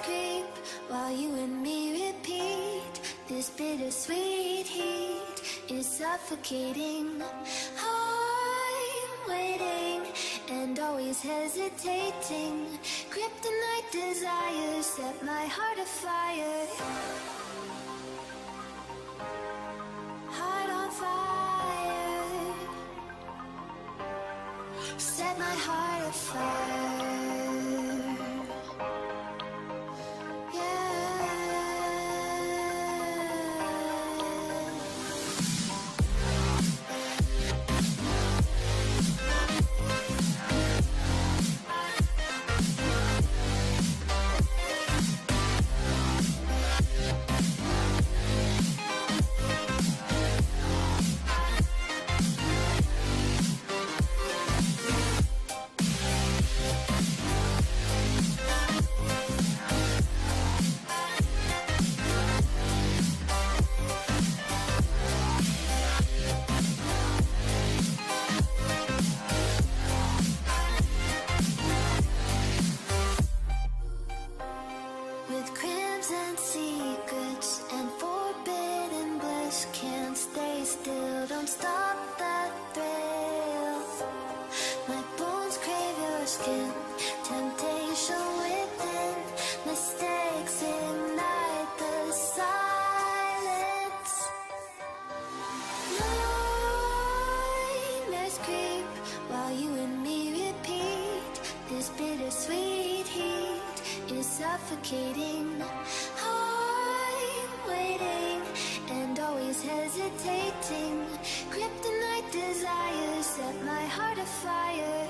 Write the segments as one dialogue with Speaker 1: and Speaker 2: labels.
Speaker 1: creep while you and me repeat. This bittersweet heat is suffocating. I'm waiting and always hesitating. Kryptonite desires set my heart afire. Heart on fire. Set my heart afire. Suffocating. I'm waiting and always hesitating. Kryptonite desires set my heart afire.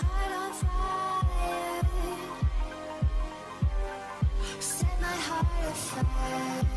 Speaker 1: Heart on fire. Set my heart afire.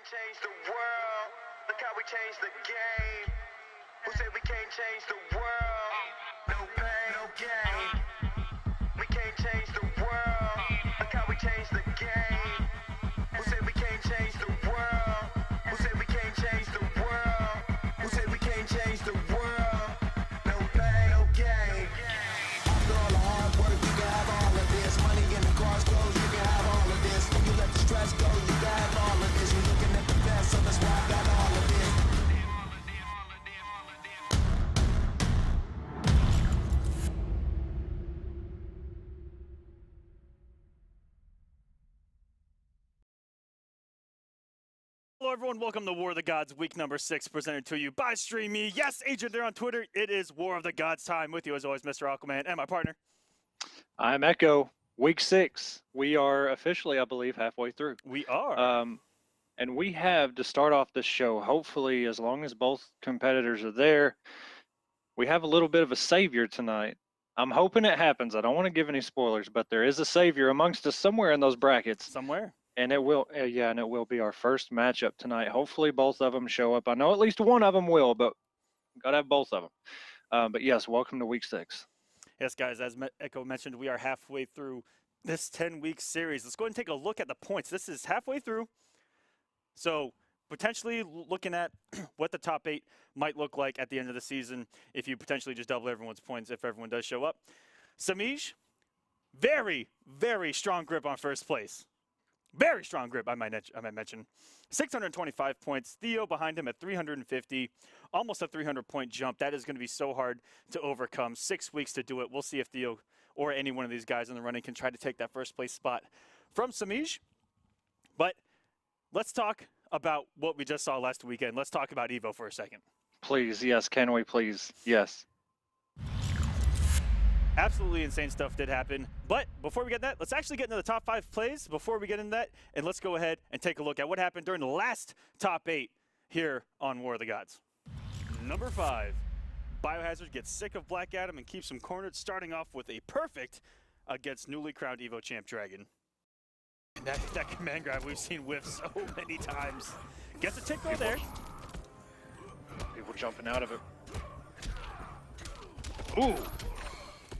Speaker 2: change the world. Look how we changed the game. Who said we can't change the world? No pain, no gain. We can't change the world. Look how we changed the game. Who said we can't change the world? Who said we can't change the world? Who said we can't change the world? No pain, no gain. After all the hard work, you can have all of this. Money in the car's clothes, you can have all of this. When you let the stress go, you can have all of this. You're looking at the best, so that's why I got all of this.
Speaker 3: Hello everyone, welcome to War of the Gods, week number 6, presented to you by StreamMe. Yes, Agent there on Twitter, it is War of the Gods time. With you as always, Mr. Aquaman, and my partner.
Speaker 4: I'm Echo, week 6. We are officially, I believe, halfway through.
Speaker 3: We are.
Speaker 4: And we have, to start off this show, hopefully, as long as both competitors are there, we have a little bit of a savior tonight. I'm hoping it happens. I don't want to give any spoilers, but there is a savior amongst us somewhere in those brackets.
Speaker 3: Somewhere.
Speaker 4: And it will, and it will be our first matchup tonight. Hopefully both of them show up. I know at least one of them will, but gotta have both of them. But yes, welcome to week 6.
Speaker 3: Yes, guys, as Echo mentioned, we are halfway through this 10-week series. Let's go ahead and take a look at the points. This is halfway through, so potentially looking at what the top 8 might look like at the end of the season if you potentially just double everyone's points if everyone does show up. Semiij, very, very strong grip on first place. Very strong grip, I might mention. 625 points. Theo behind him at 350. Almost a 300-point jump. That is going to be so hard to overcome. 6 weeks to do it. We'll see if Theo or any one of these guys in the running can try to take that first place spot from Semiij. But let's talk about what we just saw last weekend. Let's talk about Evo for a second.
Speaker 4: Please, yes, can we please? Yes.
Speaker 3: Absolutely insane stuff did happen. But before we get that, let's actually get into the top 5 plays before we get into that. And let's go ahead and take a look at what happened during the last top 8 here on War of the Gods. Number 5, Biohazard gets sick of Black Adam and keeps him cornered, starting off with a perfect against newly crowned Evo champ Dragon. That command grab we've seen whiff so many times. Gets a tick though there.
Speaker 4: People jumping out of it. Ooh.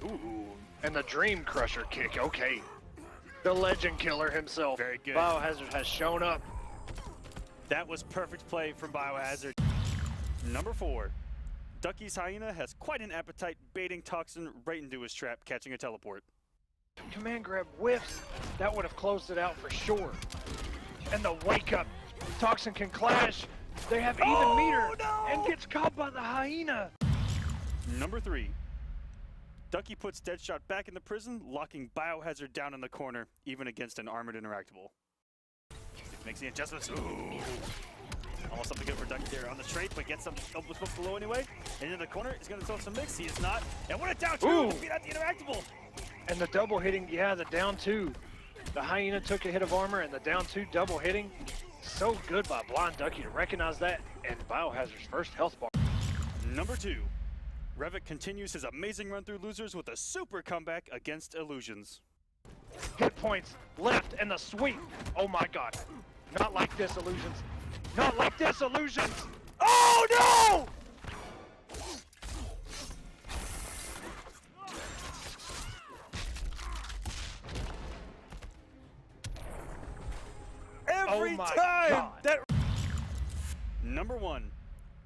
Speaker 4: Ooh, and the Dream Crusher kick, okay. The Legend Killer himself.
Speaker 3: Very good.
Speaker 4: Biohazard has shown up.
Speaker 3: That was perfect play from Biohazard. Number 4, Ducky's Hyena has quite an appetite, baiting Toxin right into his trap, catching a teleport.
Speaker 4: Command grab whiffs. That would have closed it out for sure. And the wake up. Toxin can clash. They have even meter and gets caught by the Hyena.
Speaker 3: Number 3. Ducky puts Deadshot back in the prison, locking Biohazard down in the corner, even against an armored interactable. Makes the adjustments. Ooh. Almost something good for Ducky there on the straight, but gets some below anyway. And in the corner, he's going to throw some mix. He is not. And what a down 2 to beat out the interactable.
Speaker 4: And the double hitting, yeah, the down 2. The Hyena took a hit of armor, and the down 2 double hitting. So good by Blind Ducky to recognize that, and Biohazard's first health bar.
Speaker 3: Number 2. Revit continues his amazing run through losers with a super comeback against Illusions.
Speaker 4: Hit points, left, and the sweep. Oh my god. Not like this, Illusions. Not like this, Illusions!
Speaker 3: Oh no! Every time!
Speaker 4: God.
Speaker 3: That... Number 1.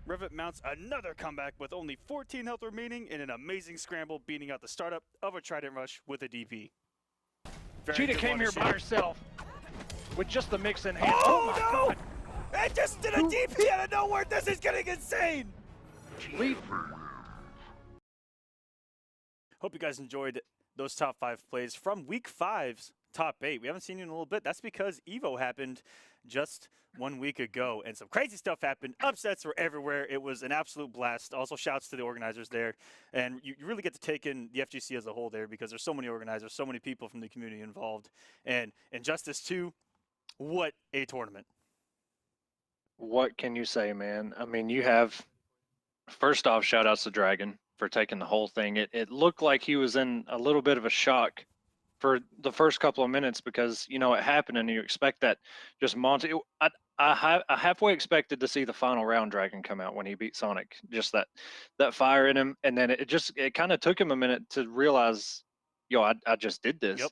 Speaker 3: Revit mounts another comeback with only 14 health remaining in an amazing scramble, beating out the startup of a Trident Rush with a DP.
Speaker 4: Cheetah came here by herself with just the mix in hand.
Speaker 3: Oh
Speaker 4: my
Speaker 3: no!
Speaker 4: God.
Speaker 3: It just did a DP out of nowhere! This is getting insane! Hope you guys enjoyed those top 5 plays from week 5's top 8. We haven't seen you in a little bit. That's because Evo happened just 1 week ago, and some crazy stuff happened. Upsets were everywhere. It was an absolute blast. Also, shouts to the organizers there. And you really get to take in the FGC as a whole there because there's so many organizers, so many people from the community involved. And Injustice 2, what a tournament.
Speaker 4: What can you say, man? I mean, you have, first off, shout outs to Dragon for taking the whole thing. It looked like he was in a little bit of a shock for the first couple of minutes because, you know, it happened and you expect that just Monty. I I halfway expected to see the final round dragon come out when he beat Sonic. Just that fire in him, and then it kind of took him a minute to realize, yo, I just did this.
Speaker 3: Yep.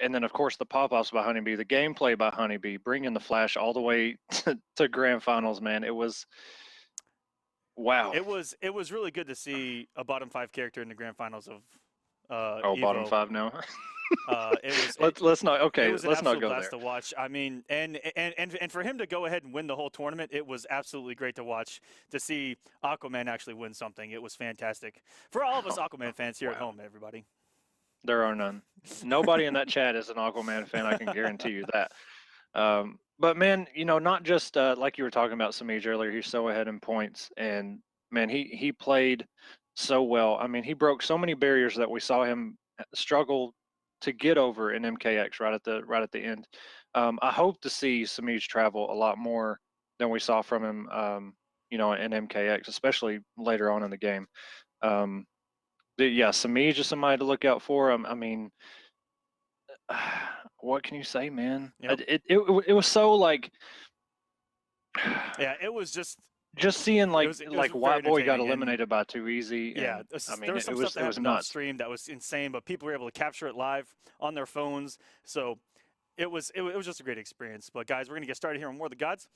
Speaker 4: And then of course the pop-offs by HoneyBee, the gameplay by HoneyBee, bringing the Flash all the way to grand finals. Man, it was wow.
Speaker 3: It was really good to see a bottom 5 character in the grand finals of
Speaker 4: Oh,
Speaker 3: Evo.
Speaker 4: bottom 5 now.
Speaker 3: It was
Speaker 4: let's not.
Speaker 3: it
Speaker 4: Okay,
Speaker 3: was an
Speaker 4: let's not
Speaker 3: absolute
Speaker 4: go
Speaker 3: blast
Speaker 4: there.
Speaker 3: to watch. I mean, and for him to go ahead and win the whole tournament, it was absolutely great to watch. To see Aquaman actually win something, it was fantastic for all of us Aquaman fans here at home. Everybody,
Speaker 4: There are none. Nobody in that chat is an Aquaman fan. I can guarantee you that. But man, not just like you were talking about Semiij earlier. He's so ahead in points, and man, he played so well. I mean, he broke so many barriers that we saw him struggle to get over in MKX right at the end. I hope to see Semiij travel a lot more than we saw from him, in MKX, especially later on in the game. Yeah, Semiij is somebody to look out for. I mean, what can you say, man?
Speaker 3: Yep.
Speaker 4: It was so like,
Speaker 3: yeah, it was just
Speaker 4: seeing like
Speaker 3: was
Speaker 4: White Boy got
Speaker 3: entertaining, and
Speaker 4: eliminated by Too Easy.
Speaker 3: yeah,
Speaker 4: And,
Speaker 3: this
Speaker 4: I
Speaker 3: is-
Speaker 4: mean,
Speaker 3: there was some stuff that
Speaker 4: it was
Speaker 3: happened off
Speaker 4: nuts.
Speaker 3: stream that was insane, but people were able to capture it live on their phones. So it was just a great experience. But guys, we're gonna get started here on War of the Gods.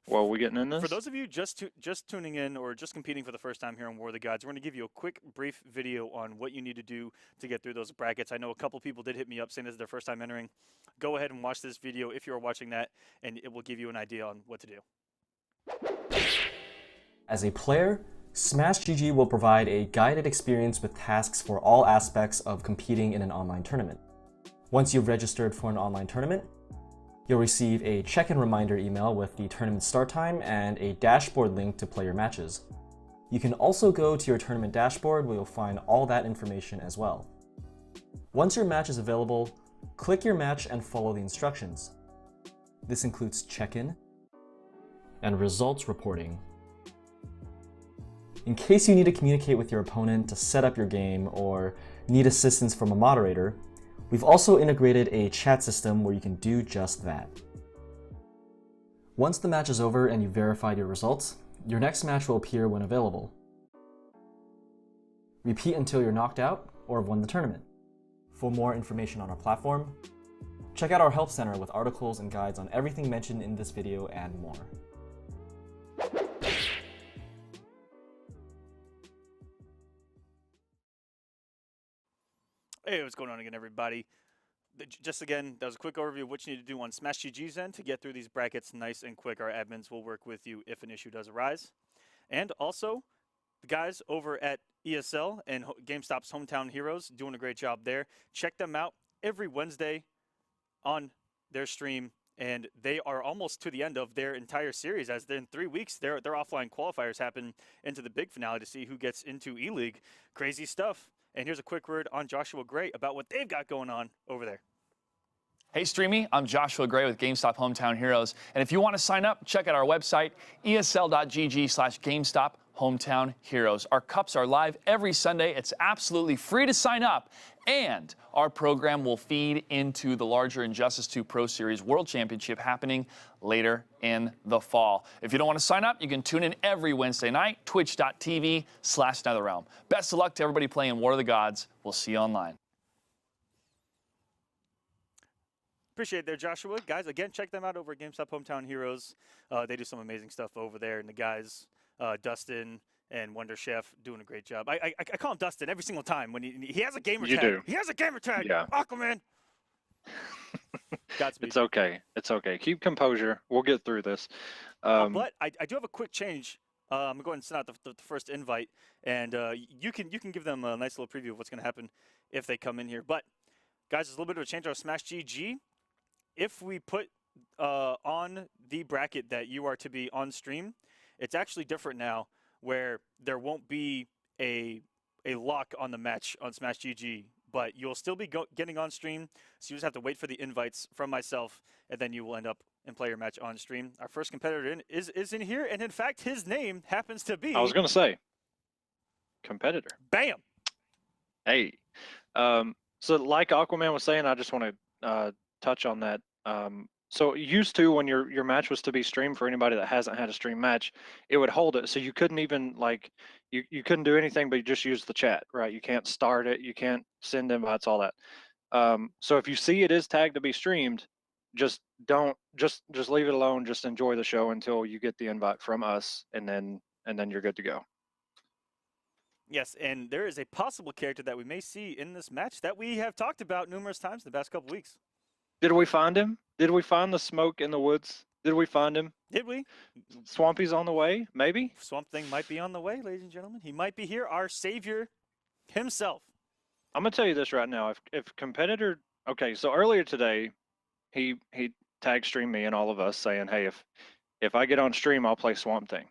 Speaker 4: Well, we getting in this?
Speaker 3: For those of you just tuning in or just competing for the first time here on War of the Gods, we're going to give you a quick, brief video on what you need to do to get through those brackets. I know a couple people did hit me up saying this is their first time entering. Go ahead and watch this video if you are watching that, and it will give you an idea on what to do.
Speaker 5: As a player, Smash GG will provide a guided experience with tasks for all aspects of competing in an online tournament. Once you've registered for an online tournament, you'll receive a check-in reminder email with the tournament start time and a dashboard link to play your matches. You can also go to your tournament dashboard where you'll find all that information as well. Once your match is available, click your match and follow the instructions. This includes check-in and results reporting. In case you need to communicate with your opponent to set up your game or need assistance from a moderator, we've also integrated a chat system where you can do just that. Once the match is over and you've verified your results, your next match will appear when available. Repeat until you're knocked out or have won the tournament. For more information on our platform, check out our help center with articles and guides on everything mentioned in this video and more.
Speaker 3: Hey, what's going on again, everybody? Just again, that was a quick overview of what you need to do on Smash GG's end to get through these brackets nice and quick. Our admins will work with you if an issue does arise. And also, the guys over at ESL and GameStop's Hometown Heroes doing a great job there. Check them out every Wednesday on their stream, and they are almost to the end of their entire series. As in 3 weeks, their offline qualifiers happen into the big finale to see who gets into E-League. Crazy stuff. And here's a quick word on Joshua Gray about what they've got going on over there.
Speaker 6: Hey StreamMe, I'm Joshua Gray with GameStop Hometown Heroes. And if you want to sign up, check out our website, esl.gg/GameStop Hometown Heroes. Our cups are live every Sunday. It's absolutely free to sign up. And our program will feed into the larger Injustice 2 Pro Series World Championship happening later in the fall. If you don't want to sign up, you can tune in every Wednesday night, twitch.tv/NetherRealm. Best of luck to everybody playing War of the Gods. We'll see you online.
Speaker 3: Appreciate it there, Joshua. Guys, again, check them out over at GameStop Hometown Heroes. They do some amazing stuff over there. And the guys, Dustin and Wonder Chef, doing a great job. I call him Dustin every single time when he has a gamer
Speaker 4: You
Speaker 3: tag.
Speaker 4: do.
Speaker 3: He has a gamer tag.
Speaker 4: Yeah.
Speaker 3: Aquaman. Godspeed.
Speaker 4: It's okay. It's okay. Keep composure. We'll get through this.
Speaker 3: But I do have a quick change. I'm going to go ahead and send out the first invite, and you can give them a nice little preview of what's going to happen if they come in here. But guys, there's a little bit of a change on Smash GG. If we put on the bracket that you are to be on stream, it's actually different now, where there won't be a lock on the match on Smash GG, but you'll still be getting on stream. So you just have to wait for the invites from myself, and then you will end up and play your match on stream. Our first competitor is in here, and in fact, his name happens to be.
Speaker 4: I was going to say, competitor.
Speaker 3: Bam.
Speaker 4: Hey, so like Aquaman was saying, I just want to touch on that. So used to when your match was to be streamed, for anybody that hasn't had a stream match, it would hold it. So you couldn't even like you couldn't do anything but you just use the chat, right? You can't start it, you can't send invites, all that. So if you see it is tagged to be streamed, just leave it alone. Just enjoy the show until you get the invite from us, and then you're good to go.
Speaker 3: Yes, and there is a possible character that we may see in this match that we have talked about numerous times in the past couple weeks.
Speaker 4: Did we find him? Did we find the smoke in the woods? Did we find him?
Speaker 3: Did we?
Speaker 4: Swampy's on the way, maybe?
Speaker 3: Swamp Thing might be on the way, ladies and gentlemen. He might be here, our savior himself.
Speaker 4: I'm gonna tell you this right now. If competitor, okay, so earlier today, he tagged StreamMe and all of us saying, hey, if I get on stream, I'll play Swamp Thing,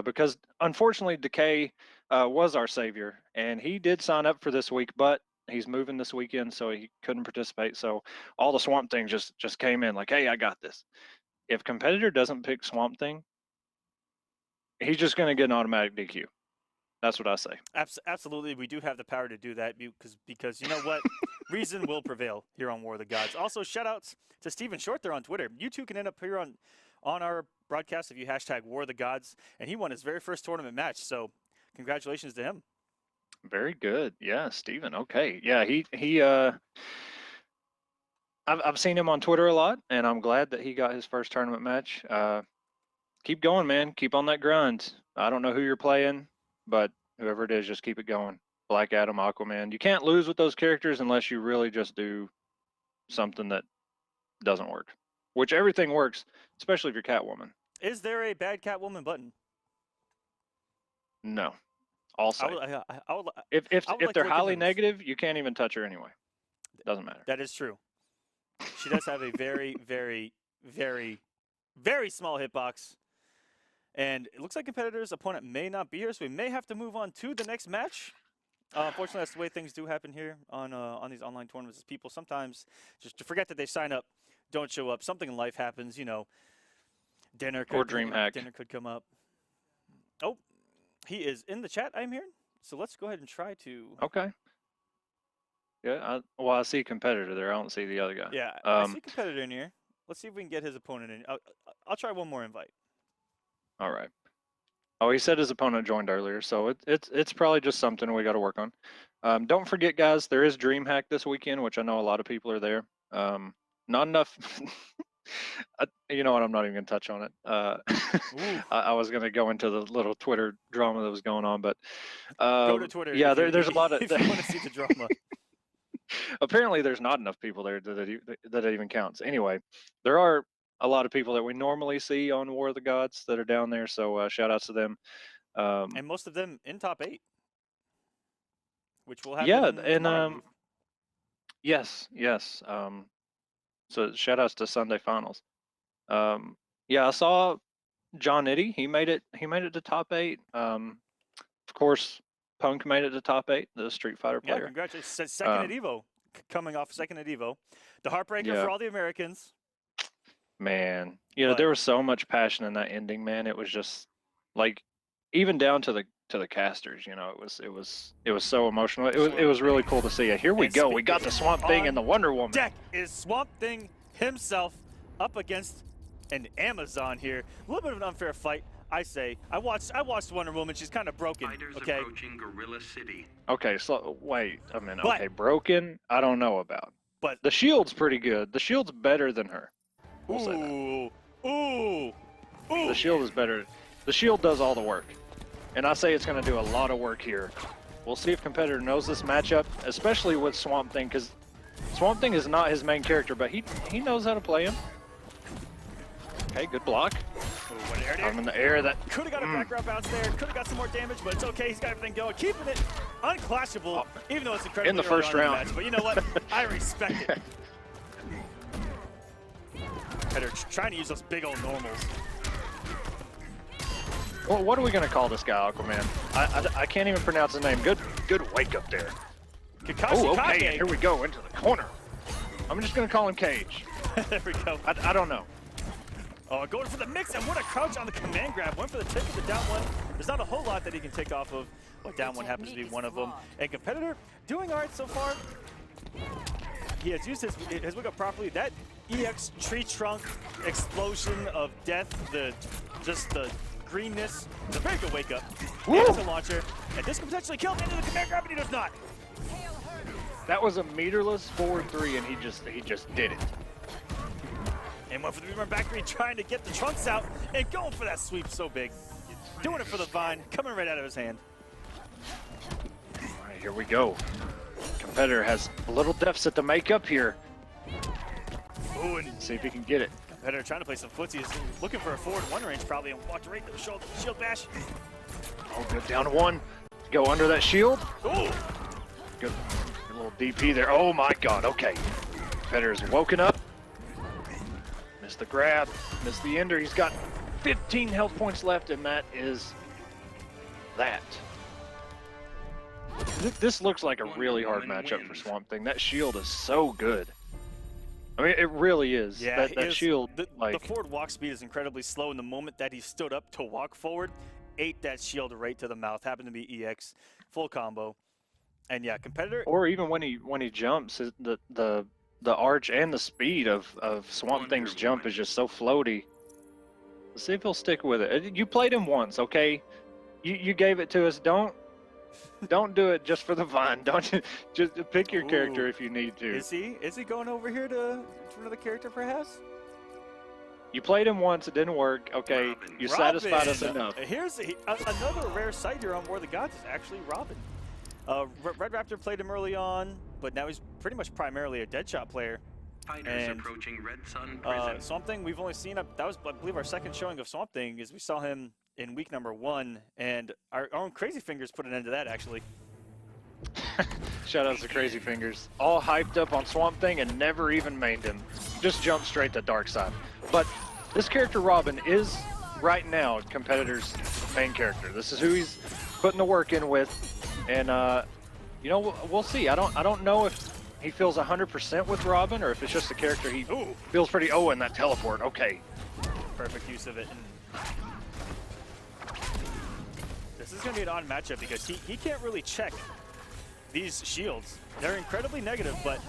Speaker 4: because unfortunately Decay was our savior, and he did sign up for this week, but he's moving this weekend, so he couldn't participate. So all the Swamp Thing just came in like, hey, I got this. If competitor doesn't pick Swamp Thing, he's just gonna get an automatic DQ. That's what I say.
Speaker 3: Absolutely, we do have the power to do that because you know what? Reason will prevail here on War of the Gods. Also, shout-outs to Steven Short there on Twitter. You too can end up here on our broadcast if you hashtag War of the Gods, and he won his very first tournament match, so congratulations to him.
Speaker 4: Very good. Yeah, Steven. Okay. Yeah, I've seen him on Twitter a lot, and I'm glad that he got his first tournament match. Keep going, man. Keep on that grind. I don't know who you're playing, but whoever it is, just keep it going. Black Adam, Aquaman. You can't lose with those characters unless you really just do something that doesn't work, which everything works, especially if you're Catwoman.
Speaker 3: Is there a bad Catwoman button?
Speaker 4: No. All safe. If
Speaker 3: like
Speaker 4: they're highly negative, you can't even touch her anyway. Doesn't matter.
Speaker 3: That is true. She does have a very, very, very, very small hitbox. And it looks like competitor's opponent may not be here, so we may have to move on to the next match. Unfortunately, that's the way things do happen here on these online tournaments. Is people sometimes just forget that they sign up, don't show up. Something in life happens, you know. Dinner could,
Speaker 4: or DreamHack.
Speaker 3: Dinner could come up. Oh, he is in the chat, I'm hearing. So let's go ahead and try to.
Speaker 4: Okay. Yeah, I see competitor there. I don't see the other guy.
Speaker 3: Yeah, I see competitor in here. Let's see if we can get his opponent in. I'll try one more invite.
Speaker 4: All right. Oh, he said his opponent joined earlier, so it's probably just something we got to work on. Don't forget, guys, there is DreamHack this weekend, which I know a lot of people are there. Not enough. You know what? I'm not even gonna touch on it. I was gonna go into the little Twitter drama that was going on, but
Speaker 3: go to Twitter.
Speaker 4: Yeah, there's a lot of.
Speaker 3: If you want to see the drama.
Speaker 4: Apparently, there's not enough people there that it even counts. Anyway, there are a lot of people that we normally see on War of the Gods that are down there, so shout outs to them.
Speaker 3: And most of them in top 8, which will happen.
Speaker 4: Yeah, and yes. So shout outs to Sunday Finals. Yeah, I saw John Nitty. He made it to top 8. Of course, Punk made it to top 8, the Street Fighter player.
Speaker 3: Yeah, congratulations. Second at Evo, coming off second at Evo. The heartbreaker for all the Americans.
Speaker 4: Man, you know, there was so much passion in that ending, man. It was just like, even down to the casters, you know, it was so emotional. It was really cool to see. Here we go. We got the Swamp Thing and the Wonder Woman.
Speaker 3: Deck is Swamp Thing himself up against an Amazon here. A little bit of an unfair fight, I say. I watched Wonder Woman. She's kind of broken. Okay.
Speaker 7: Approaching Gorilla City.
Speaker 4: Okay, so wait a minute. Okay, broken. I don't know about.
Speaker 3: But
Speaker 4: the shield's pretty good. The shield's better than her.
Speaker 3: Ooh.
Speaker 4: The shield is better. The shield does all the work. And I say it's going to do a lot of work here. We'll see if competitor knows this matchup, especially with Swamp Thing, because Swamp Thing is not his main character, but he knows how to play him. Okay, good block. I'm in the air. That
Speaker 3: could have got a background bounce there. Could have got some more damage, but it's okay. He's got everything going, keeping it unclashable, even though it's incredibly
Speaker 4: in the first round.
Speaker 3: Match. But you know what? I respect it. Competitor trying to use those big old normals.
Speaker 4: Well, what are we going to call this guy, Aquaman? I can't even pronounce his name. Good wake up there.
Speaker 3: Oh,
Speaker 4: okay, and here we go into the corner. I'm just going to call him Cage.
Speaker 3: There we go.
Speaker 4: I don't know.
Speaker 3: Oh, going for the mix, and what a crouch on the command grab. Went for the tip of the down one. There's not a whole lot that he can take off of, but down one happens to be one of them. And competitor doing all right so far. he has used his wake up properly. That EX tree trunk explosion of death, just the greenness, it's a very good wake up. It's a launcher, and this can potentially kill him into the command grab, but he does not.
Speaker 4: That was a meterless forward 3, and he just did it.
Speaker 3: And went for the run back three, trying to get the trunks out and going for that sweep so big. Doing it for the vine, coming right out of his hand.
Speaker 4: All right, here we go. Competitor has a little deficit to make up here.
Speaker 3: Ooh, and
Speaker 4: See if he can get it.
Speaker 3: competitor trying to play some footsies, looking for a forward one range probably, and walked right to the shoulder, shield bash.
Speaker 4: Oh, good down 1. Go under that shield.
Speaker 3: Ooh,
Speaker 4: Good little DP there. Oh my God, okay. Competitor's woken up. Missed the grab, missed the ender. He's got 15 health points left, and that is that. This looks like a really hard matchup for Swamp Thing. That shield is so good. I mean, it really is.
Speaker 3: yeah,
Speaker 4: that shield,
Speaker 3: the
Speaker 4: like,
Speaker 3: forward walk speed is incredibly slow, and the moment that he stood up to walk forward, ate that shield right to the mouth. Happened to be EX, full combo. And yeah, competitor.
Speaker 4: or even when he jumps, the arch and the speed of Swamp Thing's jump is just so floaty. Let's see if he'll stick with it. You played him once, okay? You gave it to us. Don't do it just for the vine. Don't just pick your character
Speaker 3: Ooh.
Speaker 4: if you need to.
Speaker 3: Is he going over here to another character perhaps?
Speaker 4: You played him once, it didn't work. Okay, you satisfied us enough.
Speaker 3: Here's another rare sight here on War of the Gods is actually Robin. Red Raptor played him early on, but now he's pretty much primarily a Deadshot player.
Speaker 7: Fighters
Speaker 3: And,
Speaker 7: approaching Red Sun prison.
Speaker 3: Swamp Thing, we've only seen, that was, I believe, our second showing of Swamp Thing, is we saw him in week number 1, and our own Crazy Fingers put an end to that, actually.
Speaker 4: Shout out to Crazy Fingers. All hyped up on Swamp Thing and never even mained him. Just jumped straight to Darkseid. But this character Robin is right now competitor's main character. This is who he's putting the work in with, and you know, we'll see. I don't know if he feels 100% with Robin or if it's just a character he feels pretty. Oh, and that teleport. Okay.
Speaker 3: Perfect use of it. This is going to be an odd matchup because he can't really check these shields. They're incredibly negative, but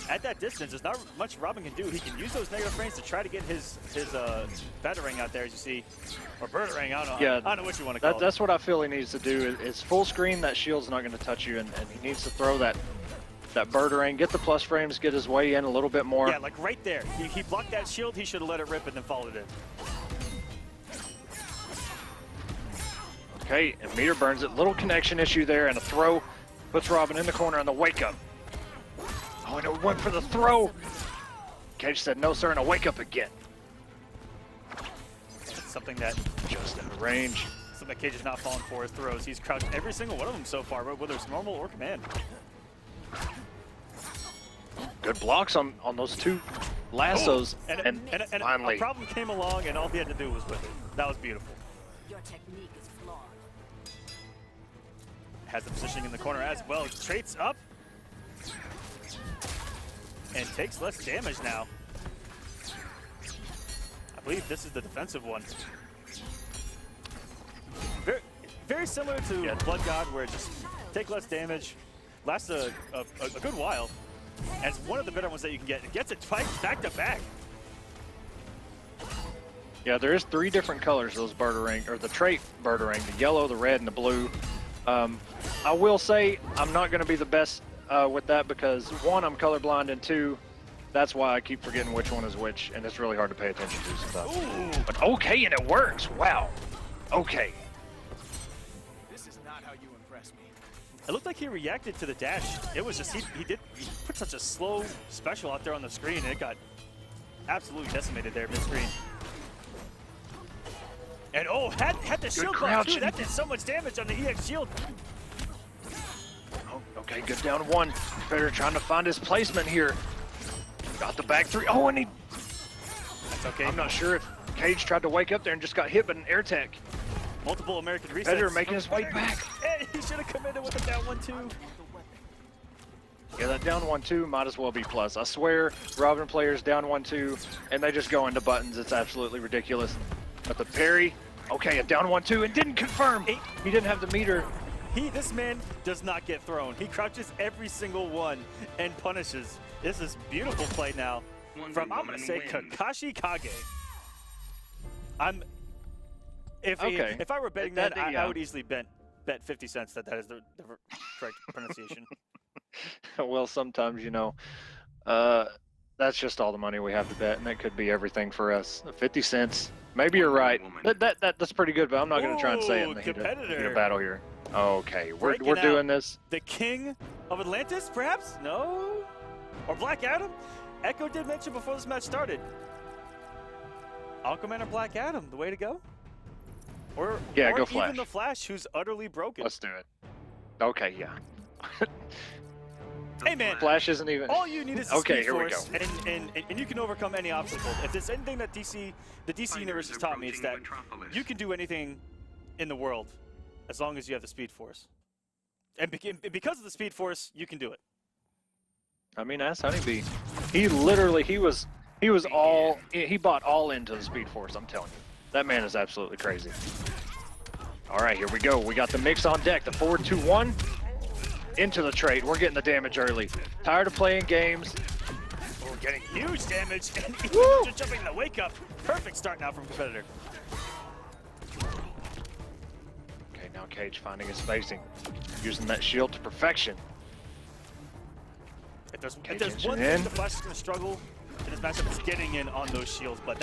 Speaker 3: at that distance, there's not much Robin can do. He can use those negative frames to try to get his batarang out there, as you see, or birdering. I don't know.
Speaker 4: Yeah,
Speaker 3: I don't know what you want to call it.
Speaker 4: That's what I feel he needs to do. Is full screen. That shield's not going to touch you, and he needs to throw that birdering, get the plus frames, get his way in a little bit more.
Speaker 3: Yeah, like right there. He blocked that shield. He should have let it rip and then followed it.
Speaker 4: Okay, and meter burns it. Little connection issue there, and a throw puts Robin in the corner on the wake up. Oh, and it went for the throw. Cage said no, sir, and a wake up again.
Speaker 3: It's something that
Speaker 4: Just in range.
Speaker 3: something that Cage is not falling for his throws. He's crouched every single one of them so far, whether it's normal or command.
Speaker 4: Good blocks on those two lassos, and finally.
Speaker 3: A problem came along, and all he had to do was with it. That was beautiful.
Speaker 8: Your technique is flawed.
Speaker 3: Has the positioning in the corner as well. Traits up. And takes less damage now. I believe this is the defensive one. Very similar to Blood God, where it just take less damage, lasts a good while. And it's one of the better ones that you can get. It gets it twice back to back.
Speaker 4: Yeah, there is 3 different colors, those birdering, or the trait birdering, the yellow, the red, and the blue. I will say I'm not going to be the best with that because 1, I'm colorblind, and 2, that's why I keep forgetting which one is which, and it's really hard to pay attention to sometimes.
Speaker 3: Ooh.
Speaker 4: But okay, and it works. Wow. Okay.
Speaker 7: This is not how you impress me.
Speaker 3: It looked like he reacted to the dash. It was just, he put such a slow special out there on the screen, and it got absolutely decimated there mid-screen. And oh, had the shield block too. That did so much damage on the EX shield.
Speaker 4: Oh, okay, good down 1. Better trying to find his placement here. Got the back 3. Oh, and he...
Speaker 3: That's okay.
Speaker 4: I'm not sure if Cage tried to wake up there and just got hit, but an air tech.
Speaker 3: Multiple American resets.
Speaker 4: Better making his way back.
Speaker 3: And he should have committed with a down 1-2.
Speaker 4: Yeah, that down 1-2 might as well be plus. I swear, Robin players down 1-2, and they just go into buttons. It's absolutely ridiculous. But the parry, okay, a down 1-2, and didn't confirm. He didn't have the meter
Speaker 3: This man does not get thrown. He crouches every single one and punishes. This is beautiful play now from, I'm going to say, Kakashi Kage. If I were betting that, I would easily bet 50 cents that is the correct pronunciation.
Speaker 4: Well, sometimes, you know, that's just all the money we have to bet, and that could be everything for us. 50 cents. Maybe you're right. That's pretty good, but I'm not going to try and say it in the heat of battle here. Okay, we're doing this.
Speaker 3: The King of Atlantis, perhaps? No? Or Black Adam? Echo did mention before this match started. Aquaman or Black Adam, the way to go? Or
Speaker 4: go Flash.
Speaker 3: Even the Flash, who's utterly broken.
Speaker 4: Let's do it. Okay, yeah.
Speaker 3: Hey man,
Speaker 4: Flash isn't even.
Speaker 3: All you need is a speed
Speaker 4: here
Speaker 3: force,
Speaker 4: we go.
Speaker 3: And you can overcome any obstacle. If there's anything that the DC universe has taught me, it's that you can do anything in the world as long as you have the speed force. And because of the speed force, you can do it.
Speaker 4: I mean, ask HoneyBee. He literally, he bought all into the speed force. I'm telling you, that man is absolutely crazy. All right, here we go. We got the mix on deck. The 4-2-1 into the trade. We're getting the damage early. Tired of playing games.
Speaker 3: We're getting huge damage and just jumping in the wake up. Perfect start now from competitor.
Speaker 4: Okay, now Cage finding his spacing, using that shield to perfection.
Speaker 3: If there's one thing the Flash is going to struggle in this matchup, it's getting in on those shields. But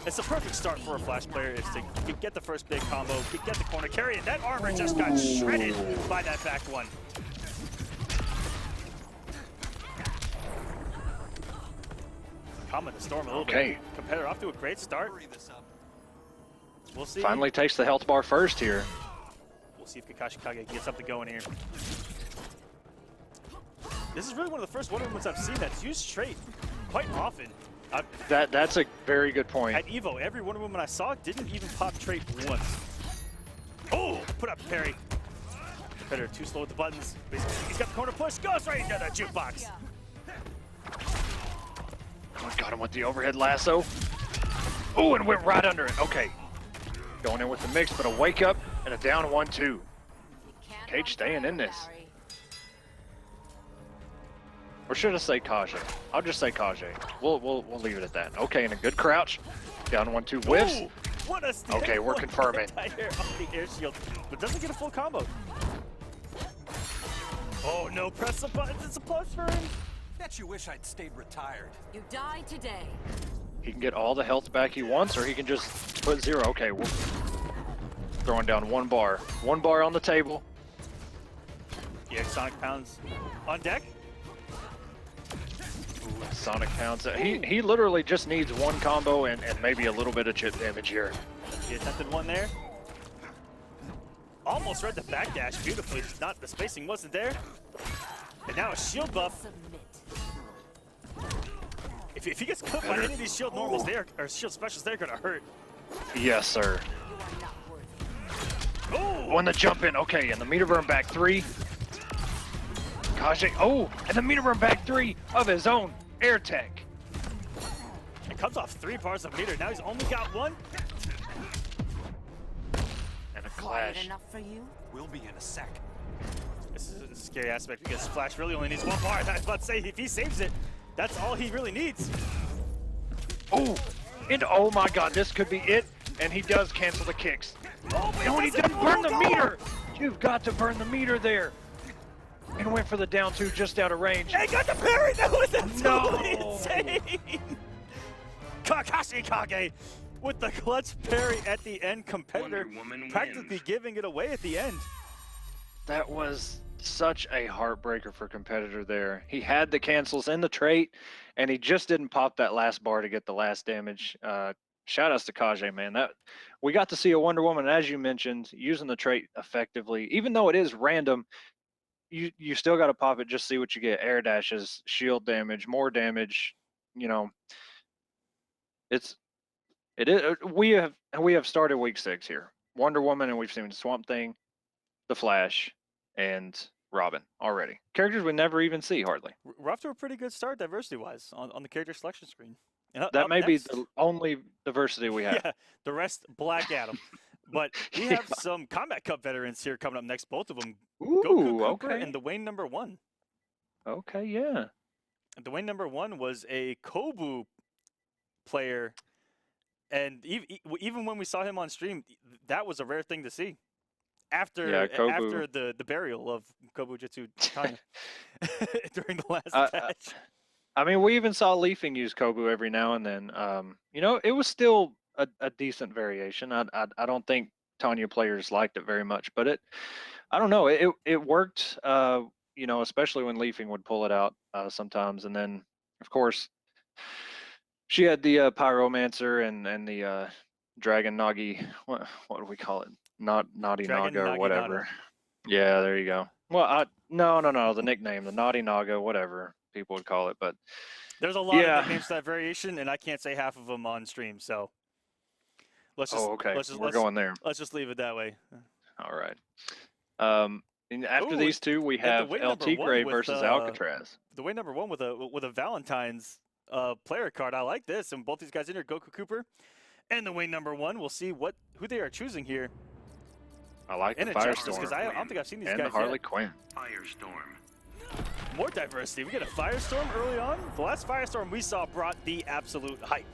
Speaker 3: it's a perfect start for a Flash player is to get the first big combo, get the corner carry, and that armor just got shredded by that back one. Calming the storm a little bit. Competitor off to a great start. We'll see.
Speaker 4: Finally takes the health bar first here.
Speaker 3: We'll see if Kakashi Kage gets something going here. This is really one of the first Wonder Womans I've seen that's used straight quite often.
Speaker 4: That's a very good point.
Speaker 3: At Evo, every Wonder Woman I saw didn't even pop trait once. Oh, put up parry. Competitor too slow with the buttons. He's got the corner push, goes right into the jukebox.
Speaker 4: Oh, got him with the overhead lasso. Oh, and went right under it. Okay. Going in with the mix, but a wake up and a down 1-2. Cage staying in this. Or should I say Kage? I'll just say Kage. We'll leave it at that. Okay, and a good crouch. Down 1-2 whiffs.
Speaker 3: Ooh, what a stand.
Speaker 4: Okay, we're confirming.
Speaker 3: On the air shield, but doesn't get a full combo. Oh no, press the buttons. It's a plus for him.
Speaker 7: Bet you wish I'd stayed retired.
Speaker 8: You die today.
Speaker 4: He can get all the health back he wants, or he can just put 0. Okay, we're throwing down 1 bar. 1 bar on the table.
Speaker 3: Yeah, Sonic Pounds on deck.
Speaker 4: Sonic Pounds. He literally just needs 1 combo and maybe a little bit of chip damage here.
Speaker 3: He attempted one there. Almost read the backdash beautifully. The spacing wasn't there. And now a shield buff. If he gets cooked by any of these shield normals, or shield specials, they're gonna hurt.
Speaker 4: Yes, sir. Oh, on the jump in. Okay, and the meter burn back 3. Kage. Oh, and the meter burn back 3 of his own air tech.
Speaker 3: It comes off 3 bars of meter. Now he's only got 1.
Speaker 4: And a clash.
Speaker 8: Enough for you?
Speaker 7: We'll be in a sec.
Speaker 3: This is a scary aspect because Flash really only needs 1 bar. I was about to say, if he saves it, that's all he really needs.
Speaker 4: Oh, and oh my God, this could be it. And he does cancel the kicks.
Speaker 3: Oh,
Speaker 4: and when he does burn the meter, you've got to burn the meter there. And went for the down 2 just out of range.
Speaker 3: He got the parry! That was absolutely insane! Kakashi Kage with the clutch parry at the end. Competitor practically giving it away at the end.
Speaker 4: That was such a heartbreaker for competitor there. He had the cancels in the trait, and he just didn't pop that last bar to get the last damage. Shout outs to Kage, man. We got to see a Wonder Woman, as you mentioned, using the trait effectively. Even though it is random, you still got to pop it, just see what you get. Air dashes, shield damage, more damage. You know, it is. We have started week 6 here. Wonder Woman, and we've seen Swamp Thing, the Flash, and Robin already. Characters we never even see hardly.
Speaker 3: We're off to a pretty good start diversity-wise on the character selection screen.
Speaker 4: That may be the only diversity we have.
Speaker 3: Yeah, the rest Black Adam. But we have some Combat Cup veterans here coming up next. Both of them,
Speaker 4: Ooh,
Speaker 3: Goku Cooper
Speaker 4: okay.
Speaker 3: and Dwayne #1.
Speaker 4: Okay, yeah.
Speaker 3: Dwayne #1 was a Kobu player, and even when we saw him on stream, that was a rare thing to see. After the burial of Kobu Jitsu Tanya during the last patch.
Speaker 4: I mean, we even saw Leafing use Kobu every now and then. You know, it was still a decent variation. I don't think Tanya players liked it very much, but I don't know. It worked. You know, especially when Leafing would pull it out sometimes, and then of course she had the Pyromancer and the Dragon Nagi. What do we call it? Naughty
Speaker 3: Dragon
Speaker 4: Naga or whatever.
Speaker 3: Nagi.
Speaker 4: Yeah, there you go. Well, no, the nickname, the Naughty Naga, whatever people would call it, but
Speaker 3: there's a lot of nicknames to that variation, and I can't say half of them on stream, so let's just
Speaker 4: we're going there.
Speaker 3: Let's just leave it that way.
Speaker 4: All right. And after these two, we have El Tigre versus Alcatraz.
Speaker 3: The way #1 with a Valentine's player card. I like this, and both these guys in here, Goku Cooper and the way #1. We'll see who they are choosing here.
Speaker 4: I like the
Speaker 3: Firestorm
Speaker 4: Firestorm.
Speaker 3: because I don't think I've seen these guys
Speaker 4: and the Harley
Speaker 3: yet.
Speaker 4: Quinn.
Speaker 2: Firestorm.
Speaker 3: More diversity. We get a Firestorm early on. The last Firestorm we saw brought the absolute hype.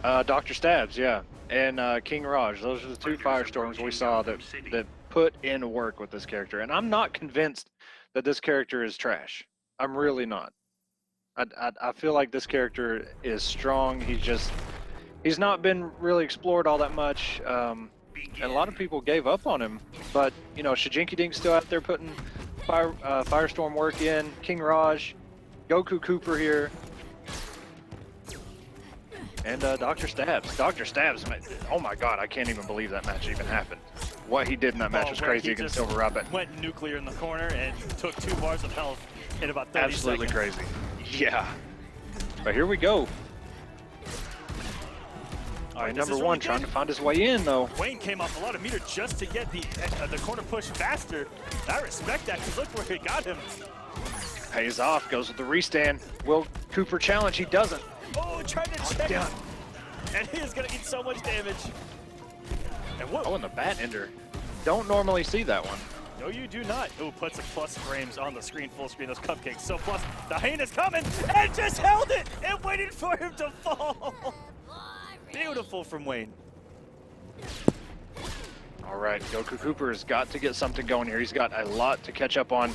Speaker 4: Dr. Stabs, yeah, and King Raj. Those are the two Firestorms we saw that put in work with this character. And I'm not convinced that this character is trash. I'm really not. I feel like this character is strong. He's not been really explored all that much. And a lot of people gave up on him, but you know, Shijinki Dink's still out there putting Firestorm work in. King Raj, Goku Cooper here, and Dr. Stabs. Dr. Stabs, oh my God, I can't even believe that match even happened. What he did in that match was crazy against SylverRye.
Speaker 3: Went nuclear in the corner and took 2 bars of health in about 30
Speaker 4: Absolutely
Speaker 3: seconds.
Speaker 4: Crazy. Yeah. But here we go.
Speaker 3: All right,
Speaker 4: #1 trying to find his way in, though.
Speaker 3: Wayne came off a lot of meter just to get the corner push faster. I respect that, because look where he got him.
Speaker 4: Pays off, goes with the restand. Will Cooper challenge? He doesn't.
Speaker 3: Oh, trying to check.
Speaker 4: Down.
Speaker 3: And he is going to eat so much damage. And what?
Speaker 4: Oh, and the bat ender. Don't normally see that one.
Speaker 3: No, you do not. Oh, puts a plus frames on the screen, full screen, those cupcakes. So plus, the hyena's coming and just held it and waited for him to fall. Beautiful from Wayne.
Speaker 4: All right, Goku Cooper has got to get something going here. He's got a lot to catch up on.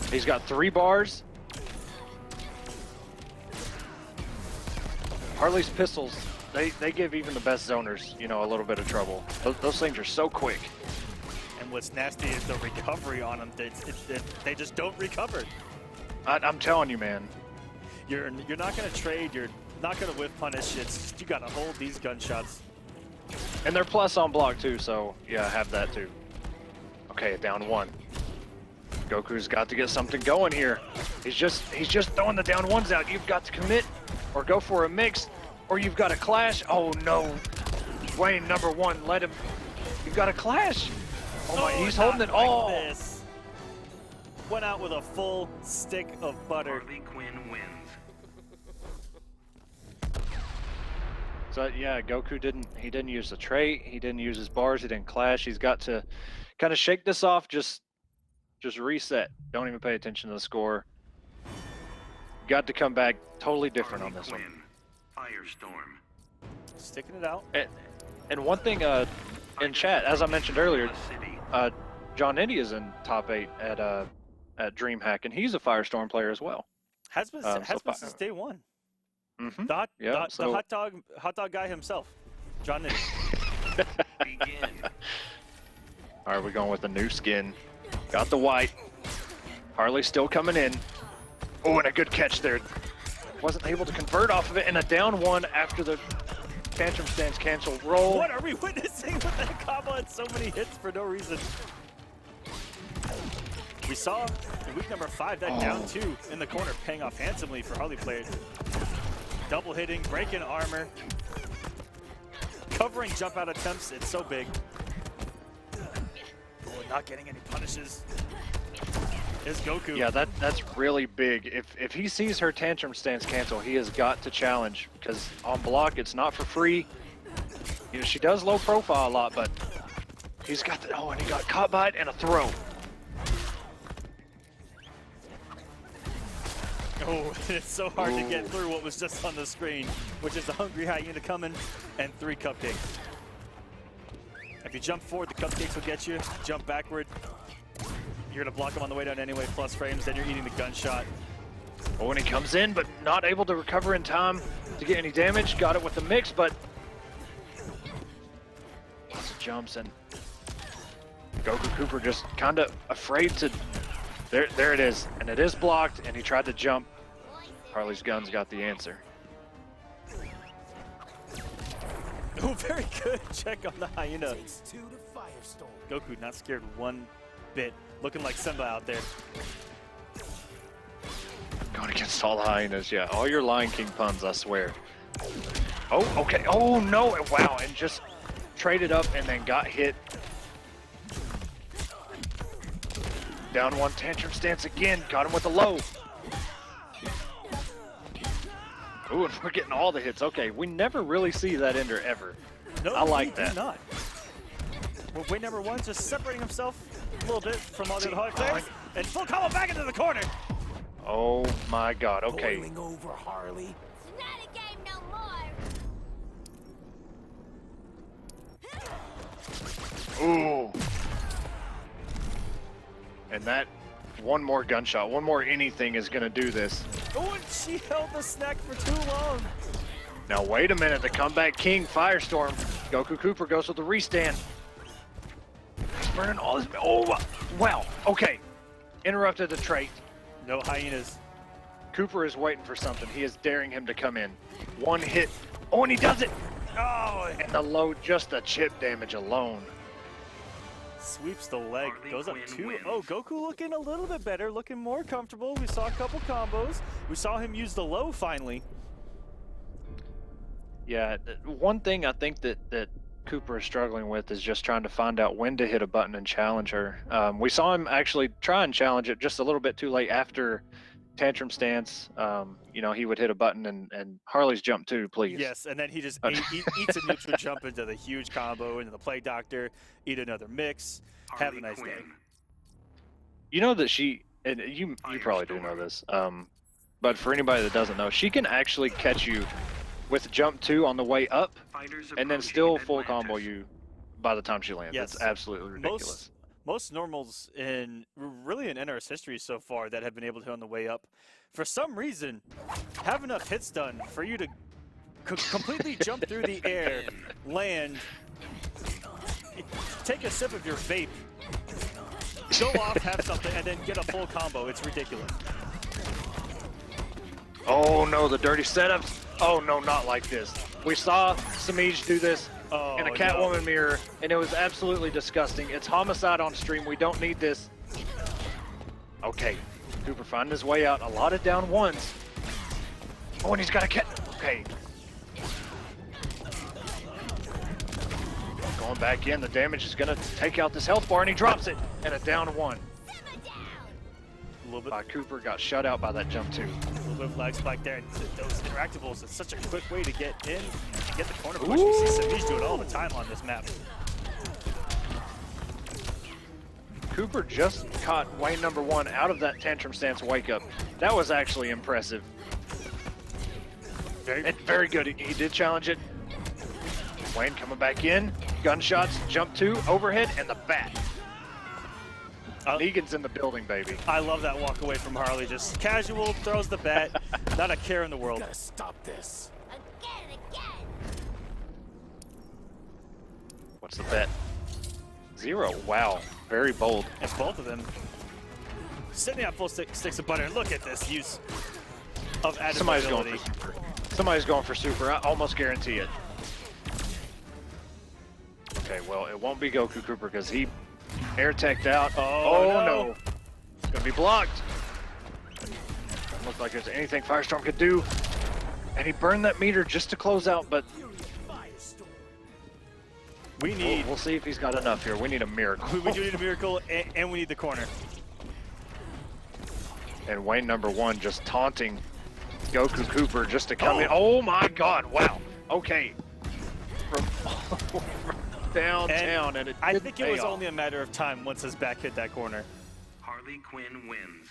Speaker 4: He's got 3 bars. Harley's pistols, they give even the best zoners, you know, a little bit of trouble. Those things are so quick.
Speaker 3: And what's nasty is the recovery on them. They just don't recover.
Speaker 4: I'm telling you, man.
Speaker 3: You're not going to trade. You're not going to whiff punish. It's just, you got to hold these gunshots.
Speaker 4: And they're plus on block too, so yeah, have that too. Okay, down 1. Goku's got to get something going here. He's just throwing the down 1s out. You've got to commit or go for a mix, or you've got a clash. Oh no, Wayne #1, let him. You've got a clash. Oh my, he's holding it all.
Speaker 3: This. Went out with a full stick of butter.
Speaker 2: Harley Quinn wins.
Speaker 4: So yeah, Goku didn't use the trait, he didn't use his bars, he didn't clash. He's got to kind of shake this off, just reset. Don't even pay attention to the score. Got to come back totally different on this one.
Speaker 2: Firestorm.
Speaker 3: Sticking it out.
Speaker 4: And one thing in chat, as I mentioned earlier, John Indy is in top 8 at DreamHack, and he's a Firestorm player as well.
Speaker 3: Has been since day 1.
Speaker 4: Mm-hmm.
Speaker 3: The hot dog guy himself, John Indy.
Speaker 2: Begin.
Speaker 4: All right, we're going with the new skin. Got the white. Harley still coming in. Oh, and a good catch there. Wasn't able to convert off of it, and a down 1 after the tantrum stance cancel roll.
Speaker 3: What are we witnessing with that combo and so many hits for no reason? We saw in week #5 that down 2 in the corner paying off handsomely for Harley players. Double hitting, breaking armor, covering jump out attempts. It's so big. Oh, not getting any punishes. Is Goku.
Speaker 4: Yeah, that's really big. If he sees her tantrum stance cancel, he has got to challenge, because on block it's not for free. You know, she does low profile a lot, but he's got the, and he got caught by it and a throw.
Speaker 3: Oh, it's so hard to get through what was just on the screen, which is a hungry hyena coming and 3 cupcakes. If you jump forward, the cupcakes will get you. Jump backward, you're gonna block them on the way down anyway, plus frames, then you're eating the gunshot.
Speaker 4: Oh, and he comes in, but not able to recover in time to get any damage. Got it with the mix, but lots of jumps, and Goku Cooper just kind of afraid to. There it is, and it is blocked, and he tried to jump. Harley's guns got the answer.
Speaker 3: Oh, very good check on the hyena. Goku not scared one bit, looking like Simba out there.
Speaker 4: Going against all the hyenas, yeah. All your Lion King puns, I swear. Oh, okay. Oh, no. Wow, and just traded up and then got hit. Down 1, tantrum stance again. Got him with a low. Ooh, and we're getting all the hits. Okay, we never really see that ender ever.
Speaker 3: No,
Speaker 4: I like that.
Speaker 3: Not. Well, Wayne number 1 just separating himself a little bit from all the other Harley players, and full combo back into the corner.
Speaker 4: Oh my God, okay.
Speaker 7: Boiling over, Harley.
Speaker 1: It's not a game no more.
Speaker 4: Ooh. And that one more gunshot, one more anything is gonna do this.
Speaker 3: Oh, and she held the snack for too long.
Speaker 4: Now wait a minute, the comeback king, Firestorm. Goku Cooper goes with the restand. He's burning all his, oh, wow, okay. Interrupted the trait.
Speaker 3: No hyenas.
Speaker 4: Cooper is waiting for something. He is daring him to come in. One hit, oh, and he does it.
Speaker 3: Oh,
Speaker 4: And the low, just the chip damage alone.
Speaker 3: sweeps the leg, goes up 2. Oh, Goku looking a little bit better, looking more comfortable. We saw a couple combos. We saw him use the low finally.
Speaker 4: Yeah, one thing I think that Cooper is struggling with is just trying to find out when to hit a button and challenge her. We saw him actually try and challenge it just a little bit too late after tantrum stance. You know, he would hit a button and Harley's jump too, please.
Speaker 3: Yes, and then he just eats a neutral jump into the huge combo, into the Plague Doctor, eat another mix, have a nice day.
Speaker 4: You know that she, and you probably do know this, but for anybody that doesn't know, she can actually catch you with jump 2 on the way up, and then still full combo you by the time she lands.
Speaker 3: Yes.
Speaker 4: It's absolutely ridiculous.
Speaker 3: Most normals in NRS history so far that have been able to hit on the way up, for some reason, have enough hits done for you to completely jump through the air, land, take a sip of your vape, go off, have something, and then get a full combo. It's ridiculous.
Speaker 4: Oh no, the dirty setups. Oh no, not like this. We saw Semiij do this in a Catwoman mirror, and it was absolutely disgusting. It's homicide on stream. We don't need this. Okay, Cooper finding his way out. A lot of down ones. Oh, and he's got a cat. Okay. Going back in, the damage is gonna take out this health bar, and he drops it, and a down 1.
Speaker 3: A little bit.
Speaker 4: Cooper got shut out by that jump 2.
Speaker 3: A little bit of lag spike there. And those interactables, it's such a quick way to get in and get the corner push. We see Semiij do it all the time on this map.
Speaker 4: Cooper just caught Wayne number 1 out of that tantrum stance wake up. That was actually impressive. Very good. He did challenge it. Wayne coming back in. Gunshots, jump 2, overhead, and the bat. Negan's in the building, baby.
Speaker 3: I love that walk away from Harley. Just casual, throws the bat, not a care in the world.
Speaker 7: Gotta stop this.
Speaker 1: Again.
Speaker 4: What's the bet? 0. Wow. Very bold.
Speaker 3: And both of them sitting on full sticks of butter. Look at this use of added
Speaker 4: Somebody's
Speaker 3: mobility.
Speaker 4: going for super. Somebody's going for super. I almost guarantee it. Okay, well, it won't be Goku Cooper because he air teched out. Oh no. It's gonna be blocked. Doesn't look like there's anything Firestorm could do. And he burned that meter just to close out, but
Speaker 3: We need.
Speaker 4: we'll see if he's got enough here. We need a miracle.
Speaker 3: We do need a miracle, and we need the corner.
Speaker 4: And Wayne number 1 just taunting Goku Cooper just to come in. Oh my God! Wow. Okay. downtown, and it
Speaker 3: I
Speaker 4: didn't
Speaker 3: think it
Speaker 4: pay
Speaker 3: was
Speaker 4: off.
Speaker 3: only a matter of time once his back hit that corner.
Speaker 2: Harley Quinn wins.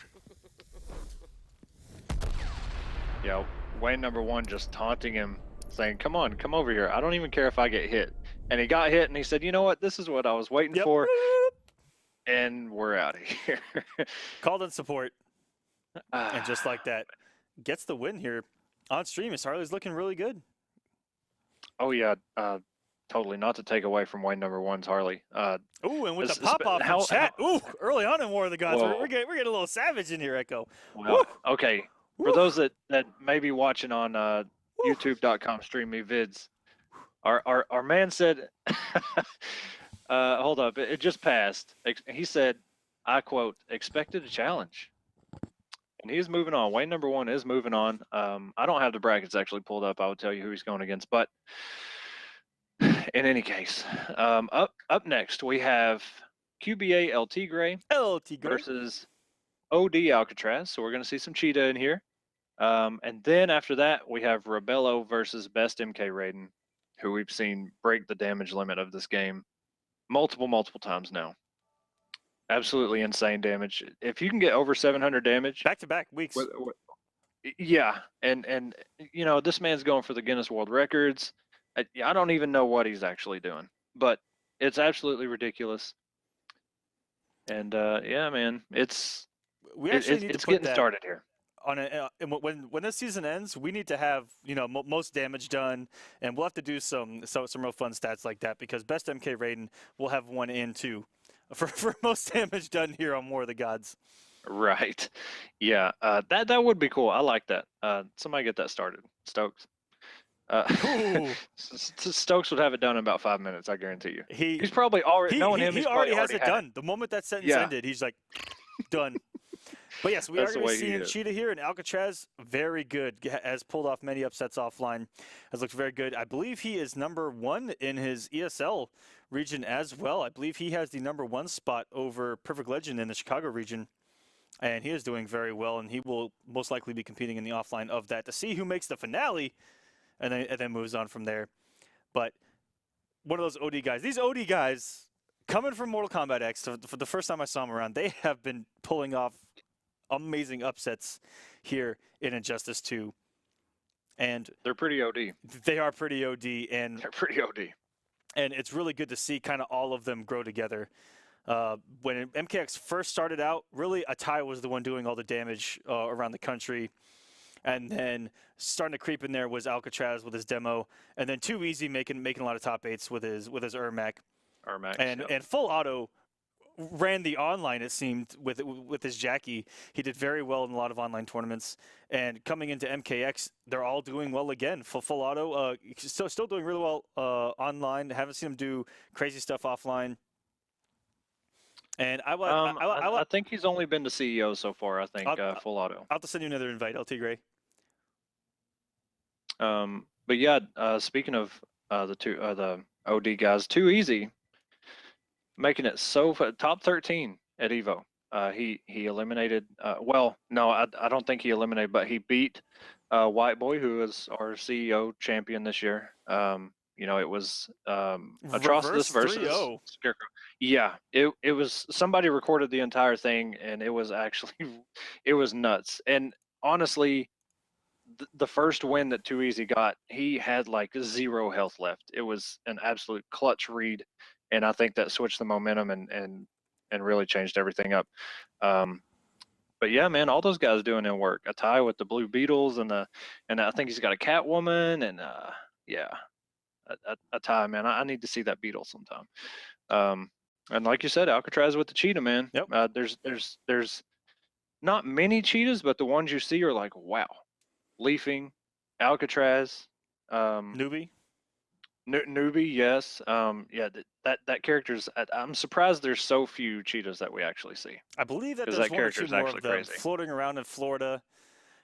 Speaker 4: Yeah, Wayne number one just taunting him, saying, "Come on, come over here. I don't even care if I get hit." And he got hit, and he said, "You know what? This is what I was waiting
Speaker 3: Yep.
Speaker 4: for." And we're out of here.
Speaker 3: Called in support. And just like that, gets the win here on stream. Harley's looking really good.
Speaker 4: Oh yeah, totally. Not to take away from Wayne number one's Harley.
Speaker 3: Ooh, and with
Speaker 4: This-
Speaker 3: the pop off
Speaker 4: how-
Speaker 3: in chat. Ooh, early on in War of the Gods,
Speaker 4: Whoa.
Speaker 3: we're getting a little savage in here, Echo.
Speaker 4: Well, okay. For
Speaker 3: Woo.
Speaker 4: those that may be watching on YouTube.com StreamMe vids, our man said, hold up, it just passed. He said, I quote, expected a challenge. And he's moving on. Wayne number one is moving on. I don't have the brackets actually pulled up. I would tell you who he's going against. But in any case, up next, we have QBA LT Gray
Speaker 3: LT Gray.
Speaker 4: versus OD Alcatraz. So we're going to see some Cheetah in here. And then after that, we have Rebello versus Best MK Raiden, who we've seen break the damage limit of this game multiple times now. Absolutely insane damage. If you can get over 700 damage,
Speaker 3: Back-to-back weeks.
Speaker 4: yeah, and you know, this man's going for the Guinness World Records. I don't even know what he's actually doing, but it's absolutely ridiculous. And yeah, man, it's
Speaker 3: We actually need to
Speaker 4: it's
Speaker 3: put
Speaker 4: getting
Speaker 3: that
Speaker 4: started here.
Speaker 3: on and when this season ends, we need to have most damage done, and we'll have to do some real fun stats like that, because Best MK Raiden will have one in too for most damage done here on War of the Gods.
Speaker 4: Right. Yeah. That would be cool. I like that. Somebody get that started. Stokes.
Speaker 3: Ooh.
Speaker 4: Stokes would have it done in about 5 minutes. I guarantee you.
Speaker 3: He
Speaker 4: He's probably already knowing him.
Speaker 3: he
Speaker 4: He's
Speaker 3: already
Speaker 4: probably
Speaker 3: has it
Speaker 4: had
Speaker 3: done. The moment that sentence
Speaker 4: Yeah.
Speaker 3: ended, he's like, done. But yes, we
Speaker 4: That's
Speaker 3: are
Speaker 4: the
Speaker 3: going to
Speaker 4: way he
Speaker 3: see
Speaker 4: is.
Speaker 3: Cheetah here, and Alcatraz, very good, has pulled off many upsets offline, has looked very good. I believe he is #1 in his ESL region as well. I believe he has the #1 spot over Perfect Legend in the Chicago region, and he is doing very well, and he will most likely be competing in the offline of that to see who makes the finale, and then moves on from there. But one of those OD guys, these OD guys, coming from Mortal Kombat X, for the first time I saw them around, they have been pulling off amazing upsets here in Injustice 2. And
Speaker 4: They're pretty OD.
Speaker 3: they are pretty OD, and
Speaker 4: They're pretty OD.
Speaker 3: it's really good to see kind of all of them grow together. When MKX first started out, really Atai was the one doing all the damage around the country. And then starting to creep in there was Alcatraz with his demo, and then Too Easy making a lot of top 8s with his Ermac.
Speaker 4: Ermac.
Speaker 3: And Full Auto ran the online, it seemed, with his Jackie. He did very well in a lot of online tournaments. And coming into MKX, they're all doing well again. Full Auto, still doing really well online. Haven't seen him do crazy stuff offline. And
Speaker 4: I think he's only been to CEO so far. I think Full Auto.
Speaker 3: I'll have to send you another invite, LT Gray.
Speaker 4: But yeah, speaking of the OD guys, Too Easy, making it so top 13 at Evo. He eliminated. Well, no, I don't think he eliminated, but he beat White Boy, who is our CEO champion this year. You know, it was Atrocitus versus
Speaker 3: 3-0.
Speaker 4: Scarecrow. Yeah, it was, somebody recorded the entire thing, and it was actually, it was nuts. And honestly, the first win that Too Easy got, he had like 0 health left. It was an absolute clutch read, and I think that switched the momentum and really changed everything up. But yeah, man, all those guys doing their work. Atai with the Blue Beetles, and I think he's got a Catwoman, and yeah, Atai, man, I need to see that Beetle sometime. And like you said, Alcatraz with the Cheetah, man.
Speaker 3: Yep.
Speaker 4: There's not many Cheetahs, but the ones you see are like, wow. Leafing, Alcatraz,
Speaker 3: Newbie.
Speaker 4: Newbie, yes. Yeah, that character's. I'm surprised there's so few Cheetahs that we actually see.
Speaker 3: I believe that
Speaker 4: 'Cause
Speaker 3: there's
Speaker 4: that
Speaker 3: one or two
Speaker 4: character's
Speaker 3: more
Speaker 4: actually
Speaker 3: of them
Speaker 4: crazy.
Speaker 3: floating around in Florida,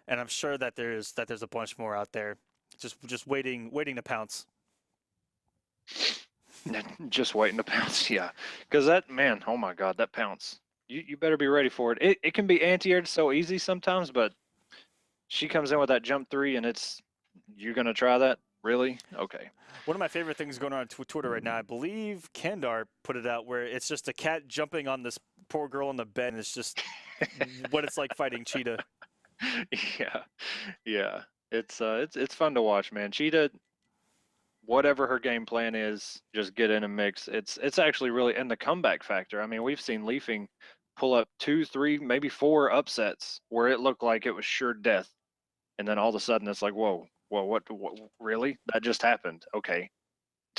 Speaker 3: and I'm sure that there's a bunch more out there, just waiting to pounce.
Speaker 4: Just waiting to pounce, yeah. Because that, man, oh my God, that pounce. You better be ready for it. It can be anti-aired so easy sometimes, but she comes in with that jump 3, and you're gonna try that. Really? Okay.
Speaker 3: One of my favorite things going on Twitter right now, I believe Kandar put it out, where it's just a cat jumping on this poor girl in the bed, and it's just what it's like fighting Cheetah.
Speaker 4: Yeah. It's fun to watch, man. Cheetah, whatever her game plan is, just get in and mix. It's actually really, and the comeback factor. I mean, we've seen Leafing pull up 2, 3, maybe 4 upsets where it looked like it was sure death, and then all of a sudden it's like, whoa, what really? That just happened? Okay.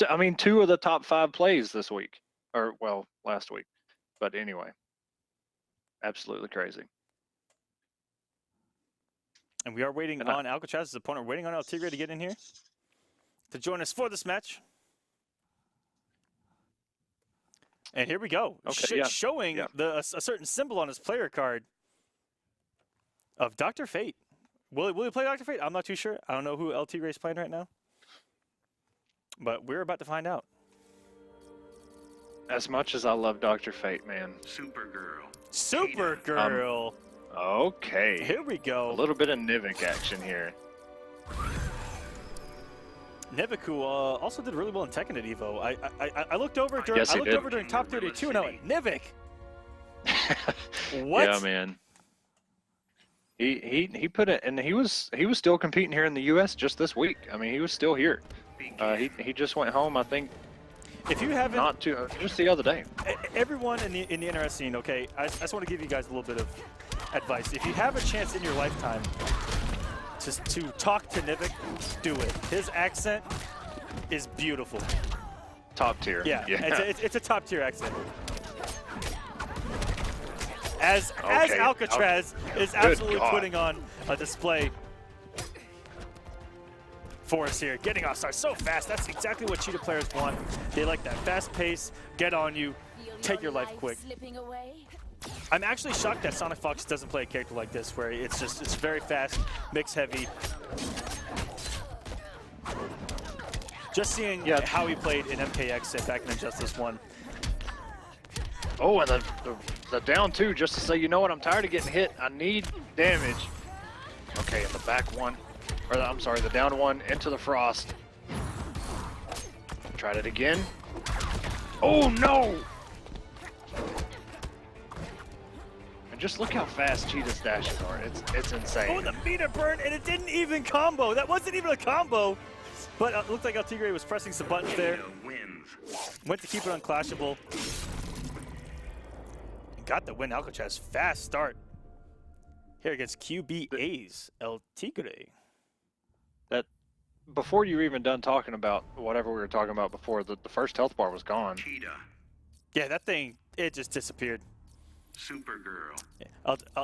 Speaker 4: I mean, 2 of the top 5 plays this week, or well, last week. But anyway, absolutely crazy.
Speaker 3: And we are waiting on Alcatraz's opponent. We're waiting on El Tigre to get in here to join us for this match. And here we go.
Speaker 4: Okay,
Speaker 3: showing a certain symbol on his player card of Dr. Fate. Will he play Dr. Fate? I'm not too sure. I don't know who El Tigre is playing right now. But we're about to find out.
Speaker 4: As much as I love Dr. Fate, man.
Speaker 3: Supergirl.
Speaker 4: Okay.
Speaker 3: Here we go.
Speaker 4: A little bit of Nivik action here.
Speaker 3: Nivik, who also did really well in Tekken at Evo. I looked over during top 32 and I went, Nivik. What?
Speaker 4: Yeah, man. He put it, and he was still competing here in the U.S. just this week. I mean, he was still here. He just went home, I think.
Speaker 3: If you haven't,
Speaker 4: just the other day.
Speaker 3: Everyone in the NRS scene, okay. I just want to give you guys a little bit of advice. If you have a chance in your lifetime to talk to Nivik, do it. His accent is beautiful.
Speaker 4: Top tier.
Speaker 3: Yeah. It's a top tier accent. As Alcatraz is absolutely putting on a display for us here. Getting offside so fast. That's exactly what Cheetah players want. They like that fast pace, get on you, take your life quick. I'm actually shocked that SonicFox doesn't play a character like this, where it's very fast, mix heavy. Just seeing how he played in MKX back in Injustice 1.
Speaker 4: Oh, and the down 2, just to say, you know what, I'm tired of getting hit. I need damage. Okay, and the back 1, or I'm sorry, the down 1 into the frost. Tried it again. Oh no! And just look how fast Cheetah's dashes are. It's insane.
Speaker 3: Oh, the meter burn, and it didn't even combo. That wasn't even a combo. But it looked like El Tigre was pressing some buttons there. Went to keep it unclashable. Got the win. Alcatraz, fast start here against QBA's El Tigre.
Speaker 4: That before you were even done talking about whatever we were talking about before, the first health bar was gone.
Speaker 2: Cheetah.
Speaker 3: Yeah, that thing, it just disappeared.
Speaker 2: Supergirl.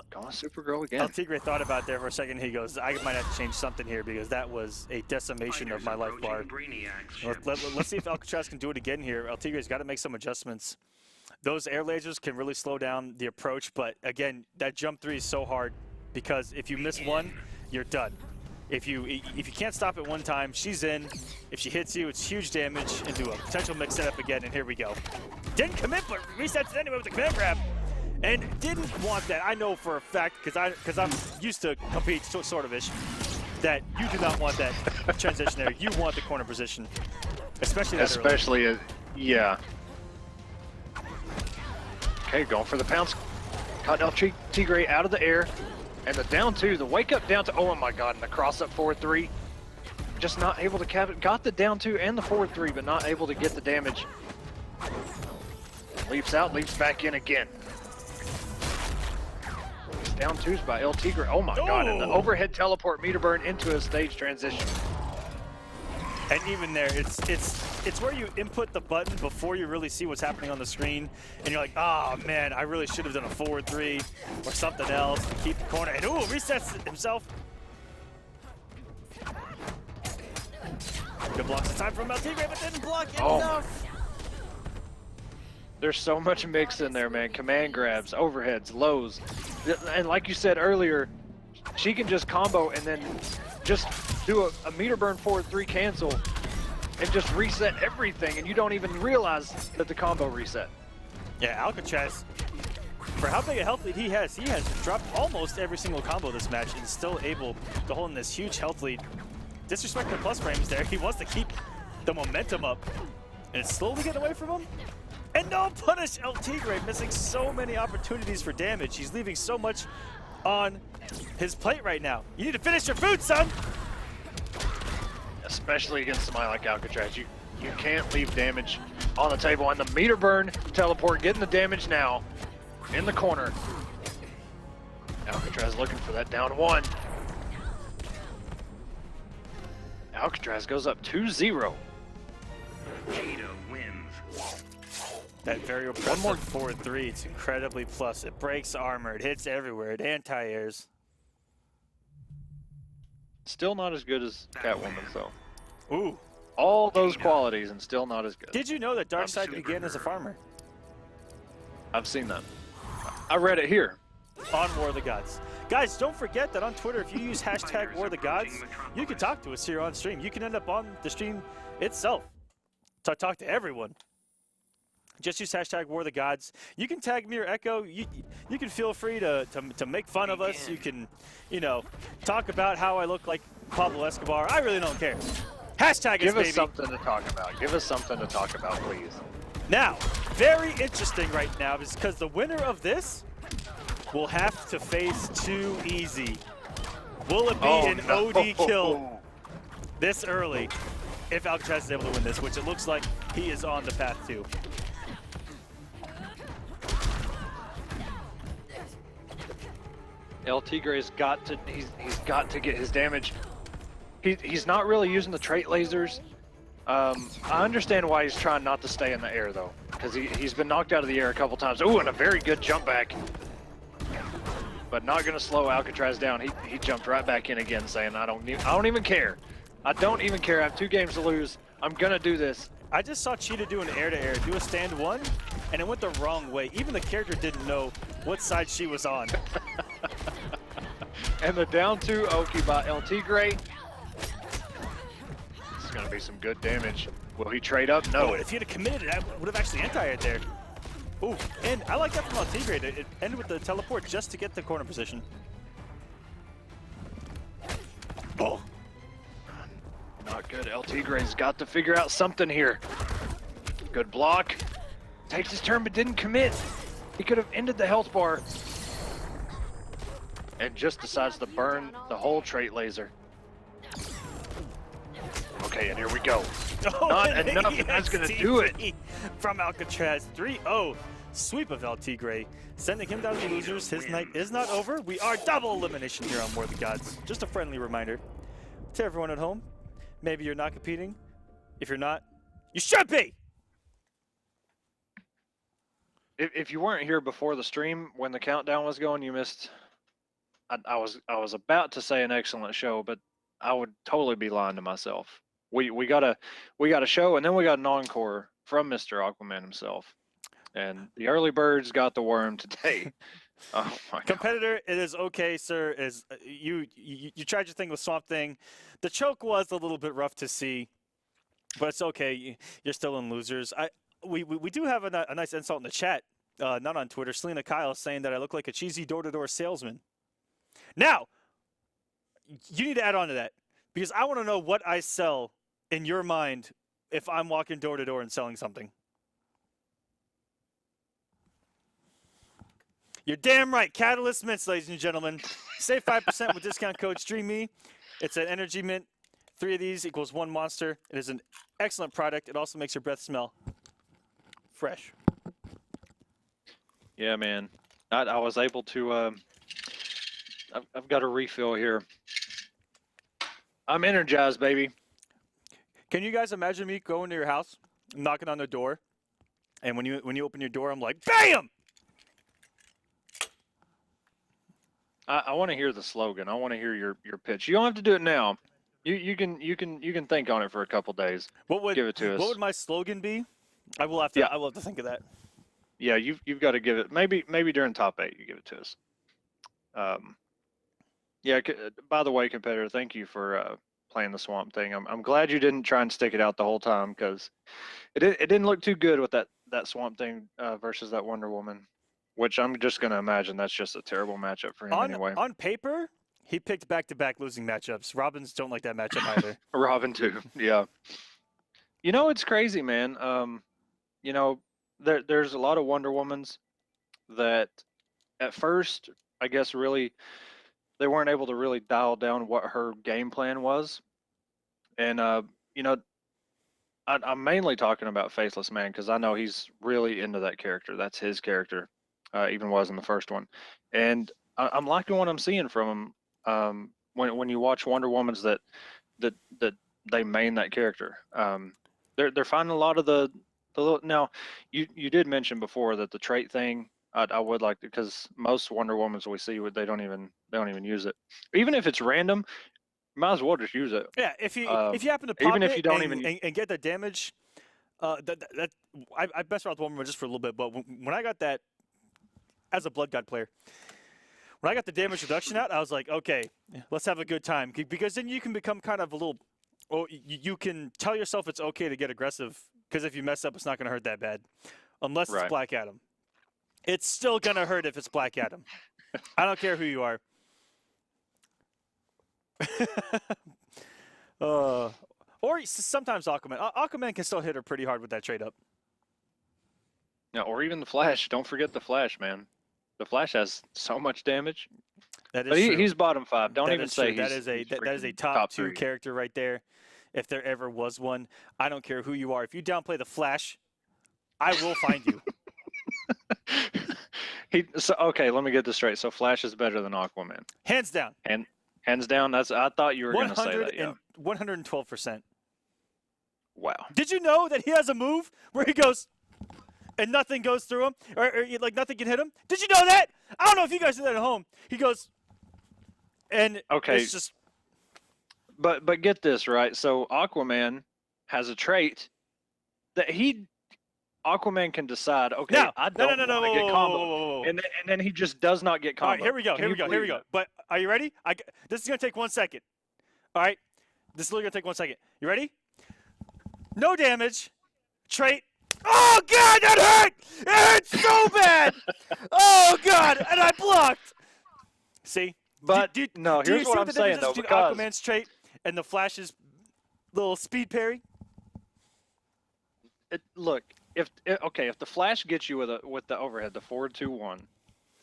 Speaker 4: Gone Supergirl again.
Speaker 3: El Tigre thought about it there for a second. He goes, I might have to change something here because that was a decimation of my life bar. Let's see if Alcatraz can do it again here. El Tigre's got to make some adjustments. Those air lasers can really slow down the approach, but again, that jump 3 is so hard because if you miss one, you're done. If you can't stop it one time, she's in. If she hits you, it's huge damage into a potential mix setup again, and here we go. Didn't commit, but resets it anyway with the command grab. And didn't want that. I know for a fact, because I'm used to compete sort of-ish, that you do not want that transition there. You want the corner position, especially that early.
Speaker 4: Especially, yeah. Okay, going for the pounce. Caught El Tigre out of the air. And the down 2, the wake up down to, oh my god, and the cross up forward 3. Just not able to cap it. Got the down 2 and the forward 3, but not able to get the damage. Leaps out, leaps back in again. Down 2's by El Tigre. Oh my god, and the overhead teleport meter burn into a stage transition.
Speaker 3: And even there, it's where you input the button before you really see what's happening on the screen, and you're like, oh man, I really should have done a forward 3 or something else to keep the corner. And ooh, resets himself. Good blocks the time from El Tigre, but didn't block enough.
Speaker 4: There's so much mix in there, man. Command grabs, overheads, lows, and like you said earlier, she can just combo and then just do a meter burn forward 3 cancel and just reset everything, and you don't even realize that the combo reset.
Speaker 3: Yeah, Alcatraz, for how big a health lead he has dropped almost every single combo this match and still able to hold in this huge health lead. disrespecting the plus frames there. He wants to keep the momentum up. And it's slowly getting away from him. And no punish, El Tigre missing so many opportunities for damage. He's leaving so much on his plate right now. You need to finish your food, son.
Speaker 4: Especially against somebody like Alcatraz. You can't leave damage on the table. And the meter burn teleport getting the damage now in the corner. Alcatraz looking for that down 1. Alcatraz goes up 2-0.
Speaker 2: Cheetah wins.
Speaker 3: That very impressive 4-3. It's incredibly plus. It breaks armor. It hits everywhere. It anti-airs.
Speaker 4: Still not as good as Catwoman, though.
Speaker 3: Ooh.
Speaker 4: All those qualities and still not as good.
Speaker 3: Did you know that Darkseid began as a farmer?
Speaker 4: I've seen that. I read it here.
Speaker 3: On War of the Gods. Guys, don't forget that on Twitter, if you use hashtag War of the Gods, you can talk to us here on stream. You can end up on the stream itself to talk to everyone. Just use hashtag War of the Gods. You can tag me or Echo. You can feel free to make fun of us. You can, talk about how I look like Pablo Escobar. I really don't care. Hashtag
Speaker 4: Give
Speaker 3: us,
Speaker 4: us something to talk about. Give us something to talk about, please.
Speaker 3: Now, very interesting right now is because the winner of this will have to face Too Easy. Will it be an OD kill this early if Alcatraz is able to win this, which it looks like he is on the path to?
Speaker 4: El Tigre's got to he's got to get his damage. He's not really using the trait lasers. I understand why he's trying not to stay in the air though, because he's been knocked out of the air a couple times. Ooh, and a very good jump back. But not gonna slow Alcatraz down. He jumped right back in again, saying, I don't even care. I don't even care. I have 2 games to lose. I'm gonna do this.
Speaker 3: I just saw Cheetah do an air-to-air, do a stand 1, and it went the wrong way. Even the character didn't know what side she was on.
Speaker 4: And the down 2 Oki by El Tigre. This is gonna be some good damage. Will he trade up? No.
Speaker 3: Oh, if he'd have committed it, I would have actually anti-aired there. Ooh, and I like that from El Tigre. It ended with the teleport just to get the corner position. Oh.
Speaker 4: Not good. El Tigre's got to figure out something here. Good block. Takes his turn but didn't commit. He could have ended the health bar. And just decides to burn the whole trait laser. Okay, and here we go.
Speaker 3: Oh,
Speaker 4: Not enough, and that's going to do it.
Speaker 3: From Alcatraz, 3-0 sweep of El Tigre, sending him down to losers. His night is not over. We are double elimination here on War of the Gods. Just a friendly reminder to everyone at home. Maybe you're not competing. If you're not, you should be.
Speaker 4: If you weren't here before the stream when the countdown was going, you missed. I was about to say an excellent show, but I would totally be lying to myself. We got a show, and then we got an encore from Mr. Aquaman himself, and the early birds got the worm today. Oh my God.
Speaker 3: Competitor, it is okay, sir. You tried your thing with Swamp Thing. The choke was a little bit rough to see, but it's okay. You're still in losers. We do have a nice insult in the chat, not on Twitter. Selena Kyle saying that I look like a cheesy door-to-door salesman. Now, you need to add on to that because I want to know what I sell in your mind if I'm walking door-to-door and selling something. You're damn right. Catalyst Mints, ladies and gentlemen. Save 5% with discount code StreamMe. It's an energy mint. 3 of these equals 1 monster. It is an excellent product. It also makes your breath smell fresh.
Speaker 4: Yeah, man. I was able to. I've got a refill here. I'm energized, baby.
Speaker 3: Can you guys imagine me going to your house, knocking on the door, and when you open your door, I'm like, BAM!
Speaker 4: I want to hear the slogan. I want to hear your pitch. You don't have to do it now. You can think on it for a couple days. Give it to us?
Speaker 3: What would my slogan be? I will have to think of that.
Speaker 4: Yeah, you've got to give it. Maybe during top 8 you give it to us. Yeah. By the way, competitor, thank you for playing the Swamp Thing. I'm glad you didn't try and stick it out the whole time because it didn't look too good with that Swamp Thing versus that Wonder Woman. Which I'm just going to imagine that's just a terrible matchup for him anyway.
Speaker 3: On paper, He picked back-to-back losing matchups. Robins don't like that matchup either.
Speaker 4: Robin too. Yeah. You know, it's crazy, man. You know, there's a lot of Wonder Womans that at first, I guess, really, they weren't able to really dial down what her game plan was. And, you know, I'm mainly talking about Faceless Man because I know he's really into that character. That's his character, even was in the first one. And I'm liking what I'm seeing from him when you watch Wonder Womans that they main that character. They're finding a lot of the little, now you did mention before that the trait thing I would like to, because most Wonder Womans we see they don't even use it, even if it's random. Might as well just use it.
Speaker 3: Yeah, if you happen to pop
Speaker 4: even if
Speaker 3: it
Speaker 4: you don't
Speaker 3: and get the damage, I messed around with Woman just for a little bit, but when I got that as a Blood God player, when I got the damage reduction out, I was like, okay, let's have a good time, because then you can become kind of a little, well, you can tell yourself it's okay to get aggressive, because if you mess up, it's not going to hurt that bad, unless it's Black Adam. It's still going to hurt if it's Black Adam. I don't care who you are. Or sometimes Aquaman. Aquaman can still hit her pretty hard with that trade up.
Speaker 4: Yeah, or even the Flash. Don't forget the Flash, man. The Flash has so much damage.
Speaker 3: That is
Speaker 4: but
Speaker 3: true.
Speaker 4: He's bottom 5. Don't
Speaker 3: that
Speaker 4: even
Speaker 3: is
Speaker 4: say
Speaker 3: true. That is a top 2
Speaker 4: 3
Speaker 3: character right there. If there ever was one, I don't care who you are. If you downplay the Flash, I will find you.
Speaker 4: Okay, let me get this straight. So Flash is better than Aquaman.
Speaker 3: Hands down.
Speaker 4: And hands down. I thought you were going to say that. Yeah.
Speaker 3: 112%.
Speaker 4: Wow.
Speaker 3: Did you know that he has a move where he goes and nothing goes through him, or like nothing can hit him? Did you know that? I don't know if you guys do that at home. He goes, and it's just.
Speaker 4: But get this right. So Aquaman has a trait that Aquaman can decide. Okay,
Speaker 3: now,
Speaker 4: I don't want to get combo, and then he just does not get combo.
Speaker 3: All right, here we go. But are you ready? This is gonna take 1 second. All right, this is literally gonna take 1 second. You ready? No damage. Trait. Oh God, that hurt! It hurt so bad. Oh God, and I blocked. See?
Speaker 4: But no, here's what I'm saying though. Because
Speaker 3: Aquaman's trait and the Flash's little speed parry.
Speaker 4: Look, if the Flash gets you with the overhead, the 4-2-1,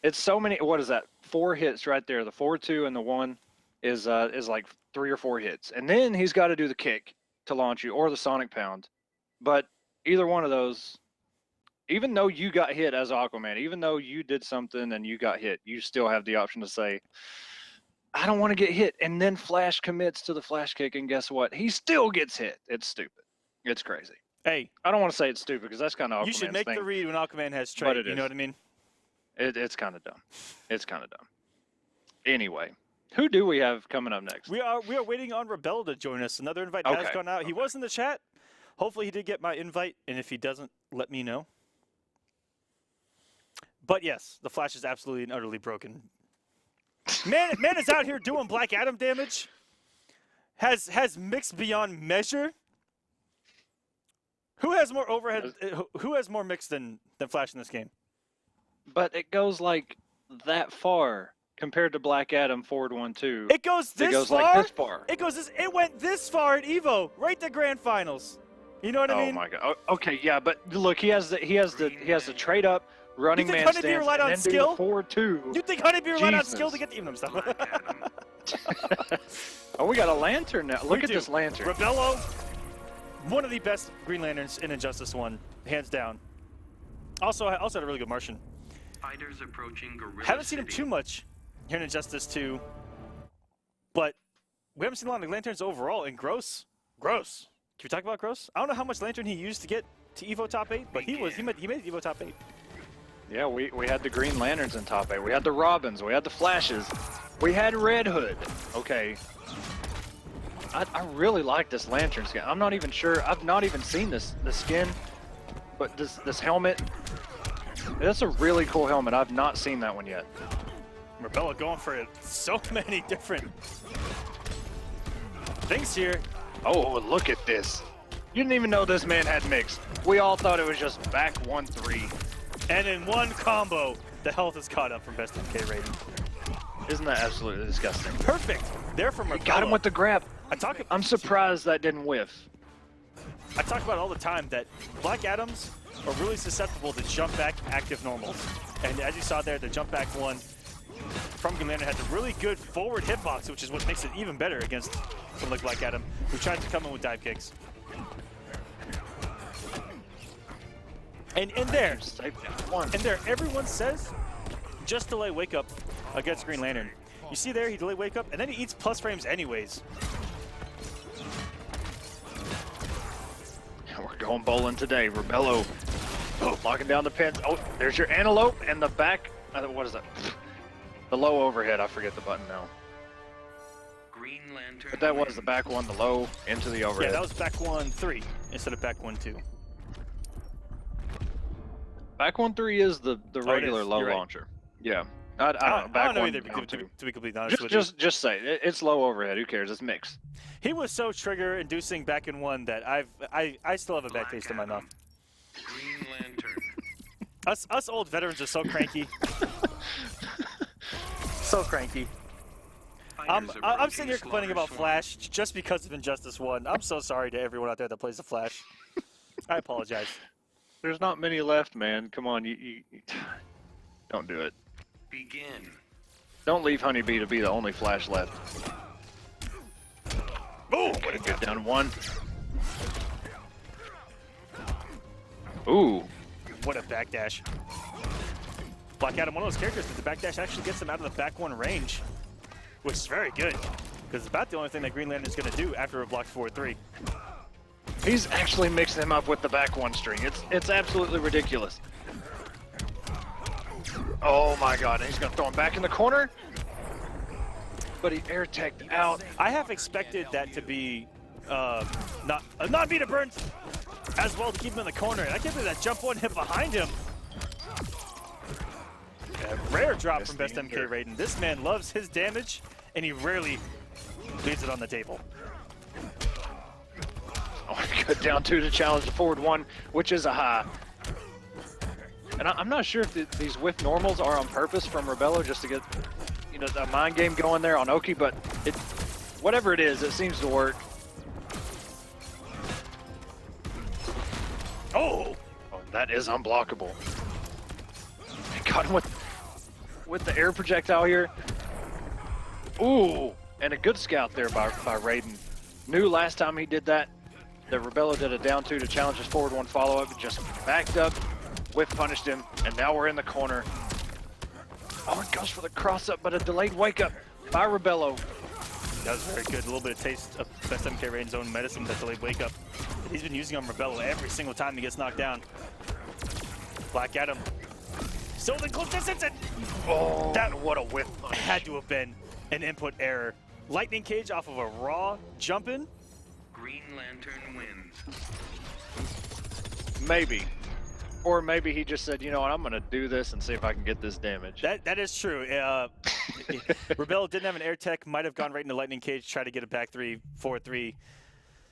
Speaker 4: it's so many. What is that? 4 hits right there. The 4-2 and the 1 is like 3 or 4 hits, and then he's got to do the kick to launch you or the Sonic Pound. But either one of those, even though you got hit as Aquaman, even though you did something and you got hit, you still have the option to say, I don't want to get hit. And then Flash commits to the Flash kick, and guess what? He still gets hit. It's stupid. It's crazy.
Speaker 3: Hey,
Speaker 4: I don't want to say it's stupid because that's kind of Aquaman's
Speaker 3: you should make
Speaker 4: thing,
Speaker 3: the read when Aquaman has trait. You know what I mean?
Speaker 4: It's kind of dumb. It's kind of dumb. Anyway, who do we have coming up next?
Speaker 3: We are waiting on Rebel to join us. Another invite has gone out. He was in the chat. Hopefully he did get my invite, and if he doesn't, let me know. But yes, the Flash is absolutely and utterly broken. Man is out here doing Black Adam damage. Has mixed beyond measure. Who has more overhead? Who has more mix than Flash in this game?
Speaker 4: But it goes like that far compared to Black Adam Forward 1-2.
Speaker 3: It goes this far.
Speaker 4: Like this far.
Speaker 3: It went this far at Evo, right to grand finals. You know what I mean?
Speaker 4: Oh my God. Okay, yeah, but look, he has the trade up, running man stance,
Speaker 3: HoneyBee relied on skill?
Speaker 4: Forward 2.
Speaker 3: You think HoneyBee relied on skill to get the even stuff?
Speaker 4: Oh, we got a lantern now. Look at this lantern.
Speaker 3: Rebello, one of the best Green Lanterns in Injustice 1, hands down. Also had a really good Martian.
Speaker 9: Fighters approaching Gorilla
Speaker 3: Haven't seen him
Speaker 9: City.
Speaker 3: too much here in Injustice 2, but we haven't seen a lot of Lanterns overall. And Gross. Can we talk about Gross? I don't know how much Lantern he used to get to Evo top 8, but he made Evo top 8.
Speaker 4: Yeah, we had the Green Lanterns in top 8. We had the Robins. We had the Flashes. We had Red Hood. Okay. I really like this Lantern skin. I'm not even sure. I've not even seen the skin, but this helmet. That's a really cool helmet. I've not seen that one yet.
Speaker 3: Rebella going for so many different things here.
Speaker 4: Oh, look at this. You didn't even know this man had mix. We all thought it was just back 1-3.
Speaker 3: And in one combo, the health is caught up from best MK rating.
Speaker 4: Isn't that absolutely disgusting?
Speaker 3: Perfect. There from
Speaker 4: He got him with the grab. I'm surprised that didn't whiff.
Speaker 3: I talk about it all the time that Black Adams are really susceptible to jump back active normals. And as you saw there, the jump back one from Green Lantern has a really good forward hitbox, which is what makes it even better against someone like Black Adam, who tries to come in with dive kicks. And there, everyone says just delay wake up against Green Lantern. You see there, he delay wake up, and then he eats plus frames anyways.
Speaker 4: We're going bowling today. Rebello locking down the pins. Oh, there's your antelope and the back. What is that? The low overhead. I forget the button now.
Speaker 9: Green Lantern.
Speaker 4: But that was the back one, the low into the overhead.
Speaker 3: Yeah, that was back 1-3 instead of back 1-2.
Speaker 4: Back 1-3 is the regular low
Speaker 3: right.
Speaker 4: launcher. Yeah. I don't know
Speaker 3: either, to be completely honest with you.
Speaker 4: Just say it. It's low overhead. Who cares? It's mixed.
Speaker 3: He was so trigger-inducing back in 1 that I still have a bad taste in my mouth.
Speaker 9: Green Lantern.
Speaker 3: Us old veterans are so cranky. So cranky. I'm sitting here complaining about Flash just because of Injustice 1. I'm so sorry to everyone out there that plays the Flash. I apologize.
Speaker 4: There's not many left, man. Come on, you don't do it.
Speaker 9: Begin.
Speaker 4: Don't leave HoneyBee to be the only Flash left.
Speaker 3: Boom!
Speaker 4: What a good down one. Ooh.
Speaker 3: What a backdash. Black Adam, one of those characters that the backdash actually gets him out of the back 1 range, which is very good, because it's about the only thing that Green Lantern is going to do after a block 4-3.
Speaker 4: He's actually mixing him up with the back 1 string. It's absolutely ridiculous. Oh my god, and he's going to throw him back in the corner. But he air tagged out.
Speaker 3: I have expected that to be not be to burn as well to keep him in the corner. And I can't believe that jump 1 hit behind him. A rare drop from Best MK Raiden. This man loves his damage, and he rarely leaves it on the table.
Speaker 4: Oh, good down 2 to challenge the forward 1, which is a high. And I'm not sure if these whiff normals are on purpose from Rebello just to get, you know, the mind game going there on Oki, but whatever it is, it seems to work.
Speaker 3: Oh,
Speaker 4: that is unblockable. He got him with the air projectile here. Ooh, and a good scout there by Raiden. Knew last time he did that Rebello did a down 2 to challenge his forward 1 follow-up, just backed up, whiff punished him, and now we're in the corner. Oh, it goes for the cross-up, but a delayed wake-up by Rebello.
Speaker 3: That was very good. A little bit of taste of Best MK Raiden's own medicine, that delayed wake-up. He's been using on Rebello every single time he gets knocked down. Black Adam. Still in close distance, and
Speaker 4: oh, what a whiff punish.
Speaker 3: Had to have been an input error. Lightning Cage off of a raw jump-in.
Speaker 9: Green Lantern wins.
Speaker 4: Maybe. Or maybe he just said, you know what, I'm going to do this and see if I can get this damage.
Speaker 3: That is true. Rebello didn't have an air tech, might have gone right into Lightning Cage, try to get a back 3, 4-3,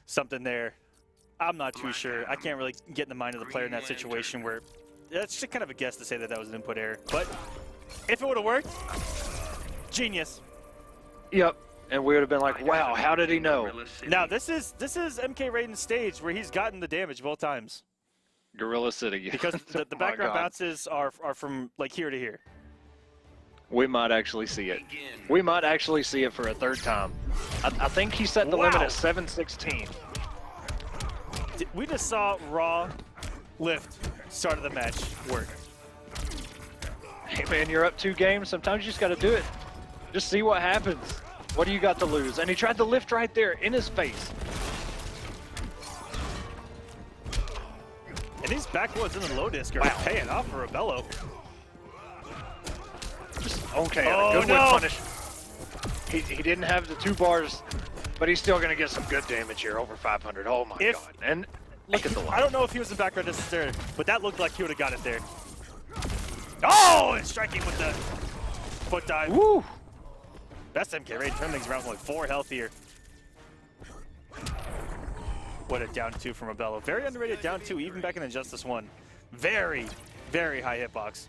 Speaker 3: something there. I'm not too sure. I can't really get in the mind of the player in that situation where that's just kind of a guess to say that was an input error. But if it would have worked, genius.
Speaker 4: Yep. And we would have been like, wow, how did he know?
Speaker 3: Now, this is MK Raiden's stage where he's gotten the damage both times.
Speaker 4: Gorilla City.
Speaker 3: Because the background bounces are from like here to here.
Speaker 4: We might actually see it. We might actually see it for a 3rd time. I think he set the limit at 716.
Speaker 3: We just saw Raw lift start of the match work.
Speaker 4: Hey man, you're up 2 games. Sometimes you just got to do it. Just see what happens. What do you got to lose? And he tried to lift right there in his face.
Speaker 3: And these backwoods in the low disc are paying off for Rebello.
Speaker 4: Okay, good whip punish. He didn't have the 2 bars, but he's still going to get some good damage here, over 500. Oh my god. And look at the line.
Speaker 3: I don't know if he was in background distance there, but that looked like he would have got it there. Oh, and striking with the foot dive.
Speaker 4: Woo!
Speaker 3: Best MK Raiden turn things around with like 4 health here. What a down 2 from Rebello. Very underrated down 2, even back in Injustice 1. Very, very high hitbox.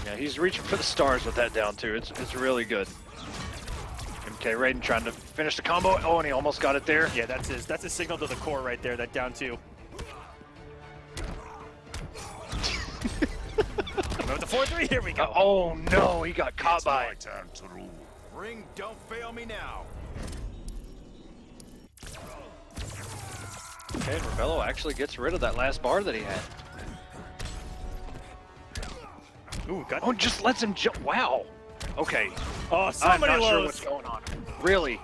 Speaker 4: Yeah, he's reaching for the stars with that down two. It's really good. MK Raiden trying to finish the combo. Oh, and he almost got it there.
Speaker 3: Yeah, that's his signal to the core right there, that down two. With the 4-3, here we go.
Speaker 4: Oh no, he got caught by it.
Speaker 7: Time to rule. Ring, don't fail me now.
Speaker 4: Okay, and Rebello actually gets rid of that last bar that he had.
Speaker 3: Ooh, got
Speaker 4: Oh, just lets him jump. Wow. Okay.
Speaker 3: Oh, so
Speaker 4: I'm
Speaker 3: many
Speaker 4: not
Speaker 3: lows.
Speaker 4: sure what's going on. Really?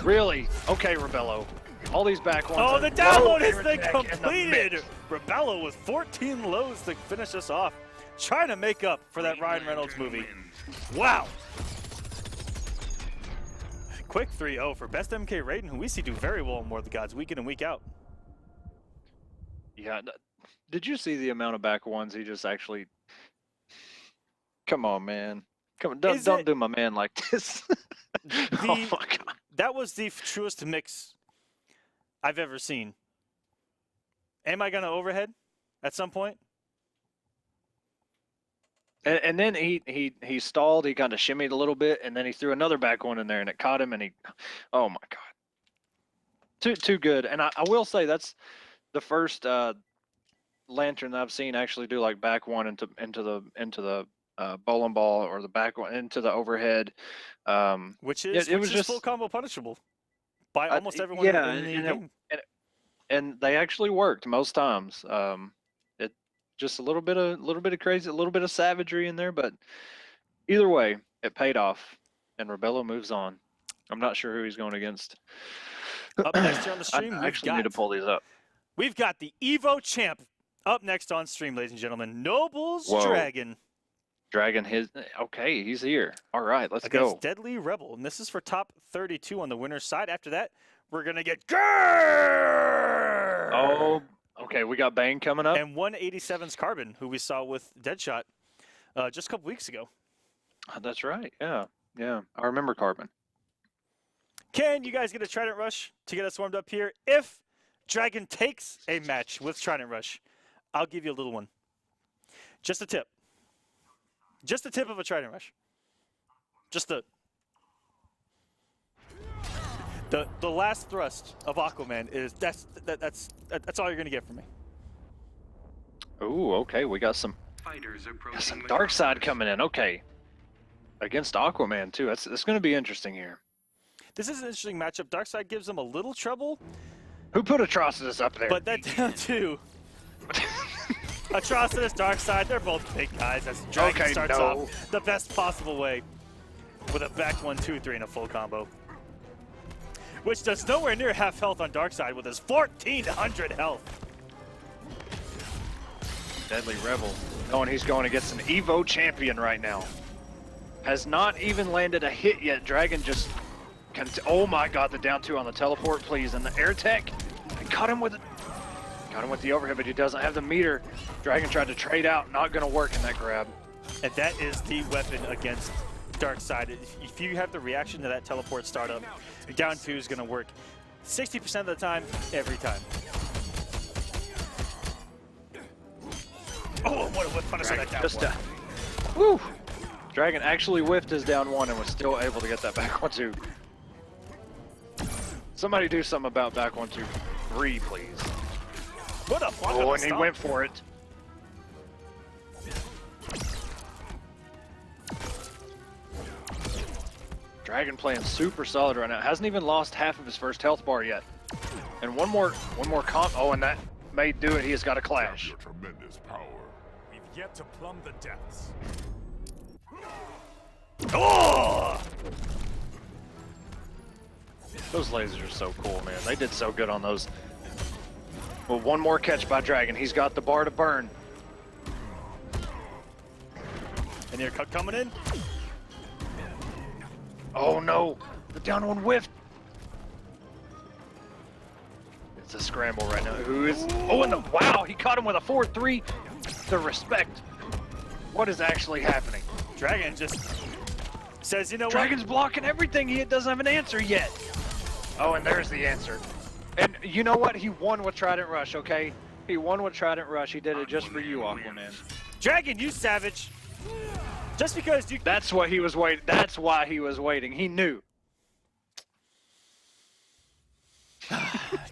Speaker 4: Really? Okay, Rebello. All these back ones.
Speaker 3: Oh,
Speaker 4: are
Speaker 3: the download
Speaker 4: low
Speaker 3: has
Speaker 4: air
Speaker 3: been
Speaker 4: attack in the
Speaker 3: completed.
Speaker 4: mix.
Speaker 3: Rebello with 14 lows to finish us off. Trying to make up for that
Speaker 9: Green
Speaker 3: Ryan Reynolds
Speaker 9: Lantern
Speaker 3: movie.
Speaker 9: wins.
Speaker 3: Wow. Quick 3-0 for best MK Raiden, who we see do very well in War of the Gods week in and week out.
Speaker 4: Yeah. Did you see the amount of back ones he just actually? Come on, man. Come on, don't do my man like this. Oh my god.
Speaker 3: That was the truest mix I've ever seen. Am I gonna overhead at some point?
Speaker 4: And then he stalled. He kind of shimmied a little bit, and then he threw another back one in there, and it caught him. And he, oh my god, too good. And I will say that's the first lantern that I've seen actually do like back one into the bowling ball, or the back one into the overhead.
Speaker 3: Which is
Speaker 4: it was just
Speaker 3: full combo punishable by almost everyone
Speaker 4: yeah,
Speaker 3: in the game.
Speaker 4: and they actually worked most times. It just a little bit of crazy, a little bit of savagery in there, but either way, it paid off, and Rebello moves on. I'm not sure who he's going against.
Speaker 3: Up next here on the stream,
Speaker 4: I actually need to pull these up.
Speaker 3: We've got the Evo champ up next on stream, ladies and gentlemen. Nobles
Speaker 4: Whoa.
Speaker 3: Dragon.
Speaker 4: Dragon, okay, he's here. All right, let's
Speaker 3: Against
Speaker 4: go.
Speaker 3: Deadly Rebel, and this is for top 32 on the winner's side. After that, we're gonna get Grrrr!
Speaker 4: Oh, okay, we got Bane coming up.
Speaker 3: And 187's Carbon, who we saw with Deadshot just a couple weeks ago.
Speaker 4: That's right. Yeah. I remember Carbon.
Speaker 3: Can you guys get a Trident Rush to get us warmed up here? If Dragon takes a match with Trident Rush, I'll give you a little one. Just a tip. Just a tip of a Trident Rush. Just the last thrust of Aquaman is that's all you're gonna get from me.
Speaker 4: Ooh, okay, we got some
Speaker 9: Fighters approaching
Speaker 4: some
Speaker 9: the
Speaker 4: Darkseid
Speaker 9: concourse.
Speaker 4: coming in. Okay, against Aquaman too. That's going to be interesting here.
Speaker 3: This is an interesting matchup. Darkseid gives them a little trouble,
Speaker 4: Who put Atrocitus up there?
Speaker 3: but that down to Atrocitus, Darkseid, they're both big guys. As Dragon
Speaker 4: Okay,
Speaker 3: starts
Speaker 4: no.
Speaker 3: off the best possible way with a back 1-2-3 and a full combo, which does nowhere near half health on Darkseid with his 1,400 health.
Speaker 4: Deadly Rebel. Knowing he's going against an Evo champion right now. Has not even landed a hit yet. Dragon just... oh my god, the down two on the teleport, please. And the air tech. Got him with the overhead, but he doesn't have the meter. Dragon tried to trade out. Not going to work in that grab.
Speaker 3: And that is the weapon against Darkseid. If you have the reaction to that teleport startup, down two is going to work 60% of the time, every time. Oh, what a whip punish on that down
Speaker 4: Just
Speaker 3: one.
Speaker 4: woo! Dragon actually whiffed his down one and was still able to get that back 1-2. Somebody do something about back 1-2-3, please.
Speaker 3: What a block
Speaker 4: Oh,
Speaker 3: on
Speaker 4: and he
Speaker 3: stomp.
Speaker 4: went for it. Dragon playing super solid right now. Hasn't even lost half of his first health bar yet. And one more comp. Oh, and that may do it. He has got a clash.
Speaker 7: Your tremendous power. We've yet to plumb the depths.
Speaker 3: Oh!
Speaker 4: Those lasers are so cool, man. They did so good on those. Well, one more catch by Dragon. He's got the bar to burn.
Speaker 3: And here coming in.
Speaker 4: Oh no, the down one whiffed. It's a scramble right now. Who is? Oh, and wow, he caught him with a 4-3. The respect. What is actually happening?
Speaker 3: Dragon just says, you know
Speaker 4: Dragon's
Speaker 3: what?
Speaker 4: blocking everything. He doesn't have an answer yet. Oh, and there's the answer. And you know what? He won with Trident Rush, okay? He won with Trident Rush. He did it just for you, Aquaman.
Speaker 3: Dragon, you savage. Just because you...
Speaker 4: That's what he was waiting. That's why he was waiting. He knew.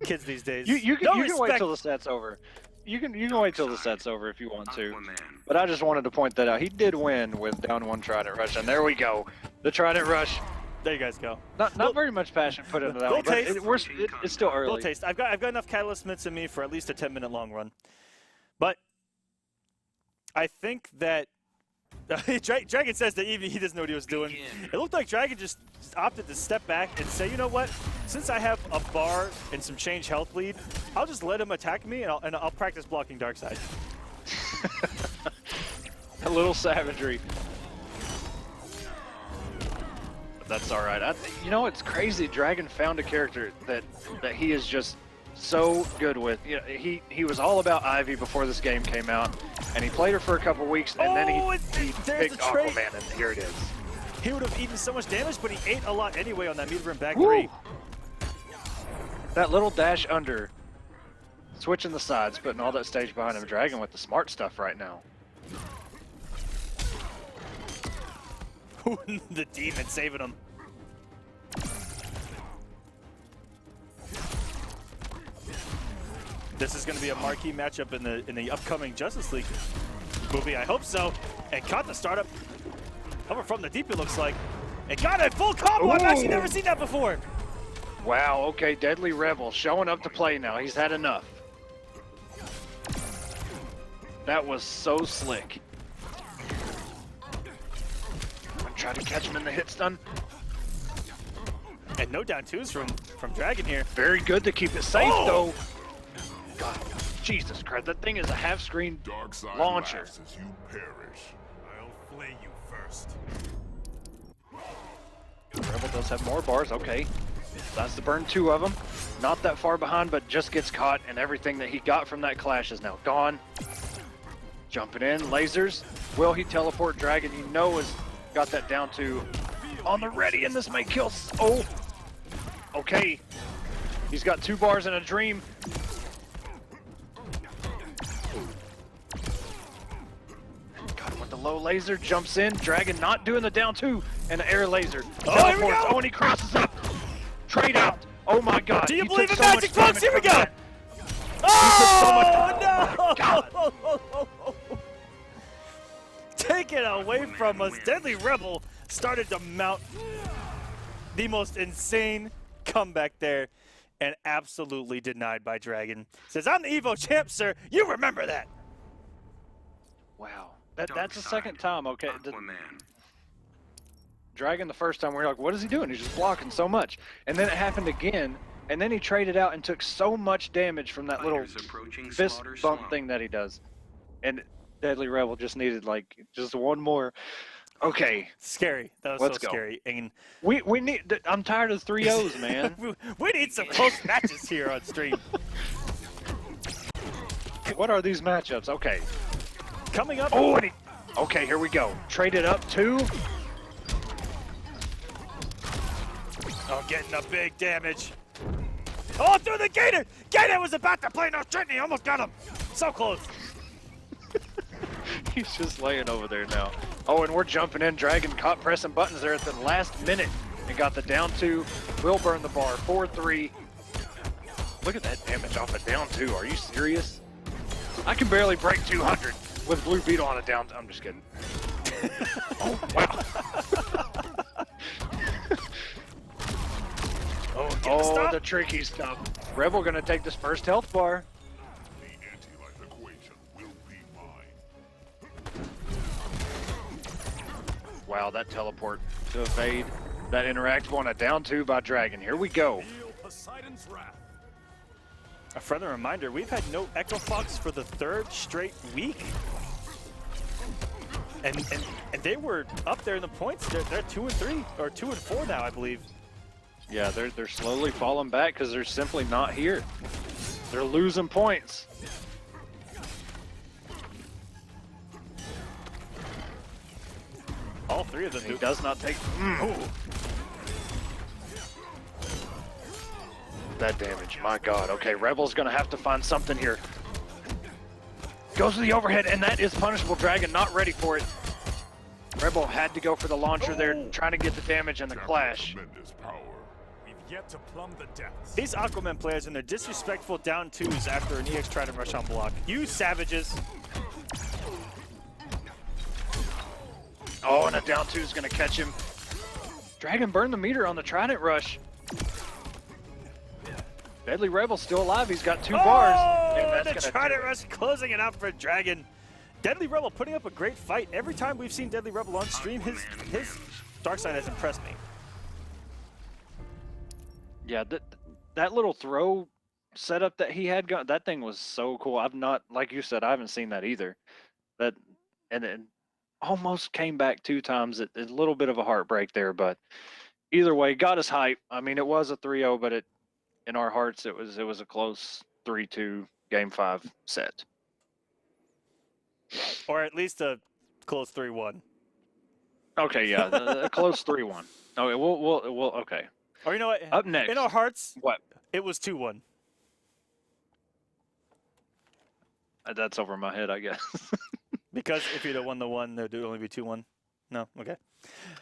Speaker 3: Kids these days.
Speaker 4: You can wait till the set's over. You can wait till the set's over if you want to.
Speaker 9: Aquaman.
Speaker 4: But I just wanted to point that out. He did win with down 1 Trident Rush, and there we go. The Trident Rush.
Speaker 3: There you guys go.
Speaker 4: Not very much passion put into that one, but it's still early.
Speaker 3: Little taste. I've got enough catalyst minutes in me for at least a 10-minute long run. But I think that Dragon says that even he doesn't know what he was doing. It looked like Dragon just opted to step back and say, you know what? Since I have a bar and some change health lead, I'll just let him attack me, and I'll practice blocking Darkseid.
Speaker 4: A little savagery. But that's all right. You know, it's crazy. Dragon found a character that he is just so good with. You know, he was all about Ivy before this game came out, and he played her for a couple weeks, and then he picked Aquaman, and here it is.
Speaker 3: He would have eaten so much damage, but he ate a lot anyway on that meter and back
Speaker 4: Woo!
Speaker 3: 3.
Speaker 4: That little dash under, switching the sides, putting all that stage behind him. Dragon with the smart stuff right now.
Speaker 3: The demon saving him. This is going to be a marquee matchup in the upcoming Justice League movie. I hope so. And caught the startup over from the deep, it looks like. And got a full combo. I've actually never seen that before.
Speaker 4: Wow, okay, Deadly Rebel showing up to play now. He's had enough. That was so slick. I'm trying to catch him in the hit stun.
Speaker 3: And no down 2s from Dragon here.
Speaker 4: Very good to keep it safe, though. God, Jesus Christ, that thing is a half-screen launcher.
Speaker 7: As you perish. I'll flay you first.
Speaker 4: Rebel does have more bars, okay. That's to burn 2 of them. Not that far behind, but just gets caught, and everything that he got from that clash is now gone. Jumping in, lasers. Will he teleport Dragon? You know has got that down to on the ready, and this may kill. Oh, okay. He's got 2 bars and a dream. Got him with the low laser, jumps in. Dragon not doing the down 2, and an air laser.
Speaker 3: Oh, here we go.
Speaker 4: Oh, and he crosses up. Trade out. Oh my God.
Speaker 3: Do you
Speaker 4: He
Speaker 3: believe
Speaker 4: took
Speaker 3: in
Speaker 4: so
Speaker 3: magic,
Speaker 4: much
Speaker 3: folks? Here we
Speaker 4: damage
Speaker 3: go.
Speaker 4: from that.
Speaker 3: Oh,
Speaker 4: God.
Speaker 3: no! Take it away from us. Deadly Rebel started to mount the most insane comeback there, and absolutely denied by Dragon. Says, I'm the Evo champ, sir. You remember that.
Speaker 4: Wow. That's the second time, okay.
Speaker 9: Aquaman.
Speaker 4: Dragon the first time, we were like, what is he doing? He's just blocking so much. And then it happened again, and then he traded out and took so much damage from that little
Speaker 9: Fighters approaching
Speaker 4: fist
Speaker 9: Slaughter
Speaker 4: bump
Speaker 9: Swamp.
Speaker 4: thing that he does. And Deadly Rebel just needed, like, just one more. Okay.
Speaker 3: Scary. That was
Speaker 4: Let's
Speaker 3: so
Speaker 4: go.
Speaker 3: scary. And
Speaker 4: We need, I'm tired of 3-0s, man.
Speaker 3: we need some close matches here on stream.
Speaker 4: What are these matchups? Okay.
Speaker 3: Coming up.
Speaker 4: Oh, and okay, here we go. Traded up 2.
Speaker 3: Oh, getting the big damage. Oh, through the gator! Gator was about to play no Trinity. Almost got him. So close.
Speaker 4: He's just laying over there now. Oh, and we're jumping in. Dragon caught pressing buttons there at the last minute and got the down 2. Will burn the bar. 4-3. Look at that damage off a down 2. Are you serious? I can barely break 200 with Blue Beetle on a down. I'm just kidding. Oh, wow. Oh, the tricky stuff. Rebel gonna take this first health bar.
Speaker 7: The anti-life equation will be mine.
Speaker 4: Wow, that teleport to evade that interactive on a down 2 by Dragon. Here we go.
Speaker 7: Feel Poseidon's wrath.
Speaker 3: A friendly reminder, we've had no Echo Fox for the 3rd straight week. And they were up there in the points. They're 2-3 or 2-4 now, I believe.
Speaker 4: Yeah, they're slowly falling back because they're simply not here. They're losing points.
Speaker 3: All 3 of them.
Speaker 4: He does not take that damage. My God. Okay, Rebel's gonna have to find something here. Goes to the overhead, and that is punishable. Dragon not ready for it. Rebel had to go for the launcher there, trying to get the damage and the clash.
Speaker 7: Tremendous power. We've yet to plumb the depths.
Speaker 3: These Aquaman players and their disrespectful down twos after an EX try to rush on block. You savages.
Speaker 4: Oh, and a down two is going to catch him. Dragon burned the meter on the Trident rush. Deadly Rebel still alive. He's got 2 bars. And
Speaker 3: The Trident rush closing it out for Dragon. Deadly Rebel putting up a great fight. Every time we've seen Deadly Rebel on stream, his Darkseid has impressed me.
Speaker 4: Yeah, that little throw setup that he had going, that thing was so cool. I've not, like you said, I haven't seen that either. And then almost came back 2 times. A little bit of a heartbreak there, but either way, got us hype. I mean, it was a 3-0, but in our hearts, it was a close 3-2 Game 5 set.
Speaker 3: Or at least a close 3-1.
Speaker 4: Okay, yeah, a close 3-1. Okay, we'll okay.
Speaker 3: Or you know what?
Speaker 4: Up next.
Speaker 3: In our hearts,
Speaker 4: What?
Speaker 3: it was 2-1.
Speaker 4: That's over my head, I guess.
Speaker 3: Because if you'd have won the 1, there'd only be 2-1. No? Okay.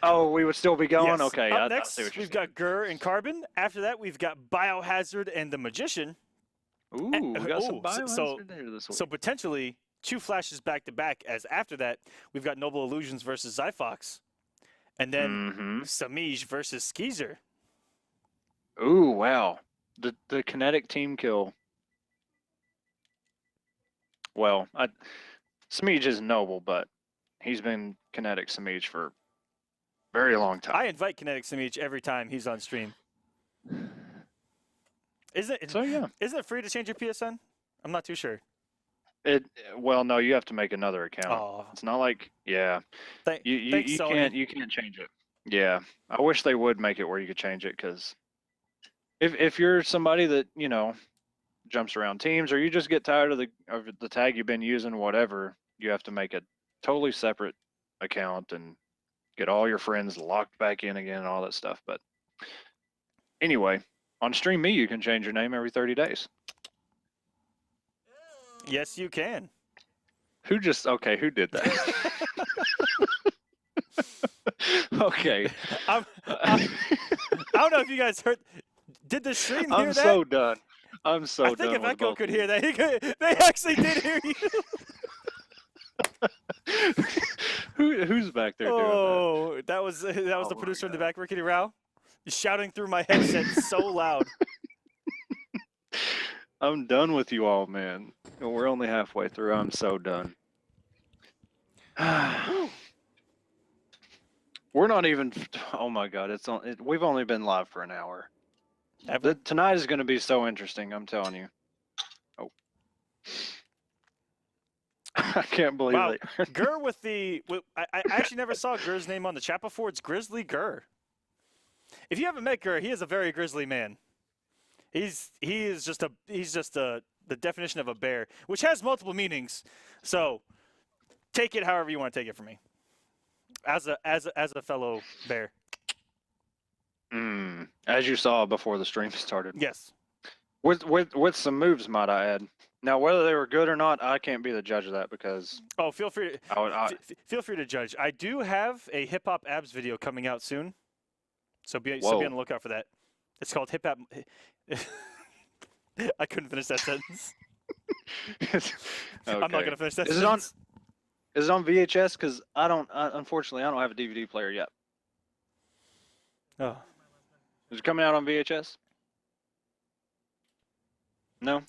Speaker 4: Oh, we would still be going?
Speaker 3: Yes.
Speaker 4: Okay.
Speaker 3: Up
Speaker 4: I
Speaker 3: next,
Speaker 4: see what you're
Speaker 3: we've got Gur and Carbon. After that, we've got Biohazard and the Magician.
Speaker 4: saying. Ooh, we got some
Speaker 3: Ooh,
Speaker 4: Biohazard there this week.
Speaker 3: So potentially 2 flashes back-to-back, as after that, we've got Noble Illusions versus Zyfox. And then Semiij versus Skeezer.
Speaker 4: Ooh, wow. The kinetic team kill. Well, Semiij is noble, but he's been kinetic Semiij for a very long time.
Speaker 3: I invite kinetic Semiij every time he's on stream. Isn't it free to change your PSN? I'm not too sure.
Speaker 4: Well, no, you have to make another account.
Speaker 3: Oh.
Speaker 4: It's not like, yeah.
Speaker 3: Thanks,
Speaker 4: You
Speaker 3: Sony.
Speaker 4: can't change it. Yeah, I wish they would make it where you could change it, because if you're somebody that, you know, jumps around teams, or you just get tired of the tag you've been using, whatever, you have to make a totally separate account and get all your friends locked back in again and all that stuff. But anyway, on StreamMe you can change your name every 30 days.
Speaker 3: Yes, you can.
Speaker 4: Who did that? Okay.
Speaker 3: I don't know if you guys heard. Did the stream hear
Speaker 4: I'm
Speaker 3: that?
Speaker 4: so done. I'm so done.
Speaker 3: I think if
Speaker 4: with
Speaker 3: Echo
Speaker 4: both
Speaker 3: could
Speaker 4: of
Speaker 3: hear that, they actually did hear you.
Speaker 4: Who's back there doing that?
Speaker 3: Oh, that was the producer in the back, Rickety Rao, shouting through my headset so loud.
Speaker 4: I'm done with you all, man. We're only halfway through. I'm so done. We're not even. Oh my God! We've only been live for an hour. Tonight is going to be so interesting. I'm telling you. Oh, I can't believe it.
Speaker 3: Gur I actually never saw Gur's name on the chat before. It's Grizzly Gur. If you haven't met Gur, he is a very grizzly man. He's just the definition of a bear, which has multiple meanings. So take it however you want to take it from me. As a fellow bear.
Speaker 4: As you saw before the stream started.
Speaker 3: Yes.
Speaker 4: With some moves, might I add. Now, whether they were good or not, I can't be the judge of that, because.
Speaker 3: Oh, feel free to judge. I do have a hip hop abs video coming out soon, so be on the lookout for that. It's called Hip Hop. I couldn't finish that sentence.
Speaker 4: Okay.
Speaker 3: I'm not gonna finish that sentence.
Speaker 4: Is it on VHS? Because unfortunately, I don't have a DVD player yet.
Speaker 3: Oh.
Speaker 4: Is it coming out on VHS? No.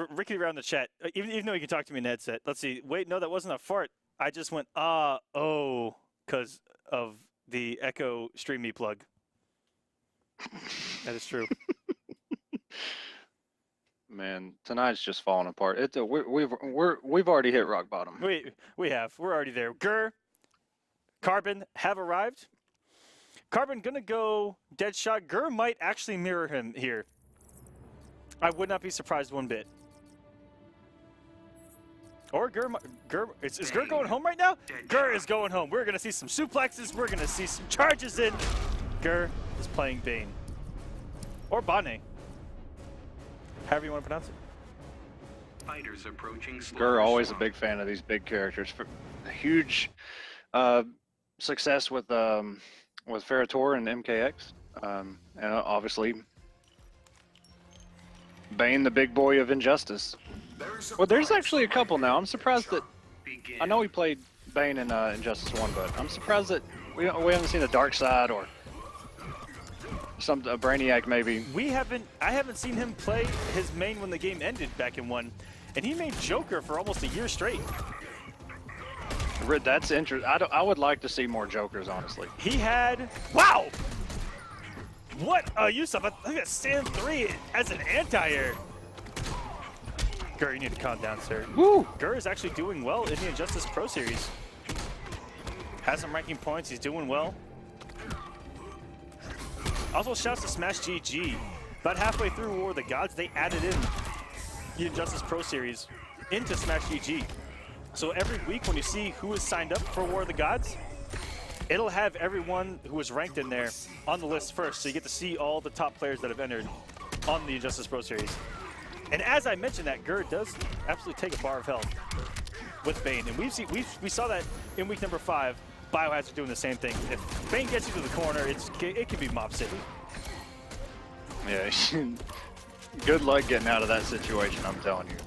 Speaker 3: Ricky around the chat. Even though you can talk to me in the headset. Let's see. Wait, no, that wasn't a fart. I just went because of the Echo StreamMe plug. That is true.
Speaker 4: Man, tonight's just falling apart. We've already hit rock bottom.
Speaker 3: We have. We're already there. Gur, Carbon have arrived. Carbon gonna go Deadshot. Gur might actually mirror him here. I would not be surprised one bit. Or Gur is Gur going home right now? Gur is going home. We're gonna see some suplexes. We're gonna see some charges in. Gur is playing Bane. Or Bane. However you want to pronounce it.
Speaker 9: Fighters approaching.
Speaker 4: Gur always a big fan of these big characters. A huge success with Ferrator and MKX, and obviously Bane, the big boy of Injustice. Well, there's actually a couple now. I'm surprised that I know we played Bane in Injustice 1, but I'm surprised that we haven't seen a Darkseid or a Brainiac maybe.
Speaker 3: I haven't seen him play his main when the game ended back in 1, and he made Joker for almost a year straight.
Speaker 4: That's interesting. I would like to see more Jokers, honestly.
Speaker 3: He had, wow! What a use of, I think that's stand 3 as an anti-air. Gur, you need to calm down, sir.
Speaker 4: Woo!
Speaker 3: Gur is actually doing well in the Injustice Pro Series. Has some ranking points, he's doing well. Also, shouts to Smash GG. About halfway through War of the Gods, they added in the Injustice Pro Series into Smash GG. So every week when you see who is signed up for War of the Gods, it'll have everyone who is ranked in there on the list first. So you get to see all the top players that have entered on the Injustice Pro Series. And as I mentioned, that Gur does absolutely take a bar of health with Bane. And we saw that in week number 5. Biohazard doing the same thing. If Bane gets you to the corner, it can be Mob City.
Speaker 4: Yeah, good luck getting out of that situation, I'm telling you.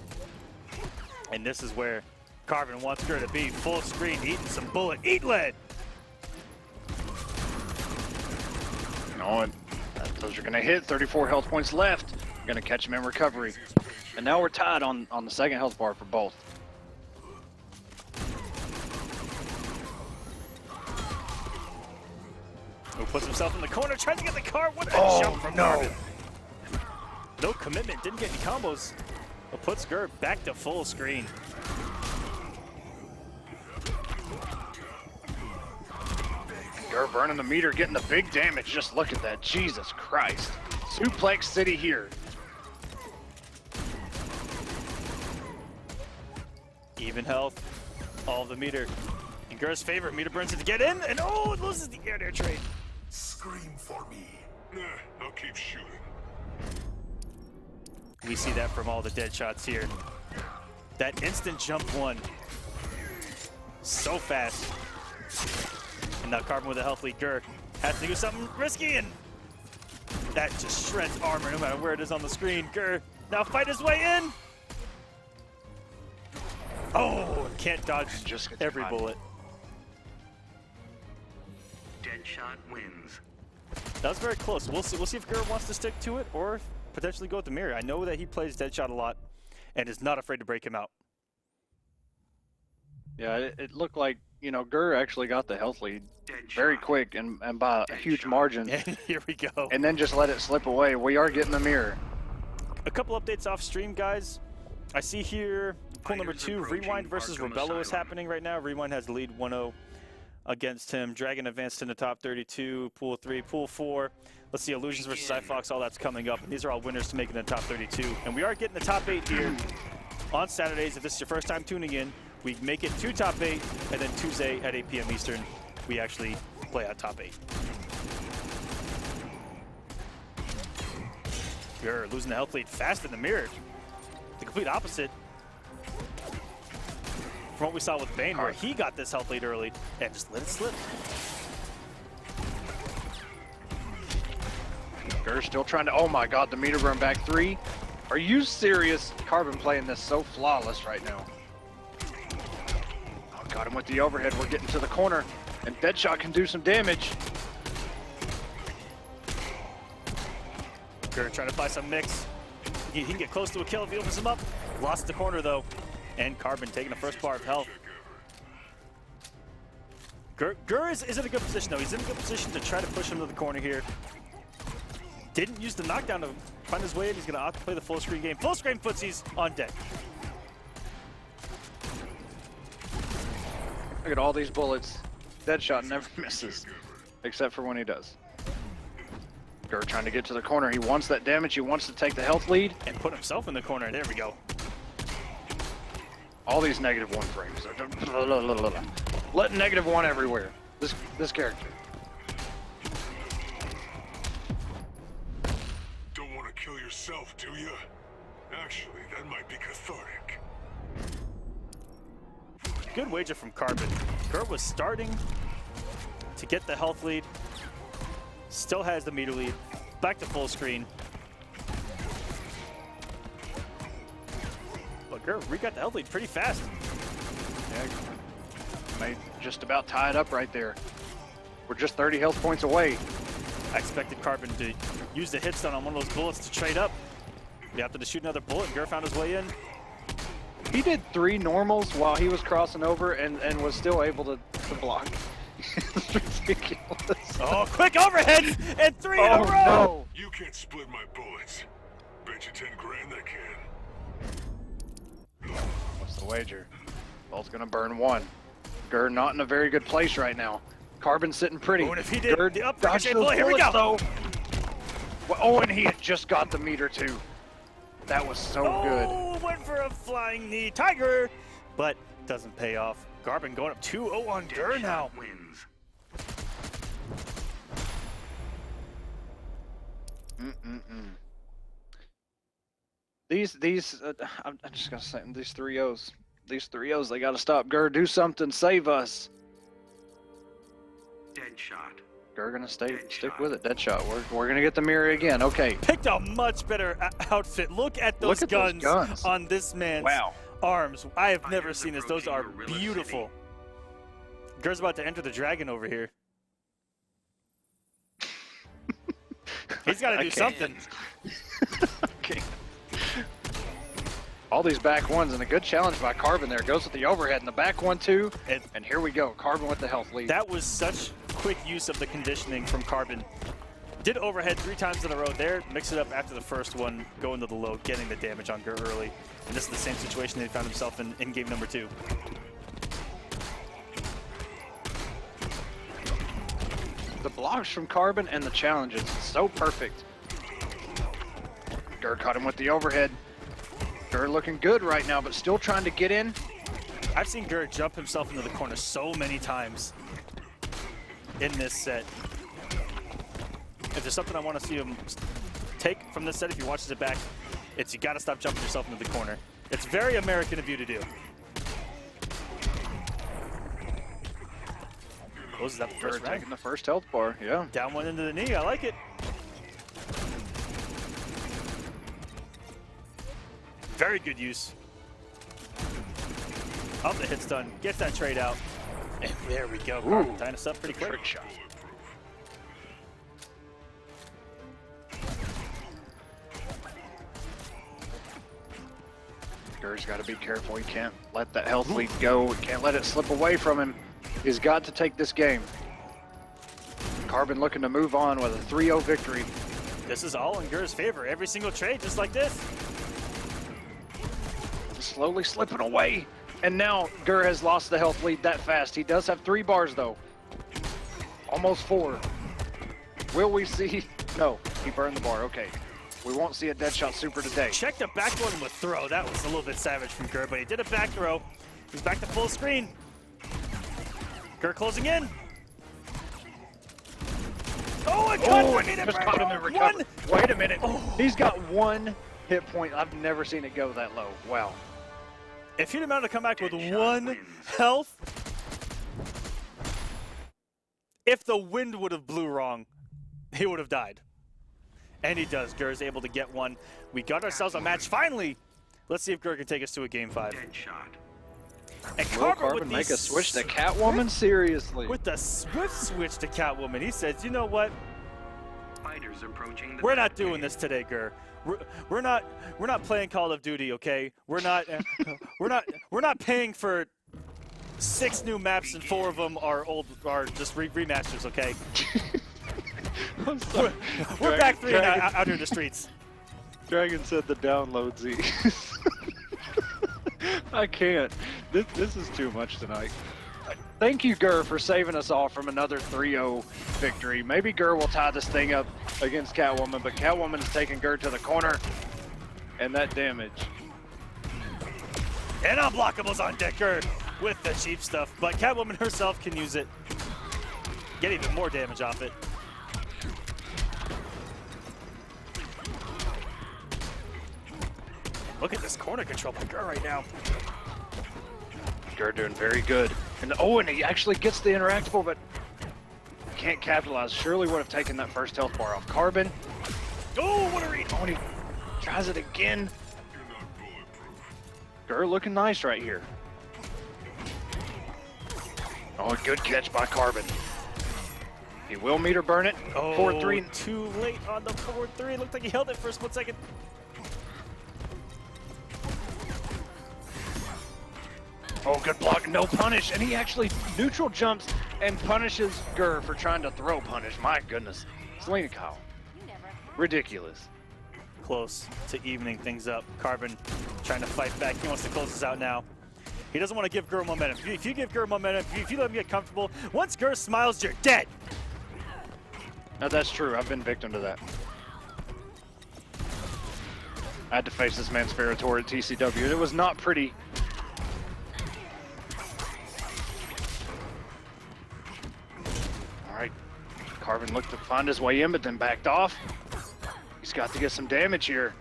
Speaker 3: And this is where Carbon wants Gur to be full screen, eating some bullet. Eat lead!
Speaker 4: No, and those are going to hit. 34 health points left. Going to catch him in recovery. And now we're tied on the second health bar for both.
Speaker 3: Who puts himself in the corner, tries to get the car. What a jump from Carbon. No commitment, didn't get any combos. But puts Gur back to full screen.
Speaker 4: Gur burning the meter, getting the big damage. Just look at that. Jesus Christ. Suplex City here.
Speaker 3: Even health, all of the meter. And Gur's favorite, meter burns it to get in, and oh, it loses the air-to-air trade.
Speaker 7: Scream for me. I'll keep shooting.
Speaker 3: We see that from all the dead shots here. That instant jump 1. So fast. And now Carbon with a health lead. Gur has to do something risky, and that just shreds armor no matter where it is on the screen. Gur now fight his way in. Oh, can't dodge
Speaker 4: just
Speaker 3: every bullet.
Speaker 9: Deadshot wins.
Speaker 3: That was very close. We'll see if Gur wants to stick to it or potentially go with the mirror. I know that he plays Deadshot a lot and is not afraid to break him out.
Speaker 4: Yeah, it looked like, you know, Gur actually got the health lead very quick and by a huge margin.
Speaker 3: And here we go.
Speaker 4: And then just let it slip away. We are getting the mirror.
Speaker 3: A couple updates off stream, guys. I see here, pool number 2, Rewind versus Rebello is happening right now. Rewind has the lead 1-0 against him. Dragon advanced in the top 32. Pool 3, Pool 4. Let's see, Illusions versus iFox, all that's coming up. And these are all winners to make it in the top 32. And we are getting the top 8 here on Saturdays. If this is your first time tuning in, we make it to top 8, and then Tuesday at 8 p.m. Eastern, we actually play out top 8. We're losing the health lead fast in the mirror. The complete opposite from what we saw with Bane, where he got this health lead early and just let it slip.
Speaker 4: Gur still trying to, oh my god, the meter burn back 3. Are you serious? Carbon playing this so flawless right now. Oh, got him with the overhead. We're getting to the corner, and Deadshot can do some damage.
Speaker 3: Gur trying to apply some mix. He can get close to a kill if he opens him up. Lost the corner though. And Carbon taking the first bar of health. Gur is in a good position though. He's in a good position to try to push him to the corner here. Didn't use the knockdown to find his way in. He's going to opt to play the full screen game. Full screen footsies on deck.
Speaker 4: Look at all these bullets. Deadshot never misses, except for when he does. Gur trying to get to the corner. He wants that damage. He wants to take the health lead.
Speaker 3: And put himself in the corner. There we go.
Speaker 4: All these -1 frames. Let -1 everywhere. This character.
Speaker 7: Don't want to kill yourself, do you? Actually, that might be cathartic.
Speaker 3: Good wager from Carbon. Gur was starting to get the health lead. Still has the meter lead. Back to full screen. But Gur got the health lead pretty fast.
Speaker 10: Yeah, may just about tie it up right there. We're just 30 health points away.
Speaker 3: I expected Carbon to use the hit stun on one of those bullets to trade up. He opted to shoot another bullet, and Gur found his way in.
Speaker 10: He did 3 normals while he was crossing over and was still able to block. It's ridiculous.
Speaker 3: Oh, quick overhead and 3 in a row!
Speaker 10: No.
Speaker 7: You can't split my bullets. Bet you 10 grand I can.
Speaker 10: What's the wager? Ball's gonna burn 1. Gur not in a very good place right now. Carbon sitting pretty.
Speaker 3: Oh, and if he did
Speaker 10: Gur
Speaker 3: the up
Speaker 10: dodged
Speaker 3: ricochet
Speaker 10: those
Speaker 3: bullet, here we
Speaker 10: bullets,
Speaker 3: go.
Speaker 10: though. Well, oh, and he had just got the meter too. That was so good.
Speaker 3: Oh, went for a flying knee, Tiger, but doesn't pay off. Carbon going up 2-0 on Gur now.
Speaker 9: Wins.
Speaker 10: These I'm just gonna say these 3-0s. These 3-0s, they gotta stop. Gur, do something, save us.
Speaker 9: Deadshot.
Speaker 10: Gur gonna stick with it. Deadshot. We're gonna get the mirror again. Okay.
Speaker 3: Picked a much better outfit. Look at those guns on this man's arms. I have never seen this. Those are beautiful. Gur's about to enter the dragon over here. He's got to do something.
Speaker 10: Okay. All these back ones, and a good challenge by Carbon there. Goes with the overhead and the back one too. And here we go. Carbon with the health lead.
Speaker 3: That was such quick use of the conditioning from Carbon. Did overhead 3 times in a row there. Mix it up after the first one, go into the low, getting the damage on Gur early. And this is the same situation he found himself in game number 2.
Speaker 10: The blocks from Carbon and the challenges, so perfect. Gur caught him with the overhead. Gur looking good right now, but still trying to get in.
Speaker 3: I've seen Gur jump himself into the corner so many times in this set. If there's something I want to see him take from this set, if he watches it back, it's you got to stop jumping yourself into the corner. It's very American of you to do. Closes out the first round.
Speaker 10: Taking the first health bar, yeah.
Speaker 3: Down one into the knee, I like it. Very good use. Of the hit stun, gets that trade out. And there we go. Tying us up pretty quick.
Speaker 10: Trick shot. Gur's got to be careful. He can't let that health lead go. He can't let it slip away from him. He's got to take this game. Carbon looking to move on with a 3-0 victory.
Speaker 3: This is all in Gur's favor. Every single trade, just like this.
Speaker 10: Slowly slipping away. And now Gur has lost the health lead that fast. He does have 3 bars though. Almost 4. Will we see? No, he burned the bar. Okay. We won't see a Deadshot super today.
Speaker 3: Check the back one with throw. That was a little bit savage from Gur, but he did a back throw. He's back to full screen. Gur closing in. Oh, it
Speaker 10: just caught him in recovery. Wait a minute. He's got 1 hit point. I've never seen it go that low. Wow.
Speaker 3: If he'd managed to come back with 1 health, if the wind would have blew wrong, he would have died. And he does. Gur is able to get 1. We got ourselves a match finally. Let's see if Gur can take us to a game 5. And
Speaker 10: Will Carbon make a switch to Catwoman? Seriously.
Speaker 3: With the swift switch to Catwoman, he says, you know what?
Speaker 9: Fighters approaching the
Speaker 3: We're not doing this today, Gur. We're not playing Call of Duty, okay? We're not we're not paying for 6 new maps and 4 of them are just remasters, okay? We're back 3 out here in the streets.
Speaker 10: Dragon said the download Z. I can't. This is too much tonight. Thank you, Gur, for saving us all from another 3-0 victory. Maybe Gur will tie this thing up against Catwoman, but Catwoman is taking Gur to the corner, and that damage.
Speaker 3: And unblockables on deck, Gur with the cheap stuff, but Catwoman herself can use it. Get even more damage off it. Look at this corner control by Gur right now.
Speaker 10: Gur doing very good. And and he actually gets the interactable, but can't capitalize. Surely would have taken that first health bar off Carbon.
Speaker 3: Oh, what a read!
Speaker 10: Oh, and he tries it again. Gur looking nice right here. Oh, a good catch by Carbon. He will meter burn it.
Speaker 3: Oh,
Speaker 10: 4-3.
Speaker 3: Too late on the 4-3. Looked like he held it for a split second.
Speaker 10: Oh, good block. No punish. And he actually neutral jumps and punishes Gur for trying to throw punish. My goodness. Selena Kyle. Ridiculous.
Speaker 3: Close to evening things up. Carbon trying to fight back. He wants to close this out now. He doesn't want to give Gur momentum. If you give Gur momentum, if you let him get comfortable, once Gur smiles, you're dead.
Speaker 10: No, that's true. I've been victim to that. I had to face this man Spiritor at TCW, and it was not pretty. All right. Carbon looked to find his way in, but then backed off. He's got to get some damage here.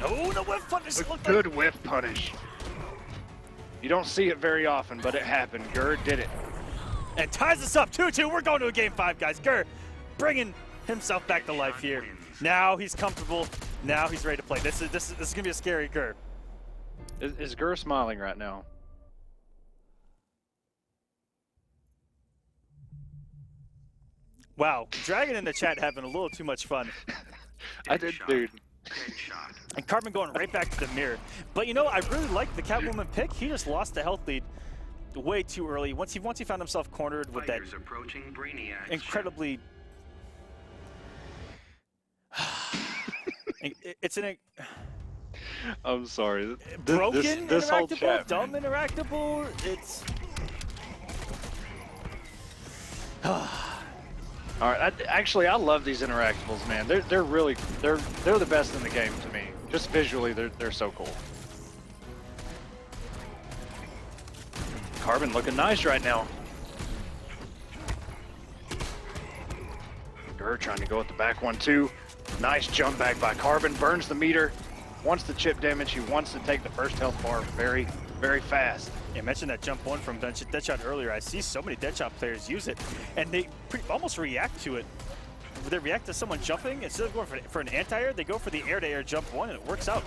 Speaker 3: Oh, the whiff punish.
Speaker 10: Good whiff punish. You don't see it very often, but it happened. Gur did it.
Speaker 3: And ties us up 2-2. We're going to a game 5, guys. Gur bringing himself back to life here. Now he's comfortable. Now he's ready to play. This is going to be a scary Gur.
Speaker 10: Is Gur smiling right now?
Speaker 3: Wow, Dragon in the chat having a little too much fun.
Speaker 10: I did, dude.
Speaker 3: And Carbon going right back to the mirror. But you know, I really like the Catwoman pick. He just lost the health lead way too early. Once he found himself cornered with that incredibly it's an
Speaker 10: I'm sorry.
Speaker 3: Broken
Speaker 10: this whole
Speaker 3: interactable,
Speaker 10: chat,
Speaker 3: dumb interactable. It's
Speaker 10: all right. Actually, I love these interactables, man. They're really they're the best in the game to me. Just visually, they're so cool. Carbon looking nice right now. Gur trying to go with the back one too. Nice jump back by Carbon. Burns the meter. Wants the chip damage. He wants to take the first health bar very, very fast.
Speaker 3: You mentioned that jump one from Deadshot earlier. I see so many Deadshot players use it, and they almost react to it. They react to someone jumping. Instead of going for an anti-air, they go for the air-to-air jump one, and it works out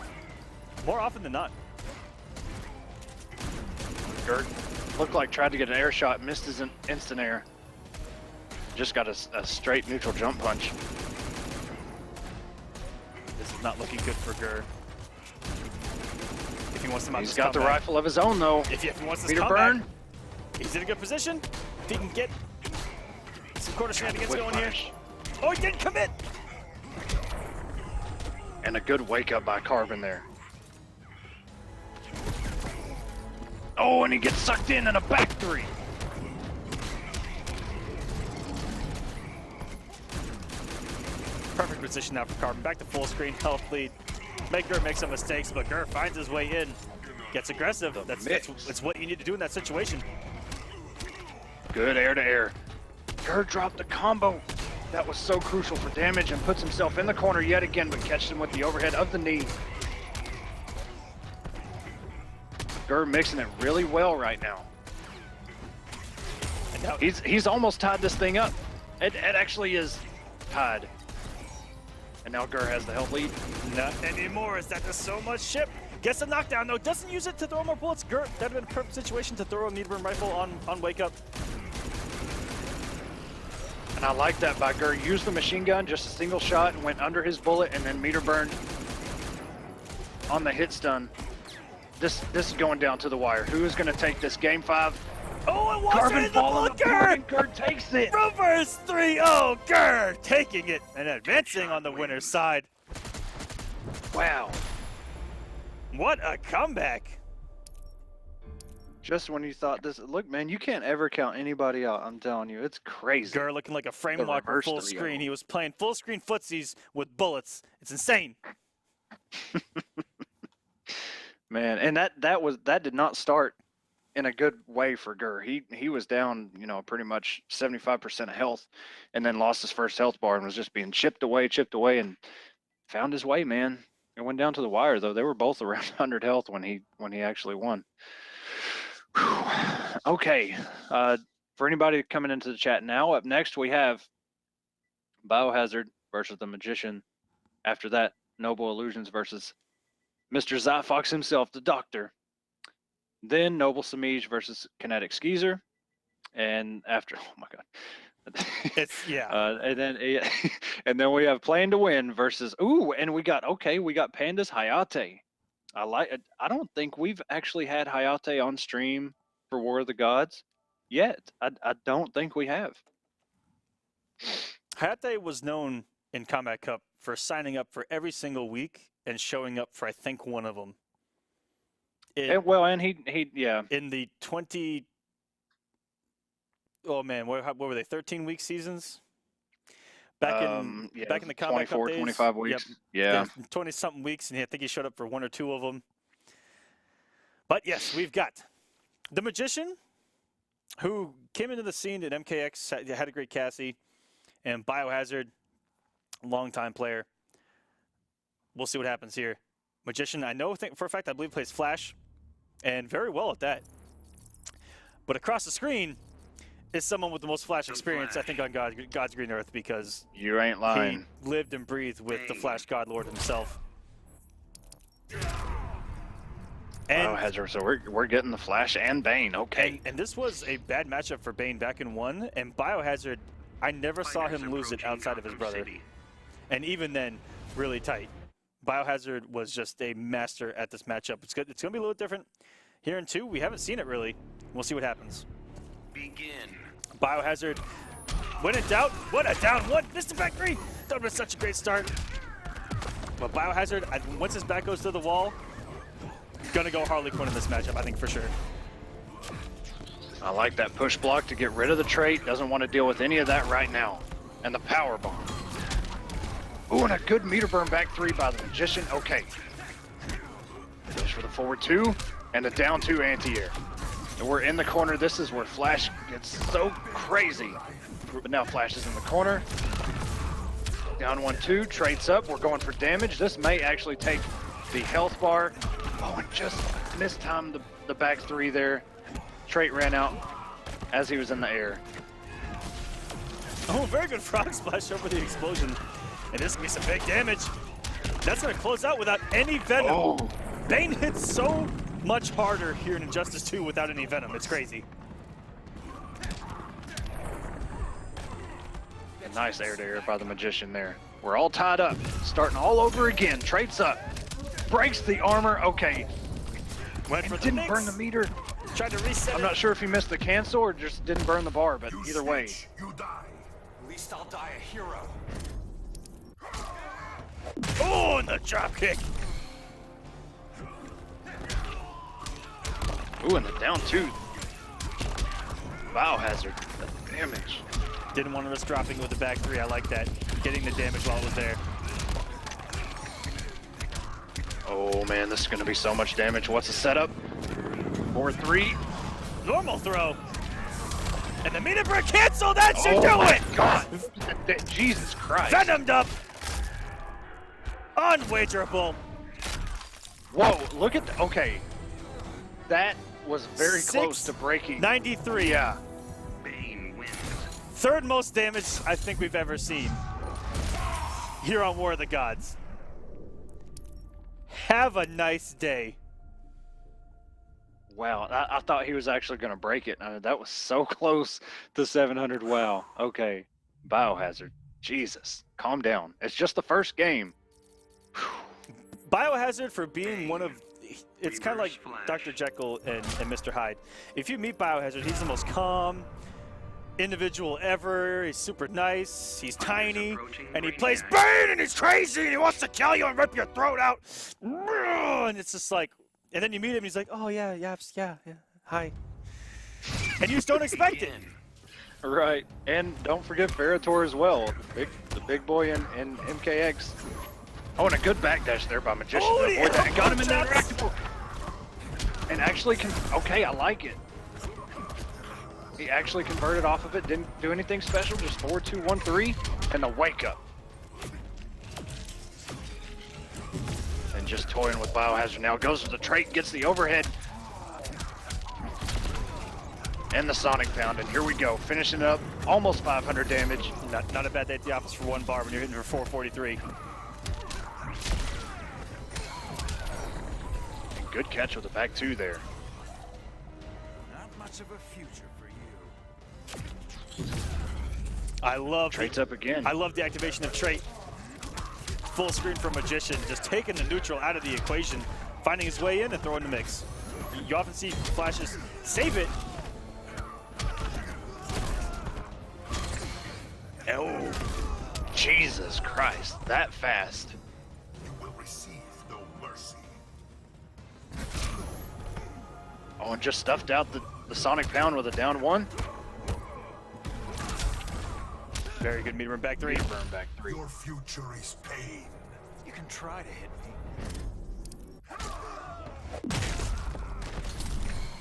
Speaker 3: more often than not.
Speaker 10: Gur looked like tried to get an air shot, missed his instant air. Just got a straight neutral jump punch.
Speaker 3: This is not looking good for Gur. If he wants to mount
Speaker 10: He's
Speaker 3: this
Speaker 10: got the
Speaker 3: comeback.
Speaker 10: rifle of his own, though.
Speaker 3: If he wants this
Speaker 10: meter
Speaker 3: comeback,
Speaker 10: burn.
Speaker 3: He's in a good position. If he can get some quarter shenanigans
Speaker 10: Whip
Speaker 3: going
Speaker 10: punish.
Speaker 3: here. Oh, he didn't commit.
Speaker 10: And a good wake up by Carbon there. Oh, and he gets sucked in a back three.
Speaker 3: Perfect position now for Carbon. Back to full screen, health lead. Gur make some mistakes, but Gur finds his way in. Gets aggressive. That's what you need to do in that situation.
Speaker 10: Good air to air. Gur dropped the combo. That was so crucial for damage and puts himself in the corner yet again, but catches him with the overhead of the knee. Gur mixing it really well right now.
Speaker 3: And now
Speaker 10: He's almost tied this thing up. It actually is tied. And now Gur has the health lead.
Speaker 3: not anymore. Is that there's so much ship? Gets the knockdown though. Doesn't use it to throw more bullets. Gur, that'd have been a perfect situation to throw a meter burn rifle on wake up.
Speaker 10: And I like that by Gur. Used the machine gun, just a single shot, and went under his bullet, and then meter burned on the hit stun. This is going down to the wire. Who is going to take this game 5?
Speaker 3: Oh, it was
Speaker 10: Carbon
Speaker 3: in the
Speaker 10: ball
Speaker 3: bunker!
Speaker 10: and Gur takes it.
Speaker 3: Reverse 3-0, Gur taking it and advancing on the winner's side.
Speaker 10: Wow.
Speaker 3: What a comeback.
Speaker 10: Just when you thought this, look, man, you can't ever count anybody out. I'm telling you, it's crazy.
Speaker 3: Gur looking like a frame
Speaker 10: The
Speaker 3: walker
Speaker 10: reverse
Speaker 3: full
Speaker 10: 3-0.
Speaker 3: screen. He was playing full screen footsies with bullets. It's insane.
Speaker 10: Man, and that did not start in a good way for Gur. He was down, pretty much 75% of health, and then lost his first health bar and was just being chipped away, and found his way, man. It went down to the wire, though. They were both around 100 health when he actually won. Whew. Okay. For anybody coming into the chat now, up next we have Biohazard versus the Magician. After that, Noble Illusions versus Mr. Zyfox himself, the Doctor. Then Noble Semiij versus Kinetic Skeezer. And after, oh my God. And then we have Plan to Win versus, and we got Panda's Hayate. I don't think we've actually had Hayate on stream for War of the Gods yet. I don't think we have.
Speaker 3: Hayate was known in Kombat Cup for signing up for every single week and showing up for, I think, one of them.
Speaker 10: He
Speaker 3: in the 20. Oh man, what were they? 13-week seasons. Back in the Kombat Cup days.
Speaker 10: 25 weeks.
Speaker 3: Yep. Yeah, 20-something weeks, and I think he showed up for one or two of them. But yes, we've got the Magician, who came into the scene at MKX, had a great Cassie, and Biohazard, longtime player. We'll see what happens here. Magician, I know for a fact, I believe plays Flash, and very well at that. But across the screen is someone with the most Flash experience, I think, on God's green earth, because
Speaker 10: you ain't lying.
Speaker 3: He lived and breathed with the Flash God Lord himself. And
Speaker 10: so we're getting the Flash and Bane. Okay.
Speaker 3: And this was a bad matchup for Bane back in 1, and Biohazard, I never saw him lose it outside of his brother. And even then, really tight. Biohazard was just a master at this matchup. It's going to be a little different here in 2. We haven't seen it really. We'll see what happens.
Speaker 9: Begin.
Speaker 3: Biohazard, when in doubt, what a down one. Missed the back 3. That would be such a great start. But Biohazard, once his back goes to the wall, gonna go Harley Quinn in this matchup, I think, for sure.
Speaker 10: I like that push block to get rid of the trait. Doesn't want to deal with any of that right now. And the power bomb. Ooh, and a good meter burn back 3 by the Magician. Okay. Goes for the forward 2 and a down 2 anti-air. And we're in the corner. This is where Flash gets so crazy. But now Flash is in the corner. Down 1-2, traits up. We're going for damage. This may actually take the health bar. Oh, and just mistimed the back 3 there. Trait ran out as he was in the air.
Speaker 3: Oh, very good frog splash over the explosion. And this can be some big damage. That's going to close out without any venom.
Speaker 10: Oh.
Speaker 3: Bane hits so much harder here in Injustice 2 without any venom. It's crazy.
Speaker 10: A nice air-to-air by the Magician there. We're all tied up. Starting all over again. Traits up. Breaks the armor. Okay. Didn't burn the meter.
Speaker 3: Tried to reset.
Speaker 10: I'm not sure if he missed the cancel or just didn't burn the bar, but either way.
Speaker 7: You die. At least I'll die a hero.
Speaker 3: Oh, and the drop kick.
Speaker 10: Ooh, and the down 2. Biohazard. The damage.
Speaker 3: Didn't want to risk dropping with the back 3. I like that. Getting the damage while it was there.
Speaker 10: Oh man, this is going to be so much damage. What's the setup? 4-3.
Speaker 3: Normal throw. And the meter break cancel. That should do it.
Speaker 10: God. Jesus Christ.
Speaker 3: Venomed up. Unwagerable.
Speaker 10: Whoa, look at the, okay. That was very close to breaking.
Speaker 3: 93.
Speaker 10: Yeah.
Speaker 9: Bane wins.
Speaker 3: 3rd most damage I think we've ever seen here on War of the Gods. Have a nice day.
Speaker 10: Wow, I thought he was actually going to break it. I mean, that was so close to 700. Wow. Okay. Biohazard. Jesus. Calm down. It's just the first game.
Speaker 3: Biohazard, for being one of... It's kind of like Dr. Jekyll and Mr. Hyde. If you meet Biohazard, he's the most calm individual ever. He's super nice. He's tiny. And he plays Bane, and he's crazy, and he wants to kill you and rip your throat out. And it's just like... And then you meet him, and he's like, oh, yeah, hi. And you just don't expect it.
Speaker 10: Right. And don't forget Veritor as well. The big boy in MKX. Oh, and a good backdash there by Magician.
Speaker 3: Oh,
Speaker 10: to avoid that. And got him in there.
Speaker 3: Chops.
Speaker 10: And actually, okay, I like it. He actually converted off of it. Didn't do anything special. Just 4-2-1-3 and the wake up. just toying with Biohazard now. Goes to the trait, gets the overhead. And the Sonic Pound, and here we go, finishing up, almost 500 damage.
Speaker 3: Not a bad day at the office for one bar when you're hitting for 443.
Speaker 10: And good catch with the back two there.
Speaker 7: Not much of a future for you.
Speaker 3: I love
Speaker 10: Trait's up again.
Speaker 3: I love the activation of Trait. Full screen from Magician, just taking the neutral out of the equation, finding his way in and throwing the mix. You often see flashes save it.
Speaker 10: Oh, Jesus Christ, that fast.
Speaker 7: You will receive no mercy.
Speaker 10: Oh, and just stuffed out the Sonic Pound with a down one.
Speaker 3: Very good meter run back three.
Speaker 10: Burn back three.
Speaker 7: Your future is pain. You can try to hit me.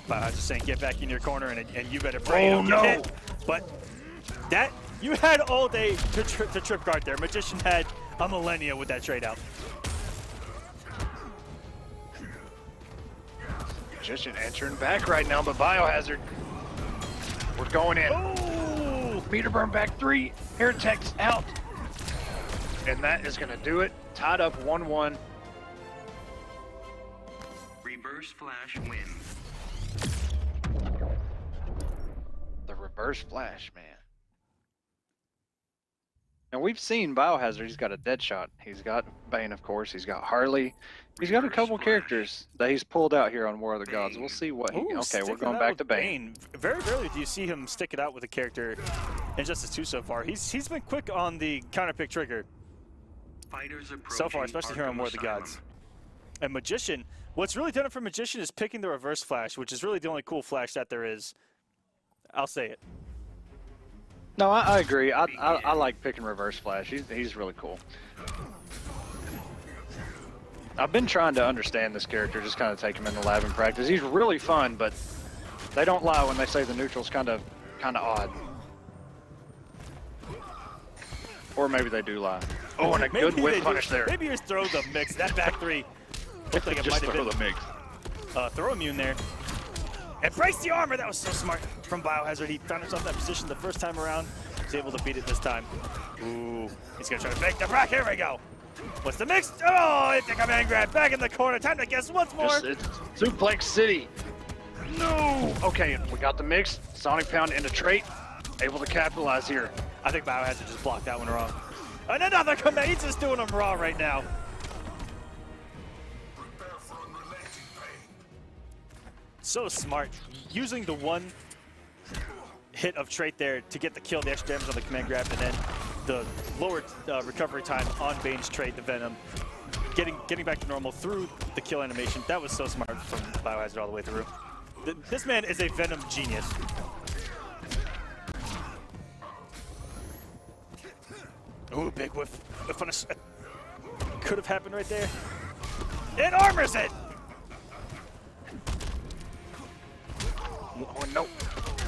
Speaker 3: I was just saying, get back in your corner and you better pray.
Speaker 10: Oh, no.
Speaker 3: Hit. But that, you had all day to trip guard there. Magician had a millennia with that trade out.
Speaker 10: Magician entering back right now, but Biohazard. We're going in.
Speaker 3: Oh!
Speaker 10: Meter burn back three. Air tech's out. And that is going to do it. Tied up 1-1.
Speaker 9: Reverse Flash wins.
Speaker 10: The reverse flash, man. And we've seen Biohazard. He's got a Deadshot. He's got Bane, of course. He's got Harley. He's got a couple characters that he's pulled out here on War of the Gods. We'll see what he...
Speaker 3: Ooh,
Speaker 10: okay, we're
Speaker 3: sticking
Speaker 10: going
Speaker 3: out
Speaker 10: back
Speaker 3: with
Speaker 10: to Bane.
Speaker 3: Very rarely do you see him stick it out with a character in Injustice 2 so far. He's been quick on the counter pick trigger
Speaker 9: Fighters
Speaker 3: so far, especially here on War of the Gods. And Magician, what's really done it for Magician is picking the reverse flash, which is really the only cool flash that there is. I'll say it.
Speaker 10: No, I agree. I like picking reverse flash. He's really cool. I've been trying to understand this character, just kind of take him in the lab and practice. He's really fun, but they don't lie when they say the neutral's kind of odd. Or maybe they do lie. Oh, and a good whip punish there.
Speaker 3: Maybe just throw the mix. That back three looked like it might have been
Speaker 10: the mix.
Speaker 3: Throw immune there. And brace the armor. That was so smart from Biohazard. He found himself in that position the first time around. He's able to beat it this time. Ooh, he's gonna try to fake the frack. Here we go. What's the mix? Oh, it's a command grab back in the corner. Time to guess once more.
Speaker 10: It's Suplex City. No. Okay, we got the mix. Sonic Pound into trait. Able to capitalize here.
Speaker 3: I think Biohazard just blocked that one wrong. And another command. He's just doing them raw right now. So smart. Using the one hit of trait there to get the kill, the extra damage on the command grab, and then the lower recovery time on Bane's trait, the Venom. Getting back to normal through the kill animation. That was so smart from Biohazard all the way through. This man is a Venom genius. Ooh, big whiff. Whiff on a could have happened right there. It armors it!
Speaker 10: Oh, no.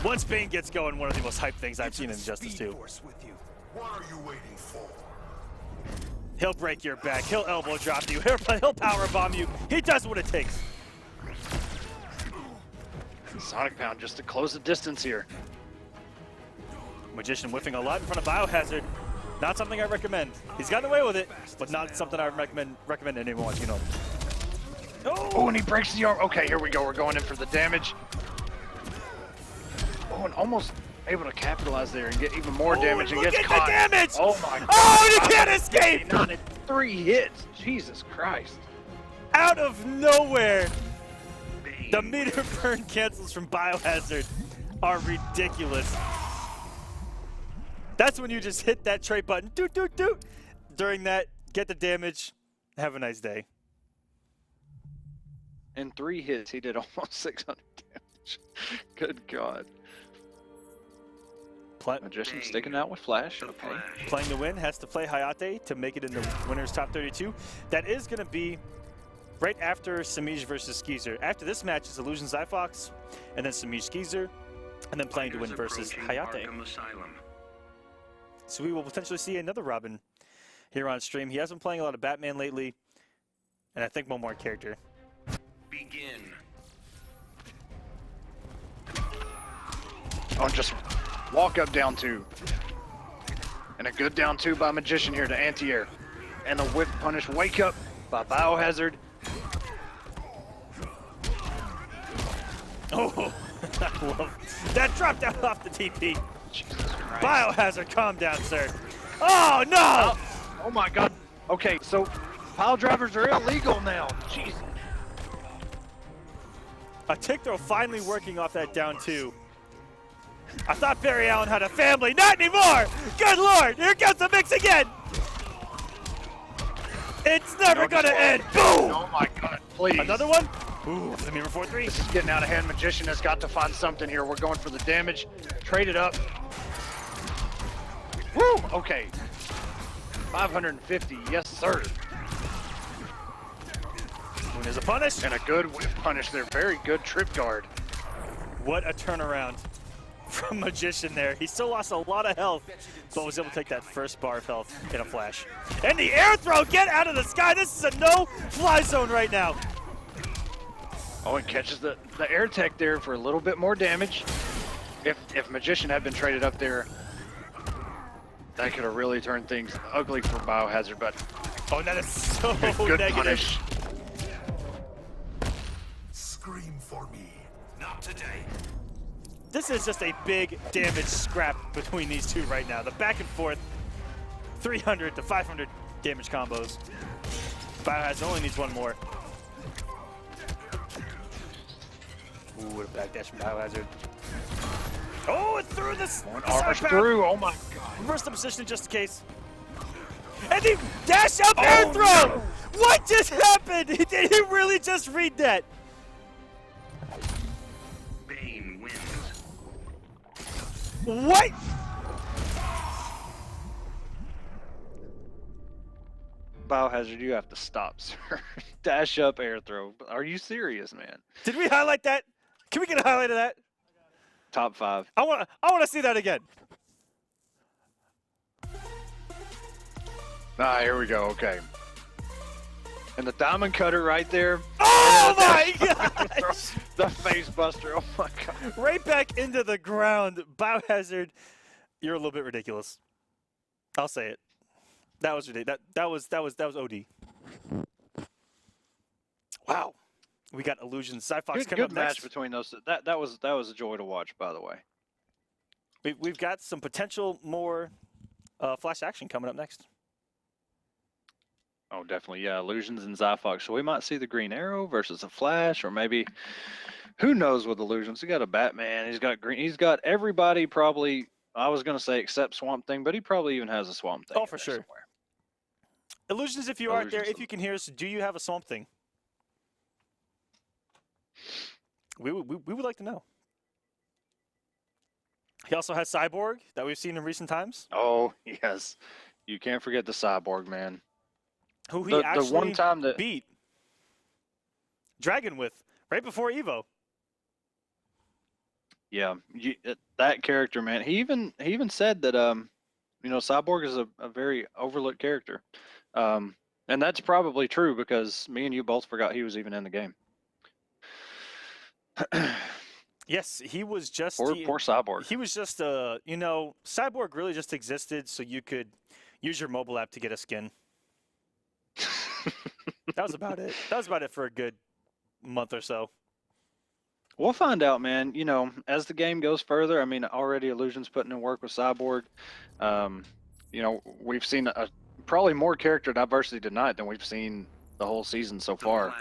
Speaker 3: Once Bane gets going, one of the most hyped things I've seen in Injustice 2.
Speaker 7: What are you waiting for?
Speaker 3: He'll break your back. He'll elbow drop you. He'll power bomb you. He does what it takes.
Speaker 10: Sonic Pound just to close the distance here.
Speaker 3: Magician whiffing a lot in front of Biohazard. Not something I recommend. He's gotten away with it, but not something I recommend anyone, you know.
Speaker 10: Oh, and he breaks the arm. Okay, here we go. We're going in for the damage. Oh, and almost able to capitalize there and get even more damage and
Speaker 3: look
Speaker 10: gets
Speaker 3: at
Speaker 10: caught.
Speaker 3: the damage!
Speaker 10: Oh my god.
Speaker 3: Oh, he can't escape!
Speaker 10: Not in 3 hits. Jesus Christ.
Speaker 3: Out of nowhere. The meter burn cancels from Biohazard are ridiculous. That's when you just hit that trait button, doot, doot, doot. During that, get the damage, have a nice day.
Speaker 10: In 3 hits, he did almost 600 damage. Good God. Magician sticking out with Flash. Okay.
Speaker 3: Playing to win has to play Hayate to make it in the winner's top 32. That is going to be right after Semiij versus Skeezer. After this match is Illusion SylverRye, and then Semiij Skeezer, and then playing to win versus Hayate. So we will potentially see another Robin here on stream. He has been playing a lot of Batman lately. And I think one more character.
Speaker 9: Begin.
Speaker 10: Oh, just walk up down 2. And a good down 2 by Magician here to anti-air. And the whip punish wake up by Biohazard.
Speaker 3: Oh, I love that drop down off the TP.
Speaker 10: Jesus Christ.
Speaker 3: Biohazard, calm down, sir. Oh, no!
Speaker 10: Oh my God. Okay, so pile drivers are illegal now. Jesus.
Speaker 3: A tick throw finally working off that down 2. I thought Barry Allen had a family. Not anymore! Good Lord! Here comes the mix again! It's never gonna end! Boom!
Speaker 10: Oh my God, please.
Speaker 3: Another one? Ooh, let me report 3.
Speaker 10: This is getting out of hand. Magician has got to find something here. We're going for the damage. Trade it up. Woo! Okay. 550, yes sir.
Speaker 3: When there's a punish.
Speaker 10: And a good whip punish there. Very good trip guard.
Speaker 3: What a turnaround from Magician there. He still lost a lot of health, but was able to take that first bar of health in a flash. And the air throw, get out of the sky. This is a no-fly zone right now.
Speaker 10: Oh, and catches the air tech there for a little bit more damage. If Magician had been traded up there, that could have really turned things ugly for Biohazard, but
Speaker 3: oh, that is so
Speaker 10: good
Speaker 3: negative.
Speaker 10: punish.
Speaker 7: Scream for me. Not today.
Speaker 3: This is just a big damage scrap between these two right now. The back and forth, 300 to 500 damage combos. Biohazard only needs one more. Ooh, what a backdash from Biohazard. Oh, it's through this.
Speaker 10: One armor's through. Oh my God.
Speaker 3: Reverse the position just in case. And he dash up air throw. No. What just happened? Did he really just read that?
Speaker 9: Bane wins.
Speaker 3: What?
Speaker 10: Biohazard, you have to stop, sir. Dash up air throw. Are you serious, man?
Speaker 3: Did we highlight that? Can we get a highlight of that?
Speaker 10: Top 5.
Speaker 3: I want to see that again.
Speaker 10: Ah, here we go. Okay. And the diamond cutter right there.
Speaker 3: Oh my gosh!
Speaker 10: The face buster. Oh my God.
Speaker 3: Right back into the ground. Biohazard, you're a little bit ridiculous. I'll say it. That was ridiculous. That was OD. Wow. We got Illusion. SylverRye coming up
Speaker 10: good match
Speaker 3: next.
Speaker 10: between those. That was a joy to watch, by the way.
Speaker 3: We've got some potential more flash action coming up next.
Speaker 10: Oh, definitely. Yeah, Illusions and SylverRye. So we might see the Green Arrow versus a Flash, or maybe who knows with Illusions. He got a Batman. He's got Green. He's got everybody probably. I was gonna say except Swamp Thing, but he probably even has a Swamp Thing.
Speaker 3: Oh, for sure.
Speaker 10: Somewhere.
Speaker 3: Illusions, if you aren't there, if you can hear us, do you have a Swamp Thing? We would like to know. He also has Cyborg that we've seen in recent times.
Speaker 10: Oh, yes. You can't forget the Cyborg, man.
Speaker 3: Who he actually
Speaker 10: the one time that
Speaker 3: beat Dragon with right before Evo.
Speaker 10: Yeah, that character, man. He even said that you know, Cyborg is a very overlooked character. And that's probably true because me and you both forgot he was even in the game.
Speaker 3: Yes, he was just
Speaker 10: poor Cyborg.
Speaker 3: He was just you know, Cyborg really just existed so you could use your mobile app to get a skin. That was about it. That was about it for a good month or so.
Speaker 10: We'll find out, man. You know, as the game goes further, I mean, already Illusion's putting in work with Cyborg. You know, we've seen probably more character diversity tonight than we've seen the whole season so far.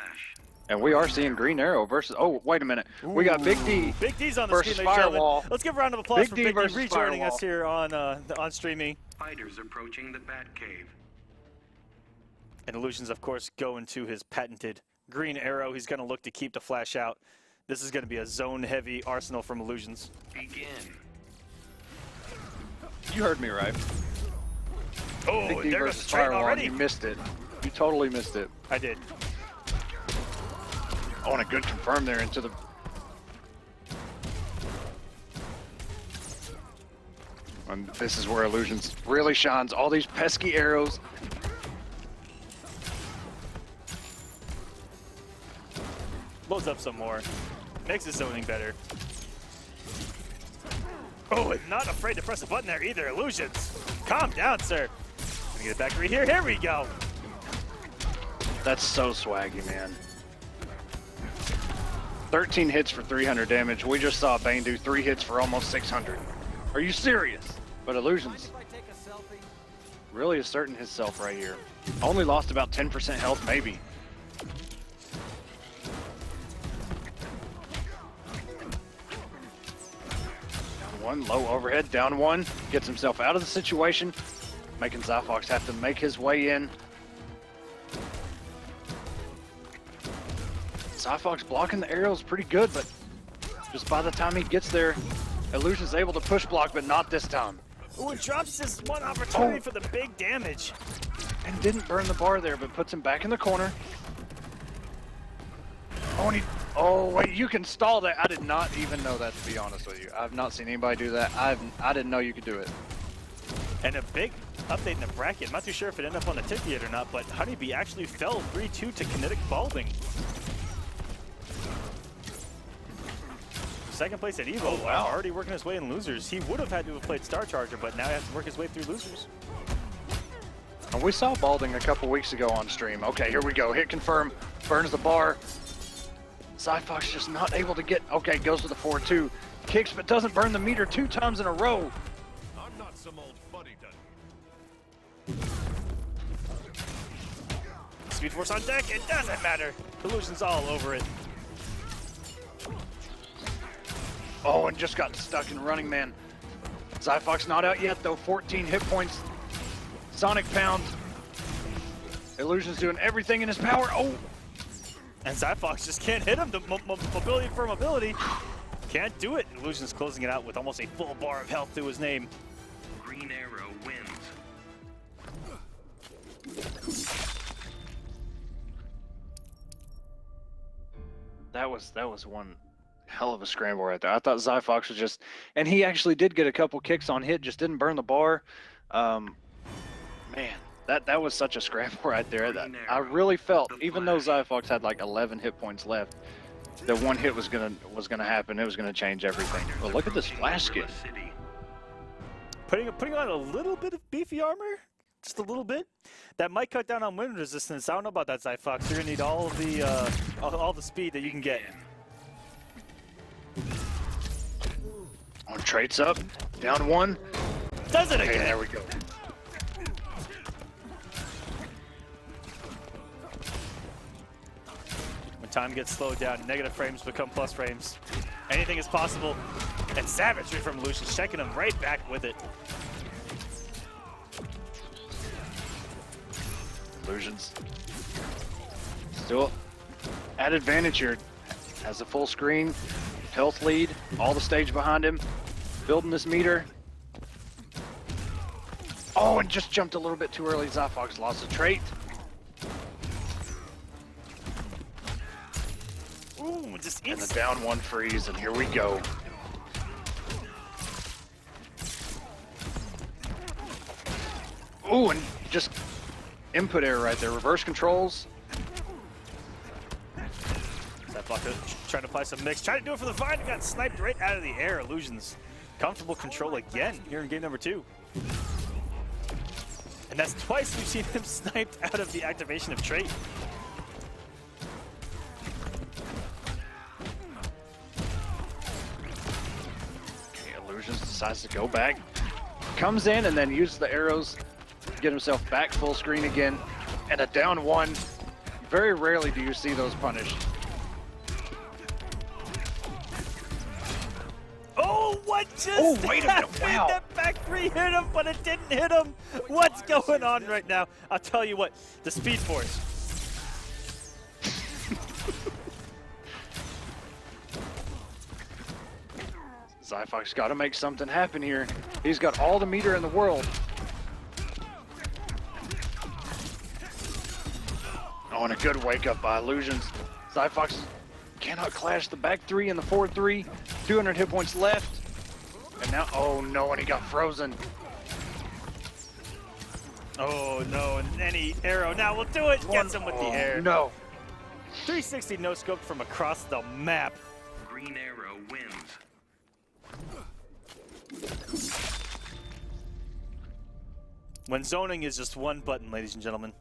Speaker 10: And we are seeing Green Arrow versus. Oh, wait a minute.
Speaker 3: Ooh,
Speaker 10: we got Big D.
Speaker 3: Big D's on the
Speaker 10: versus
Speaker 3: screen, ladies and gentlemen.
Speaker 10: Firewall.
Speaker 3: Let's give a round of applause for Big D rejoining
Speaker 10: Firewall.
Speaker 3: us here on StreamMe.
Speaker 9: Fighters approaching the Batcave.
Speaker 3: And Illusions, of course, go into his patented Green Arrow. He's going to look to keep the flash out. This is going to be a zone-heavy arsenal from Illusions.
Speaker 9: Begin.
Speaker 10: You heard me right.
Speaker 3: Oh,
Speaker 10: Big D
Speaker 3: there goes
Speaker 10: versus
Speaker 3: the train
Speaker 10: Firewall.
Speaker 3: already.
Speaker 10: You missed it. You totally missed it.
Speaker 3: I did.
Speaker 10: I want a good confirm there into the. And this is where Illusions really shines. All these pesky arrows.
Speaker 3: slows up some more. Makes it something better. Oh, and not afraid to press a button there either. Illusions. Calm down, sir. Gonna get it back right here. Here we go.
Speaker 10: That's so swaggy, man. 13 hits for 300 damage. We just saw Bane do 3 hits for almost 600. Are you serious? But Illusions really asserting himself right here. Only lost about 10% health, maybe. One low overhead, down one, gets himself out of the situation, making SylverRye have to make his way in. SylverRye blocking the arrows pretty good, but just by the time he gets there, Illusion's able to push block, but not this time.
Speaker 3: Ooh, it drops this one opportunity for the big damage.
Speaker 10: And didn't burn the bar there, but puts him back in the corner. Oh, and oh wait, you can stall that. I did not even know that, to be honest with you. I've not seen anybody do that. I didn't know you could do it.
Speaker 3: And a big update in the bracket. I'm not too sure if it ended up on the tip yet or not, but HoneyBee actually fell 3-2 to Kinetic Balding. Second place at Evo.
Speaker 10: Oh, wow.
Speaker 3: Already working his way in losers. He would have had to have played Star Charger, but now he has to work his way through losers.
Speaker 10: And we saw Balding a couple weeks ago on stream. Okay, here we go. Hit confirm. Burns the bar. SylverRye just not able to get. Okay, goes to the 4-2. Kicks, but doesn't burn the meter 2 times in a row.
Speaker 7: I'm not some old fuddy-duddy.
Speaker 3: Speed Force on deck. It doesn't matter. Illusion's all over it.
Speaker 10: Oh, and just got stuck in Running Man. SylverRye not out yet, though. 14 hit points. Sonic Pound. Illusion's doing everything in his power. Oh!
Speaker 3: And SylverRye just can't hit him. The mobility for mobility. Can't do it. Illusion's closing it out with almost a full bar of health to his name.
Speaker 9: Green Arrow wins.
Speaker 10: That was one hell of a scramble right there. I thought SylverRye was just, and he actually did get a couple kicks on hit, just didn't burn the bar. Man, that was such a scramble right there. I really felt, even though SylverRye had like 11 hit points left, that one hit was gonna happen. It was gonna change everything. But look at this flash skin.
Speaker 3: Putting on a little bit of beefy armor, just a little bit. That might cut down on wind resistance. I don't know about that, SylverRye. You're gonna need all the speed that you can get.
Speaker 10: On traits up, down one.
Speaker 3: Does it again?
Speaker 10: Okay, there we go.
Speaker 3: When time gets slowed down, negative frames become plus frames. Anything is possible. And savagery from Lucius, checking him right back with it.
Speaker 10: Illusions. Still at advantage here. Has a full screen, health lead, all the stage behind him. Building this meter. Oh, and just jumped a little bit too early. SylverRye lost a trait.
Speaker 3: Ooh, just
Speaker 10: And the down one freeze, and here we go. Ooh, and just input error right there. Reverse controls.
Speaker 3: Trying to apply some mix. Trying to do it for the vine. Got sniped right out of the air. Illusions. Comfortable control again here in game number 2. And that's twice we've seen him sniped out of the activation of trait.
Speaker 10: Okay, Illusions decides to go back. Comes in and then uses the arrows to get himself back full screen again. And a down one. Very rarely do you see those punished.
Speaker 3: Oh, what just
Speaker 10: Oh, wait a minute,
Speaker 3: happened?
Speaker 10: wow.
Speaker 3: That back 3 hit him, but it didn't hit him. What's going on right now? I'll tell you what, the Speed Force.
Speaker 10: SylverRye's got to make something happen here. He's got all the meter in the world. Oh, and a good wake up by Illusions. SylverRye cannot clash the back 3 and the 4-3. 200 hit points left. And now, oh no, and he got frozen.
Speaker 3: Oh no, and any arrow now will do it. Gets him with the air.
Speaker 10: No.
Speaker 3: 360 no scope from across the map.
Speaker 9: Green Arrow wins.
Speaker 3: When zoning is just one button, ladies and gentlemen.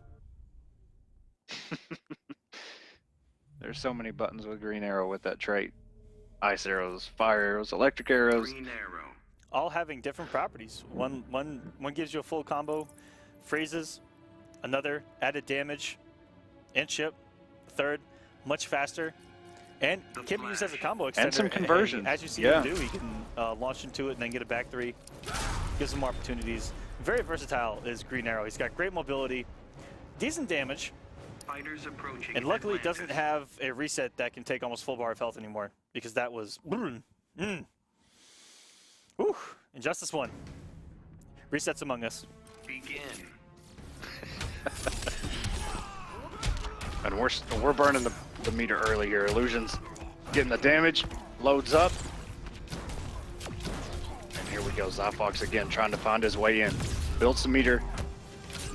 Speaker 10: There's so many buttons with Green Arrow with that trait. Ice arrows, fire arrows, electric arrows.
Speaker 9: Green Arrow.
Speaker 3: All having different properties. One gives you a full combo, freezes. Another, added damage, and chip. Third, much faster. And can be used as a combo extender.
Speaker 10: And some conversions.
Speaker 3: As you see him do, he can launch into it and then get a back three. Gives him more opportunities. Very versatile is Green Arrow. He's got great mobility, decent damage,
Speaker 9: Fighters approaching.
Speaker 3: and luckily
Speaker 9: Atlantis.
Speaker 3: doesn't have a reset that can take almost full bar of health anymore, because that was... Whew. Injustice 1. Resets Among Us.
Speaker 9: Begin.
Speaker 10: And we're burning the meter early here. Illusions getting the damage, loads up. And here we go, XyFox again trying to find his way in. Builds the meter,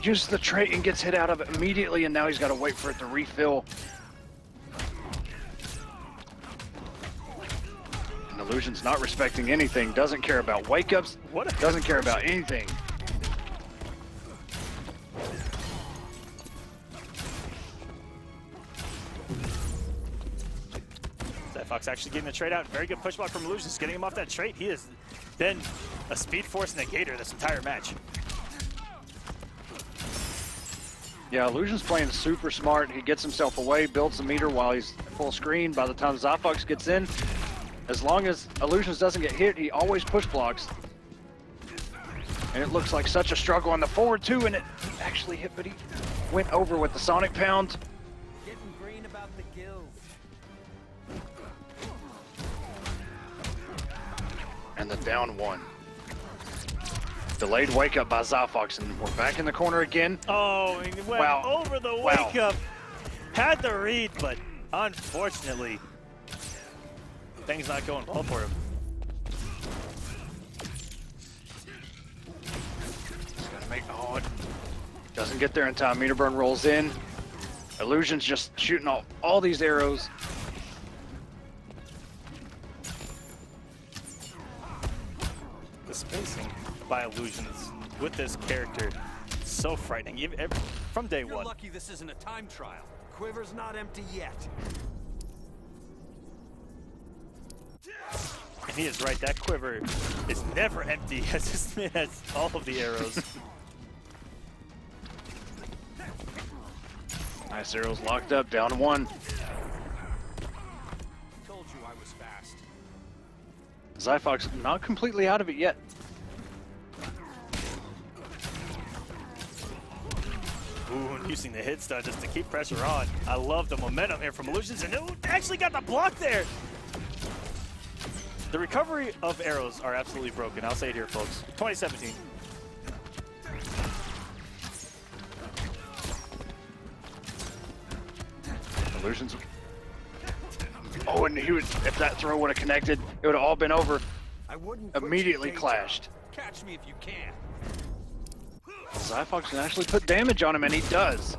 Speaker 10: uses the trait and gets hit out of it immediately, and now he's got to wait for it to refill. And Illusion's not respecting anything, doesn't care about wake-ups, doesn't care about anything.
Speaker 3: Fox actually getting the trade out. Very good push block from Illusions, getting him off that trait. He has been a Speed Force negator this entire match.
Speaker 10: Yeah, Illusion's playing super smart. He gets himself away, builds the meter while he's full screen. By the time XyFox gets in, as long as Illusions doesn't get hit, he always push blocks. And it looks like such a struggle on the forward too, and it actually hit, but he went over with the Sonic Pound.
Speaker 11: Getting green about the gills.
Speaker 10: And the down one. Delayed wake up by XyFox, and we're back in the corner again.
Speaker 3: Oh, he went over the wake up. Had the read, but unfortunately, things not going well for him.
Speaker 10: He's gotta make, oh, it doesn't get there in time. Meter burn rolls in. Illusion's just shooting all these arrows.
Speaker 3: The spacing by Illusions with this character is so frightening, even from day
Speaker 11: You're
Speaker 3: one.
Speaker 11: lucky this isn't a time trial. Quiver's not empty yet.
Speaker 3: And he is right, that quiver is never empty as this man has all of the arrows.
Speaker 10: Nice arrows locked up, down one.
Speaker 11: Told you I was fast.
Speaker 10: XyFox not completely out of it yet.
Speaker 3: Ooh, and using the hit stun just to keep pressure on. I love the momentum here from Illusions, and ooh, actually got the block there. The recovery of arrows are absolutely broken. I'll say it here, folks. 2017.
Speaker 10: Illusions. Oh, and he was, if that throw would have connected, it would have all been over.
Speaker 11: I wouldn't quit
Speaker 10: Immediately
Speaker 11: your day
Speaker 10: clashed.
Speaker 11: job. Catch me if you can.
Speaker 10: XyFox can actually put damage on him, and he does.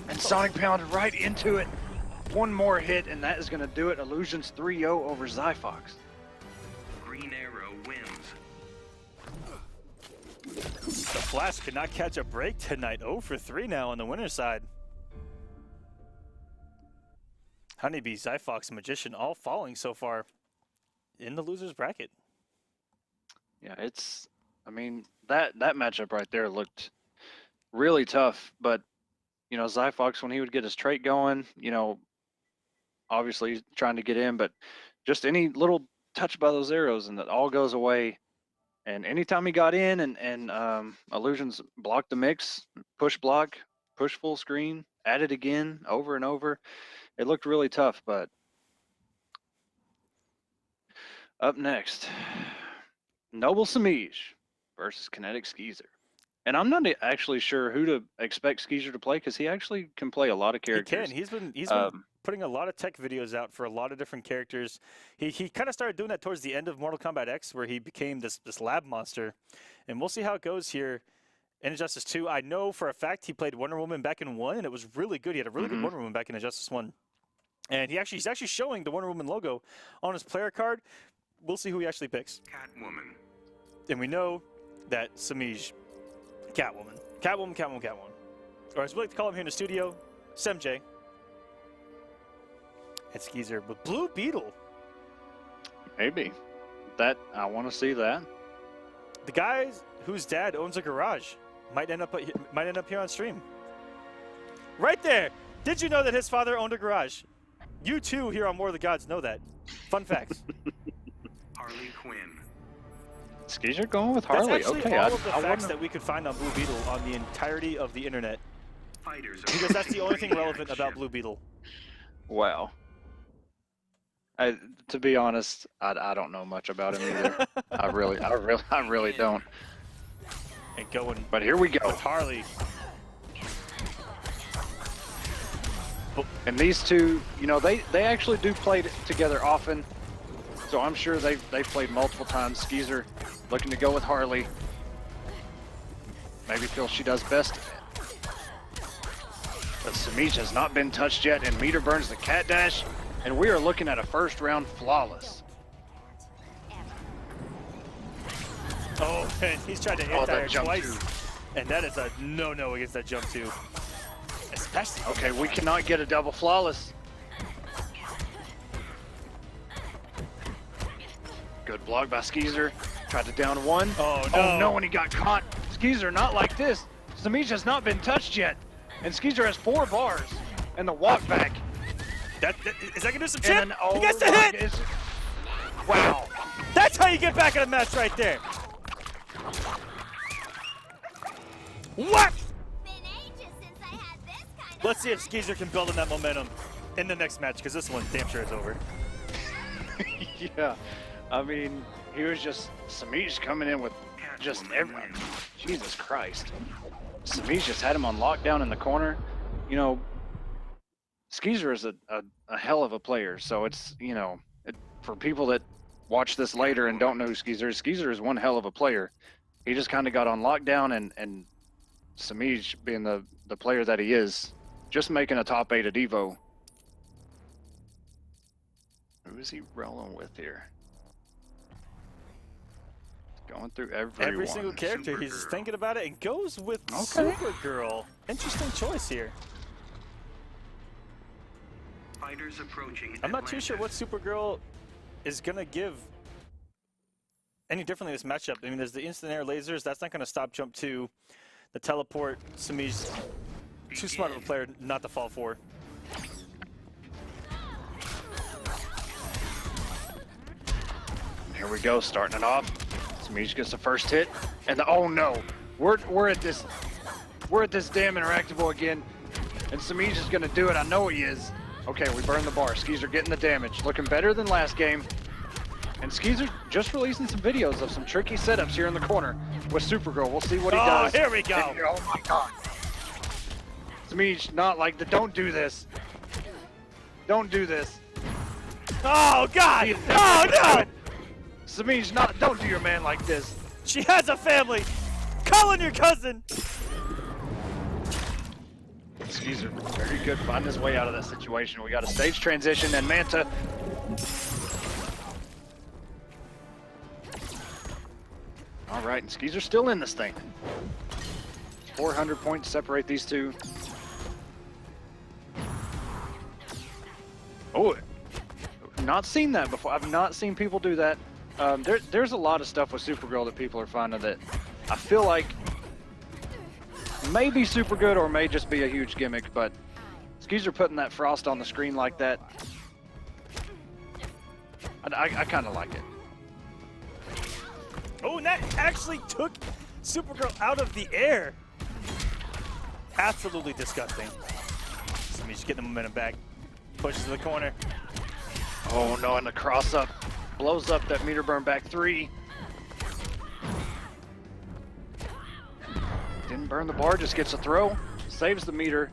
Speaker 10: And Sonic Pound right into it. One more hit, and that is going to do it. Illusions 3-0 over XyFox.
Speaker 9: Green Arrow wins.
Speaker 3: The Flash could not catch a break tonight. 0 for 3 now on the winner's side. HoneyBee, XyFox, Magician all falling so far in the loser's bracket.
Speaker 10: Yeah, it's, I mean, that matchup right there looked really tough, but, you know, XyFox, when he would get his trait going, you know, obviously trying to get in, but just any little touch by those arrows and that all goes away. And anytime he got in and Illusions blocked the mix, push block, push full screen, add it again over and over, it looked really tough. But up next, Noble Semiij versus Kinetic Skeezer. And I'm not actually sure who to expect Skeezer to play, because he actually can play a lot of characters.
Speaker 3: He can. He's been putting a lot of tech videos out for a lot of different characters. He kind of started doing that towards the end of Mortal Kombat X, where he became this lab monster. And we'll see how it goes here in Injustice 2. I know for a fact he played Wonder Woman back in 1, and it was really good. He had a really good Wonder Woman back in Injustice 1. And he's actually showing the Wonder Woman logo on his player card. We'll see who he actually picks.
Speaker 9: Catwoman.
Speaker 3: And we know that Semiij, Catwoman. Catwoman. Or as we like to call him here in the studio, Semiij. And Skeezer with Blue Beetle.
Speaker 10: Maybe. That, I want to see that.
Speaker 3: The guy whose dad owns a garage might end up here on stream. Right there. Did you know that his father owned a garage? You too here on War of the Gods know that. Fun facts.
Speaker 9: Harley Quinn.
Speaker 10: Skeezer going with Harley.
Speaker 3: That's actually
Speaker 10: Okay,
Speaker 3: all of the facts that we could find on Blue Beetle on the entirety of the internet.
Speaker 9: Fighters
Speaker 3: Because that's the only thing relevant about Blue Beetle.
Speaker 10: Wow. To be honest, I don't know much about him either. I really don't.
Speaker 3: And going,
Speaker 10: but here we go.
Speaker 3: With Harley.
Speaker 10: And these two, you know, they actually do play together often. So I'm sure they've played multiple times. Skeezer looking to go with Harley. Maybe feels she does best. But Semiij has not been touched yet, and Meter burns the cat dash. And we are looking at a first round flawless.
Speaker 3: Oh, and he's tried to anti-air twice.
Speaker 10: Two.
Speaker 3: And that is a no-no against that jump too. Especially.
Speaker 10: Okay, we cannot get a double flawless. Good block by Skeezer. Tried to down one.
Speaker 3: Oh no.
Speaker 10: Oh no, and he got caught. Skeezer not like this. Semiij has not been touched yet. And Skeezer has 4 bars. And the walk back.
Speaker 3: Is that gonna do some chip?
Speaker 10: Then, oh,
Speaker 3: he gets the hit!
Speaker 10: Wow.
Speaker 3: That's how you get back in a match right there. What? Let's see if Skeezer can build on that momentum in the next match, because this one damn sure is over.
Speaker 10: Yeah. I mean, he was just, Semiij coming in with just everything. Jesus Christ. Semiij just had him on lockdown in the corner. You know, Skeezer is a hell of a player, so it's, you know, for people that watch this later and don't know who Skeezer is one hell of a player. He just kind of got on lockdown, and Semiij, being the player that he is, just making a top 8 at Evo. Who is he rolling with here? Going through everyone.
Speaker 3: Every single character, he's thinking about it and goes with Supergirl. Interesting choice here.
Speaker 9: Fighters approaching
Speaker 3: I'm not too sure what Supergirl is going to give any differently in this matchup. I mean, there's the instant air lasers. That's not going to stop jump 2. The teleport, Semiij's too smart of a player not to fall for.
Speaker 10: Here we go, starting it off. Semiij gets the first hit, and oh no, we're at this damn interactable again, and Semiij is gonna do it. I know he is. Okay, we burn the bar. Skeezer getting the damage, looking better than last game, and Skeezer just releasing some videos of some tricky setups here in the corner with Supergirl. We'll see what he does.
Speaker 3: Oh, here we go.
Speaker 10: And, oh my God. Semiij, not like the. Don't do this. Don't do this.
Speaker 3: Oh God! Oh no!
Speaker 10: Semiij, don't do your man like this.
Speaker 3: She has a family. Call in your cousin.
Speaker 10: Skeezer, very good, finding his way out of that situation. We got a stage transition and Manta. All right, and Skeezer's still in this thing. 400 points separate these two. Oh, not seen that before. I've not seen people do that. There's a lot of stuff with Supergirl that people are finding that I feel like may be super good or may just be a huge gimmick, but Skeezer putting that frost on the screen like that, I kind of like it.
Speaker 3: Oh, and that actually took Supergirl out of the air. Absolutely disgusting. Semiij getting the momentum back. Pushes to the corner.
Speaker 10: Oh no, and the cross up blows up that meter burn back 3. Didn't burn the bar, just gets a throw. Saves the meter.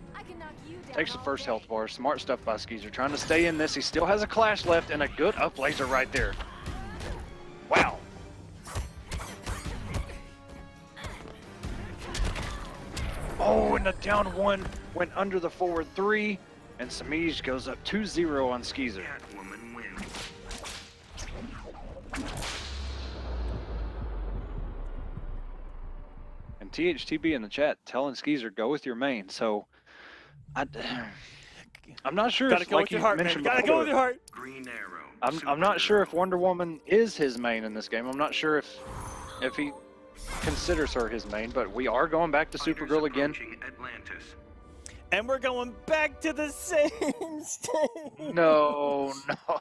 Speaker 10: Takes the first health bar. Smart stuff by Skeezer. Trying to stay in this. He still has a clash left and a good up laser right there. Wow. Oh, and the down 1 went under the forward 3, and Semiij goes up 2-0 on Skeezer.
Speaker 9: Catwoman wins.
Speaker 10: And THTB in the chat telling Skeezer, go with your main. So, I'm not sure
Speaker 3: Gotta
Speaker 10: if,
Speaker 3: go
Speaker 10: like
Speaker 3: with your
Speaker 10: you
Speaker 3: heart, man.
Speaker 10: mentioned
Speaker 3: Gotta
Speaker 10: before,
Speaker 3: go with your heart.
Speaker 9: Green Arrow.
Speaker 10: I'm not sure if Wonder Woman is his main in this game. I'm not sure if he considers her his main, but we are going back to
Speaker 9: Fighters
Speaker 10: Supergirl again.
Speaker 9: approaching Atlantis.
Speaker 3: And we're going back to the same stage.
Speaker 10: No,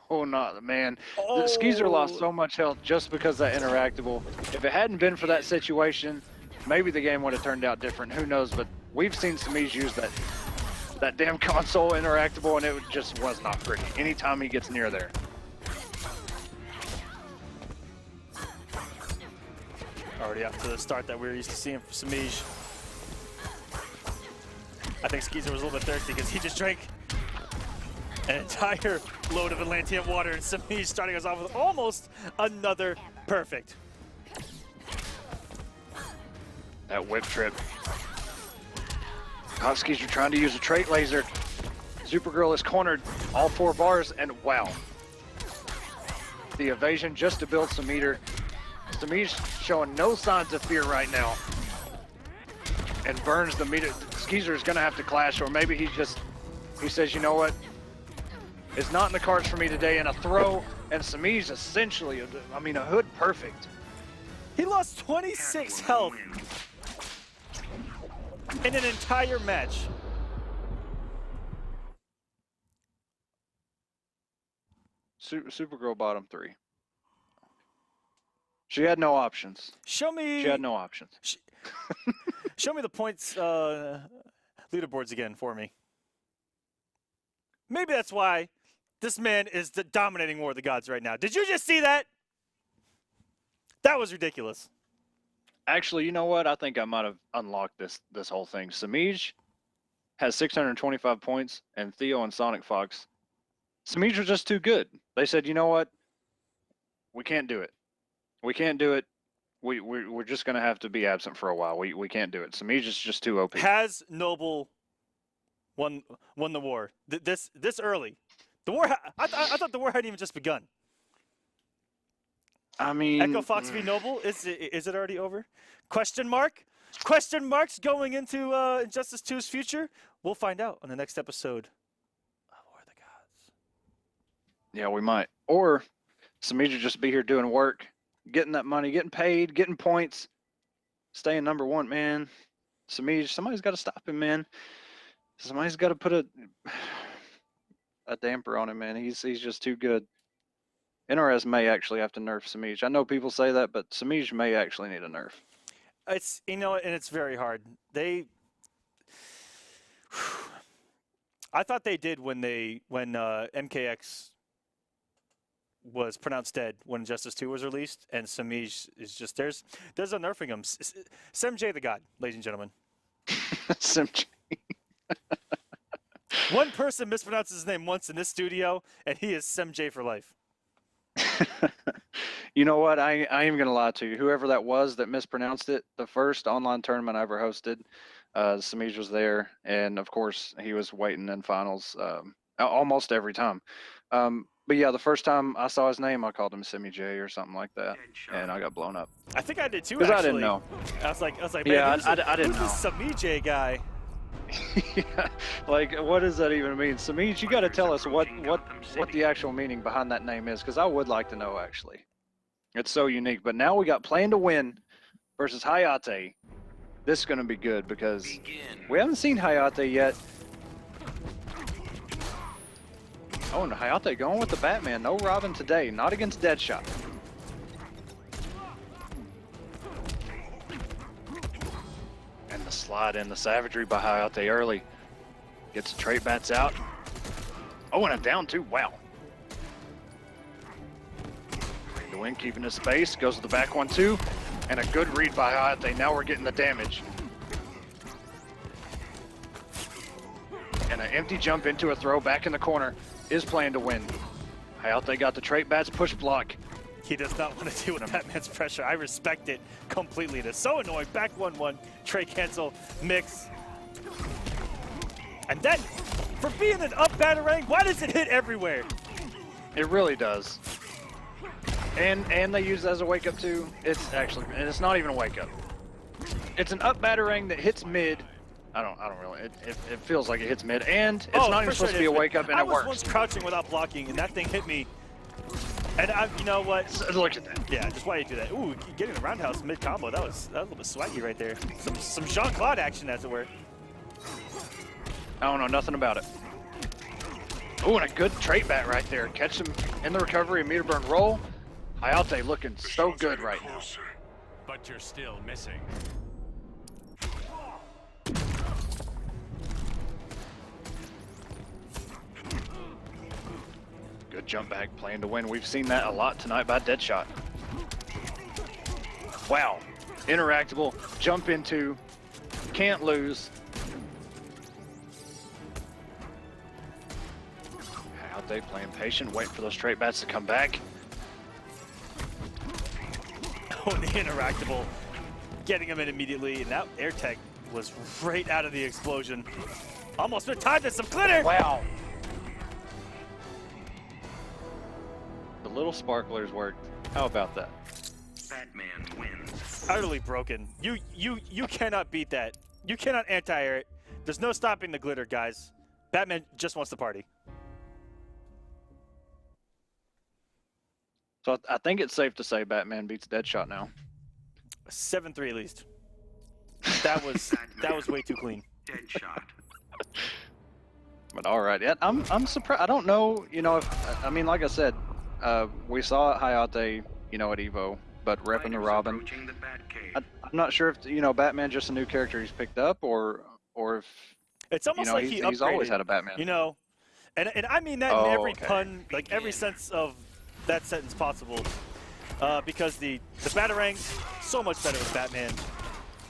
Speaker 10: not man.
Speaker 3: Oh.
Speaker 10: Skeezer lost so much health just because of that interactable. If it hadn't been for that situation, maybe the game would have turned out different. Who knows? But we've seen Semiij use that damn console interactable, and it just was not pretty. Anytime he gets near there.
Speaker 3: Already up to the start that we were used to seeing from Semiij. I think Skeezer was a little bit thirsty because he just drank an entire load of Atlantean water, and Semiij starting us off with almost another perfect.
Speaker 10: That whip trip. Skeezer trying to use a trait laser. Supergirl is cornered all 4 bars, and wow. The evasion just to build some meter. Semiij showing no signs of fear right now. And burns the meter. Skeezer is going to have to clash, or maybe he says, you know what? It's not in the cards for me today, and a throw, and Semiij essentially, a hood perfect.
Speaker 3: He lost 26 health in an entire match.
Speaker 10: Supergirl bottom 3. She had no options.
Speaker 3: Show me.
Speaker 10: She had no options.
Speaker 3: Show me the points leaderboards again for me. Maybe that's why this man is dominating War of the Gods right now. Did you just see that? That was ridiculous.
Speaker 10: Actually, you know what? I think I might have unlocked this whole thing. Semiij has 625 points, and Theo and SonicFox. Semiij was just too good. They said, you know what? We can't do it. We can't do it. We're just gonna have to be absent for a while. We can't do it. Semiij is just too OP.
Speaker 3: Has Noble won the war this early? The war. I thought the war hadn't even just begun.
Speaker 10: I mean,
Speaker 3: Echo Fox v Noble, is it already over? Question mark? Question marks going into Injustice 2's future? We'll find out on the next episode of War of the Gods.
Speaker 10: Yeah, we might. Or Semiij will just be here doing work, getting that money, getting paid, getting points, staying number 1, man. Semiij, somebody's got to stop him, man. Somebody's got to put a damper on him, man. He's just too good. NRS may actually have to nerf Semiij. I know people say that, but Semiij may actually need a nerf.
Speaker 3: It's, and it's very hard. I thought they did when MKX was pronounced dead when Injustice 2 was released, and Semiij is just there's a nerfing him. Semiij the God, ladies and gentlemen.
Speaker 10: Semiij.
Speaker 3: One person mispronounces his name once in this studio, and he is Semiij for life.
Speaker 10: You know what? I ain't gonna lie to you. Whoever that was that mispronounced it, the first online tournament I ever hosted, Semiij was there, and of course he was waiting in finals almost every time. But yeah, the first time I saw his name, I called him Semiij or something like that, and I got blown up.
Speaker 3: I think I did too.
Speaker 10: Because
Speaker 3: actually.
Speaker 10: I didn't know.
Speaker 3: I was like, man,
Speaker 10: yeah,
Speaker 3: I
Speaker 10: didn't know.
Speaker 3: Who's this Semiij guy?
Speaker 10: Yeah, like what does that even mean? Semiij, you got to tell us what the actual meaning behind that name is, because I would like to know actually. It's so unique. But now we got Plan to Win versus Hayate. This is going to be good because we haven't seen Hayate yet. Oh, and Hayate going with the Batman. No Robin today. Not against Deadshot. And the slide in, the savagery by Hayate early. Gets the trait bats out. Oh, and a down too. Wow. The win keeping his space. Goes to the back 1-2. And a good read by Hayate. Now we're getting the damage. And an empty jump into a throw back in the corner is Plan to Win. Hayate got the trait bats push block.
Speaker 3: He does not want to deal with Batman's pressure. I respect it completely. It is so annoying. Back 1-1. Trait cancel. Mix. And then, for being an up batarang, why does it hit everywhere?
Speaker 10: It really does. And they use it as a wake up too. It's actually, and it's not even a wake up. It's an up batarang that hits mid. I don't really. It feels like it hits mid, and it's not even supposed to be a wake up, and it works.
Speaker 3: I was once crouching without blocking, and that thing hit me. And you know what?
Speaker 10: Look at that.
Speaker 3: Yeah, just why you do that? Ooh, getting the roundhouse mid combo. That was a little bit swaggy right there. Some Jean-Claude action, as it were.
Speaker 10: I don't know nothing about it. Ooh, and a good trait bat right there. Catch him in the recovery, meter burn roll. Hayate looking so good right now.
Speaker 7: But you're still missing.
Speaker 10: Good jump back, playing to win. We've seen that a lot tonight by Deadshot. Wow. Interactable, jump into, can't lose. Hayate playing patient, waiting for those straight bats to come back.
Speaker 3: Oh, the interactable, getting him in immediately, and that air tech was right out of the explosion. Almost in time to some glitter.
Speaker 10: Wow. The little sparklers worked. How about that?
Speaker 9: Batman wins.
Speaker 3: Utterly broken. You cannot beat that. You cannot anti-air it. There's no stopping the glitter, guys. Batman just wants to party.
Speaker 10: So I think it's safe to say Batman beats Deadshot now.
Speaker 3: 7-3 at least. That was way too clean.
Speaker 9: Deadshot.
Speaker 10: But all right, yeah, I'm surprised. I don't know, you know, if I mean, like I said, we saw Hayate, you know, at Evo, but repping the Robin. I'm not sure if Batman just a new character he's picked up, or if
Speaker 3: it's almost like
Speaker 10: he's always had a Batman.
Speaker 3: You know, and I mean that in every pun, like every sense of that sentence possible, because the Batarang so much better with Batman,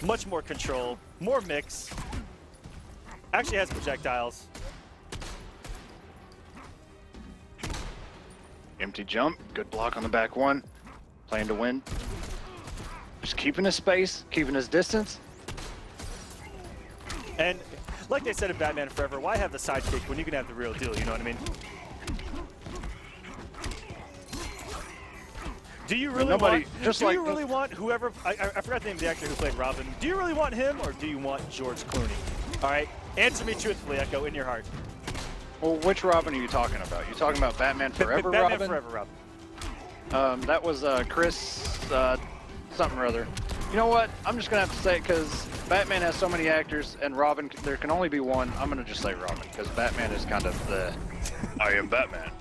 Speaker 3: much more control, more mix. Actually has projectiles.
Speaker 10: Empty jump, good block on the back one, playing to win. Just keeping his space, keeping his distance.
Speaker 3: And like they said in Batman Forever, why have the sidekick when you can have the real deal? You know what I mean? Do you really want whoever, I forgot the name of the actor who played Robin. Do you really want him, or do you want George Clooney? All right, answer me truthfully, Echo, in your heart.
Speaker 10: Well, which Robin are you talking about? You talking about Batman Forever Robin?
Speaker 3: Batman Forever Robin.
Speaker 10: That was Chris something or other. You know what? I'm just gonna have to say it because Batman has so many actors, and Robin, there can only be one. I'm gonna just say Robin because Batman is kind of the I am Batman.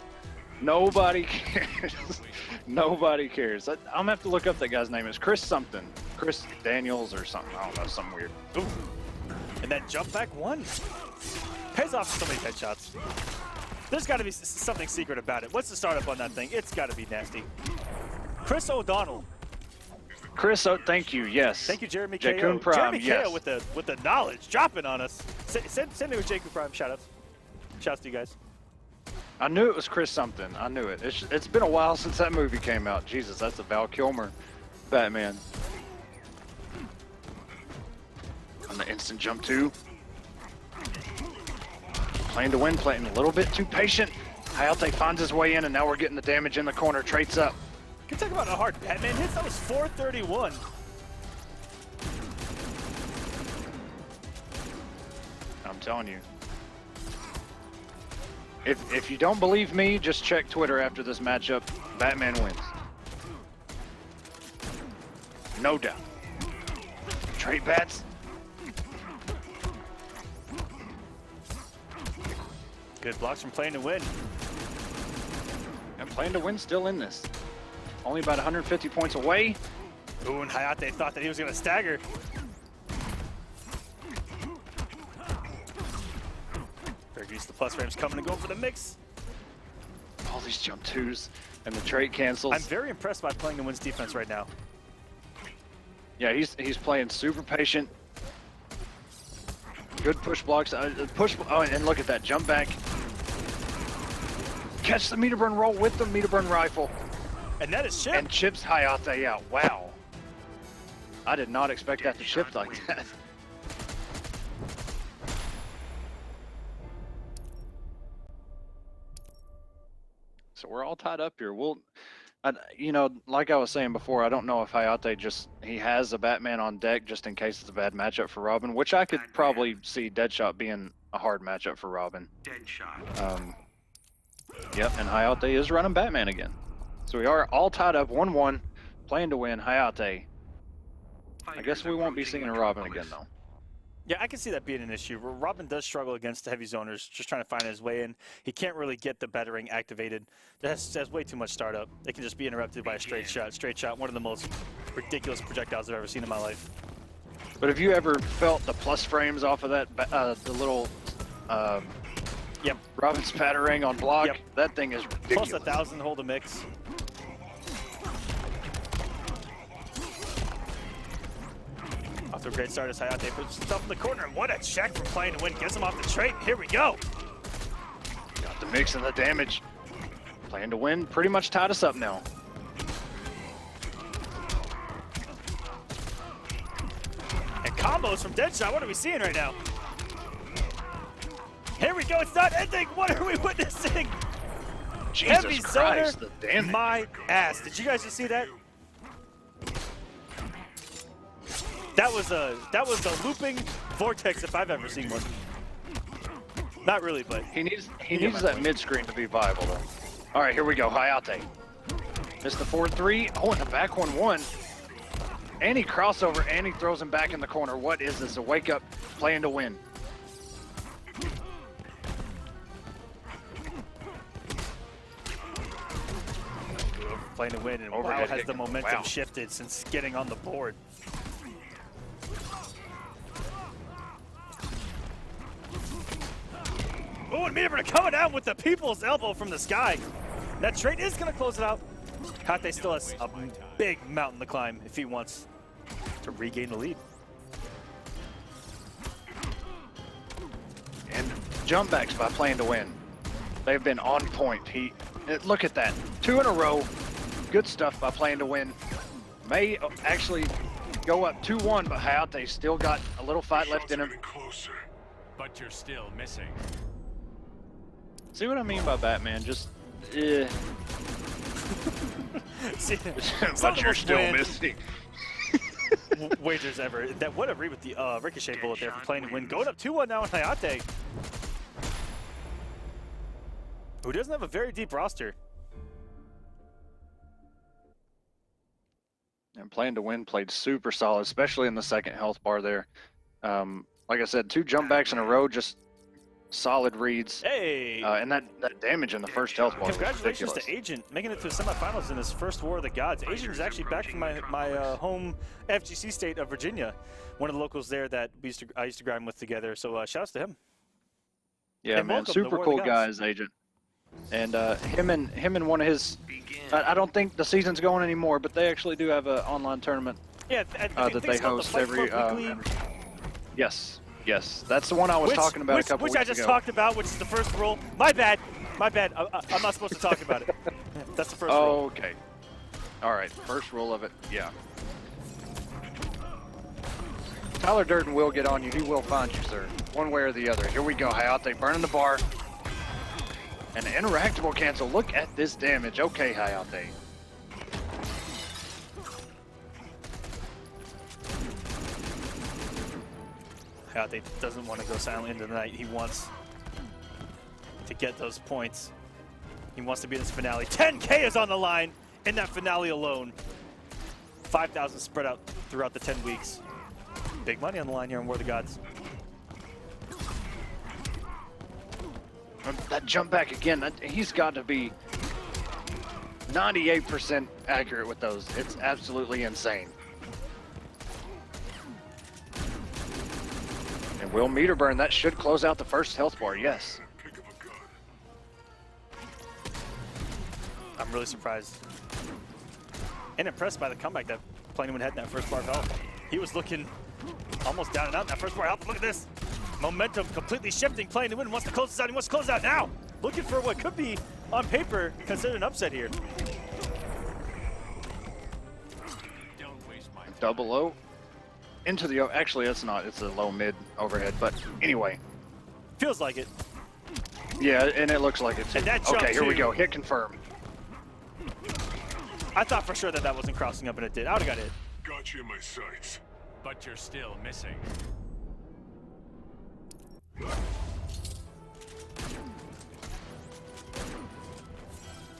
Speaker 10: Nobody cares. Nobody cares. I'm gonna have to look up that guy's name. It's Chris something. Chris Daniels or something. I don't know, something weird.
Speaker 3: Ooh. And that jump back one. Pays off so many headshots. There's got to be something secret about it. What's the startup on that thing? It's got to be nasty. Chris O'Donnell.
Speaker 10: Chris, thank you. Yes.
Speaker 3: Thank you, Jeremy
Speaker 10: Jakun
Speaker 3: KO.
Speaker 10: Prime,
Speaker 3: Jeremy
Speaker 10: yes.
Speaker 3: KO with the knowledge dropping on us. Send me with Jakun Prime. Shoutouts. Shouts to you guys.
Speaker 10: I knew it was Chris something. I knew it. It's been a while since that movie came out. Jesus, that's a Val Kilmer Batman. On the instant jump too. Playing to win, playing a little bit too patient. Hayate finds his way in, and now we're getting the damage in the corner. Traits up.
Speaker 3: Can you talk about a hard Batman hits? That was 431.
Speaker 10: I'm telling you. If you don't believe me, just check Twitter after this matchup. Batman wins. No doubt. Trait bats.
Speaker 3: Good blocks from Playing to Win.
Speaker 10: And Playing to Win still in this. Only about 150 points away.
Speaker 3: Ooh, and Hayate thought that he was going to stagger. Fergie's the plus frames coming and going for the mix.
Speaker 10: All these jump twos and the trait cancels.
Speaker 3: I'm very impressed by Playing to Win's defense right now.
Speaker 10: Yeah, he's playing super patient. Good push blocks. Oh, and look at that jump back. Catch the meter burn roll with the meter burn rifle.
Speaker 3: And that is chip.
Speaker 10: And chips Hayate out. Wow. I did not expect that to chip like that. So we're all tied up here. You know, like I was saying before, I don't know if Hayate he has a Batman on deck just in case it's a bad matchup for Robin, which I could probably see Deadshot being a hard matchup for Robin.
Speaker 9: Deadshot.
Speaker 10: Yep, and Hayate is running Batman again. So we are all tied up 1-1, playing to win. Hayate. I guess we won't be seeing a Robin again, though.
Speaker 3: Yeah, I can see that being an issue. Robin does struggle against the heavy zoners, just trying to find his way in. He can't really get the battering activated. That has way too much startup. It can just be interrupted by a straight shot. Straight shot, one of the most ridiculous projectiles I've ever seen in my life.
Speaker 10: But have you ever felt the plus frames off of that, the little
Speaker 3: Yep.
Speaker 10: Robin's battering on block?
Speaker 3: Yep.
Speaker 10: That thing is ridiculous.
Speaker 3: Plus 1,000 hold a mix. Off to a great start as Hayate puts himself in the corner. And what a check from playing to win. Gets him off the trait. Here we go.
Speaker 10: Got the mix and the damage. Playing to win pretty much tied us up now.
Speaker 3: And combos from Deadshot. What are we seeing right now? Here we go. It's not ending. What are we witnessing?
Speaker 10: Jesus
Speaker 3: Heavy
Speaker 10: Christ,
Speaker 3: zoner,
Speaker 10: the damage.
Speaker 3: my ass. Did you guys just see that? That was a looping vortex if I've ever seen one. Not really, but
Speaker 10: he needs that mid screen to be viable though. All right, here we go. Hayate missed the 4-3. Oh, and the back 1-1. And he crossover and he throws him back in the corner. What is this? A wake up, playing to win.
Speaker 3: Playing to win, and wow, has the momentum shifted since getting on the board. Oh, and Meteor coming down with the people's elbow from the sky. That trade is going to close it out. Hayate still has a big mountain to climb if he wants to regain the lead.
Speaker 10: And jump backs by playing to win. They've been on point. Look at that. 2 in a row. Good stuff by playing to win. May actually go up 2-1, but Hayate still got a little fight left in him.
Speaker 7: But you're still missing.
Speaker 10: See what I mean by Batman? Just,
Speaker 3: See,
Speaker 10: but you're still missing.
Speaker 3: Wagers ever. What a read with the ricochet bullet there for playing to win. Going up 2-1 now with Hayate, who doesn't have a very deep roster.
Speaker 10: And playing to win played super solid, especially in the second health bar there. Like I said, 2 jump backs in a row, just solid reads.
Speaker 3: Hey!
Speaker 10: And that damage in the first health bar.
Speaker 3: Congratulations to Agent, making it to the semifinals in his first War of the Gods. Agent is actually back from my home FGC state of Virginia, one of the locals there that I used to grind with together. So shouts to him.
Speaker 10: Yeah, and man, super cool guy is Agent. And him and one of his, I don't think the season's going anymore, but they actually do have an online tournament.
Speaker 3: Yeah,
Speaker 10: that they host every. Yes, that's the one I was talking about a couple weeks ago.
Speaker 3: Which I just talked about, which is the first rule. My bad. I'm not supposed to talk about it. That's the first rule.
Speaker 10: Okay. All right, first rule of it. Yeah. Tyler Durden will get on you. He will find you, sir. One way or the other. Here we go. Hayate burning the bar. An interactable cancel. Look at this damage. Okay, Hayate.
Speaker 3: Hayate doesn't want to go silent into the night. He wants to get those points. He wants to be in this finale. 10K is on the line in that finale alone. 5,000 spread out throughout the 10 weeks. Big money on the line here in War of the Gods.
Speaker 10: That jump back again, he's got to be 98% accurate with those. It's absolutely insane. And will meter burn, that should close out the first health bar, yes.
Speaker 3: I'm really surprised and impressed by the comeback that Playman had in that first bar of health. He was looking almost down and out in that first bar of health. Look at this. Momentum completely shifting. Playing to win. Wants to close this out. He wants to close it out now. Looking for what could be, on paper, considered an upset here.
Speaker 10: Double low. Into the, actually it's not. It's a low mid overhead. But anyway.
Speaker 3: Feels like it.
Speaker 10: Yeah, and it looks like it too.
Speaker 3: And that jump
Speaker 10: okay, here we
Speaker 3: too.
Speaker 10: go. Hit confirm.
Speaker 3: I thought for sure that that wasn't crossing up, and it did. I would have got it.
Speaker 7: Got you in my sights.
Speaker 11: But you're still missing.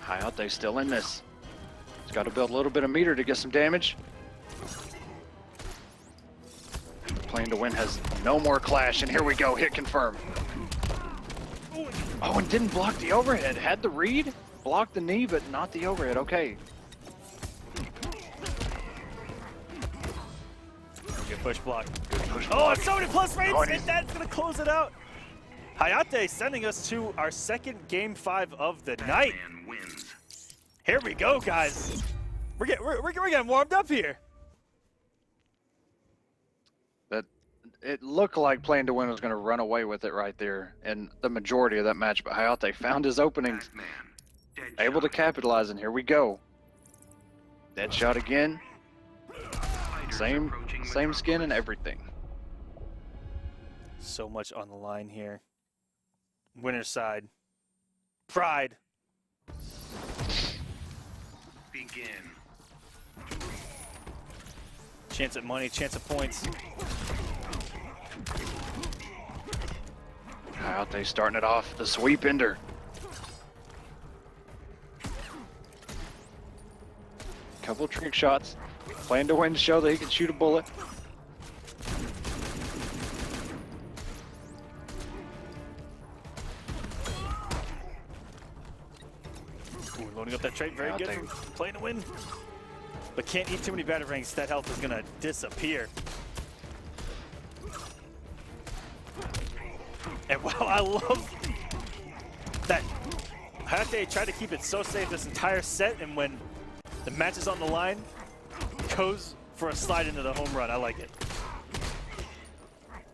Speaker 10: Hayate still in this. He's got to build a little bit of meter to get some damage. Playing to win has no more clash, and here we go. Hit confirm. Oh, and didn't block the overhead. Had the read, blocked the knee, but not the overhead. Okay.
Speaker 3: Good push block.
Speaker 10: Push
Speaker 3: Oh,
Speaker 10: block.
Speaker 3: it's so many plus frames,
Speaker 10: Hardy.
Speaker 3: and that's going to close it out. Hayate sending us to our second Game 5 of the night.
Speaker 9: Batman wins.
Speaker 3: Here we go, guys. We're getting warmed up here.
Speaker 10: That it looked like Playing to Win was going to run away with it right there, and the majority of that match. But Hayate found his openings,
Speaker 9: Batman.
Speaker 10: able to capitalize, and here we go. Deadshot again. Same skin and everything.
Speaker 3: So much on the line here. Winner's side. Pride.
Speaker 9: Begin.
Speaker 3: Chance at money, chance at points.
Speaker 10: Hayate starting it off. The sweep ender. Couple trick shots. Playing to Win to show that he can shoot a bullet.
Speaker 3: Ooh, loading up that trait, very good for Playing to Win. But can't eat too many batarangs, that health is gonna disappear. And wow, I love that Hayate tried to keep it so safe this entire set, and when the match is on the line, goes for a slide into the home run. I like it.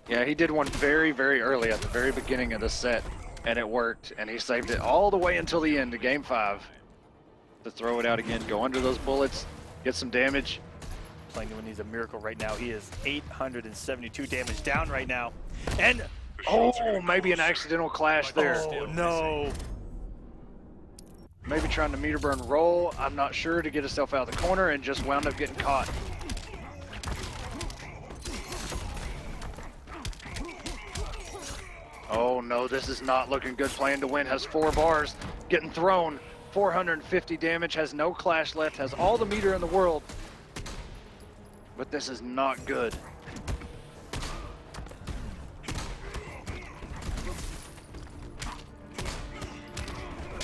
Speaker 10: Yeah, he did one very, very early at the very beginning of the set, and it worked, and he saved it all the way until the end of Game 5 to throw it out again, go under those bullets, get some damage.
Speaker 3: Playing to Win needs a miracle right now. He is 872 damage down right now. And
Speaker 10: oh, maybe an accidental clash there.
Speaker 3: oh no.
Speaker 10: Maybe trying to meter burn roll, I'm not sure, to get himself out of the corner, and just wound up getting caught. Oh no, this is not looking good. Playing to Win has 4 bars, getting thrown. 450 damage, has no clash left, has all the meter in the world. But this is not good.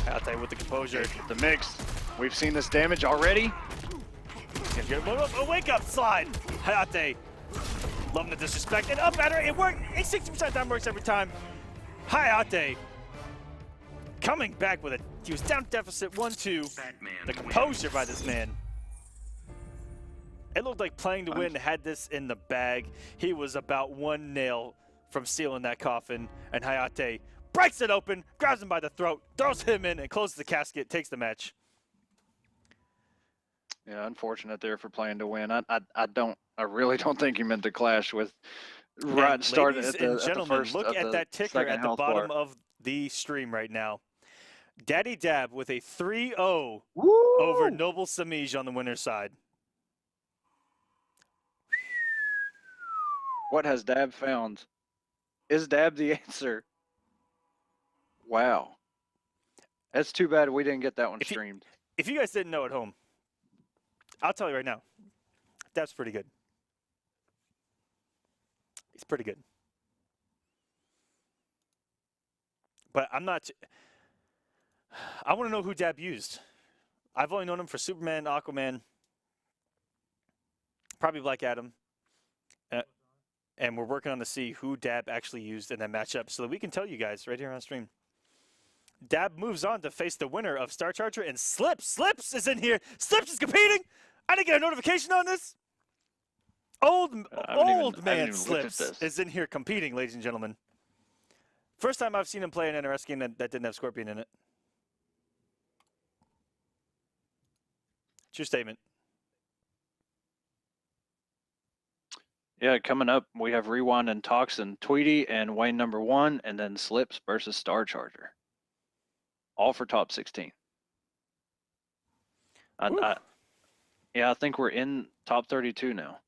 Speaker 3: Hayate with the composure.
Speaker 10: The mix. We've seen this damage already.
Speaker 3: A wake up slide. Hayate. Loving the disrespect. And up at her. It worked. 60% time works every time. Hayate. Coming back with it. He was down deficit 1-2. The composure by this man. It looked like Playing to Win had this in the bag. He was about 1 nail from sealing that coffin. And Hayate breaks it open, grabs him by the throat, throws him in, and closes the casket, takes the match.
Speaker 10: Yeah, unfortunate there for Playing to Win. I really don't think he meant to clash with right started
Speaker 3: Ladies
Speaker 10: at the,
Speaker 3: and gentlemen,
Speaker 10: first
Speaker 3: look at that ticker at the bottom
Speaker 10: bar.
Speaker 3: of the stream right now. Daddy Dab with a 3-0
Speaker 10: Woo!
Speaker 3: over Noble Semiij on the winner's side.
Speaker 10: What has Dab found? Is Dab the answer? Wow. That's too bad we didn't get that one streamed.
Speaker 3: If you guys didn't know at home, I'll tell you right now, Dab's pretty good. He's pretty good. But I'm not... I want to know who Dab used. I've only known him for Superman, Aquaman, probably Black Adam. And we're working on to see who Dab actually used in that matchup so that we can tell you guys right here on stream. Dab moves on to face the winner of Star Charger, and Slips. Slips is in here. Slips is competing. I didn't get a notification on this. Old man Slips is in here competing, ladies and gentlemen. First time I've seen him play an NRS game that didn't have Scorpion in it. True statement.
Speaker 10: Yeah, coming up, we have Rewind and Toxin, Tweedy and Wayne #1, and then Slips versus Star Charger. All for top 16. Yeah, I think we're in top 32 now.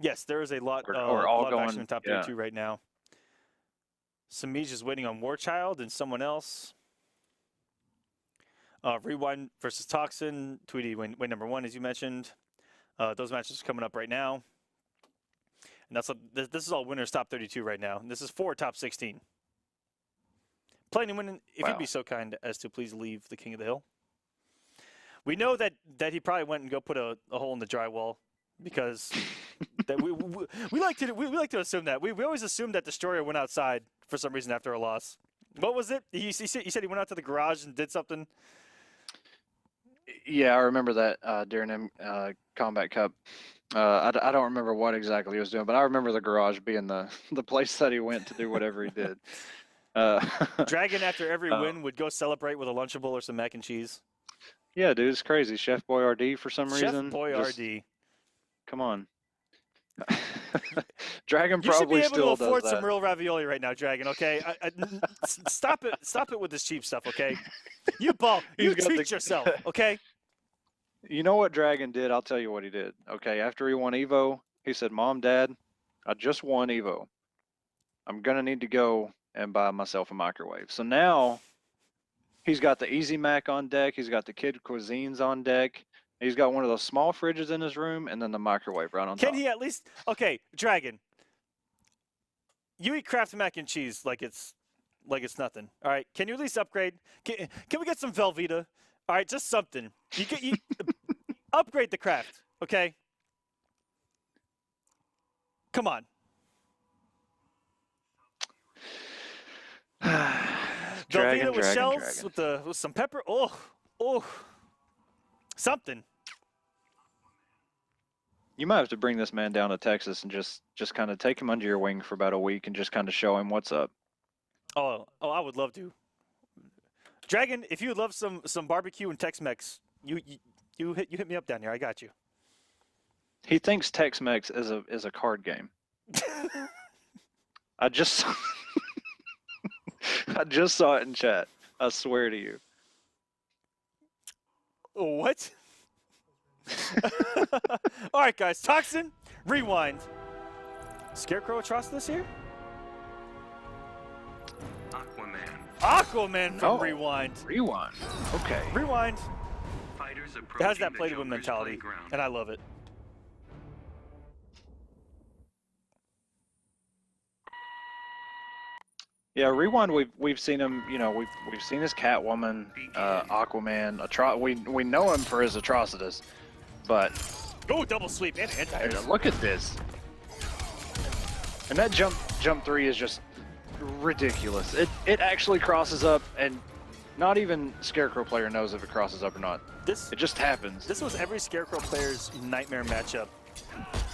Speaker 3: Yes, there is a lot,
Speaker 10: Or
Speaker 3: lot
Speaker 10: all
Speaker 3: of
Speaker 10: going-
Speaker 3: action in top
Speaker 10: yeah.
Speaker 3: 32 right now. Semiij is waiting on Warchild and someone else. Rewind versus Toxin. Tweedy win number 1, as you mentioned. Those matches are coming up right now. And this is all winners top 32 right now. And this is for top 16. Playing and winning, if you'd be so kind as to please leave the King of the Hill. We know that he probably went and go put a hole in the drywall because that we like to assume that. We always assume that Destroyer went outside for some reason after a loss. What was it? He said he went out to the garage and did something.
Speaker 10: Yeah, I remember that during Kombat Cup. I don't remember what exactly he was doing, but I remember the garage being the place that he went to do whatever he did.
Speaker 3: Dragon, after every win, would go celebrate with a Lunchable or some mac and cheese.
Speaker 10: Yeah, dude, it's crazy. Chef Boyardee for some reason.
Speaker 3: Chef Boyardee.
Speaker 10: Come on. Dragon
Speaker 3: You
Speaker 10: probably
Speaker 3: should be
Speaker 10: still
Speaker 3: able to afford
Speaker 10: does
Speaker 3: some
Speaker 10: that.
Speaker 3: real ravioli right now, Dragon. Okay, stop it with this cheap stuff. Okay, you treat yourself. Okay.
Speaker 10: You know what Dragon did? I'll tell you what he did. Okay, after he won Evo, he said, "Mom, Dad, I just won Evo. I'm gonna need to go and buy myself a microwave." So now he's got the Easy Mac on deck. He's got the Kid Cuisines on deck. He's got one of those small fridges in his room, and then the microwave right on top.
Speaker 3: Can he at least? Okay, Dragon. You eat Kraft mac and cheese like it's nothing. All right. Can you at least upgrade? Can we get some Velveeta? All right, just something. You upgrade the Kraft, okay? Come on. Velveeta with shells with some pepper. Oh, something.
Speaker 10: You might have to bring this man down to Texas and just kind of take him under your wing for about a week and just kind of show him what's up.
Speaker 3: Oh, I would love to. Dragon, if you would love some barbecue and Tex-Mex, you hit me up down here. I got you.
Speaker 10: He thinks Tex-Mex is a card game. I just saw it in chat. I swear to you.
Speaker 3: What? All right, guys. Toxin, rewind. Scarecrow trust this here? Aquaman from Rewind.
Speaker 10: Rewind. Okay.
Speaker 3: Rewind.
Speaker 9: Fighters
Speaker 3: It has that play to win mentality, and I love it.
Speaker 10: Yeah, Rewind. We've seen him. You know, we've seen his Catwoman, Aquaman. We know him for his Atrocitus, but
Speaker 3: double sweep and anti.
Speaker 10: Look at this. And that jump 3 is just ridiculous. It actually crosses up, and not even Scarecrow player knows if it crosses up or not. It just happens.
Speaker 3: This was every Scarecrow player's nightmare matchup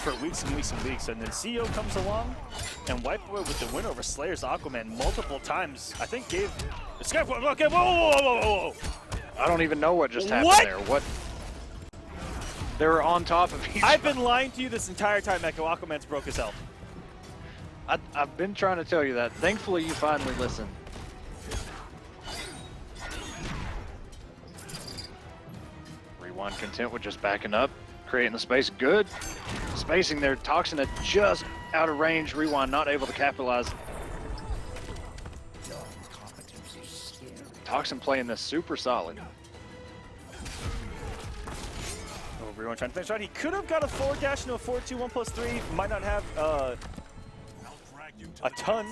Speaker 3: for weeks and weeks and weeks, and then CEO comes along and wiped away with the win over Slayer's Aquaman multiple times. I think gave Scarecrow. Okay, whoa.
Speaker 10: I don't even know what just happened there. What? They were on top of each other.
Speaker 3: I've been lying to you this entire time, Echo. Aquaman's broke his health.
Speaker 10: I've been trying to tell you that. Thankfully, you finally listened. Rewind content with just backing up, creating the space. Good spacing there. Toxin at just out of range. Rewind not able to capitalize. Toxin playing this super solid.
Speaker 3: Rewind trying to finish right. He could have got a forward dash into a 4-2, 1+3. Might not have a ton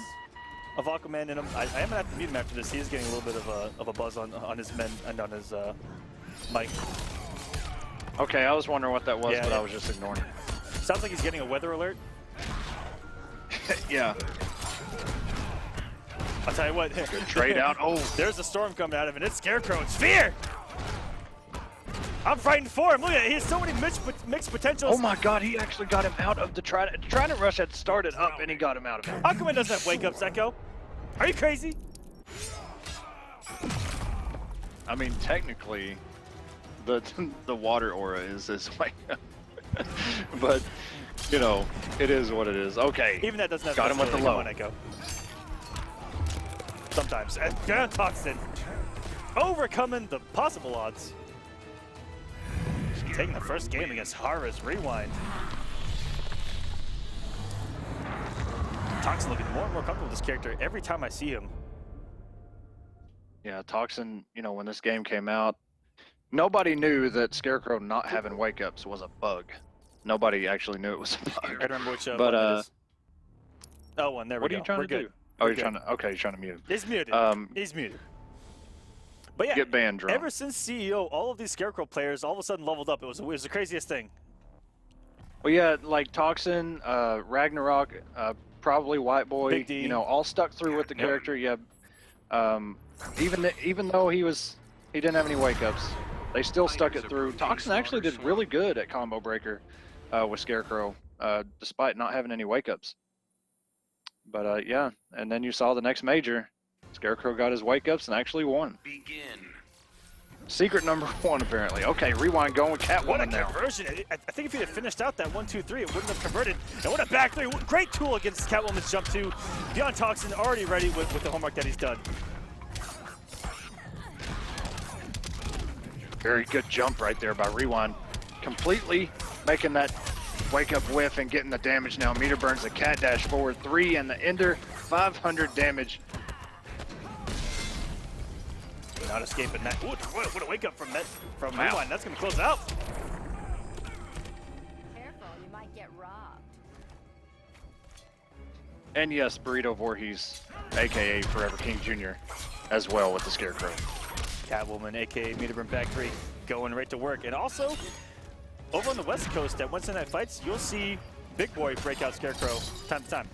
Speaker 3: of Aquaman in him. I am gonna have to mute him after this. He is getting a little bit of a buzz on his men and on his mic.
Speaker 10: Okay, I was wondering what that was, but I was just ignoring it.
Speaker 3: Sounds like he's getting a weather alert.
Speaker 10: Yeah.
Speaker 3: I'll tell you what.
Speaker 10: Good trade out. Oh,
Speaker 3: there's a storm coming out of it. It's Scarecrow. It's fear. I'm frightened for him. Look at it. He has so many mixed potentials.
Speaker 10: Oh my God, he actually got him out of the Trident Rush had started up and he got him out of it.
Speaker 3: Aquaman doesn't have wake ups, Echo. Are you crazy?
Speaker 10: I mean, technically, the water aura is his wake up. But, you know, it is what it is. Okay.
Speaker 3: Even that doesn't have
Speaker 10: got him with the low.
Speaker 3: Come on, Echo. Sometimes. And Toxin overcoming the possible odds. taking the first game against Hara's Rewind. Toxin looking more and more comfortable with this character every time I see him.
Speaker 10: Yeah, Toxin, you know, when this game came out, nobody knew that Scarecrow not having wake-ups was a bug. Nobody actually knew it was a bug.
Speaker 3: I don't remember which
Speaker 10: but,
Speaker 3: button it is. Oh, one, there we go.
Speaker 10: What are you trying
Speaker 3: We're
Speaker 10: to
Speaker 3: good.
Speaker 10: do? Oh,
Speaker 3: We're
Speaker 10: you're
Speaker 3: good.
Speaker 10: trying to, okay, you're trying to mute.
Speaker 3: He's muted. He's muted. But yeah,
Speaker 10: Get banned, drone.
Speaker 3: ever since CEO, all of these Scarecrow players all of a sudden leveled up. It was the craziest thing.
Speaker 10: Well, yeah, like Toxin, Ragnarok, probably White Boy,
Speaker 3: Big D.
Speaker 10: you know, all stuck through with the character. Yeah, even though he didn't have any wake ups, they still stuck it through. Toxin actually did really good at combo breaker with Scarecrow, despite not having any wake ups. But yeah, and then you saw the next major, Scarecrow got his wake ups and actually won.
Speaker 9: Begin.
Speaker 10: Secret number 1 apparently. Okay, Rewind going with Catwoman
Speaker 3: What a
Speaker 10: now.
Speaker 3: conversion. I think if he had finished out that 1-2-3, it wouldn't have converted. And what a back three. Great tool against Catwoman's jump two. Beyond Toxin already ready with the homework that he's done.
Speaker 10: Very good jump right there by Rewind. Completely making that wake up whiff and getting the damage now. Meter burns the cat dash forward 3 and the ender 500 damage.
Speaker 3: Not escaping that. Ooh, what a wake up from
Speaker 10: Wow.
Speaker 3: Rewind. That's going to close it out.
Speaker 8: Careful, you might get robbed.
Speaker 10: And yes, Burrito Voorhees, aka Forever King Jr., as well with the Scarecrow.
Speaker 3: Catwoman, aka Meterburn back three, going right to work. And also, over on the West Coast at Wednesday Night Fights, you'll see Big Boy break out Scarecrow time to time.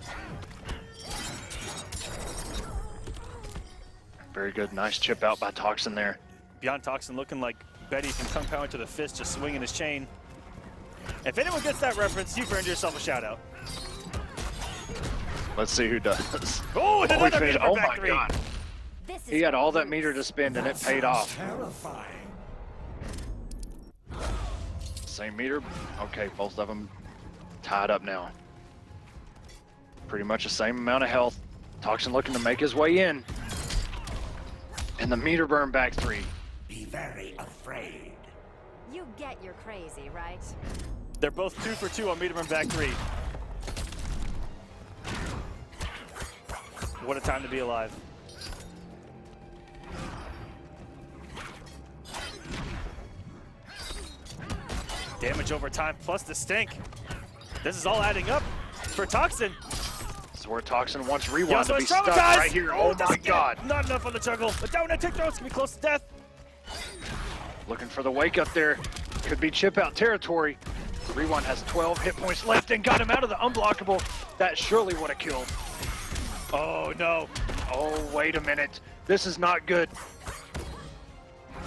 Speaker 10: Very good, nice chip out by Toxin there.
Speaker 3: Beyond Toxin looking like Betty from Kung Pao into the fist, just swinging his chain. If anyone gets that reference, you've earned yourself a shout out.
Speaker 10: Let's see who does.
Speaker 3: Oh, and another
Speaker 10: finished.
Speaker 3: Meterburn
Speaker 10: Oh
Speaker 3: back
Speaker 10: my
Speaker 3: three.
Speaker 10: god. He had all that meter to spend and it paid off.
Speaker 7: Terrifying.
Speaker 10: Same meter. Okay, both of them tied up now. Pretty much the same amount of health. Toxin looking to make his way in. And the meter burn back three.
Speaker 7: Be very afraid.
Speaker 8: You get you're crazy, right?
Speaker 3: They're both 2 for 2 on Meterburn back three. What a time to be alive. Damage over time plus the stink. This is all adding up for Toxin.
Speaker 10: This is where Toxin wants
Speaker 3: He
Speaker 10: Rewind
Speaker 3: also
Speaker 10: to be
Speaker 3: is
Speaker 10: stuck
Speaker 3: traumatized.
Speaker 10: right here. Oh my
Speaker 3: doesn't get it.
Speaker 10: god.
Speaker 3: Not enough on the juggle. But down at tick throws can be close to death.
Speaker 10: Looking for the wake up there. Could be chip out territory. Rewind has 12 hit points left and got him out of the unblockable. That surely would have killed.
Speaker 3: Oh no.
Speaker 10: Oh, wait a minute. This is not good.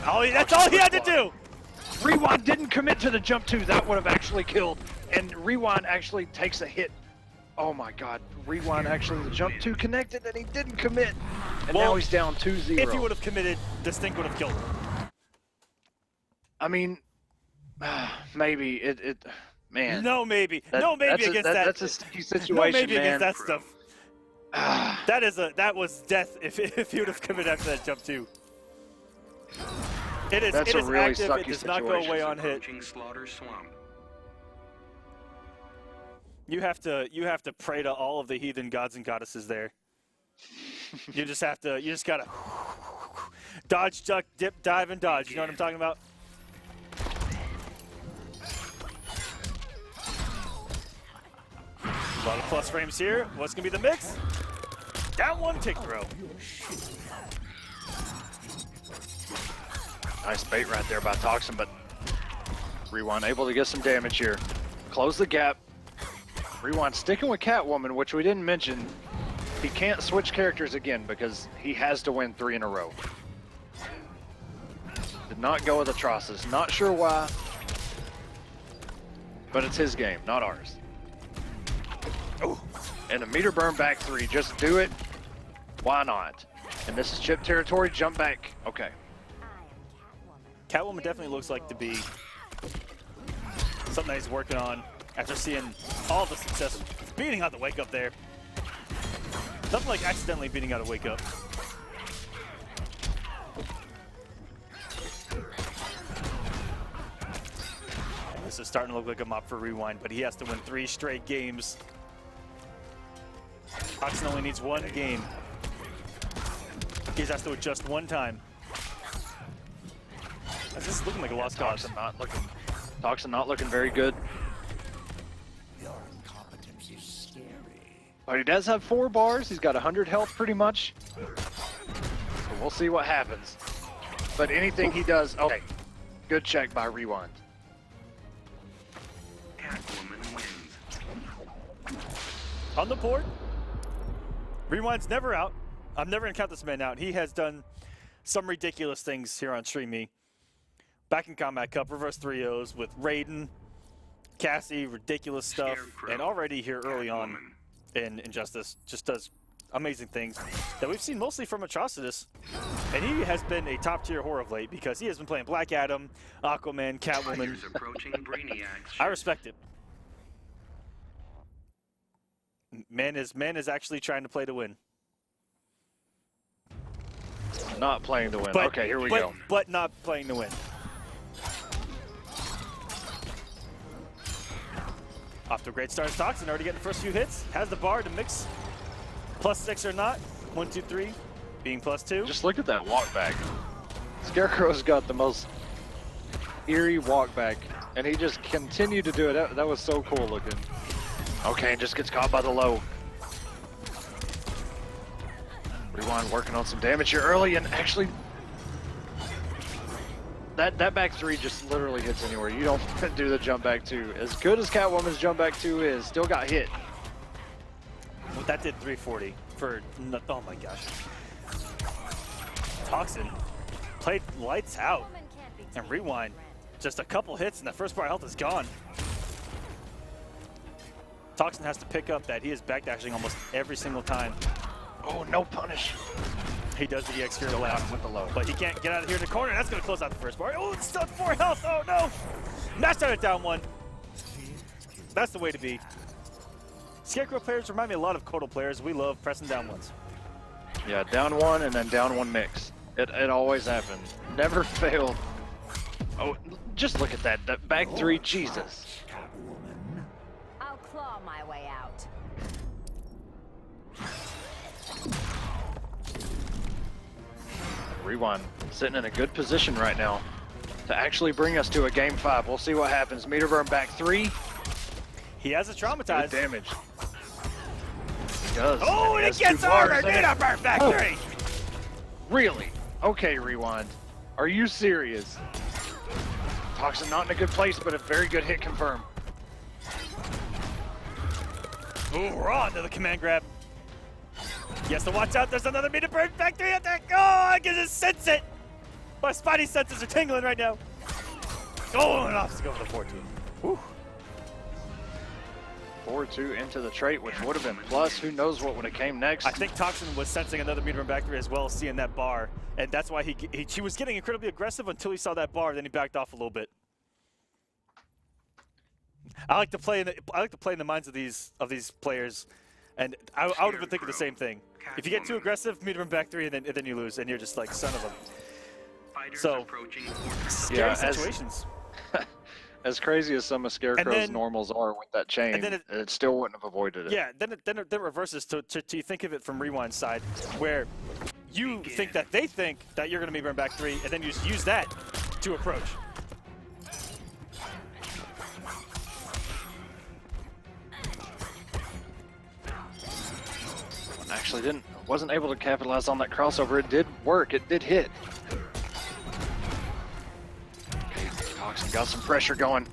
Speaker 3: Oh, that's all he had to do.
Speaker 10: Rewind didn't commit to the jump two. That would have actually killed. And Rewind actually takes a hit. Oh my god. Rewind actually, the jump two connected and he didn't commit. And
Speaker 3: Well,
Speaker 10: now he's down 2-0.
Speaker 3: If he would have committed, this thing would have killed him.
Speaker 10: I mean, maybe it man.
Speaker 3: No maybe. No maybe against that.
Speaker 10: That's a sticky situation,
Speaker 3: No maybe
Speaker 10: man.
Speaker 3: against that stuff. That was death if he would have committed after that jump too. It is
Speaker 10: That's a really
Speaker 3: active.
Speaker 10: sucky
Speaker 3: It does not go
Speaker 10: situation.
Speaker 3: away on hit.
Speaker 9: Approaching Slaughter Swamp.
Speaker 3: You have to pray to all of the heathen gods and goddesses there. You just gotta dodge, duck, dip, dive, and dodge. You know what I'm talking about? A lot of plus frames here. What's gonna be the mix? Down one tick throw.
Speaker 10: Nice bait right there by Toxin, but Rewind able to get some damage here. Close the gap. Rewind sticking with Catwoman, which we didn't mention. He can't switch characters again because he has to win 3 in a row. Did not go with Atrocitus. Not sure why, but it's his game, not ours. Oh, and the meter burn back 3. Just do it. Why not? And this is chip territory. Jump back. Okay.
Speaker 3: Catwoman definitely looks like to be something that he's working on after seeing all the success beating out the wake up there. Nothing like accidentally beating out a wake up. This is starting to look like a mop for Rewind, but he has to win 3 straight games. Toxin only needs 1 game. He has to adjust 1 time. This is looking like a lost cause.
Speaker 10: Toxin not looking very good.
Speaker 7: Your incompetence is scary.
Speaker 10: But he does have 4 bars. He's got 100 health pretty much. So we'll see what happens. But anything he does, okay. Good check by Rewind.
Speaker 9: Catwoman wins.
Speaker 3: On the board, Rewind's never out. I'm never gonna count this man out. He has done some ridiculous things here on StreamMe. Back in Kombat Cup, reverse 3-0s with Raiden, Cassie, ridiculous stuff,
Speaker 9: Scarecrow,
Speaker 3: and already here early on
Speaker 9: Catwoman.
Speaker 3: in Injustice, just does amazing things that we've seen mostly from Atrocitus. And he has been a top-tier horror of late because he has been playing Black Adam, Aquaman, Catwoman.
Speaker 9: Fighters approaching Brainiac.
Speaker 3: I respect it. Man is actually trying to play to win.
Speaker 10: Not playing to win.
Speaker 3: But,
Speaker 10: Okay, here we go.
Speaker 3: But not playing to win. Off to a great start. Toxin already getting the first few hits. Has the bar to mix. +6 or not. 1, 2, 3. Being +2.
Speaker 10: Just look at that walk back. Scarecrow's got the most eerie walk back, and he just continued to do it. That was so cool looking. Okay, and just gets caught by the low. Rewind working on some damage here early, and actually that back 3 just literally hits anywhere. You don't do the jump back 2. As good as Catwoman's jump back 2 is, still got hit.
Speaker 3: Well, that did 340 for, oh my gosh. Toxin played lights out, and Rewind, just a couple hits and the first bar health is gone. Toxin has to pick up that he is backdashing almost every single time.
Speaker 10: Oh, no punish.
Speaker 3: He does the EX here to left
Speaker 10: with the low.
Speaker 3: but he can't get out of here in the corner. That's going to close out the first bar. Oh, it's still at 4 health. Oh, no. That's out it down 1. That's the way to be. Scarecrow players remind me a lot of Kotal players. We love pressing down ones.
Speaker 10: Yeah, down 1 and then down 1 mix. It always happened. Never failed. Oh, just look at that. That back 3, Jesus.
Speaker 8: I'll claw my way out.
Speaker 10: Rewind sitting in a good position right now to actually bring us to a game 5. We'll see what happens. Meter burn back 3.
Speaker 3: He has a traumatized.
Speaker 10: Good damage. He does.
Speaker 3: Oh, and it gets over. Meter burn back 3.
Speaker 10: Really? Okay, Rewind. Are you serious? Toxin not in a good place, but a very good hit confirmed.
Speaker 3: Ooh, raw into the command grab. He has to watch out. There's another meter burn back 3 attack. Oh, I can just sense it. My spidey senses are tingling right now. Oh, and off to go for the 4-2. Whew.
Speaker 10: 4-2 into the trait, which would have been plus. Who knows what would have came next?
Speaker 3: I think Toxin was sensing another meter burn back 3 as well, seeing that bar, and that's why he was getting incredibly aggressive until he saw that bar. Then he backed off a little bit. I like to play in the minds of these players, and I would have been thinking the same thing. If you get too aggressive, meter burn back 3, and then you lose, and you're just like son of a. So scary situations.
Speaker 10: As crazy as some of Scarecrow's normals are with that chain,
Speaker 3: and then
Speaker 10: it still wouldn't have avoided it.
Speaker 3: Yeah, then it reverses to you think of it from Rewind's side, where you think that they think that you're going to be burn back 3, and then you just use that to approach.
Speaker 10: Actually wasn't able to capitalize on that crossover. It did work. It did hit. Okay, Toxin got some pressure going.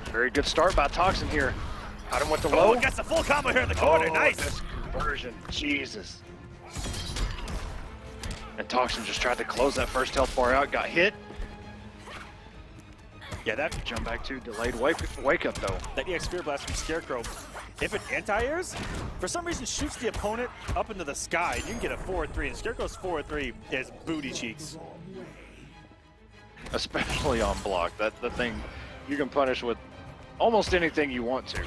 Speaker 10: Very good start by Toxin here. Got him with the low.
Speaker 3: Oh, gets a full combo here in the corner. Nice.
Speaker 10: This conversion. Jesus. And Toxin just tried to close that first health bar out. Got hit.
Speaker 3: Yeah, that
Speaker 10: jump back to delayed wake up though.
Speaker 3: That EX Fear Blast from Scarecrow, if it anti-airs, for some reason shoots the opponent up into the sky, and you can get a 4-3, and Scarecrow's 4-3 is booty cheeks.
Speaker 10: Especially on block. That the thing you can punish with almost anything you want to.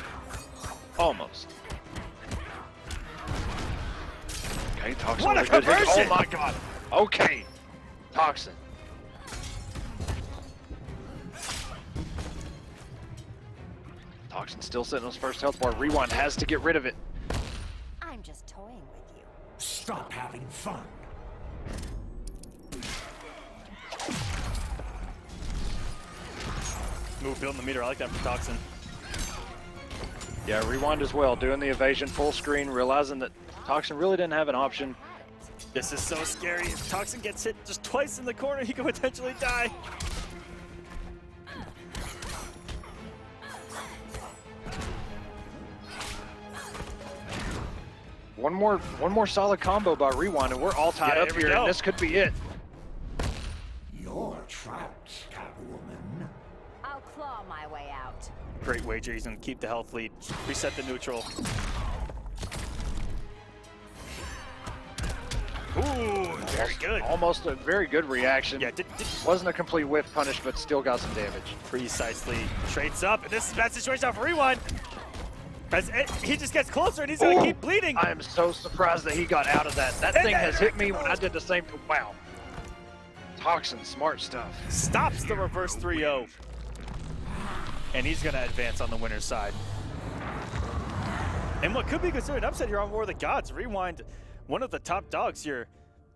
Speaker 10: Almost. Okay, Toxin.
Speaker 3: What a conversion!
Speaker 10: Oh my god. Okay. Toxin. Toxin still sitting on his first health bar. Rewind has to get rid of it.
Speaker 8: I'm just toying with you.
Speaker 7: Stop having fun.
Speaker 3: Move, building the meter. I like that for Toxin.
Speaker 10: Yeah, Rewind as well, doing the evasion full screen, realizing that Toxin really didn't have an option.
Speaker 3: This is so scary. If Toxin gets hit just twice in the corner, he could potentially die.
Speaker 10: One more solid combo by Rewind, and we're all tied up here, and this could be it.
Speaker 7: You're trapped, Catwoman.
Speaker 8: I'll claw my way out.
Speaker 3: Great wager. He's going to keep the health lead. Reset the neutral. Ooh, very good.
Speaker 10: Almost a very good reaction.
Speaker 3: Yeah,
Speaker 10: wasn't a complete whiff punish, but still got some damage.
Speaker 3: Precisely. Trades up, and this is a bad situation now for Rewind. As he just gets closer, and he's going to keep bleeding.
Speaker 10: I am so surprised that he got out of that. That thing has hit me when I did the same. Wow. Toxin, smart stuff.
Speaker 3: Stops the reverse 3-0. And he's going to advance on the winner's side. And what could be considered an upset here on War of the Gods. Rewind, one of the top dogs here,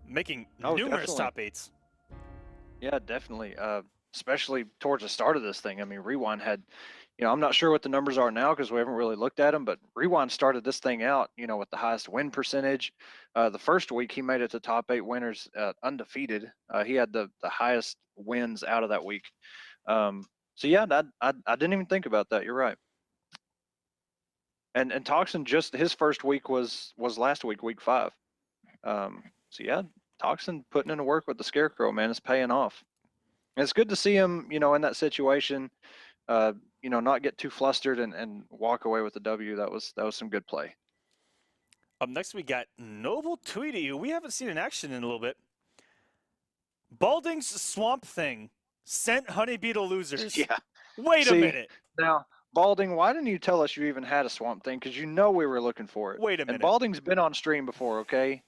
Speaker 3: making numerous top 8s.
Speaker 10: Yeah, definitely. Especially towards the start of this thing. I mean, Rewind had, you know, I'm not sure what the numbers are now because we haven't really looked at them, but Rewind started this thing out, you know, with the highest win percentage. The first week he made it to top 8 winners undefeated. He had the highest wins out of that week. So yeah, I didn't even think about that. You're right. And Toxin, just his first week was last week, week 5. So yeah, Toxin putting in the work with the Scarecrow, man, is paying off. And it's good to see him, you know, in that situation, you know, not get too flustered and walk away with the W. That was some good play.
Speaker 3: Up next, we got Noble Tweedy, who we haven't seen in action in a little bit. Balding's Swamp Thing sent HoneyBee to losers.
Speaker 10: Yeah.
Speaker 3: Wait a minute.
Speaker 10: Now, Balding, why didn't you tell us you even had a Swamp Thing? Because you know we were looking for it.
Speaker 3: Wait a minute.
Speaker 10: And Balding's been on stream before, okay?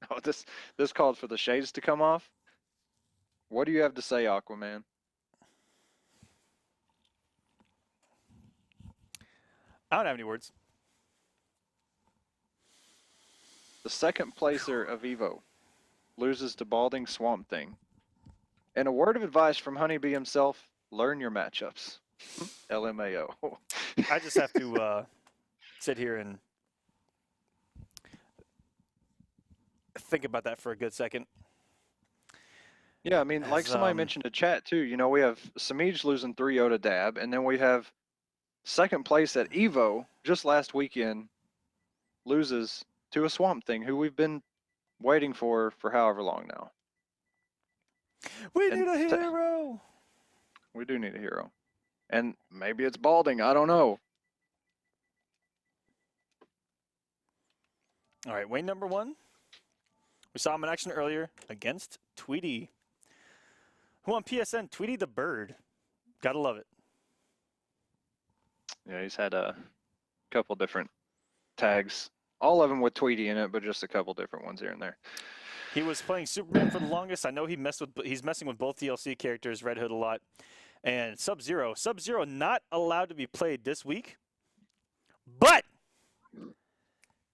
Speaker 10: Oh, this called for the shades to come off. What do you have to say, Aquaman?
Speaker 3: I don't have any words.
Speaker 10: The second placer of Evo loses to Balding Swamp Thing. And a word of advice from HoneyBee himself, learn your matchups. LMAO.
Speaker 3: I just have to sit here and think about that for a good second.
Speaker 10: Yeah, I mean, like somebody mentioned in chat too, you know, we have Semiij losing 3-0 to Dab, and then we have second place at Evo just last weekend loses to a Swamp Thing, who we've been waiting for however long now.
Speaker 3: We need a hero.
Speaker 10: We do need a hero. And maybe it's Balding, I don't know.
Speaker 3: All right, Wayne number 1. We saw him in action earlier against Tweedy. Who on PSN? Tweedy the Bird. Gotta love it.
Speaker 10: Yeah, he's had a couple different tags. All of them with Tweedy in it, but just a couple different ones here and there.
Speaker 3: He was playing Superman for the longest. I know he's messing with both DLC characters, Red Hood a lot. And Sub-Zero. Sub-Zero not allowed to be played this week. But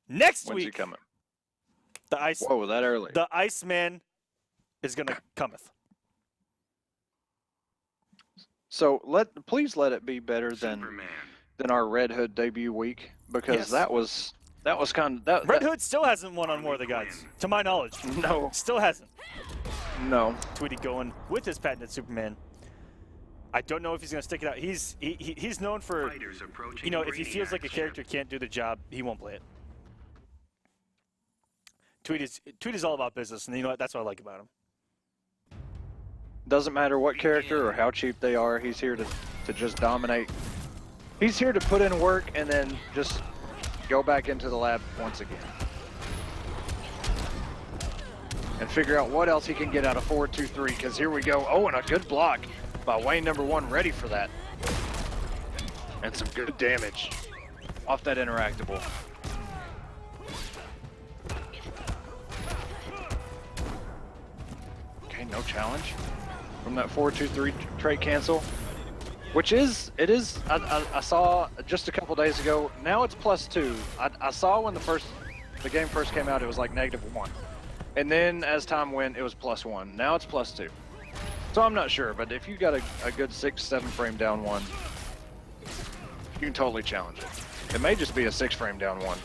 Speaker 3: next
Speaker 10: When's
Speaker 3: week.
Speaker 10: he coming?
Speaker 3: The ice.
Speaker 10: Whoa, that early.
Speaker 3: The Iceman is gonna cometh.
Speaker 10: So please let it be better than our Red Hood debut week, because that was kind of
Speaker 3: Red Hood still hasn't won on War of the Gods, to my knowledge.
Speaker 10: No,
Speaker 3: still hasn't.
Speaker 10: No.
Speaker 3: Tweedy going with his patented Superman. I don't know if he's gonna stick it out. He's known for, you know, if he feels like a character can't do the job, he won't play it. Tweedy's all about business, and you know what? That's what I like about him.
Speaker 10: Doesn't matter what character or how cheap they are, he's here to just dominate. He's here to put in work and then just go back into the lab once again. And figure out what else he can get out of 4-2-3, because here we go. Oh, and a good block by Wayne number 1, ready for that. And some good damage off that interactable. Okay, no challenge. from that 4-2-3 trait cancel, which is, I saw just a couple days ago, now it's +2. I saw when the game first came out, it was like -1. And then as time went, it was +1. Now it's +2. So I'm not sure, but if you got a good 6-7 frame down one, you can totally challenge it. It may just be a 6 frame down one.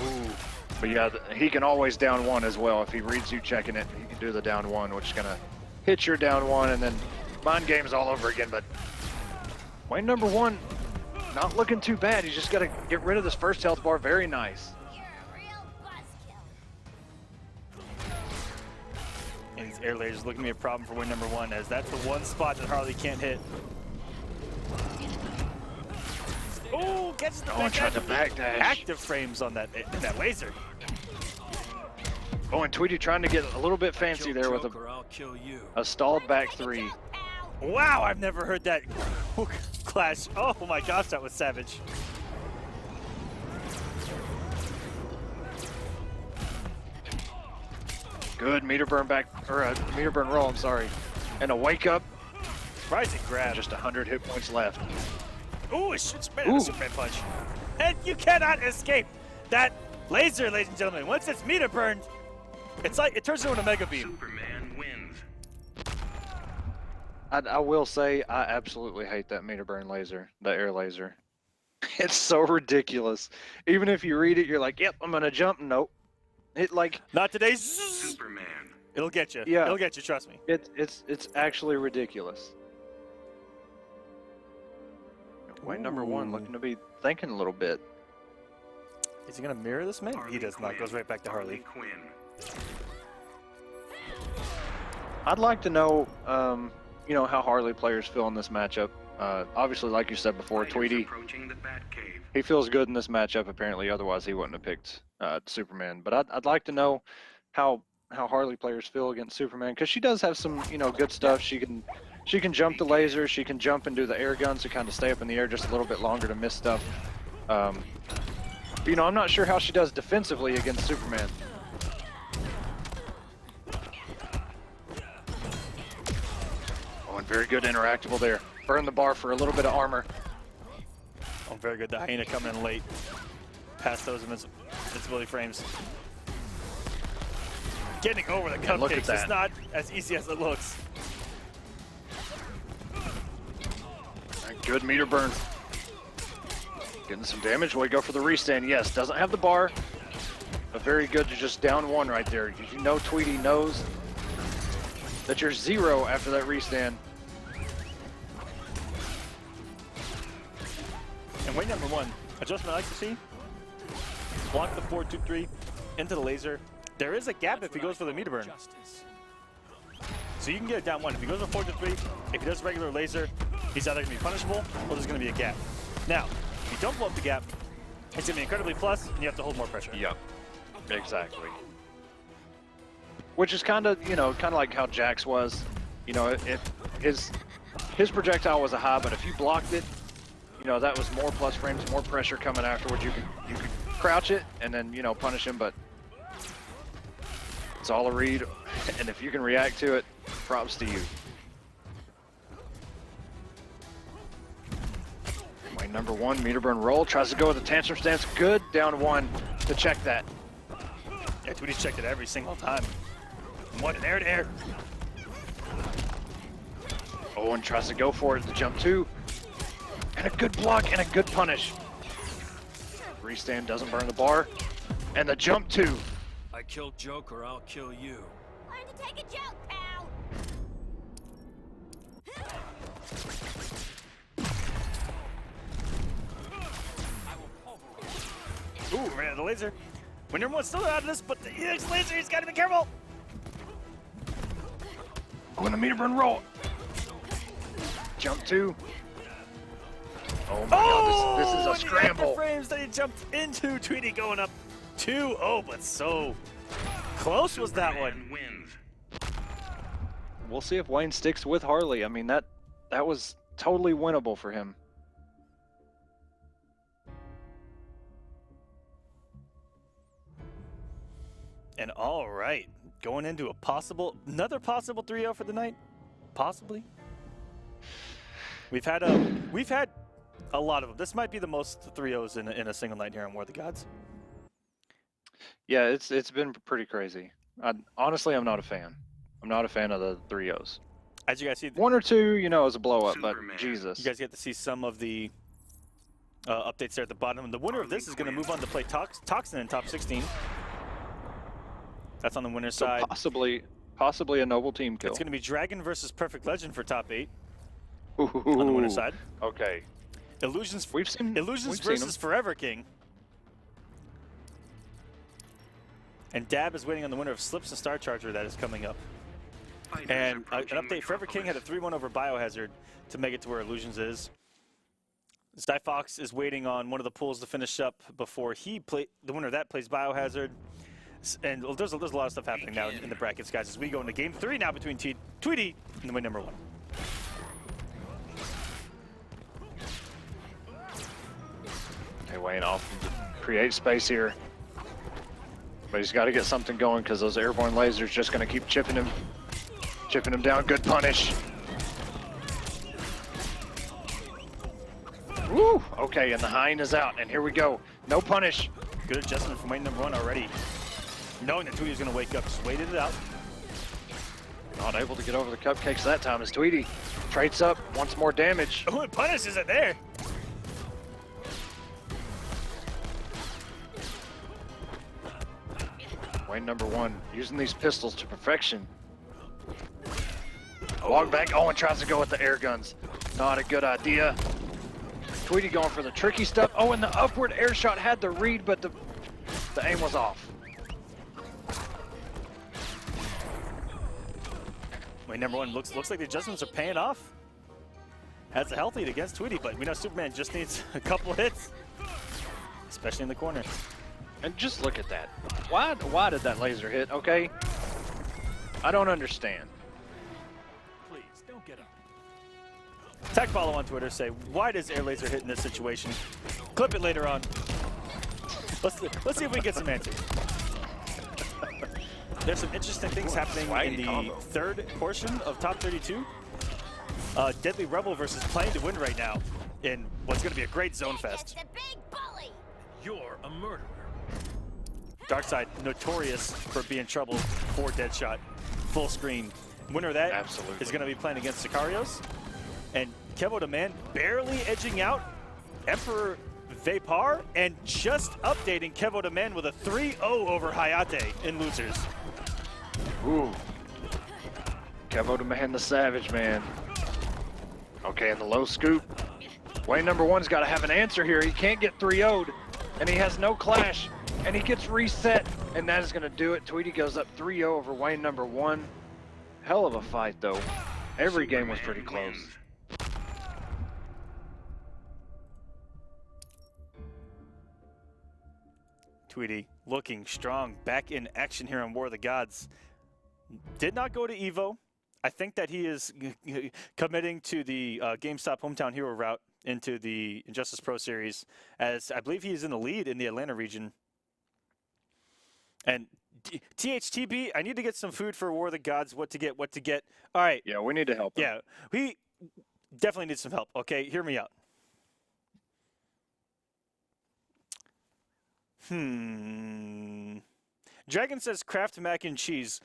Speaker 10: Ooh. But yeah, he can always down one as well. If he reads you checking it, he can do the down one, which is gonna hit your down one, and then mind games all over again. But Wayne number 1, not looking too bad. He's just gotta get rid of this first health bar. Very nice.
Speaker 3: And these air lasers looking to be a problem for win number 1, as that's the one spot that Harley can't hit. Oh, gets the
Speaker 10: tried to backdash.
Speaker 3: Active frames on that laser.
Speaker 10: Oh, and Tweedy trying to get a little bit fancy there with a stalled back 3.
Speaker 3: Wow, I've never heard that clash. Oh my gosh, that was savage.
Speaker 10: Good meter burn back, or meter burn roll, I'm sorry. And a wake up.
Speaker 3: Rising grab.
Speaker 10: Just 100 hit points left.
Speaker 3: Ooh, it shoots a Superman punch. And you cannot escape that laser, ladies and gentlemen. Once it's meter burned, it's like, it turns into a mega beam.
Speaker 9: Superman wins.
Speaker 10: I will say, I absolutely hate that meter burn laser, the air laser. It's so ridiculous. Even if you read it, you're like, yep, I'm gonna jump. Nope. It like
Speaker 3: not today.
Speaker 9: Superman.
Speaker 3: It'll get you.
Speaker 10: Yeah.
Speaker 3: It'll get you. Trust me.
Speaker 10: It's actually ridiculous. Wayne number 1 looking to be thinking a little bit.
Speaker 3: Is he gonna mirror this man? He does not. Goes right back to Harley.
Speaker 9: Quinn.
Speaker 10: I'd like to know, you know, how Harley players feel in this matchup. Obviously, like you said before, Tweedy,
Speaker 9: Approaching the Batcave.
Speaker 10: he feels good in this matchup. Apparently, otherwise he wouldn't have picked Superman. But I'd like to know how Harley players feel against Superman, because she does have some, you know, good stuff. She can jump the laser. She can jump and do the air guns to kind of stay up in the air just a little bit longer to miss stuff. You know, I'm not sure how she does defensively against Superman. Oh, and very good interactable there. Burn the bar for a little bit of armor.
Speaker 3: Oh, very good. The hyena coming in late. Past those invincibility frames. Getting over the cupcakes.
Speaker 10: Look at that.
Speaker 3: It's not as easy as it looks.
Speaker 10: Good meter burn. Getting some damage. We go for the restand. Yes, doesn't have the bar, but very good to just down 1 right there. You know Tweedy knows that you're 0 after that restand.
Speaker 3: And Wayne number 1, adjustment I like to see. Block the 4-2-3 into the laser. There is a gap if he goes for the meter burn. So you can get it down 1. If he goes for 4-3, if he does regular laser, he's either going to be punishable or there's going to be a gap. Now, if you don't blow up the gap, it's going to be incredibly plus and you have to hold more pressure.
Speaker 10: Yep, exactly. Which is kind of, you know, kind of like how Jax was. You know, if his projectile was a high, but if you blocked it, you know, that was more plus frames, more pressure coming afterwards. You could crouch it and then, you know, punish him, but it's all a read, and if you can react to it, props to you. Wayne number 1, meter burn roll, tries to go with the tantrum stance. Good, down 1 to check that.
Speaker 3: Yeah, Tweedy's checked it every single time. One in air to air.
Speaker 10: Oh, and tries to go for it, the jump 2. And a good block and a good punish. Restand doesn't burn the bar. And the jump 2.
Speaker 11: I kill Joker, I'll kill you.
Speaker 8: Learn to take a joke, pal.
Speaker 3: Ooh, ran out of the laser. When everyone's still out of this, but the EX laser, he's got to be careful.
Speaker 10: Going to meter burn roll. Jump 2. Oh my god, this is a scramble.
Speaker 3: The frames that he jumped into. Tweedy going up 2-0, but so close was that one.
Speaker 10: We'll see if Wayne sticks with Harley. I mean, that was totally winnable for him.
Speaker 3: And all right, going into another possible 3-0 for the night, possibly. We've had a lot of them. This might be the most 3-0s in a single night here on War of the Gods.
Speaker 10: Yeah, it's been pretty crazy. Honestly, I'm not a fan. I'm not a fan of the 3-0s.
Speaker 3: As you guys see,
Speaker 10: one or two, you know, is a blow up, but Jesus.
Speaker 3: You guys get to see some of the updates there at the bottom. And the winner of this is going to move on to play Toxin in top 16. That's on the winner's side.
Speaker 10: Possibly a noble team kill.
Speaker 3: It's going to be Dragon versus Perfect Legend for top 8.
Speaker 10: Ooh,
Speaker 3: on the winner's side.
Speaker 10: Okay.
Speaker 3: Illusions
Speaker 10: we've
Speaker 3: versus Forever King. And Dab is waiting on the winner of Slips and Star Charger that is coming up. And an update, Forever King had a 3-1 over Biohazard to make it to where Illusions is. StyFox is waiting on one of the pools to finish up before the winner of that plays Biohazard. And there's a lot of stuff happening now in the brackets, guys, as we go into game 3 now between Tweedy and the win number 1.
Speaker 10: Hey, Wayne, off create space here. But he's got to get something going because those airborne lasers just going to keep chipping him down. Good punish. Woo! Okay, and the hind is out, and here we go. No punish.
Speaker 3: Good adjustment from Wayne number 1 already. Knowing that Tweedy was going to wake up, just waited it out.
Speaker 10: Not able to get over the cupcakes that time as Tweedy traits up, wants more damage.
Speaker 3: Oh, and punishes it there.
Speaker 10: Wayne number 1 using these pistols to perfection. Log back. Oh, and tries to go with the air guns. Not a good idea. Tweedy going for the tricky stuff. Oh, and the upward air shot had the read, but the aim was off.
Speaker 3: Wayne number 1 looks like the adjustments are paying off. Has a health lead against Tweedy, but we know Superman just needs a couple hits, especially in the corner.
Speaker 10: And just look at that. Why did that laser hit? Okay, I don't understand.
Speaker 7: Please don't get up.
Speaker 3: Tech follow on Twitter say, why does air laser hit in this situation? Clip it later on. Let's see if we get some answers. There's some interesting things happening in the third portion of top 32. Deadly Rebel versus Playing to Win right now in what's going to be a great zone fest.
Speaker 7: You're a murderer.
Speaker 3: Darkseid, notorious for being trouble for Deadshot. Full screen. Winner of that is going to be playing against Sicarios. And Kevo de Man barely edging out Emperor Vapar and just updating Kevo de Man with a 3-0 over Hayate in losers.
Speaker 10: Ooh. Kevo de Man, the Savage Man. Okay, and the low scoop. Wayne number 1's got to have an answer here. He can't get 3-0'd, and he has no clash, and he gets reset, and that is going to do it. Tweedy goes up 3-0 over Wayne number 1. Hell of a fight, though. Every game was pretty close.
Speaker 3: Tweedy looking strong, back in action here on War of the Gods. Did not go to Evo. I think that he is committing to the GameStop Hometown Hero route into the Injustice Pro Series, as I believe he is in the lead in the Atlanta region. And THTB, I need to get some food for War of the Gods, what to get. All right.
Speaker 10: Yeah, we need to help him.
Speaker 3: Yeah, we definitely need some help. Okay, hear me out. Dragon says Kraft mac and cheese.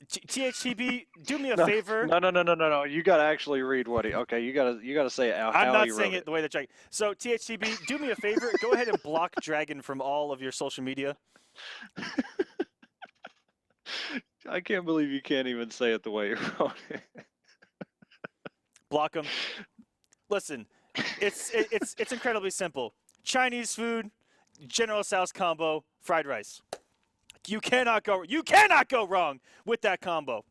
Speaker 3: THTB, do me a favor.
Speaker 10: No. You gotta actually read what he. Okay, you gotta say how
Speaker 3: I'm not
Speaker 10: he
Speaker 3: saying
Speaker 10: wrote
Speaker 3: it the way that Dragon. So THTB, do me a favor. Go ahead and block Dragon from all of your social media.
Speaker 10: I can't believe you can't even say it the way you wrote it.
Speaker 3: Block him. Listen, it's incredibly simple. Chinese food, General Tso's combo, fried rice. You cannot go wrong with that combo.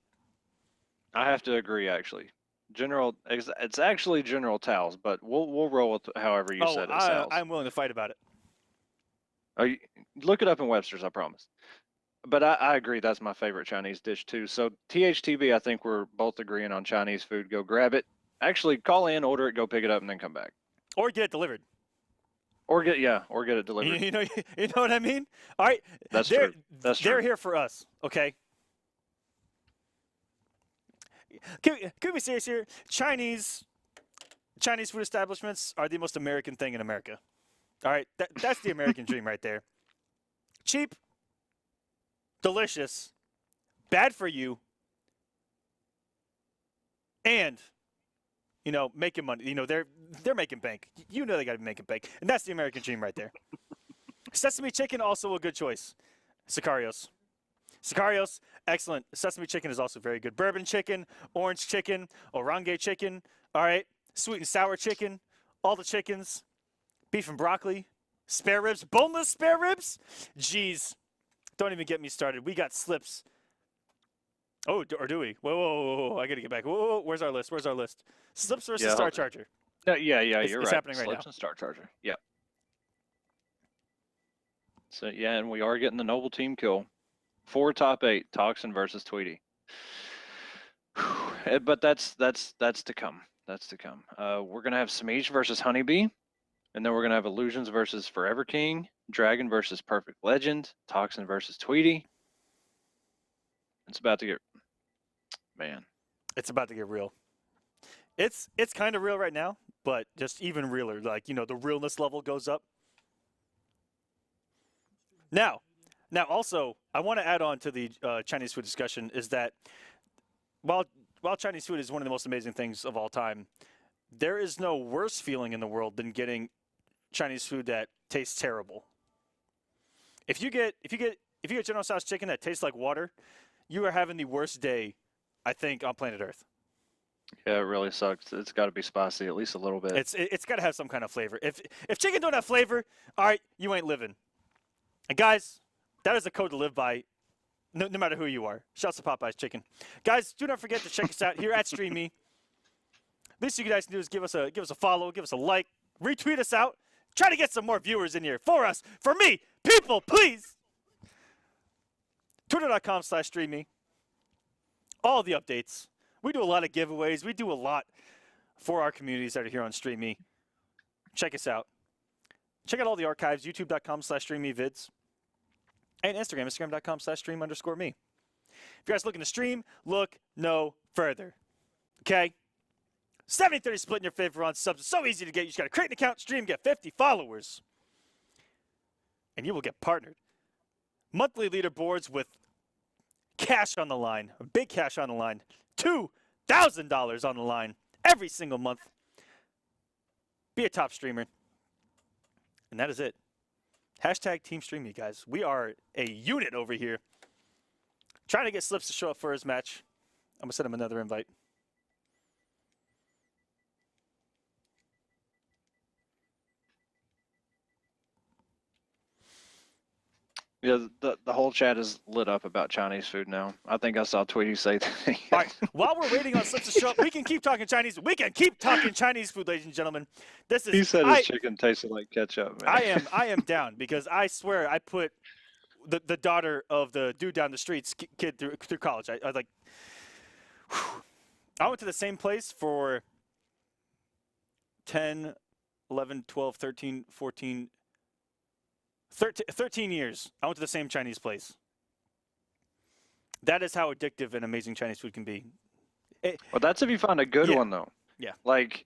Speaker 10: I have to agree, actually. It's actually General Tao's, but we'll roll with however you said it.
Speaker 3: I'm willing to fight about it.
Speaker 10: Oh, look it up in Webster's, I promise. But I agree, that's my favorite Chinese dish too. So THTB, I think we're both agreeing on Chinese food. Go grab it. Actually, call in, order it, go pick it up, and then come back.
Speaker 3: Or get it delivered.
Speaker 10: Or get it delivered.
Speaker 3: You know what I mean? All right,
Speaker 10: That's
Speaker 3: they're,
Speaker 10: true. That's
Speaker 3: they're
Speaker 10: true.
Speaker 3: here for us, okay? Can we be serious here? Chinese food establishments are the most American thing in America. All right, that's the American dream right there. Cheap, delicious, bad for you, and making money. They're making bank. They got to be making bank, and that's the American dream right there. Sesame chicken, also a good choice. Sicarios, excellent. Sesame chicken is also very good. Bourbon chicken, orange chicken, orange chicken. All right, sweet and sour chicken, all the chickens, beef and broccoli, spare ribs, boneless spare ribs. Jeez, don't even get me started. We got slips. Oh, or do we? Whoa, I gotta get back. Whoa, where's our list? Slips versus Star Charger.
Speaker 10: Yeah,
Speaker 3: It's
Speaker 10: you're right.
Speaker 3: happening right
Speaker 10: Slips
Speaker 3: now.
Speaker 10: and Star Charger. Yeah. So yeah, and we are getting the noble team kill. 4 top 8, Toxin versus Tweedy. But that's to come. That's to come. We're gonna have Semiij versus HoneyBee, and then we're gonna have Illusions versus Forever King, Dragon versus Perfect Legend, Toxin versus Tweedy. It's about to get, man.
Speaker 3: It's about to get real. It's kind of real right now, but just even realer. Like, the realness level goes up. Now also, I want to add on to the Chinese food discussion is that while Chinese food is one of the most amazing things of all time, there is no worse feeling in the world than getting Chinese food that tastes terrible. If you get General Tso's chicken that tastes like water, you are having the worst day, I think, on planet Earth.
Speaker 10: Yeah, it really sucks. It's got to be spicy at least a little bit.
Speaker 3: It's got to have some kind of flavor. If chicken don't have flavor, all right, you ain't living. And guys, that is a code to live by, no matter who you are. Shouts to Popeye's Chicken. Guys, do not forget to check us out here at StreamMe. Least you guys can do is give us a follow, give us a like, retweet us out, try to get some more viewers in here for us, for me, people, please. Twitter.com/StreamMe. All the updates. We do a lot of giveaways. We do a lot for our communities that are here on StreamMe. Check us out. Check out all the archives, youtube.com/StreamMeVids. And Instagram, instagram.com/stream_me. If you guys looking to stream, look no further. Okay? 70-30 split in your favor on subs. It's so easy to get. You just got to create an account, stream, get 50 followers. And you will get partnered. Monthly leaderboards with cash on the line, big cash on the line, $2,000 on the line every single month. Be a top streamer. And that is it. Hashtag Team StreamMe, guys. We are a unit over here. Trying to get Slips to show up for his match. I'm going to send him another invite.
Speaker 10: Yeah, the whole chat is lit up about Chinese food now. I think I saw Tweety say that.
Speaker 3: All right, while we're waiting on Slips to show up, we can keep talking Chinese. We can keep talking Chinese food, ladies and gentlemen.
Speaker 10: He said his chicken tasted like ketchup, man.
Speaker 3: I am down because I swear I put the daughter of the dude down the street's kid through college. I was like, whew. I went to the same place for 10, 11, 12, 13, 14, 13 years. I went to the same Chinese place. That is how addictive and amazing Chinese food can be.
Speaker 10: Well, that's if you find a good one, though.
Speaker 3: Yeah.
Speaker 10: Like,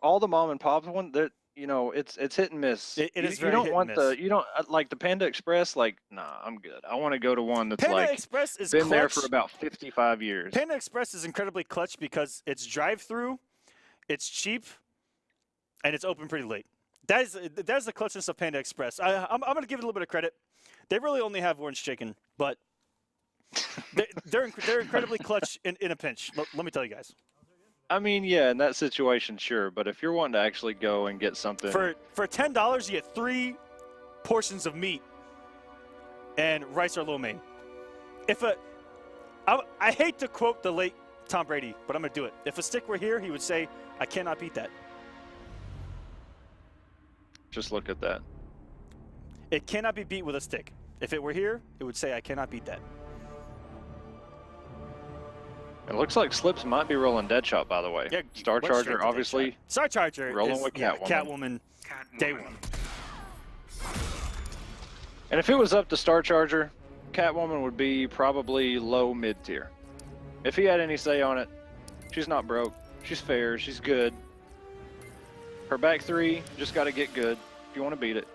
Speaker 10: all the mom and pop one, that it's hit and miss.
Speaker 3: It is very
Speaker 10: you don't
Speaker 3: hit
Speaker 10: want
Speaker 3: and miss.
Speaker 10: you don't like the Panda Express. Like, nah, I'm good. I want to go to one that's
Speaker 3: Panda Express is
Speaker 10: been
Speaker 3: clutch.
Speaker 10: there for about 55 years.
Speaker 3: Panda Express is incredibly clutch because it's drive-through, it's cheap, and it's open pretty late. That is the clutchness of Panda Express. I'm going to give it a little bit of credit. They really only have orange chicken, but they're incredibly clutch in a pinch. Let me tell you guys.
Speaker 10: I mean, yeah, in that situation, sure. But if you're wanting to actually go and get something
Speaker 3: for $10, you get 3 portions of meat and rice or lo mein. I hate to quote the late Tom Brady, but I'm going to do it. If a stick were here, he would say, "I cannot beat that."
Speaker 10: Just look at that.
Speaker 3: It cannot be beat with a stick. If it were here, it would say, "I cannot beat that."
Speaker 10: It looks like Slips might be rolling Deadshot, by the way.
Speaker 3: Yeah,
Speaker 10: Star
Speaker 3: went straight
Speaker 10: Charger,
Speaker 3: to
Speaker 10: obviously.
Speaker 3: Deadshot. Star Charger
Speaker 10: rolling
Speaker 3: is
Speaker 10: with
Speaker 3: yeah,
Speaker 10: Catwoman.
Speaker 3: Catwoman day one.
Speaker 10: And if it was up to Star Charger, Catwoman would be probably low mid tier. If he had any say on it, she's not broke. She's fair. She's good. Her back three just got to get good if you want to beat it.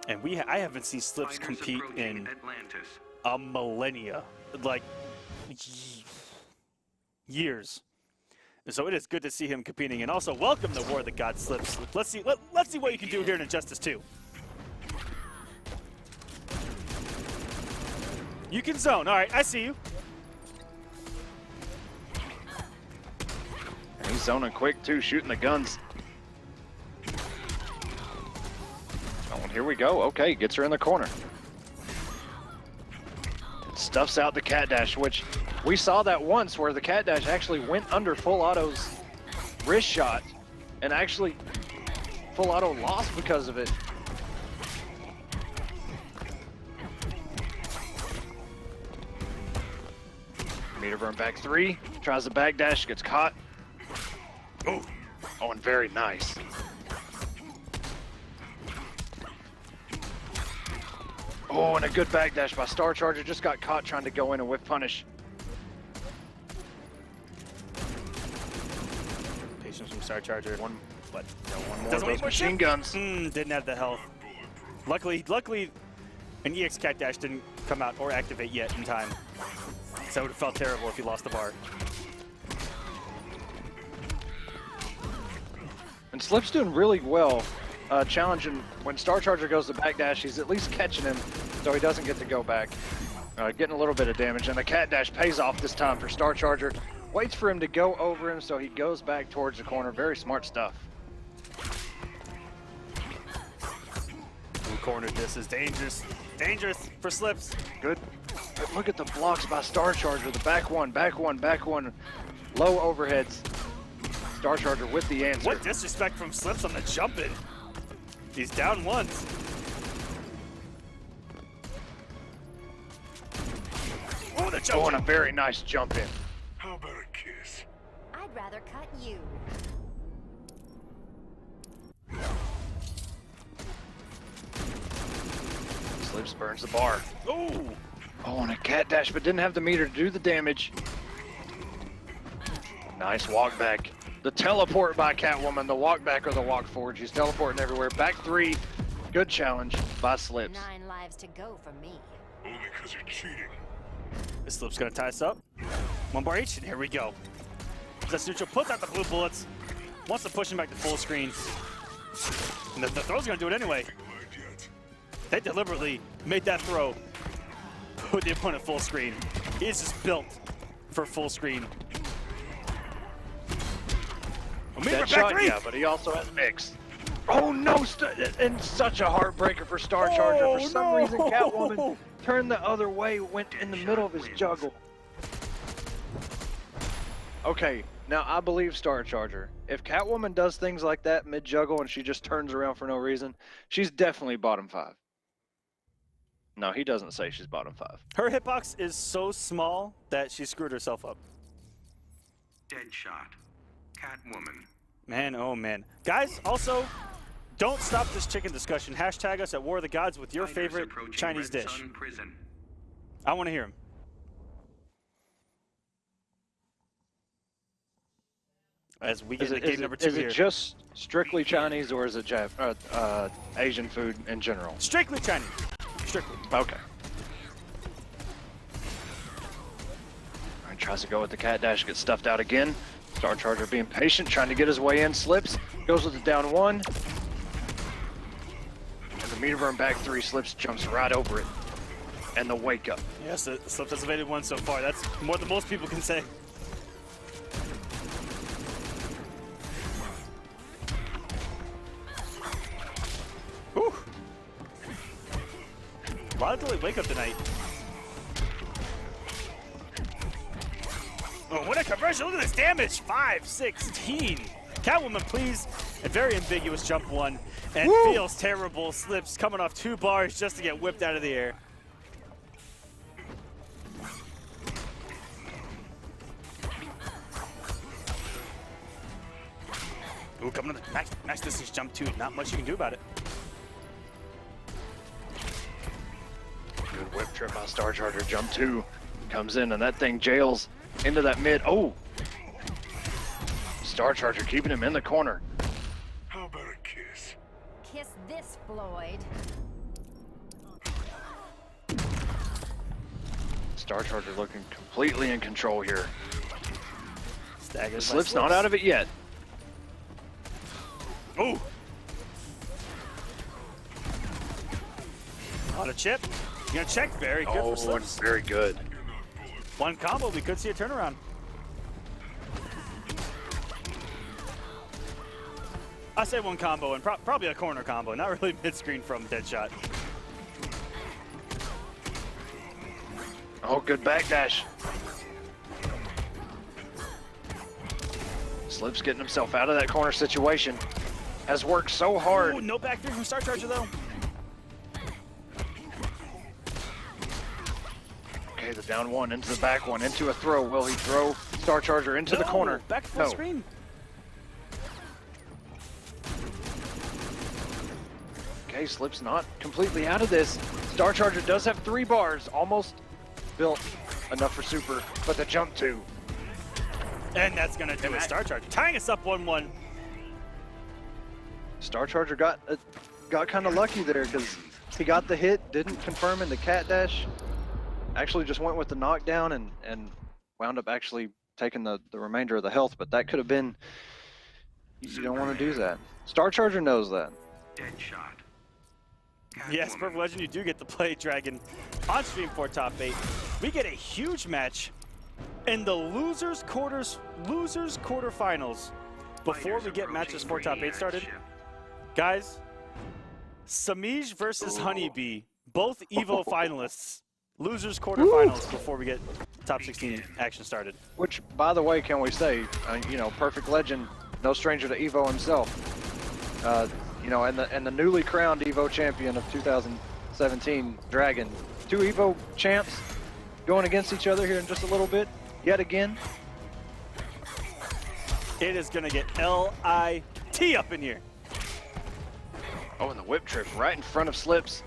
Speaker 3: And I haven't seen Slips compete in
Speaker 9: Atlantis.
Speaker 3: a millennia, like years. And so it is good to see him competing. And also, welcome to War of the Gods, Slips. Let's see what you can do here in Injustice 2. You can zone. All right, I see you.
Speaker 10: And he's zoning quick too, shooting the guns. Oh, and here we go. Okay, gets her in the corner. Stuffs out the cat dash, which we saw that once where the cat dash actually went under full auto's wrist shot, and actually full auto lost because of it. Meter burn back three, tries the back dash, gets caught. Oh, and very nice. Oh, and a good back dash by Star Charger. Just got caught trying to go in and whip punish.
Speaker 3: Patience from Star Charger. One more
Speaker 10: of those machine guns.
Speaker 3: Didn't have the health. Luckily, an EX Cat Dash didn't come out or activate yet in time. So it would have felt terrible if he lost the bar.
Speaker 10: And Slip's doing really well, challenging when Star Charger goes to back dash. He's at least catching him, so he doesn't get to go back. Getting a little bit of damage, and the cat dash pays off this time for Star Charger. Waits for him to go over him, so he goes back towards the corner. Very smart stuff.
Speaker 3: Cornered. This is dangerous. Dangerous for Slips.
Speaker 10: Good. Look at the blocks by Star Charger. The back one, back one, back one. Low overheads. Star Charger with the answer.
Speaker 3: What disrespect from Slips on the jump in. He's down once. Oh, the jump in.
Speaker 10: And a very nice jump in.
Speaker 7: How about a kiss?
Speaker 8: I'd rather cut you.
Speaker 10: Slips burns the bar.
Speaker 3: Oh,
Speaker 10: and a cat dash, but didn't have the meter to do the damage. Nice walk back. The teleport by Catwoman, the walk back or the walk forward. She's teleporting everywhere. Back three. Good challenge by Slips.
Speaker 8: 9 lives to go for me.
Speaker 7: Only because you're cheating.
Speaker 3: this Slips gonna tie us up. One bar each, and here we go. That's neutral. Puts out the blue bullets. Wants to push him back to full screen. And the throw's gonna do it anyway. They deliberately made that throw. Put the opponent full screen. He is just built for full screen.
Speaker 10: Deadshot, yeah, but he also has mix. Oh no, and such a heartbreaker for Star Charger. For some reason, Catwoman turned the other way, went in the middle of his juggle. Okay, now I believe Star Charger. If Catwoman does things like that mid-juggle and she just turns around for no reason, she's definitely bottom 5. No, he doesn't say she's bottom 5.
Speaker 3: Her hitbox is so small that she screwed herself up.
Speaker 9: Deadshot. Catwoman.
Speaker 3: Man, oh man. Guys, also, don't stop this chicken discussion. Hashtag us at War of the Gods with your favorite Chinese dish. I want to hear him. As we get into game number 2
Speaker 10: here. Is it just strictly Chinese, or is it Asian food in general?
Speaker 3: Strictly Chinese. Strictly.
Speaker 10: Okay. All right, tries to go with the cat dash, gets stuffed out again. Star Charger being patient, trying to get his way in, slips, goes with the down 1. And the meter burn back 3, Slips, jumps right over it. And the wake up.
Speaker 3: Yes, the Slips has evaded 1 so far. That's more than most people can say. Whew. A lot of delayed wake up tonight. Oh, what a conversion. Look at this damage. 5-16. Catwoman, please. A very ambiguous jump 1. And feels terrible. Slips coming off 2 bars just to get whipped out of the air. Ooh, coming to the max distance jump 2. Not much you can do about it.
Speaker 10: Good whip trip by Star Charger. Jump 2 comes in, and that thing jails into that mid. Oh! Star Charger keeping him in the corner.
Speaker 2: How about a kiss?
Speaker 8: Kiss this, Floyd.
Speaker 10: Star Charger looking completely in control here.
Speaker 3: Staggers by
Speaker 10: Slip's not out of it yet.
Speaker 3: Ooh! On a chip. You gonna check? Very good for Slips.
Speaker 10: Very good.
Speaker 3: One combo, we could see a turnaround. I say one combo and probably a corner combo, not really mid-screen from Deadshot.
Speaker 10: Oh, good backdash. Slip's getting himself out of that corner situation. Has worked so hard.
Speaker 3: Ooh, no back 3 from Star Charger though.
Speaker 10: Okay, the down 1 into the back 1, into a throw. Will he throw Star Charger into the corner?
Speaker 3: Back full screen.
Speaker 10: Okay, Slip's not completely out of this. Star Charger does have 3 bars, almost built enough for Super, but the jump 2.
Speaker 3: And that's gonna do it. Star Charger tying us up 1-1.
Speaker 10: Star Charger got kind of lucky there because he got the hit, didn't confirm in the cat dash. Actually just went with the knockdown and wound up actually taking the remainder of the health, but that could have been, you don't want to do that. Star Charger knows that.
Speaker 9: Deadshot.
Speaker 3: Yes, Perfect Legend, you do get to play Dragon on stream for top 8. We get a huge match in the losers quarterfinals before we get matches for top 8 started. Guys, Semiij versus HoneyBee, both EVO finalists. Losers quarterfinals before we get top 16 action started.
Speaker 10: Which, by the way, can we say, you know, Perfect Legend, no stranger to EVO himself. You know, and the newly crowned EVO champion of 2017, Dragon. 2 EVO champs going against each other here in just a little bit, yet again.
Speaker 3: It is gonna get LIT up in here.
Speaker 10: Oh, and the whip trip right in front of Slips.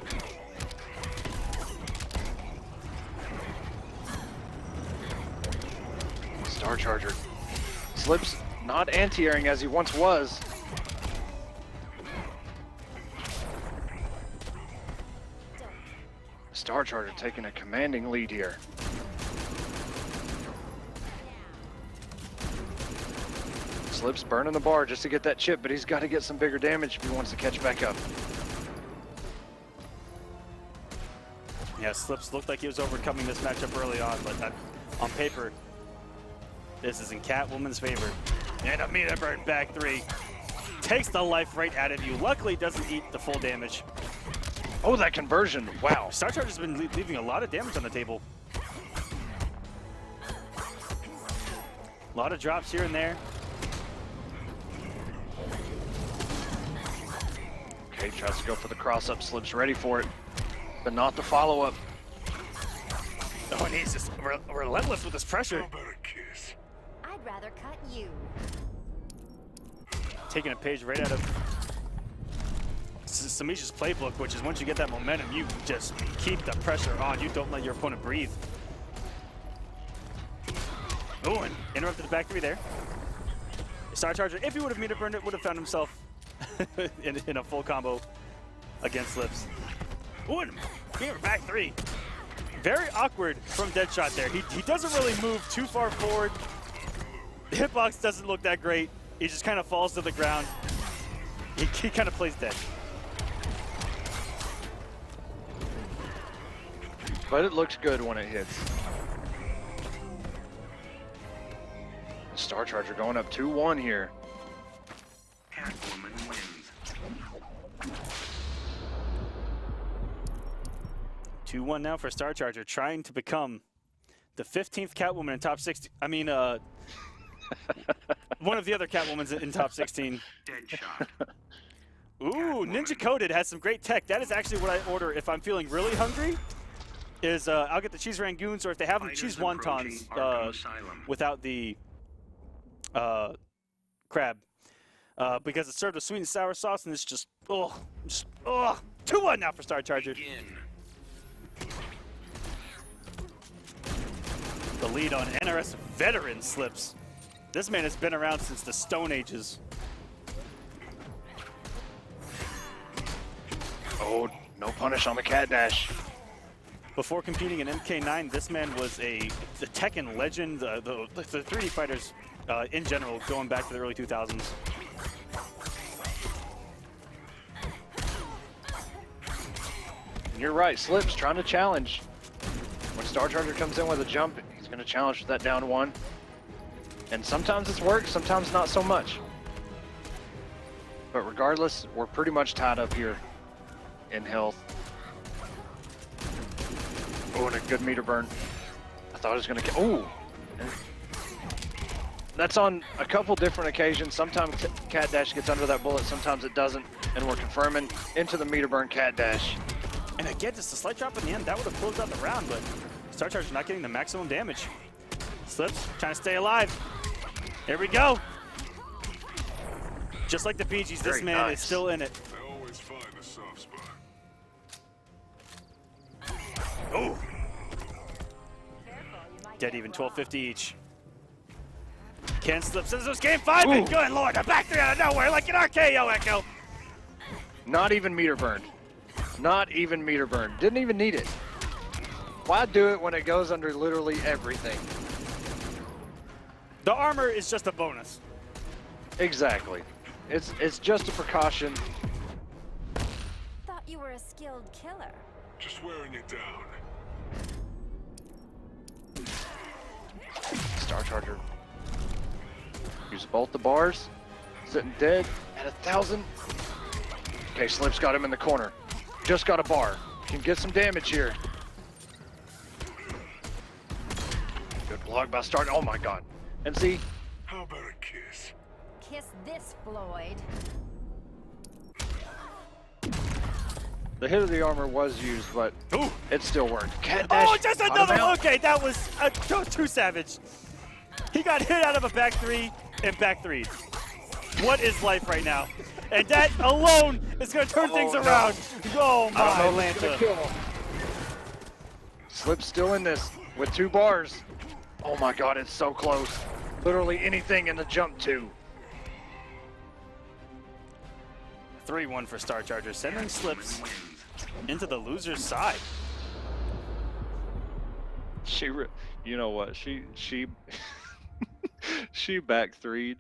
Speaker 10: Star Charger. Slips not anti-airing as he once was. Star Charger taking a commanding lead here. Slips burning the bar just to get that chip, but he's got to get some bigger damage if he wants to catch back up.
Speaker 3: Yeah, Slips looked like he was overcoming this matchup early on, but on paper, this is in Catwoman's favor. And a meter burn back 3. Takes the life right out of you. Luckily, doesn't eat the full damage.
Speaker 10: Oh, that conversion. Wow.
Speaker 3: Star Charger's been leaving a lot of damage on the table. A lot of drops here and there.
Speaker 10: Okay, tries to go for the cross-up. Slips ready for it, but not the follow-up.
Speaker 3: Oh, and he's just relentless with his pressure.
Speaker 2: How about a kiss?
Speaker 8: I'd rather cut you.
Speaker 3: Taking a page right out of Semiij's playbook, which is once you get that momentum, you just keep the pressure on. You don't let your opponent breathe. Oh, and interrupted the back 3 there. Star Charger, if he would have meter burned it, would have found himself in a full combo against Slips. Oh, and meter back 3. Very awkward from Deadshot there. He doesn't really move too far forward. The hitbox doesn't look that great. He just kind of falls to the ground. He kind of plays dead.
Speaker 10: But it looks good when it hits. Star Charger going up 2-1 here.
Speaker 9: Catwoman wins.
Speaker 3: 2-1 now for Star Charger, trying to become the 15th Catwoman in top 16. I mean, one of the other Catwomans in top 16.
Speaker 9: Deadshot.
Speaker 3: Ooh, Ninja Coated has some great tech. That is actually what I order if I'm feeling really hungry. Is I'll get the cheese rangoons, or if they have them, cheese wontons without the crab. because it served a sweet and sour sauce, and it's just, 2-1 now for Star Charger. The lead on NRS veteran slips. This man has been around since the Stone Ages.
Speaker 10: Oh, no punish on the cat dash.
Speaker 3: Before competing in MK9, this man was the Tekken legend, the 3D fighters in general, going back to the early 2000s.
Speaker 10: And you're right, Slip's trying to challenge. When Star Charger comes in with a jump, he's going to challenge for that down 1. And sometimes it's worked, sometimes not so much. But regardless, we're pretty much tied up here in health. Oh, and a good meter burn. I thought I was going to get... Oh! That's on a couple different occasions. Sometimes Cat Dash gets under that bullet, sometimes it doesn't. And we're confirming into the meter burn Cat Dash.
Speaker 3: And again, just a slight drop in the end. That would have closed out the round, but Star Charger's not getting the maximum damage. Slips, trying to stay alive. Here we go. Just like the PGs, this man is still in it.
Speaker 7: They always find a soft spot.
Speaker 3: Oh! Dead even, 1250 each. Ken slips. This is game 5, and good lord, a back 3 out of nowhere like an RKO Echo.
Speaker 10: Not even meter burned. Not even meter burned. Didn't even need it. Why do it when it goes under literally everything?
Speaker 3: The armor is just a bonus.
Speaker 10: Exactly. It's just a precaution.
Speaker 8: Thought you were a skilled killer.
Speaker 7: Just wearing it down.
Speaker 10: Star Charger. Use both the bars. Sitting dead at 1,000. Okay, Slip's got him in the corner. Just got a bar. Can get some damage here. Good block by Star. Oh my god. And see.
Speaker 7: How about a kiss?
Speaker 8: Kiss this, Floyd.
Speaker 10: The hit of the armor was used, but it still worked. Cat
Speaker 3: Oh,
Speaker 10: dash.
Speaker 3: just another one. Okay, that was too savage. He got hit out of a back 3 and back 3. What is life right now? And that alone is going to turn things around. Oh my Atlanta.
Speaker 10: Slip's still in this with 2 bars. Oh my god, it's so close. Literally anything in the jump 2.
Speaker 3: 3-1 for Star Charger, sending Slips into the loser's side.
Speaker 4: You know what? She she back 3'd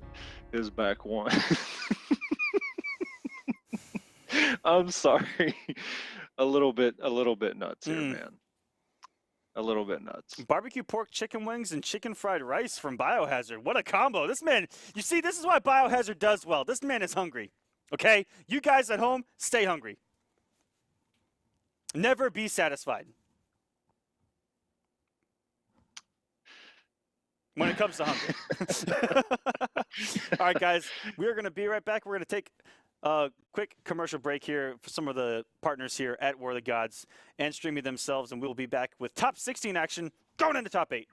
Speaker 4: his back 1. I'm sorry. A little bit nuts here, man. A little bit nuts.
Speaker 3: Barbecue pork chicken wings and chicken fried rice from Biohazard. What a combo. This man, you see, this is why Biohazard does well. This man is hungry. Okay? You guys at home, stay hungry. Never be satisfied. When it comes to hunger. All right, guys, we are going to be right back. We're going to take a quick commercial break here for some of the partners here at War of the Gods and StreamMe themselves, and we'll be back with top 16 action going into top 8.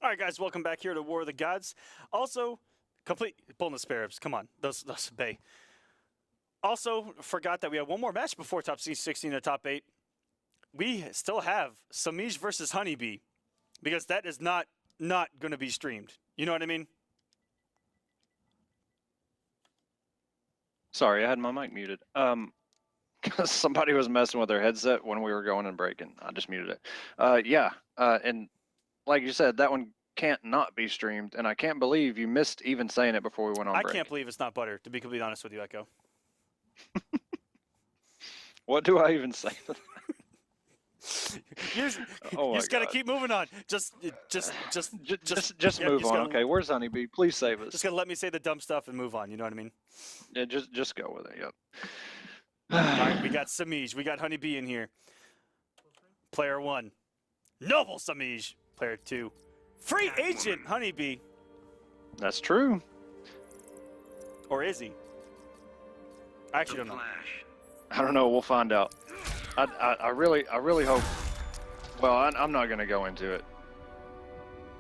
Speaker 3: All right, guys, welcome back here to War of the Gods. Also, complete boneless sparrows. Come on, those Bay. Also, forgot that we have one more match before top 16 to top 8. We still have Semiij versus HoneyBee, because that is not going to be streamed. You know what I mean?
Speaker 10: Sorry, I had my mic muted. Because somebody was messing with their headset when we were going and breaking. I just muted it. And like you said, that one can't not be streamed, and I can't believe you missed even saying it before we went on break.
Speaker 3: I can't believe it's not butter, to be completely honest with you, Echo.
Speaker 10: What do I even say?
Speaker 3: You just gotta keep moving on. Just
Speaker 10: move on. Okay, where's HoneyBee? Please save us.
Speaker 3: Just gotta let me say the dumb stuff and move on. You know what I mean?
Speaker 10: Yeah, just go with it. Yep.
Speaker 3: All right, we got Semiij. We got HoneyBee in here. Player 1, Noble Semiij. Player 2, Free Agent HoneyBee.
Speaker 10: That's true.
Speaker 3: Or is he? I actually don't know.
Speaker 10: I don't know. We'll find out. I really hope. Well, I'm not gonna go into it.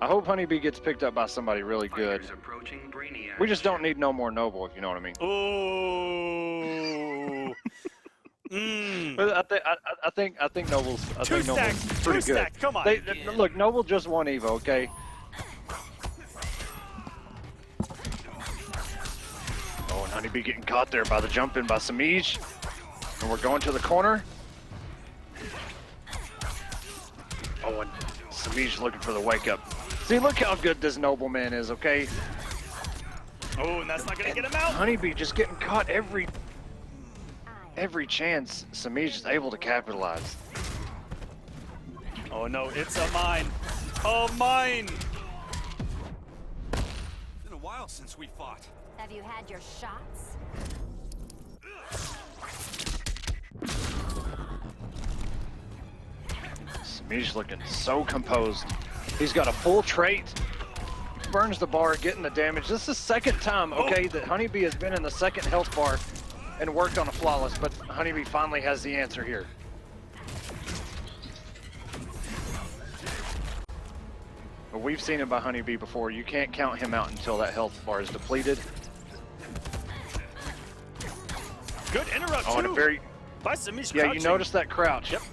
Speaker 10: I hope HoneyBee gets picked up by somebody really good. We just don't need no more Noble, if you know what I mean.
Speaker 3: Ooh.
Speaker 10: But I think Noble's pretty good.
Speaker 3: Stacked. Come on.
Speaker 10: Look, Noble just won Evo, okay? Oh, and HoneyBee getting caught there by the jump in by Semiij. And we're going to the corner. Oh, and Semiij looking for the wake up. See, look how good this nobleman is, okay?
Speaker 3: Oh, and that's not gonna get him out.
Speaker 10: HoneyBee just getting caught every chance. Semiij is able to capitalize.
Speaker 3: Oh no, it's a mine. Oh, mine.
Speaker 11: It's been a while since we fought.
Speaker 8: Have you had your shots?
Speaker 10: Semiij looking so composed. He's got a full trait. Burns the bar, getting the damage. This is the second time, okay, that HoneyBee has been in the second health bar and worked on a flawless, but HoneyBee finally has the answer here. But we've seen him by HoneyBee before. You can't count him out until that health bar is depleted.
Speaker 3: Good interrupt,
Speaker 10: oh, and a very,
Speaker 3: by Semiij.
Speaker 10: yeah, you notice that crouch.
Speaker 3: Yep.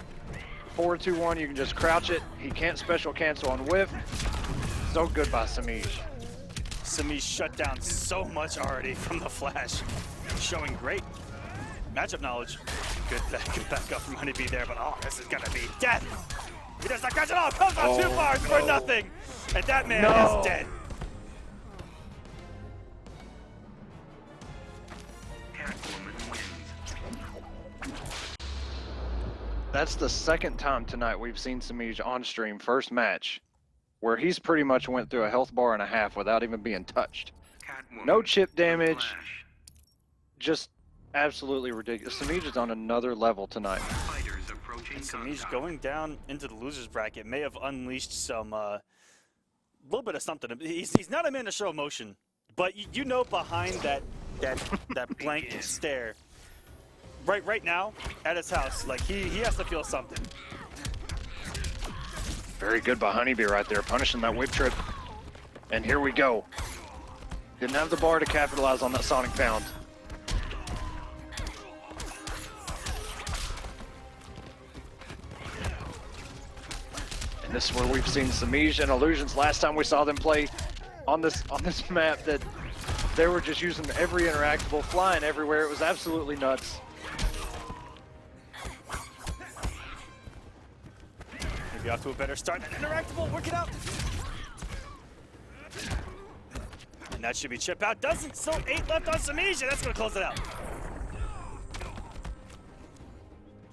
Speaker 10: 4-2-1, you can just crouch it. He can't special cancel on whiff. So good by Semiij.
Speaker 3: Semiij shut down so much already from the flash. Showing great matchup knowledge. Good back up from HoneyBee there, but oh, this is gonna be death. He does not catch it all. Comes on too far for nothing. And that man is dead.
Speaker 10: That's the second time tonight we've seen Semiij on stream, first match, where he's pretty much went through a health bar and a half without even being touched. No chip damage, just absolutely ridiculous. Semiij is on another level tonight.
Speaker 3: And Semiij going down into the loser's bracket may have unleashed some, little bit of something. He's not a man to show emotion, but you know behind that blank stare, right now at his house, like he has to feel something.
Speaker 10: Very good by HoneyBee right there, punishing that whip trip. And here we go. Didn't have the bar to capitalize on that Sonic pound. And this is where we've seen Semiij and Illusions. Last time we saw them play on this map, that they were just using every interactable, flying everywhere. It was absolutely nuts.
Speaker 3: Maybe off to a better start. That interactable, work it out. And that should be chip out. Doesn't. Still 8 left on Semiij. That's going to close it out.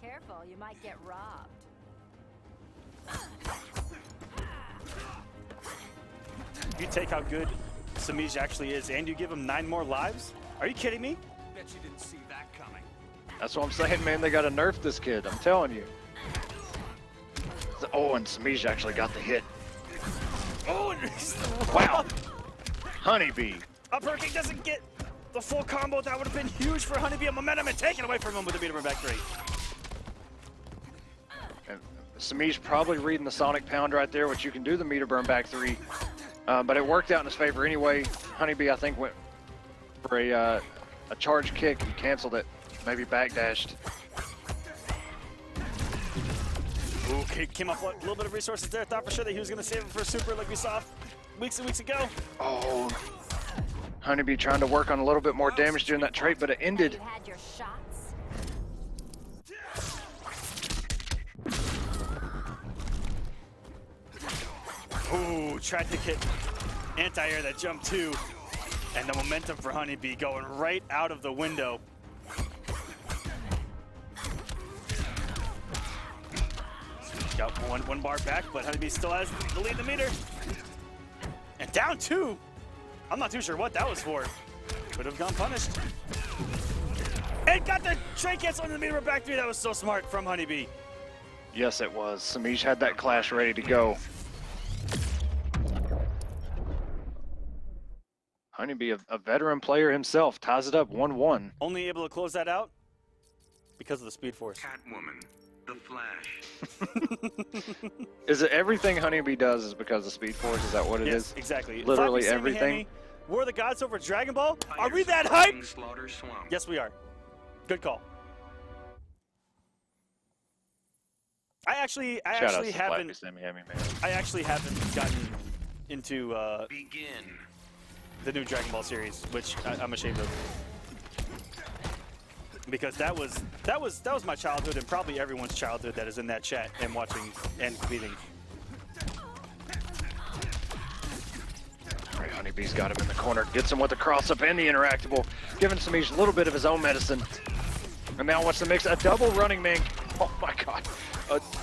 Speaker 8: Careful, you might get robbed.
Speaker 3: You take how good Semiij actually is, and you give him 9 more lives? Are you kidding me?
Speaker 11: Bet you didn't see that coming.
Speaker 10: That's what I'm saying, man. They got to nerf this kid. I'm telling you. Oh, and Semiij actually got the hit.
Speaker 3: Oh,
Speaker 10: wow. HoneyBee.
Speaker 3: Upper kick doesn't get the full combo. That would have been huge for HoneyBee. A momentum and taken away from him with the beat back 3.
Speaker 10: And Semiij probably reading the Sonic Pound right there, which you can do the meter burn back 3. But it worked out in his favor anyway. HoneyBee, I think, went for a charge kick and canceled it. Maybe backdashed.
Speaker 3: Ooh, came up with a little bit of resources there. Thought for sure that he was going to save it for a super like we saw weeks and weeks ago.
Speaker 10: Oh, HoneyBee trying to work on a little bit more damage during that trait, but it ended.
Speaker 8: You had your shots.
Speaker 3: Ooh, tried to get anti-air that jump too. And the momentum for HoneyBee going right out of the window. Got one bar back, but HoneyBee still has the lead in the meter. And down 2. I'm not too sure what that was for. Could have gone punished. And got the trait cancel into the meter back 3. That was so smart from HoneyBee.
Speaker 10: Yes, it was. Semiij had that clash ready to go. HoneyBee, a veteran player himself, ties it up 1-1.
Speaker 3: Only able to close that out because of the Speed Force.
Speaker 9: Catwoman, the Flash.
Speaker 10: Is it everything HoneyBee does is because of Speed Force? Is that what it is?
Speaker 3: Yes, exactly.
Speaker 10: Literally
Speaker 3: Floppy,
Speaker 10: everything.
Speaker 3: Sammy, we're the gods over Dragon Ball. Are we that hype?
Speaker 9: Slaughter Swamp.
Speaker 3: Yes, we are. Good call. I actually haven't gotten into
Speaker 9: Begin.
Speaker 3: the new Dragon Ball series, which I'm ashamed of, because that was my childhood and probably everyone's childhood that is in that chat and watching and competing.
Speaker 10: All right, HoneyBee's got him in the corner, gets him with the cross up and the interactable, giving Semiij a little bit of his own medicine. And now wants to mix a double running man. Oh my God,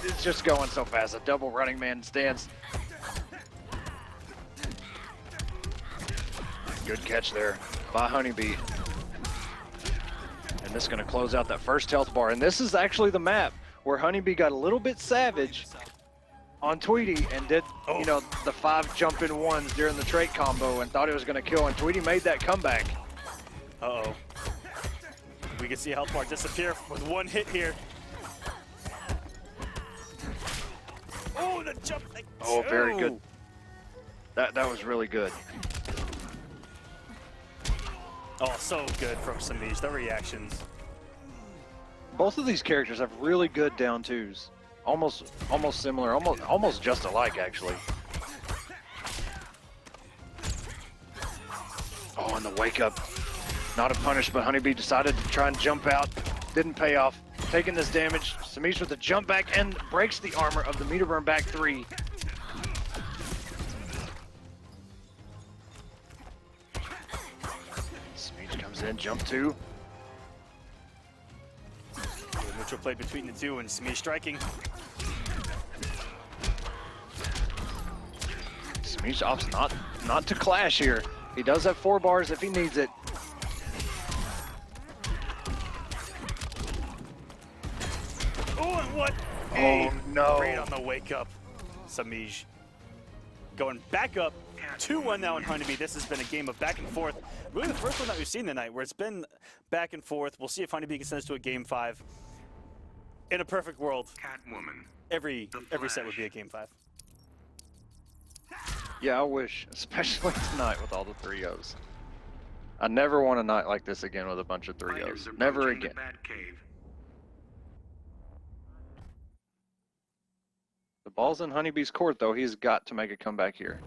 Speaker 10: it's just going so fast. A double running man stance. Good catch there by HoneyBee. And this is going to close out that first health bar. And this is actually the map where HoneyBee got a little bit savage on Tweedy and did, you know, the 5 jump-in ones during the trait combo and thought it was going to kill. And Tweedy made that comeback.
Speaker 3: Uh-oh. We can see a health bar disappear with one hit here. Oh, the jump.
Speaker 10: Oh, very good. That was really good.
Speaker 3: Oh, so good from Semiij, the reactions.
Speaker 10: Both of these characters have really good down 2s. Almost similar, almost just alike actually. Oh, and the wake up. Not a punish, but HoneyBee decided to try and jump out. Didn't pay off. Taking this damage. Semiij with the jump back and breaks the armor of the meter burn back 3. In jump 2.
Speaker 3: Neutral play between the two and Semiij striking.
Speaker 10: Semiij opts not to clash here. He does have 4 bars if he needs it.
Speaker 3: Oh, and what?
Speaker 10: Oh no!
Speaker 3: Great on the wake up, Semiij. Going back up 2-1 now in HoneyBee. This has been a game of back and forth. Really the first one that we've seen tonight where it's been back and forth. We'll see if HoneyBee can send us to a game 5. In a perfect world,
Speaker 9: Catwoman.
Speaker 3: every set would be a game 5.
Speaker 10: Yeah, I wish, especially tonight with all the 3-0s. I never want a night like this again with a bunch of 3-0s. Never again. The ball's in HoneyBee's court though. He's got to make a comeback here.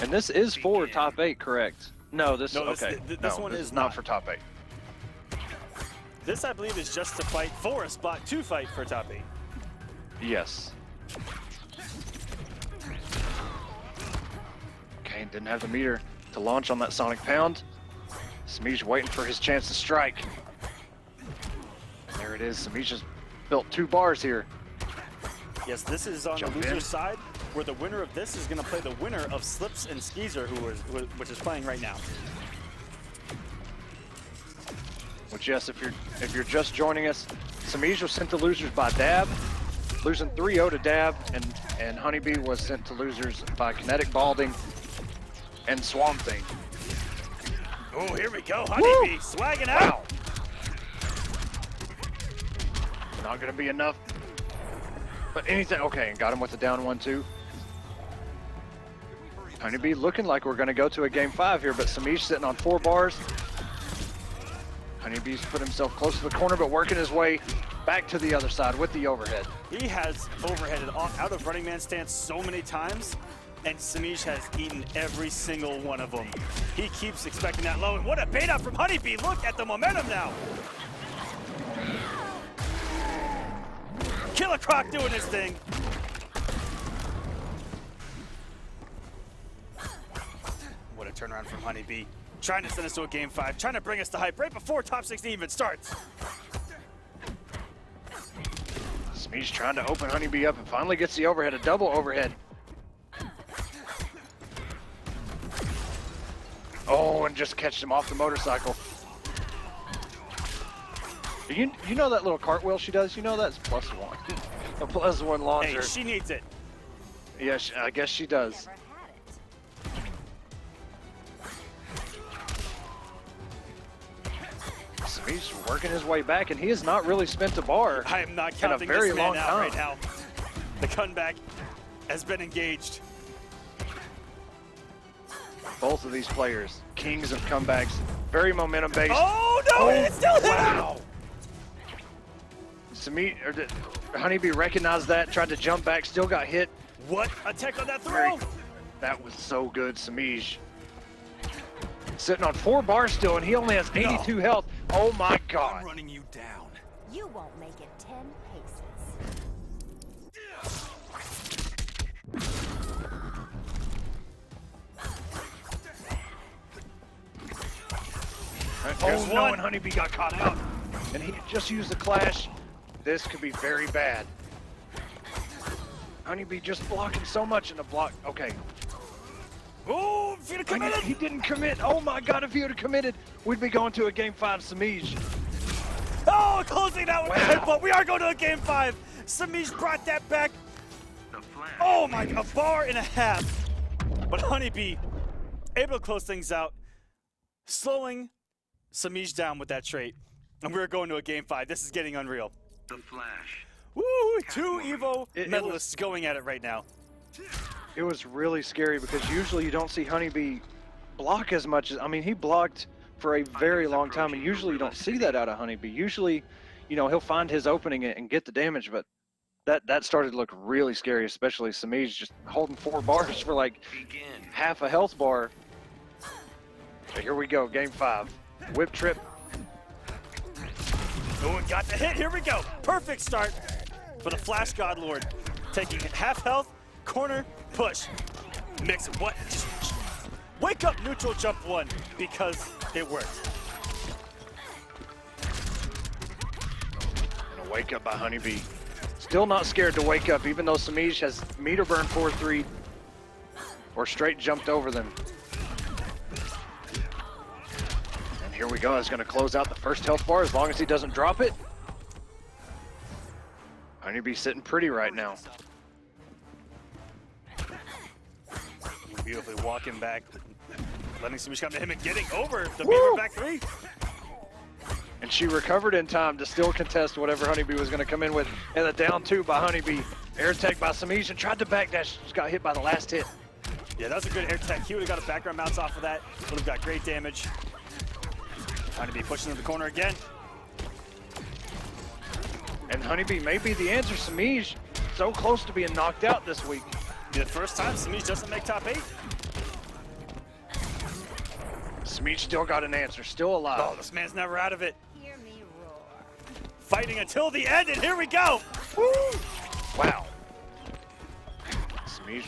Speaker 10: And this is for top 8, correct? No, this one is not for top 8.
Speaker 3: This, I believe, is just to fight for a spot to fight for top 8.
Speaker 10: Yes. Okay, didn't have the meter to launch on that Sonic Pound. Semiij waiting for his chance to strike. And there it is. Semiij just built 2 bars here.
Speaker 3: Yes, this is on the loser's side, where the winner of this is going to play the winner of Slips and Skeezer, which is playing right now.
Speaker 10: Which, yes, if you're just joining us, Semiij was sent to losers by Dab, losing 3-0 to Dab, and HoneyBee was sent to losers by Kinetic Balding and Swamp Thing.
Speaker 3: Oh, here we go, HoneyBee swagging out.
Speaker 10: Not going to be enough. But anything, okay, and got him with the down 1-2. HoneyBee looking like we're gonna go to a game 5 here, but Semiij sitting on 4 bars. HoneyBee's put himself close to the corner, but working his way back to the other side with the overhead.
Speaker 3: He has overheaded out of running man stance so many times, and Semiij has eaten every single one of them. He keeps expecting that low, and what a bait up from HoneyBee. Look at the momentum now. Killer Croc doing his thing. What a turnaround from HoneyBee. Trying to send us to a game 5, trying to bring us to hype right before top 16 even starts.
Speaker 10: Semiij trying to open HoneyBee up and finally gets the overhead, a double overhead. Oh, and just catches him off the motorcycle. You know that little cartwheel she does? You know that's +1. A +1 launcher.
Speaker 3: Hey, she needs it.
Speaker 10: Yeah, I guess she does. He's working his way back, and he has not really spent a bar.
Speaker 3: I am not
Speaker 10: in
Speaker 3: counting
Speaker 10: a very
Speaker 3: this man
Speaker 10: long
Speaker 3: out
Speaker 10: time.
Speaker 3: right now. The comeback has been engaged.
Speaker 10: Both of these players, kings of comebacks, very momentum-based.
Speaker 3: Oh no! It's still hit!
Speaker 10: Wow! HoneyBee recognized that, tried to jump back, still got hit.
Speaker 3: What a tech on that throw!
Speaker 10: That was so good, Semiij. Sitting on 4 bars still, and he only has 82 health. Oh my God!
Speaker 11: I'm running you down.
Speaker 8: You won't make it 10 paces.
Speaker 10: Oh no, and HoneyBee got caught out. And he just used the clash. This could be very bad. HoneyBee just blocking so much in the block. Okay.
Speaker 3: Oh, if he'd have committed!
Speaker 10: He didn't commit. Oh my God, if he would have committed, we'd be going to a game 5 Semiij.
Speaker 3: Oh, closing out with the headbutt. We are going to a game 5. Semiij brought that back. Oh my, a bar and a half. But HoneyBee able to close things out, slowing Semiij down with that trait. And we're going to a game 5. This is getting unreal.
Speaker 9: The Flash.
Speaker 3: Woo! 2 Evo medalists going at it right now.
Speaker 10: It was really scary because usually you don't see HoneyBee block as much as, I mean, he blocked for a very long time, and usually you don't see that out of HoneyBee. Usually, you know, he'll find his opening and get the damage, but that started to look really scary, especially Semiij just holding 4 bars for like half a health bar. So here we go, game 5. Whip trip.
Speaker 3: Oh, and got the hit. Here we go. Perfect start for the Flash God Lord. Taking half health, corner, push. Mix it. What? Wake up, neutral jump 1 because it worked.
Speaker 10: And a wake up by HoneyBee. Still not scared to wake up, even though Semiij has meter burn 4-3 or straight jumped over them. And here we go. It's going to close out the first health bar as long as he doesn't drop it. HoneyBee sitting pretty right now.
Speaker 3: Beautifully walking back, letting Semiij come to him and getting over the beaver back 3.
Speaker 10: And she recovered in time to still contest whatever HoneyBee was going to come in with. And the down 2 by HoneyBee. Air tech by Semiij and tried to backdash. Just got hit by the last hit.
Speaker 3: Yeah, that was a good air tech. He would have got a background bounce off of that. Would have got great damage. HoneyBee pushing in the corner again.
Speaker 10: And HoneyBee may be the answer. Semiij so close to being knocked out this week.
Speaker 3: The first time Semiij doesn't make top 8.
Speaker 10: Semiij still got an answer, still alive.
Speaker 3: Oh, this man's never out of it.
Speaker 8: Hear me roar.
Speaker 3: Fighting until the end, and here we go. Woo!
Speaker 10: Wow. Semiij.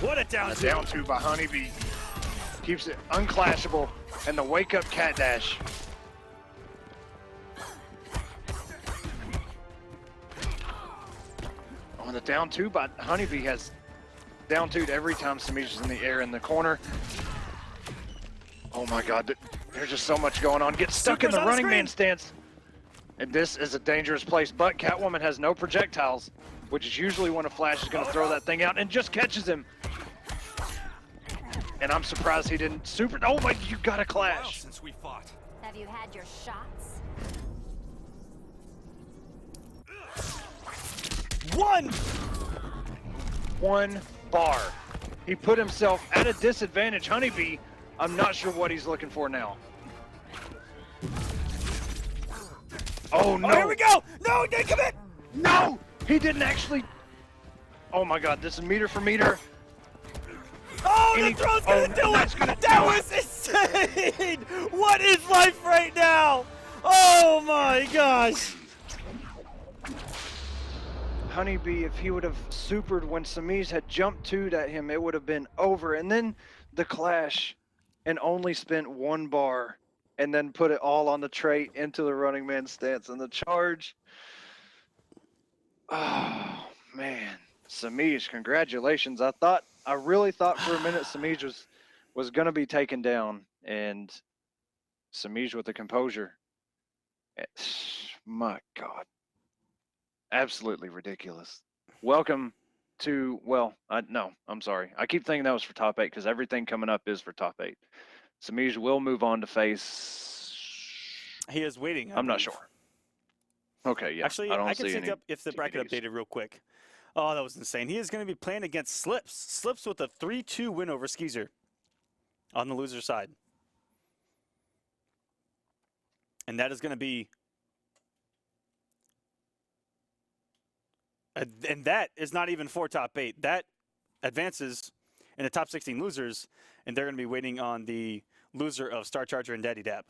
Speaker 3: What a down 2.
Speaker 10: Down 2 by HoneyBee. Keeps it unclashable, and the wake up cat dash. On the down 2 by HoneyBee has down 2'd every time Semiij is in the air in the corner. Oh my God, there's just so much going on. Gets stuck in the running man stance. And this is a dangerous place, but Catwoman has no projectiles, which is usually when a Flash is gonna throw that thing out, and just catches him. And I'm surprised he didn't oh my, you got a clash.
Speaker 11: Since we fought.
Speaker 8: Have you had your shots?
Speaker 10: One bar. He put himself at a disadvantage. HoneyBee, I'm not sure what he's looking for now. Oh no!
Speaker 3: Oh, here we go! No, he didn't commit!
Speaker 10: No! He didn't actually. Oh my god, this is meter for meter.
Speaker 3: Oh, the throw's gonna do it! That was insane! What is life right now? Oh my gosh!
Speaker 10: HoneyBee, if he would have supered when Semiij had jumped to'd at him, it would have been over. And then the clash, and only spent one bar, and then put it all on the trait into the running man stance and the charge. Oh man, Semiij, congratulations! I really thought for a minute Semiij was gonna be taken down, and Semiij with the composure. My God. Absolutely ridiculous. Welcome to, well, no, I'm sorry. I keep thinking that was for top 8 because everything coming up is for top 8. Semiij will move on to face.
Speaker 3: He is waiting.
Speaker 10: I'm not sure. Okay, yeah.
Speaker 3: Actually, I can see up if the bracket updated real quick. Oh, that was insane. He is going to be playing against Slips. Slips with a 3-2 win over Skeezer on the loser side. And that is going to be. And that is not even for top 8. That advances in the top 16 losers, and they're going to be waiting on the loser of Star Charger and Daddy Dap.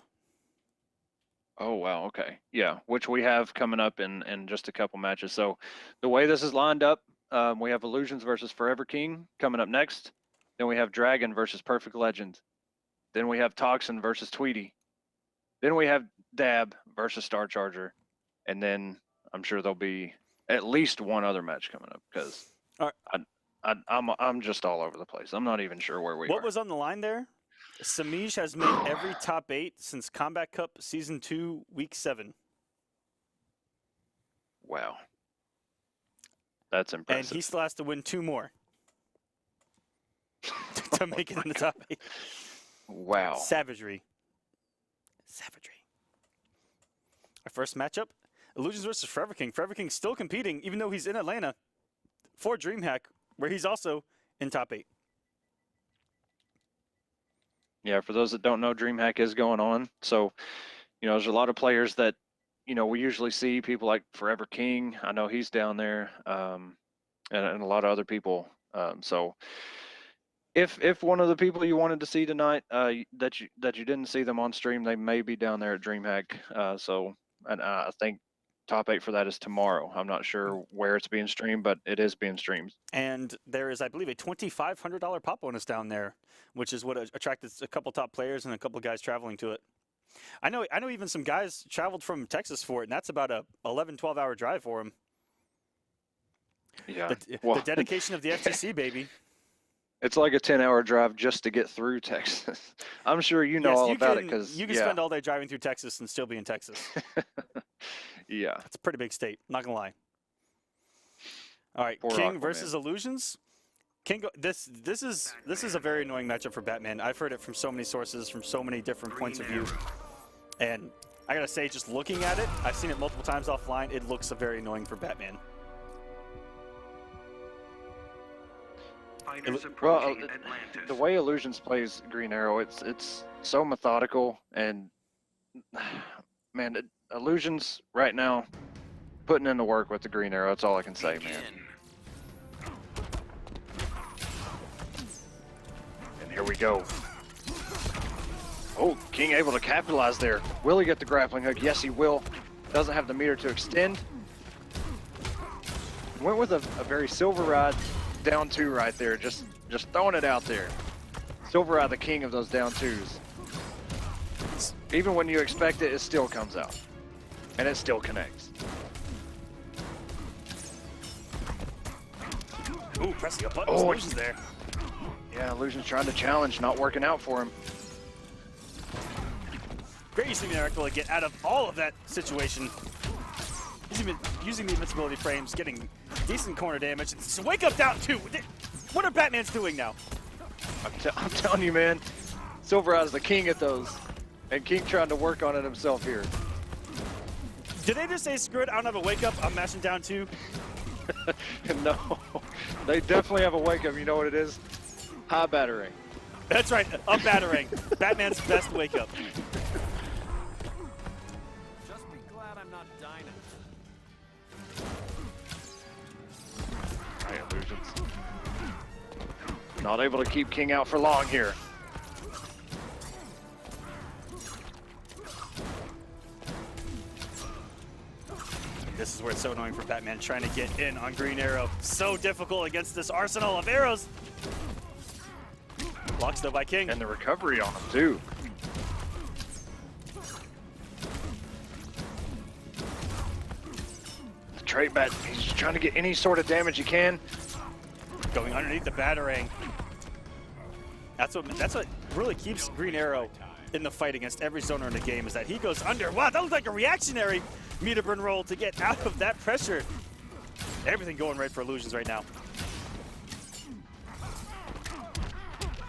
Speaker 10: Oh, wow. Okay. Yeah, which we have coming up in just a couple matches. So the way this is lined up, we have Illusions versus Forever King coming up next. Then we have Dragon versus Perfect Legend. Then we have Toxin versus Tweedy. Then we have Dab versus Star Charger. And then I'm sure there'll be at least one other match coming up because I'm just all over the place. I'm not even sure where we are.
Speaker 3: What was on the line there? Semiij has made every top 8 since Kombat Cup Season 2, Week 7.
Speaker 10: Wow. That's impressive.
Speaker 3: And he still has to win 2 more to make it in the top 8.
Speaker 10: Wow.
Speaker 3: Savagery. Our first matchup. Illusions versus Forever King. Forever King's still competing, even though he's in Atlanta for DreamHack, where he's also in top 8.
Speaker 10: Yeah, for those that don't know, DreamHack is going on. So, there's a lot of players that, we usually see, people like Forever King. I know he's down there, and a lot of other people. So, if one of the people you wanted to see tonight, that you didn't see them on stream, they may be down there at DreamHack. And I think top 8 for that is tomorrow. I'm not sure where it's being streamed, but it is being streamed.
Speaker 3: And there is, I believe, a $2,500 pop bonus down there, which is what attracted a couple top players and a couple guys traveling to it. I know even some guys traveled from Texas for it, and that's about a 11, 12-hour drive for them.
Speaker 10: Yeah.
Speaker 3: The dedication of the FTC, baby.
Speaker 10: It's like a 10-hour drive just to get through Texas. I'm sure you know all about it because
Speaker 3: you can spend all day driving through Texas and still be in Texas.
Speaker 10: Yeah,
Speaker 3: it's a pretty big state. Not gonna lie. All right,
Speaker 10: Poor
Speaker 3: King
Speaker 10: Aquaman
Speaker 3: versus Illusions. King, this is a very annoying matchup for Batman. I've heard it from so many sources, from so many different points of view, and I gotta say, just looking at it, I've seen it multiple times offline. It looks very annoying for Batman.
Speaker 10: Well, the way Illusions plays Green Arrow, it's so methodical, and man, Illusions right now putting in the work with the Green Arrow. That's all I can say, man. And here we go. Oh, King able to capitalize there. Will he get the grappling hook? Yes, he will. Doesn't have the meter to extend. Went with a very SylverRye down 2 right there, just throwing it out there. SylverRye, the king of those down 2s. Even when you expect it, it still comes out. And it still connects.
Speaker 3: Ooh, pressing a button. Oh, Illusions there.
Speaker 10: Yeah, Illusion's trying to challenge, not working out for him.
Speaker 3: Great using the Miracle to get out of all of that situation. Using the invincibility frames, getting decent corner damage. It's wake up down 2. What are Batman's doing now?
Speaker 10: I'm telling you, man. SylverRye's the king at those. And King trying to work on it himself here.
Speaker 3: Did they just say, screw it, I don't have a wake up, I'm mashing down 2?
Speaker 10: No, they definitely have a wake up. You know what it is? High battering.
Speaker 3: That's right, up battering. Batman's best wake up.
Speaker 11: Just be glad I'm not dying.
Speaker 10: Right, illusions. Not able to keep King out for long here.
Speaker 3: This is where it's so annoying for Batman trying to get in on Green Arrow. So difficult against this arsenal of arrows. Blocks though by King.
Speaker 10: And the recovery on him too. The trait bat, he's just trying to get any sort of damage he can.
Speaker 3: Going underneath the battering. That's what really keeps Green Arrow in the fight against every zoner in the game, is that he goes under. Wow, that looked like a reactionary meter burn roll to get out of that pressure. Everything going right for Illusions right now.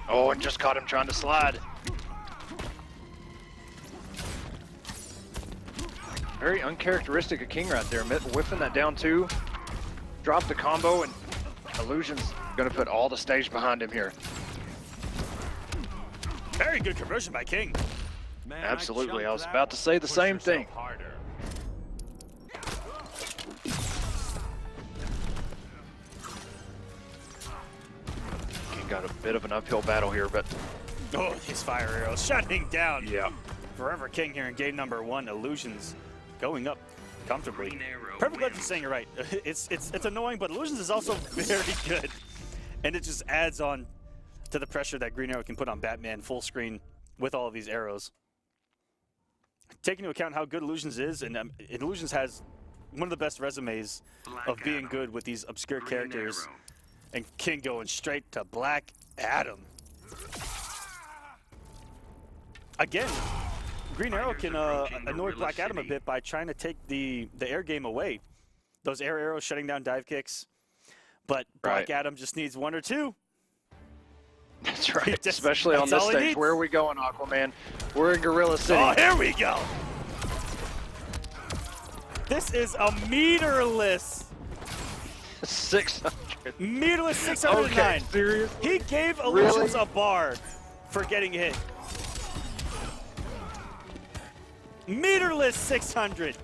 Speaker 10: Oh, and just caught him trying to slide. Very uncharacteristic of King right there, whiffing that down too. Dropped the combo, and Illusion's gonna put all the stage behind him here.
Speaker 3: Very good conversion by King.
Speaker 11: Man,
Speaker 10: Absolutely, I was about to say the same thing.
Speaker 11: Harder.
Speaker 10: King got a bit of an uphill battle here, but
Speaker 3: Oh, his fire arrows shutting down.
Speaker 10: yeah.
Speaker 3: Forever King here in game number 1. Illusions going up comfortably.
Speaker 9: Green Arrow
Speaker 3: Perfect Legend
Speaker 9: wins.
Speaker 3: saying it right. It's annoying, but Illusions is also very good. And it just adds on to the pressure that Green Arrow can put on Batman full screen with all of these arrows. Taking into account how good Illusions is, and Illusions has one of the best resumes of being good with these obscure characters. And King going straight to Black Adam. Again, Green Arrow can annoy Black Adam a bit by trying to take the air game away. Those air arrows shutting down dive kicks. But Black Adam just needs one or two.
Speaker 10: That's right, especially on this stage. Where are we going, Aquaman? We're in Gorilla City.
Speaker 3: Oh, here we go. This is a meterless.
Speaker 10: 600.
Speaker 3: Meterless 609.
Speaker 10: Okay, serious?
Speaker 3: He gave Illusions a bar for getting hit. Meterless 600.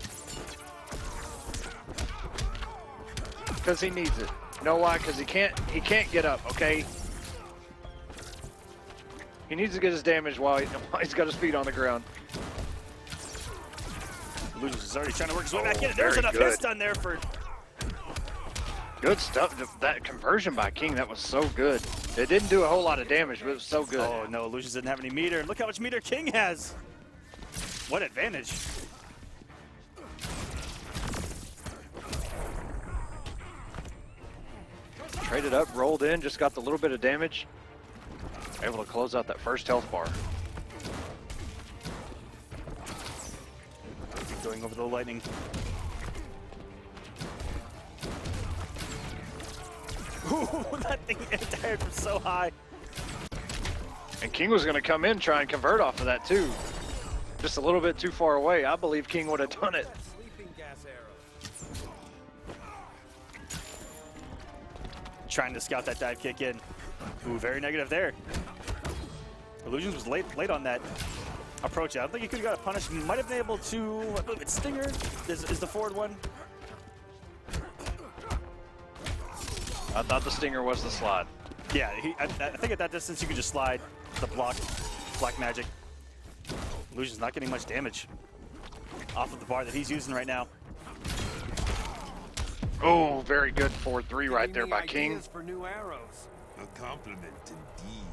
Speaker 10: Because he needs it. You know why? Because he can't get up, okay? He needs to get his damage while he's got his feet on the ground.
Speaker 3: Illusions is already trying to work his way back in. There's enough hits done there for...
Speaker 10: Good stuff. That conversion by King, that was so good. It didn't do a whole lot of damage, but it was so good.
Speaker 3: Oh, no, Illusions didn't have any meter. Look how much meter King has. What advantage.
Speaker 10: Traded up, rolled in, just got the little bit of damage. Able to close out that first health bar.
Speaker 3: Going over the lightning. Ooh, that thing retired from so high.
Speaker 10: And King was going to come in, try and convert off of that too. Just a little bit too far away. I believe King would have done it.
Speaker 11: Sleeping gas arrow.
Speaker 3: Trying to scout that dive kick in. Ooh, very negative there. Illusions was late on that approach. I don't think he could have got a punish. Might have been able to. I believe it's Stinger is the forward one.
Speaker 10: I thought the Stinger was the slide.
Speaker 3: Yeah, I think at that distance you could just slide the block, black magic. Illusion's not getting much damage off of the bar that he's using right now.
Speaker 10: Oh, very good 4-3 right there by King.
Speaker 11: For new arrows.
Speaker 7: A compliment indeed.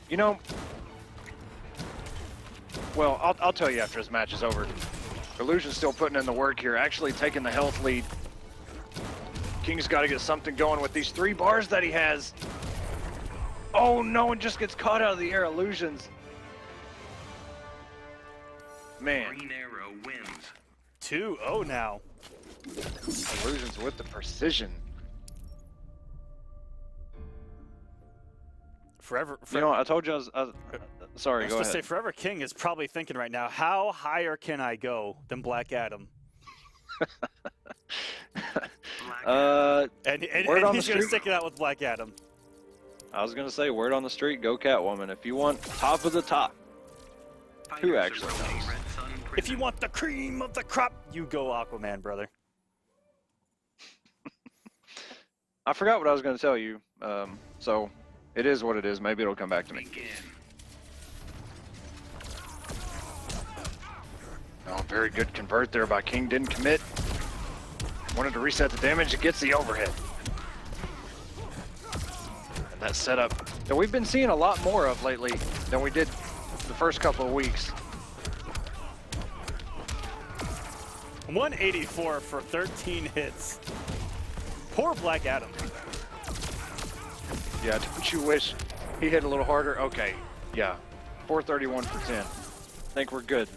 Speaker 10: You know, well, I'll tell you after this match is over. Illusion's still putting in the work here, actually taking the health lead. King's got to get something going with these 3 bars that he has. Oh no, and just gets caught out of the air. Illusions. Man.
Speaker 9: Green Arrow wins.
Speaker 3: 2-0 now.
Speaker 10: Illusions with the precision. You know, I told you sorry, go ahead.
Speaker 3: Say Forever King is probably thinking right now, how higher can I go than Black Adam? And he's going to stick it out with Black Adam.
Speaker 10: I was going to say, word on the street, go Catwoman. If you want top of the top, who actually knows?
Speaker 3: If you want the cream of the crop, you go Aquaman, brother.
Speaker 10: I forgot what I was going to tell you, so it is what it is. Maybe it'll come back to me. Oh, very good convert there by King. Didn't commit. Wanted to reset the damage. It gets the overhead. And that setup that we've been seeing a lot more of lately than we did the first couple of weeks.
Speaker 3: 184 for 13 hits. Poor Black Adam.
Speaker 10: Yeah, don't you wish he hit a little harder? Okay, yeah. 431 for 10. I think we're good.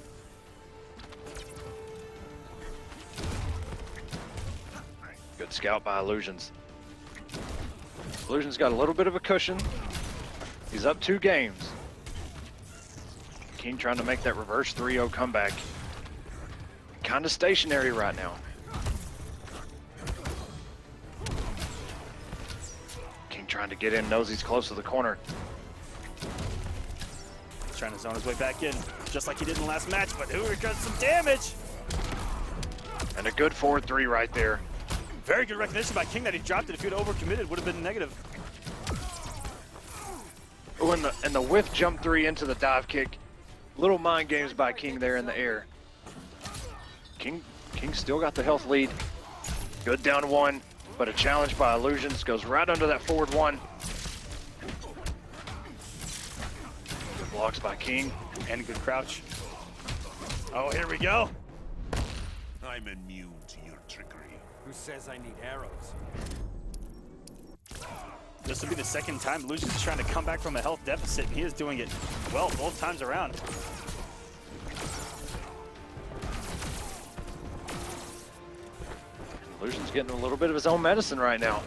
Speaker 10: Good scout by Illusions. Illusions got a little bit of a cushion. He's up 2 games. King trying to make that reverse 3-0 comeback. Kind of stationary right now. King trying to get in, knows he's close to the corner.
Speaker 3: He's trying to zone his way back in, just like he did in the last match, but Hoover got some damage.
Speaker 10: And a good forward 3 right there.
Speaker 3: Very good recognition by King that he dropped it. If he'd overcommitted, would have been negative.
Speaker 10: Oh, and the whiff jump 3 into the dive kick. Little mind games by King there in the air. King still got the health lead. Good down 1, but a challenge by Illusions goes right under that forward 1. Good blocks by King.
Speaker 3: And a good crouch. Oh, here we go.
Speaker 7: I'm immune to your trickery.
Speaker 11: Who says I need arrows?
Speaker 3: This will be the second time Illusions is trying to come back from a health deficit, and he is doing it well both times around.
Speaker 10: Illusion's getting a little bit of his own medicine right now.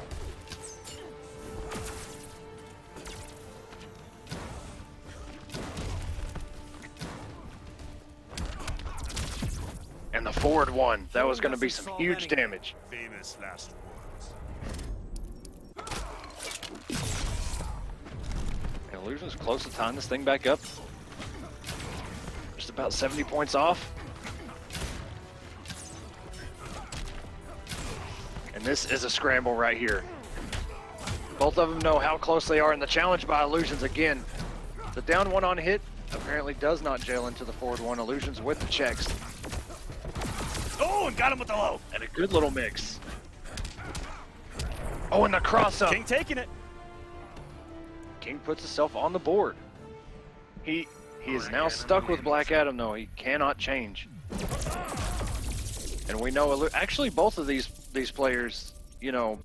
Speaker 10: And the forward 1, that was going to be some huge damage.
Speaker 7: Famous last words.
Speaker 10: And Illusion's close to tying this thing back up. Just about 70 points off. And this is a scramble right here. Both of them know how close they are, and the challenge by Illusions again. The down 1 on hit apparently does not jail into the forward 1. Illusions with the checks.
Speaker 3: Oh, and got him with the low.
Speaker 10: And a good little mix. Oh, and the cross up.
Speaker 3: King taking it.
Speaker 10: King puts himself on the board. He is now stuck with Black Adam, though. He cannot change. And we know, actually, both of these players, you know,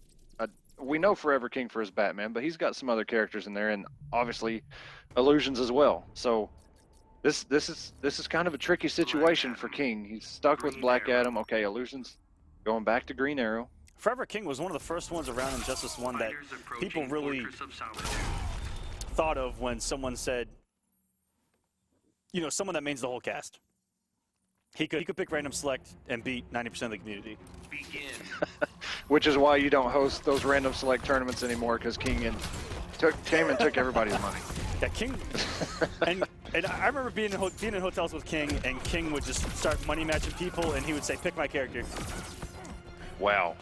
Speaker 10: we know Forever King for his Batman, but he's got some other characters in there, and obviously Illusions as well. So this is kind of a tricky situation for King. He's stuck with Black Adam. Okay, Illusions going back to Green Arrow.
Speaker 3: Forever King was one of the first ones around in Justice 1 that people really thought of when someone said, you know, someone that mains the whole cast. He could pick random select and beat 90% of the community.
Speaker 10: Which is why you don't host those random select tournaments anymore, because King came and took everybody's money.
Speaker 3: Yeah, King, and I remember being in hotels with King, and King would just start money matching people, and he would say, "Pick my character."
Speaker 10: Wow.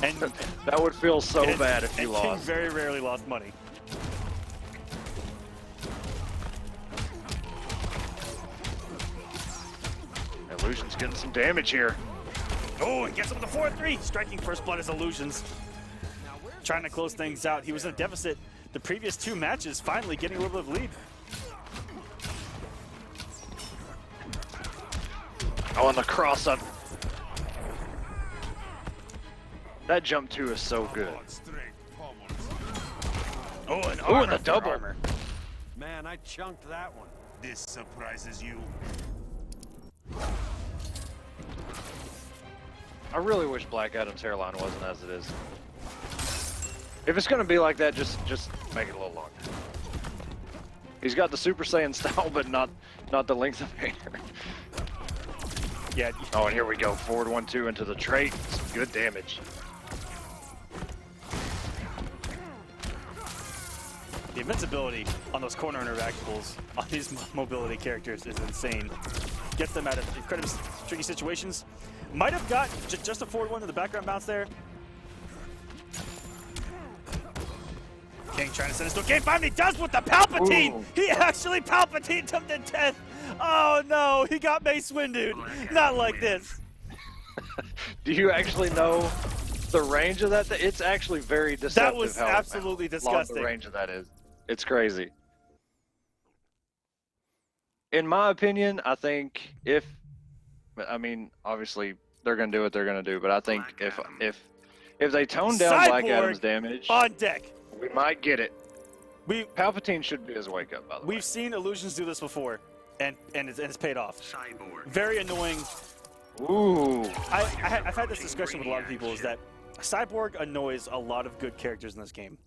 Speaker 3: And
Speaker 10: that would feel so bad if you lost.
Speaker 3: King very rarely lost money.
Speaker 10: Illusion's getting some damage here.
Speaker 3: Oh, and gets him with the 4-3. Striking first blood as Illusions. Trying to close things out. He was in a deficit the previous 2 matches, finally getting a little bit of lead.
Speaker 10: Oh, and the cross up. That jump 2 is so good.
Speaker 3: Oh,
Speaker 10: and the double.
Speaker 3: Armor.
Speaker 11: Man, I chunked that one.
Speaker 7: This surprises you.
Speaker 10: I really wish Black Adam's hairline wasn't as it is. If it's gonna be like that, just make it a little longer. He's got the Super Saiyan style, but not the length of hair.
Speaker 3: Yeah.
Speaker 10: Oh, and here we go. Forward 1-2 into the trait. Some good damage.
Speaker 3: The invincibility on those corner interactables on these mobility characters is insane. Gets them out of incredibly tricky situations. Might have got just a forward one to the background bounce there. King trying to send us to a game. Finally does with the Palpatine!
Speaker 10: Ooh.
Speaker 3: He actually Palpatined him to death! Oh no, he got Mace Windu'd. Not like this.
Speaker 10: Do you actually know the range of that? It's actually very deceptive.
Speaker 3: That was
Speaker 10: how
Speaker 3: absolutely disgusting.
Speaker 10: long the range of that is. It's crazy. In my opinion, I think I mean, obviously they're gonna do what they're gonna do, but I think if they tone down Black Adam's damage
Speaker 3: on deck,
Speaker 10: we might get it. Palpatine should be his wake up, by the way.
Speaker 3: We've seen Illusions do this before, and it's paid off.
Speaker 9: Cyborg.
Speaker 3: Very annoying.
Speaker 10: Ooh.
Speaker 3: I've had this discussion with a lot of people, is that Cyborg annoys a lot of good characters in this game.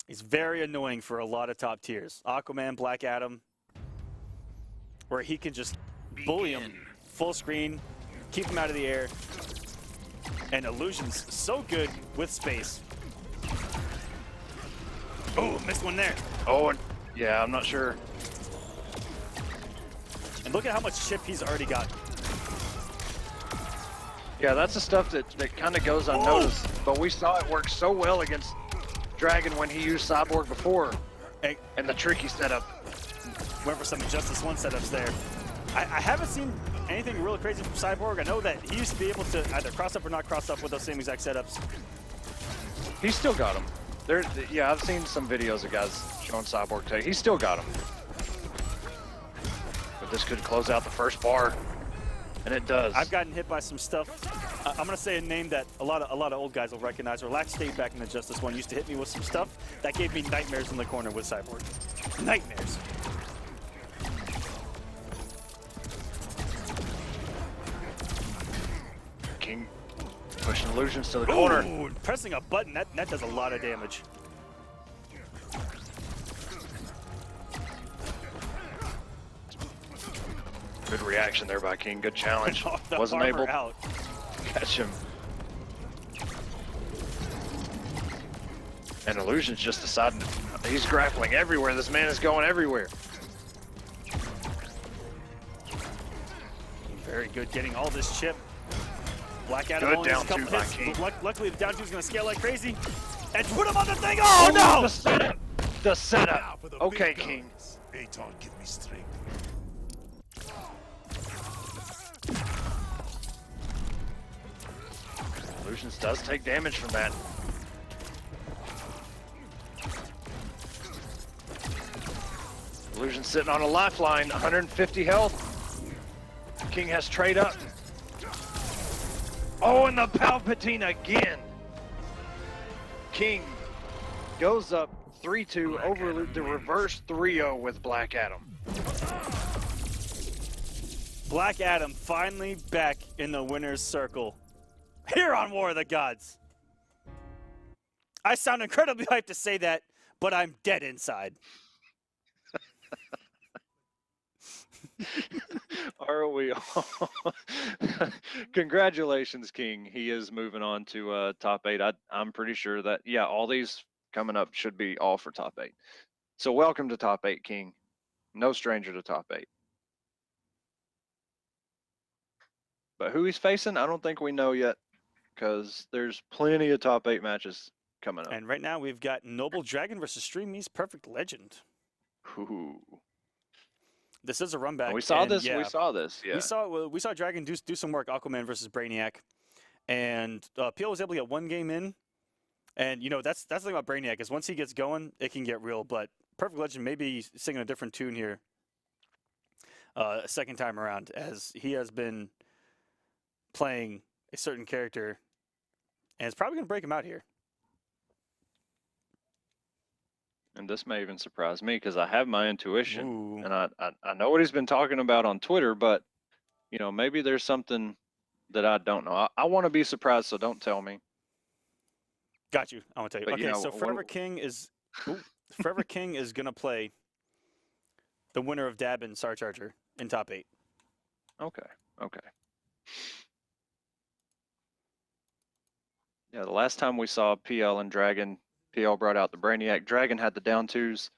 Speaker 3: He's very annoying for a lot of top tiers. Aquaman, Black Adam, where he can just bully him full screen, keep him out of the air. And Illusion's so good with space. Oh, missed one there.
Speaker 10: Oh, yeah, I'm not sure.
Speaker 3: And look at how much chip he's already got.
Speaker 10: Yeah, that's the stuff that kind of goes unnoticed. But we saw it work so well against Dragon when he used Cyborg before. And the tricky setup.
Speaker 3: Went for some Injustice 1 setups there. I haven't seen anything really crazy from Cyborg. I know that he used to be able to either cross up or not cross up with those same exact setups.
Speaker 10: He's still got him. Yeah, I've seen some videos of guys showing Cyborg take. He's still got him. But this could close out the first bar. And it does.
Speaker 3: I've gotten hit by some stuff. I'm gonna say a name that a lot of old guys will recognize. Relax State back in the Justice 1 used to hit me with some stuff that gave me nightmares in the corner with Cyborg. Nightmares.
Speaker 10: King pushing Illusions to the corner.
Speaker 3: Ooh, pressing a button, that does a lot of damage.
Speaker 10: Good reaction there by King. Good challenge. Wasn't able to catch him. And Illusion's just deciding he's grappling everywhere. This man is going everywhere.
Speaker 3: Very good getting all this chip. Black Adam
Speaker 10: Good
Speaker 3: only
Speaker 10: down
Speaker 3: a couple
Speaker 10: two by
Speaker 3: hits.
Speaker 10: King.
Speaker 3: Luckily the down two is going to scale like crazy. And put him on the thing. Oh no!
Speaker 10: The setup. The setup. Okay, King.
Speaker 7: Aton, give me strength.
Speaker 10: Illusions does take damage from that. Illusion sitting on a lifeline, 150 health. King has trade up. Oh, and the Palpatine again. King goes up 3-2 over the reverse 3-0 with Black Adam.
Speaker 3: Black Adam finally back in the winner's circle. Here on War of the Gods. I sound incredibly hyped to say that, but I'm dead inside.
Speaker 10: Are we all? Congratulations, King. He is moving on to top 8. I'm pretty sure that, yeah, all these coming up should be all for top 8. So welcome to top 8, King. No stranger to top 8. But who he's facing, I don't think we know yet, because there's plenty of top 8 matches coming up.
Speaker 3: And right now we've got Noble Dragon versus StreamMe's Perfect Legend.
Speaker 10: Ooh.
Speaker 3: This is a run back.
Speaker 10: We saw this.
Speaker 3: Yeah,
Speaker 10: We saw this. Yeah.
Speaker 3: We saw Dragon do some work. Aquaman versus Brainiac, and PL was able to get one game in. And you know that's the thing about Brainiac is once he gets going, it can get real. But Perfect Legend may be singing a different tune here. A second time around, as he has been playing a certain character, and it's probably going to break him out here.
Speaker 10: And this may even surprise me because I have my intuition.
Speaker 3: Ooh.
Speaker 10: And I know what he's been talking about on Twitter, but you know, maybe there's something that I don't know. I want to be surprised, so don't tell me.
Speaker 3: Got you. I want to tell you.
Speaker 10: But,
Speaker 3: Okay,
Speaker 10: you know,
Speaker 3: so Forever King is Forever King is gonna play the winner of Dab and Star Charger in top 8.
Speaker 10: Okay. Okay. Yeah, the last time we saw PL and Dragon, PL brought out the Brainiac. Dragon had the down twos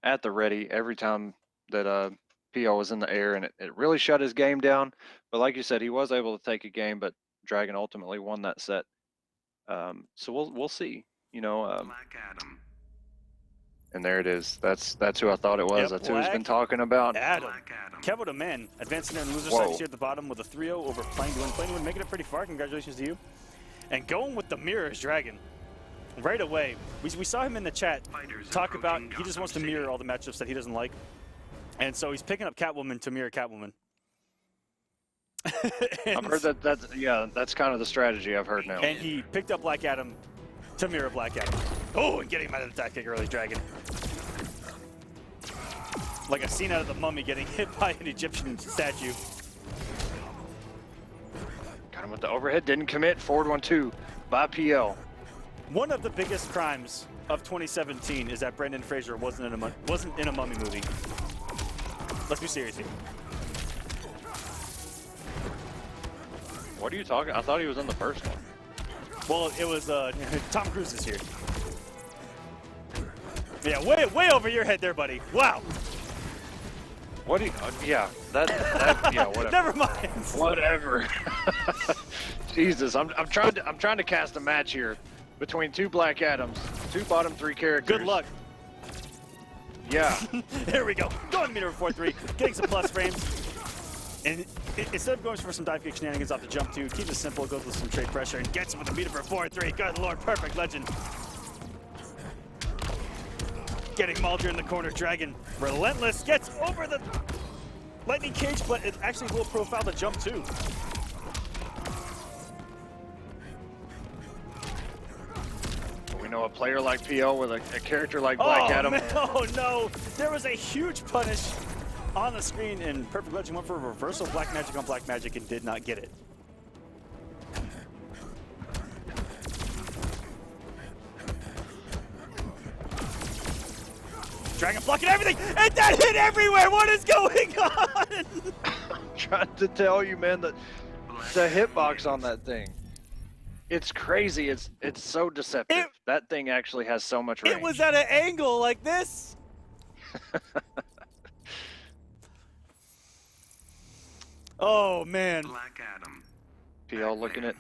Speaker 10: at the ready every time that PL was in the air, and it really shut his game down. But like you said, he was able to take a game, but Dragon ultimately won that set. So we'll see. You know,
Speaker 9: Black Adam.
Speaker 10: and there it is. That's who I thought it was.
Speaker 3: Yep,
Speaker 10: That's who he's been
Speaker 3: Black
Speaker 10: talking about.
Speaker 3: Adam.
Speaker 9: Black Adam.
Speaker 3: Kevo de Man advancing in loser
Speaker 10: Whoa.
Speaker 3: side here at the bottom with a 3-0 over Playing to Win. Playing to Win, making it pretty far. Congratulations to you. And going with the mirrors, Dragon. Right away, we saw him in the chat talk about he just wants to mirror all the matchups that he doesn't like. And so he's picking up Catwoman to mirror Catwoman.
Speaker 10: I've heard that's kind of the strategy I've heard now.
Speaker 3: And he picked up Black Adam to mirror Black Adam. Oh, and getting him out of the attack kick early, Dragon. Like a scene out of The Mummy getting hit by an Egyptian statue.
Speaker 10: Got him with the overhead, didn't commit. Forward 1-2 by PL.
Speaker 3: One of the biggest crimes of 2017 is that Brendan Fraser wasn't in a Mummy movie. Let's be serious here.
Speaker 10: What are you talking? I thought he was in the first one.
Speaker 3: Well, it was Tom Cruise this year. Yeah, way over your head there, buddy. Wow.
Speaker 10: What do you? Yeah, yeah, whatever.
Speaker 3: Never mind.
Speaker 10: Whatever. Jesus, I'm trying to cast a match here between two Black Adams, two bottom 3 characters.
Speaker 3: Good luck.
Speaker 10: Yeah.
Speaker 3: There we go. Going meter 4-3, getting some plus frames. And instead of going for some dive kick shenanigans off the jump 2, keep it simple, goes with some trade pressure, and gets him with a meter for 4-3. Good lord, perfect legend. Getting Mulder in the corner, Dragon. Relentless, gets over the lightning cage, but it actually will profile the jump 2.
Speaker 10: We know a player like PL with a character like Black Adam.
Speaker 3: Man, oh no, there was a huge punish on the screen, and Perfect Legend went for a reversal Black Magic on Black Magic and did not get it. Dragon blocking everything, and that hit everywhere! What is going on?
Speaker 10: I'm trying to tell you, man, that the hitbox on that thing, it's crazy. It's so deceptive. That thing actually has so much range.
Speaker 3: It was at an angle like this. Oh man.
Speaker 9: Black Adam.
Speaker 10: PL looking at,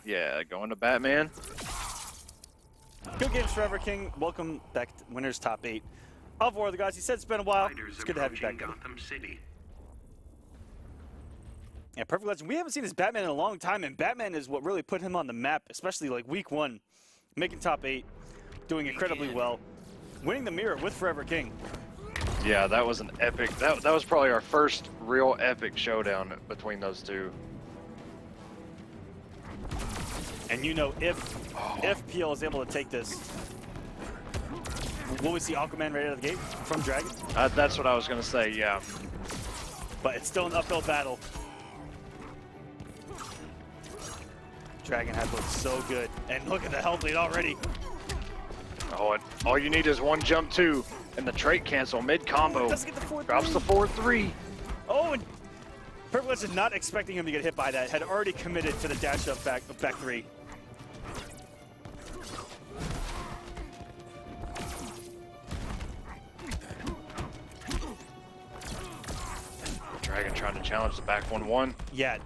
Speaker 10: going to Batman.
Speaker 3: Good games forever, King. Welcome back to Winners Top 8 of War of the Gods. He said it's been a while. It's good to have you back.
Speaker 9: Gotham City.
Speaker 3: Yeah, Perfect Legend. We haven't seen this Batman in a long time, and Batman is what really put him on the map, especially like week 1, making top 8, doing incredibly well, winning the mirror with Forever King.
Speaker 10: Yeah, that was an epic. That was probably our first real epic showdown between those two.
Speaker 3: And you know, if PL is able to take this, will we see Aquaman right out of the gate from Dragon?
Speaker 10: That's what I was gonna say. Yeah,
Speaker 3: but it's still an uphill battle. Dragon had looked so good, and look at the health lead already.
Speaker 10: Oh, and all you need is one jump 2, and the trait cancel mid combo.
Speaker 3: Doesn't get the 4-3.
Speaker 10: Drops the 4-3.
Speaker 3: Oh, and Perfect Legend not expecting him to get hit by that. Had already committed to the dash up back 3.
Speaker 10: Dragon trying to challenge the back 1-1.
Speaker 3: Yeah,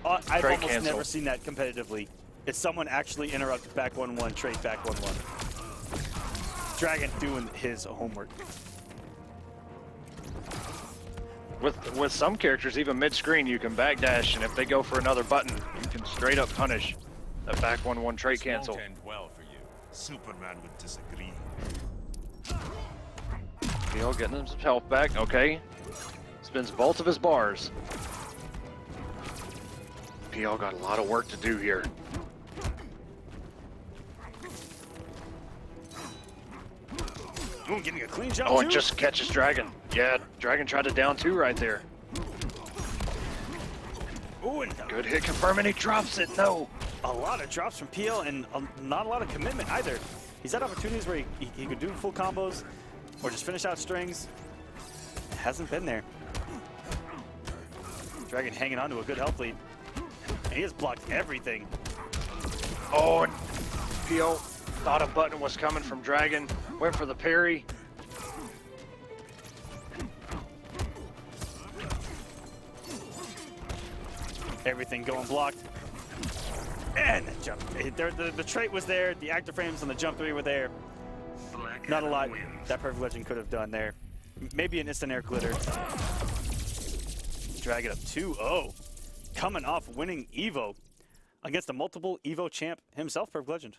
Speaker 3: I've almost
Speaker 10: cancel.
Speaker 3: never seen that competitively. It's someone actually interrupt back 1-1, trade back 1-1. Dragon doing his homework.
Speaker 10: With some characters, even mid-screen, you can backdash, and if they go for another button, you can straight up punish that back 1-1 trait cancel.
Speaker 7: Won't end well for you. Superman would disagree.
Speaker 10: PL getting him some health back. Okay. Spins both of his bars. PL got a lot of work to do here.
Speaker 3: Ooh, getting a clean jump.
Speaker 10: Oh, and just catches Dragon. Yeah, Dragon tried to down 2 right there.
Speaker 3: Ooh, and
Speaker 10: good hit confirming he drops it. No.
Speaker 3: A lot of drops from PL and not a lot of commitment either. He's had opportunities where he could do full combos or just finish out strings. It hasn't been there. Dragon hanging on to a good health lead. And he has blocked everything.
Speaker 10: Oh, and PO thought a button was coming from Dragon. Went for the parry.
Speaker 3: Everything going blocked. And the jump. The trait was there. The active frames on the jump 3 were there. Not a lot that Perfect Legend could have done there. Maybe an instant air glitter. Drag it up 2-0. Coming off winning Evo against the multiple Evo champ himself, Perfect Legend.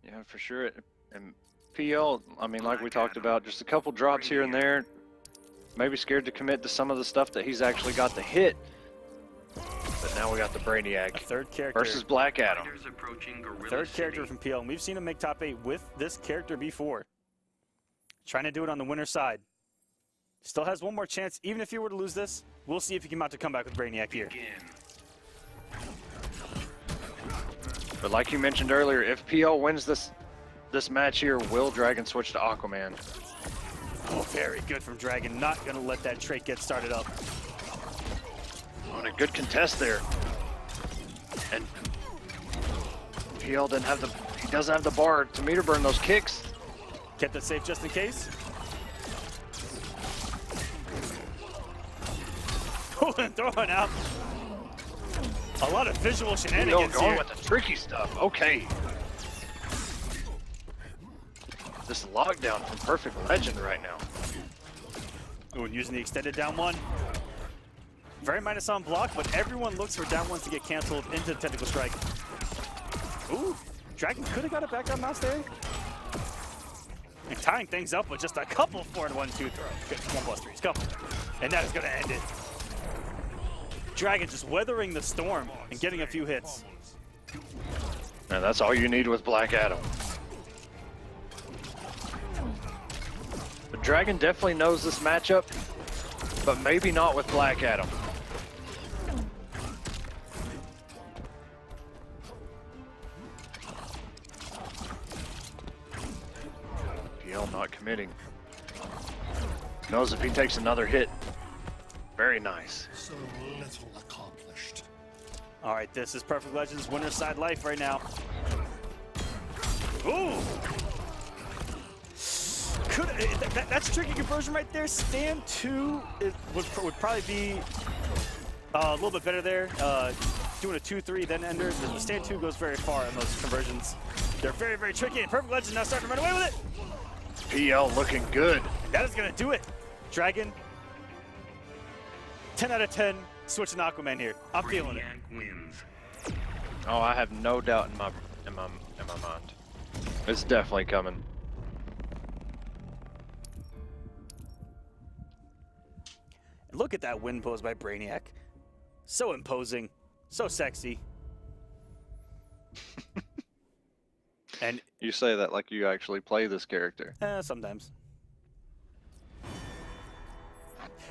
Speaker 10: Yeah, for sure. And PL, I mean, like we talked about, just a couple drops here and there. Maybe scared to commit to some of the stuff that he's actually got to hit. But now we got the Brainiac.
Speaker 3: A third character
Speaker 10: versus Black Adam.
Speaker 3: Third character from PL, and we've seen him make top 8 with this character before. Trying to do it on the winner's side. Still has one more chance, even if he were to lose this. We'll see if he can mount to come back with Brainiac here.
Speaker 10: But like you mentioned earlier, if PL wins this match here, will Dragon switch to Aquaman?
Speaker 3: Oh, very good from Dragon. Not going to let that trait get started up.
Speaker 10: Oh, and a good contest there. And PL doesn't have the bar to meter burn those kicks.
Speaker 3: Kept it safe just in case. Throwing out a lot of visual shenanigans
Speaker 10: going
Speaker 3: here.
Speaker 10: with the tricky stuff. Okay. This lockdown from Perfect Legend right now.
Speaker 3: Ooh, and using the extended down 1. Very minus on block, but everyone looks for down 1s to get canceled into the technical strike. Ooh, Dragon could have got a background mouse there. And tying things up with just a couple 4-1-2 throw. Good, 1+3s, couple. And that is going to end it. Dragon just weathering the storm and getting a few hits.
Speaker 10: And that's all you need with Black Adam. But Dragon definitely knows this matchup, but maybe not with Black Adam. PL not committing. Knows if he takes another hit. Very nice.
Speaker 7: So little accomplished.
Speaker 3: All right, this is Perfect Legend's winner's side life right now. Ooh! That's a tricky conversion right there. Stand 2 would probably be a little bit better there. Doing a 2-3 then ender. The stand 2 goes very far in those conversions. They're very, very tricky, and Perfect Legend now starting to run away with it.
Speaker 10: PL looking good.
Speaker 3: That is going to do it. Dragon, 10 out of 10, switching Aquaman here. I'm feeling it.
Speaker 10: Oh, I have no doubt in my mind. It's definitely coming.
Speaker 3: And look at that win pose by Brainiac. So imposing, so sexy. And
Speaker 10: you say that like you actually play this character.
Speaker 3: Sometimes.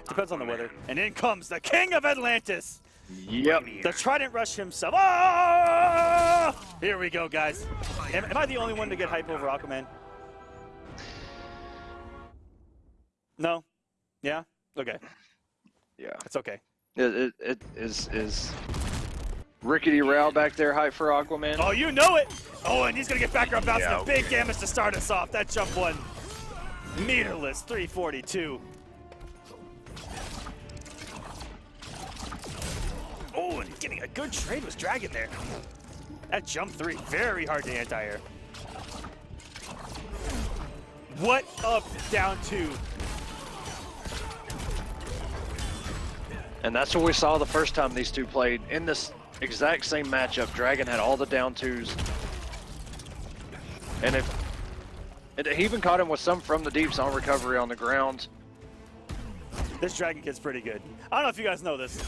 Speaker 3: Depends on the weather. And in comes the King of Atlantis.
Speaker 10: Yep.
Speaker 3: The Trident Rush himself. Oh! Here we go, guys. Am I the only one to get hype over Aquaman? No? Yeah? Okay.
Speaker 10: Yeah.
Speaker 3: It's okay.
Speaker 10: It is Rickety Row back there hype for Aquaman.
Speaker 3: Oh, you know it! Oh, and he's going to get back up, bouncing
Speaker 10: Yeah,
Speaker 3: a big damage to start us off. That jump 1. Meterless, 342. Oh, and getting a good trade with Dragon there. That jump 3, very hard to anti-air. What up, down 2?
Speaker 10: And that's what we saw the first time these two played. In this exact same matchup, Dragon had all the down 2s. And he even caught him with some from the deeps on recovery on the ground.
Speaker 3: This Dragon kid's pretty good. I don't know if you guys know this.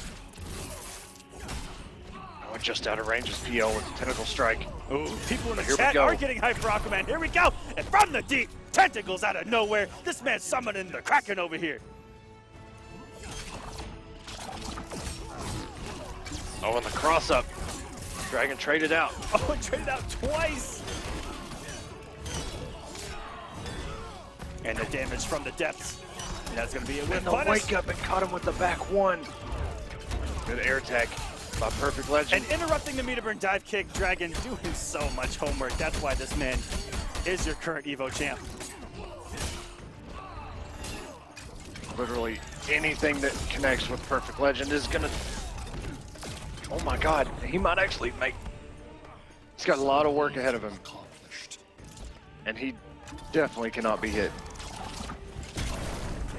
Speaker 10: Oh, just out of range is PL with the tentacle strike.
Speaker 3: Ooh, people in the
Speaker 10: Here we
Speaker 3: chat
Speaker 10: go.
Speaker 3: are getting hyped for Aquaman. Here we go. And from the deep, tentacles out of nowhere. This man's summoning the Kraken over here.
Speaker 10: Oh, and the cross up. Dragon traded out.
Speaker 3: Oh, and traded out twice. And the damage from the depths. And that's going to be it with
Speaker 10: the
Speaker 3: punish.
Speaker 10: wake up and caught him with the back one. Good air tech by Perfect Legend.
Speaker 3: And interrupting the meter burn dive kick, Dragon doing so much homework. That's why this man is your current Evo champ.
Speaker 10: Literally anything that connects with Perfect Legend is gonna... Oh my god, he might actually make... He's got a lot of work ahead of him. And he definitely cannot be hit.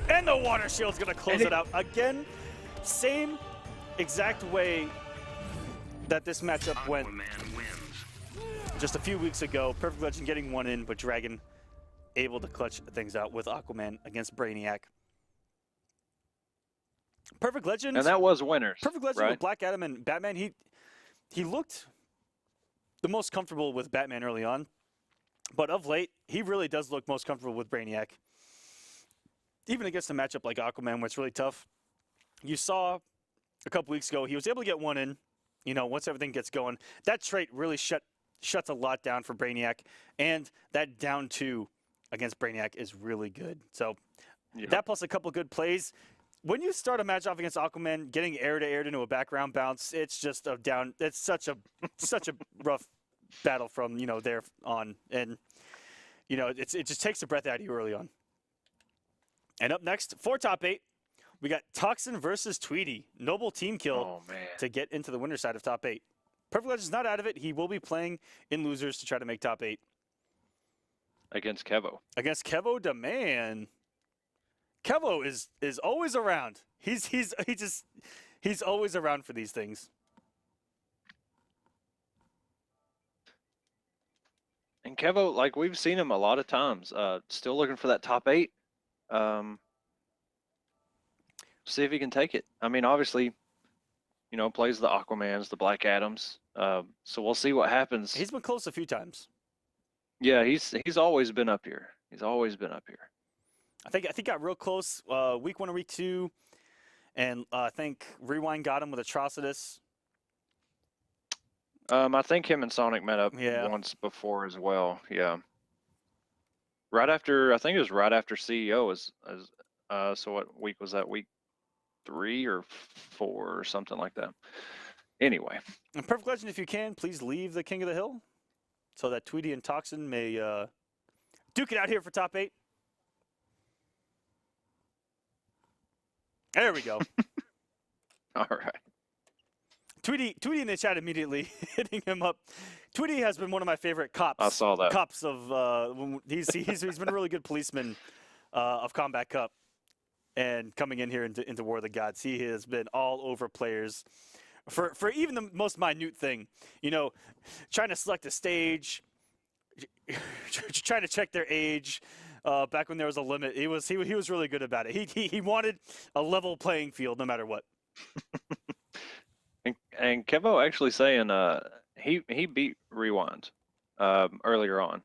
Speaker 3: And the water shield's gonna close it out. Again, same exact way that this matchup went just a few weeks ago. Perfect Legend getting one in, but Dragon able to clutch things out with Aquaman against Brainiac. Perfect Legend.
Speaker 4: And that was winners.
Speaker 3: Perfect Legend
Speaker 4: right?
Speaker 3: with Black Adam and Batman. He looked the most comfortable with Batman early on, but of late, he really does look most comfortable with Brainiac. Even against a matchup like Aquaman, where it's really tough. You saw a couple weeks ago, he was able to get one in, you know, once everything gets going. That trait really shuts a lot down for Brainiac, and that down two against Brainiac is really good. So that plus a couple good plays. When you start a match off against Aquaman, getting air to air into a background bounce, it's just a down. It's such a rough battle from, you know, there on, and you know, it just takes the breath out of you early on. And up next, for top 8, we got Toxin versus Tweedy. Noble team kill to get into the winner's side of top 8. Perfect Legend's not out of it. He will be playing in losers to try to make top 8.
Speaker 4: Against Kevo.
Speaker 3: Against Kevo de Man. Kevo is always around. He's always around for these things.
Speaker 4: And Kevo, like we've seen him a lot of times, still looking for that top 8. See if he can take it. I mean, obviously, you know, plays the Aquamans, the Black Adams. So we'll see what happens.
Speaker 3: He's been close a few times.
Speaker 4: Yeah, he's always been up here. He's always been up here.
Speaker 3: I think got real close week 1 or week 2, and I think Rewind got him with Atrocitus.
Speaker 4: I think him and Sonic met up once before as well. Yeah. Right after, I think it was right after CEO. So what week was that? Week 3 or 4 or something like that. Anyway.
Speaker 3: And Perfect Legend, if you can, please leave the King of the Hill so that Tweedy and Toxin may duke it out here for top 8. There we go.
Speaker 4: All right.
Speaker 3: Tweedy in the chat immediately hitting him up. Tweedy has been one of my favorite cops.
Speaker 4: I saw that.
Speaker 3: Cops of he's been a really good policeman of Kombat Cup, and coming in here into War of the Gods, he has been all over players for even the most minute thing. You know, trying to select a stage, trying to check their age. Back when there was a limit, he was really good about it. He wanted a level playing field no matter what.
Speaker 4: And Kevo actually saying he beat Rewind earlier on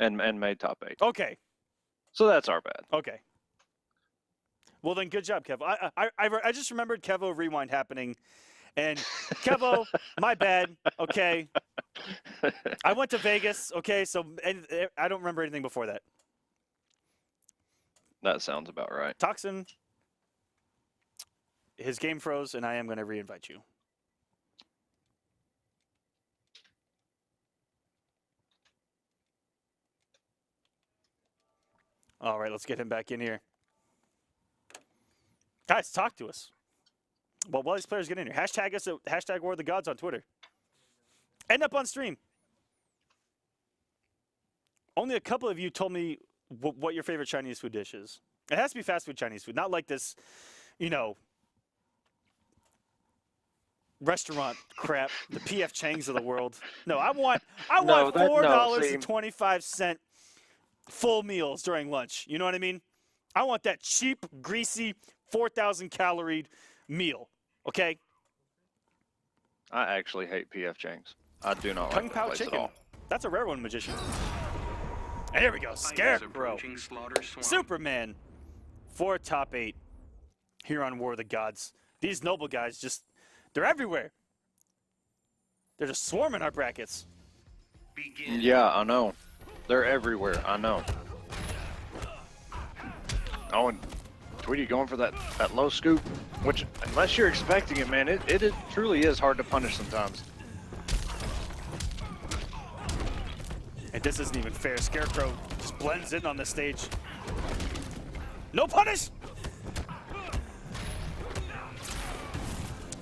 Speaker 4: and made top 8.
Speaker 3: Okay.
Speaker 4: So that's our bad.
Speaker 3: Okay. Well then, good job, Kevo. I just remembered Kevo Rewind happening, and Kevo, my bad. Okay. I went to Vegas. Okay, so I don't remember anything before that.
Speaker 4: That sounds about right.
Speaker 3: Toxin, his game froze, and I am going to re-invite you. All right, let's get him back in here. Guys, talk to us. Well, while these players get in here, hashtag us at hashtag War of the Gods on Twitter. End up on stream. Only a couple of you told me what your favorite Chinese food dish is. It has to be fast food Chinese food, not like this, you know, restaurant crap, the PF Chang's of the world. No, I want $4.25 full meals during lunch. You know what I mean? I want that cheap, greasy, 4,000 calorie meal. Okay?
Speaker 4: I actually hate PF Chang's. I do not
Speaker 3: Kung
Speaker 4: like
Speaker 3: Pao
Speaker 4: that place
Speaker 3: chicken.
Speaker 4: at all.
Speaker 3: That's a rare one, Magician. And here we go. Scarecrow. Superman for top 8 here on War of the Gods. These noble guys they're everywhere. They're just swarming our brackets.
Speaker 4: Yeah, I know. They're everywhere. I know.
Speaker 10: Oh, and Tweedy going for that low scoop, which, unless you're expecting it, man, it truly is hard to punish sometimes.
Speaker 3: And this isn't even fair. Scarecrow just blends in on the stage. No punish!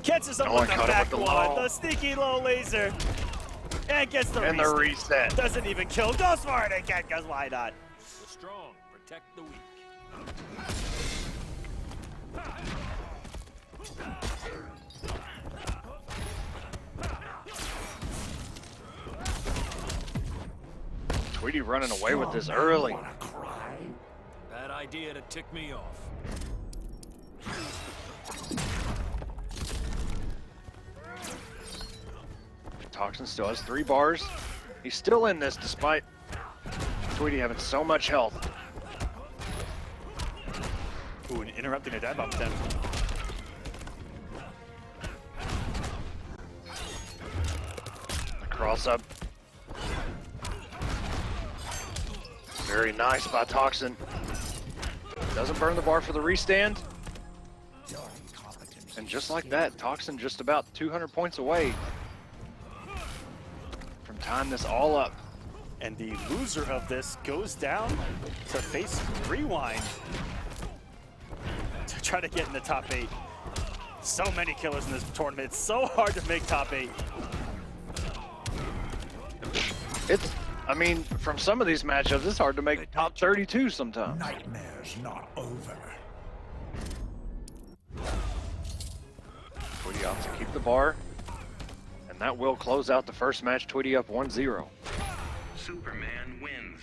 Speaker 3: Catches him with the back one, the sneaky low laser. And gets the
Speaker 10: and the reset.
Speaker 3: Doesn't even kill. Goes for it again, because why not?
Speaker 7: The strong protect the weak.
Speaker 10: Tweedy running away with this early.
Speaker 7: Bad idea to tick me off.
Speaker 10: Toxin still has 3 bars. He's still in this despite Tweedy having so much health.
Speaker 3: Ooh, and interrupting a dive bomb attempt.
Speaker 10: The cross up. Very nice by Toxin. Doesn't burn the bar for the restand. And just like that, Toxin just about 200 points away from tying this all up.
Speaker 3: And the loser of this goes down to face Rewind to try to get in the top 8. So many killers in this tournament. It's so hard to make top 8.
Speaker 10: I mean, from some of these matchups, it's hard to make top 32 sometimes.
Speaker 7: Nightmare's not over.
Speaker 10: Tweedy opts to keep the bar, and that will close out the first match. Tweedy up 1-0.
Speaker 9: Superman wins.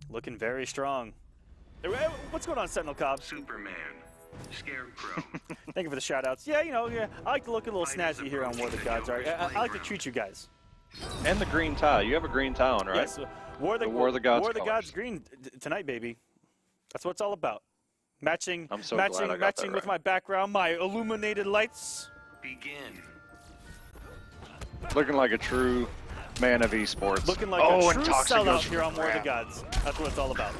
Speaker 3: Looking very strong. What's going on, Sentinel Cobb?
Speaker 9: Superman. Scarecrow.
Speaker 3: Thank you for the shout-outs. Yeah, you know, I like to look a little snazzy here on War of the Gods, right? I like to treat you guys.
Speaker 4: And the green tie. You have a green tie on, right?
Speaker 3: Yes, War of the Gods green tonight, baby. That's what it's all about. Matching with my background, my illuminated lights.
Speaker 9: Begin.
Speaker 10: Looking like a true man of esports.
Speaker 3: Looking like a true sellout here on War of the Gods. That's what it's all about.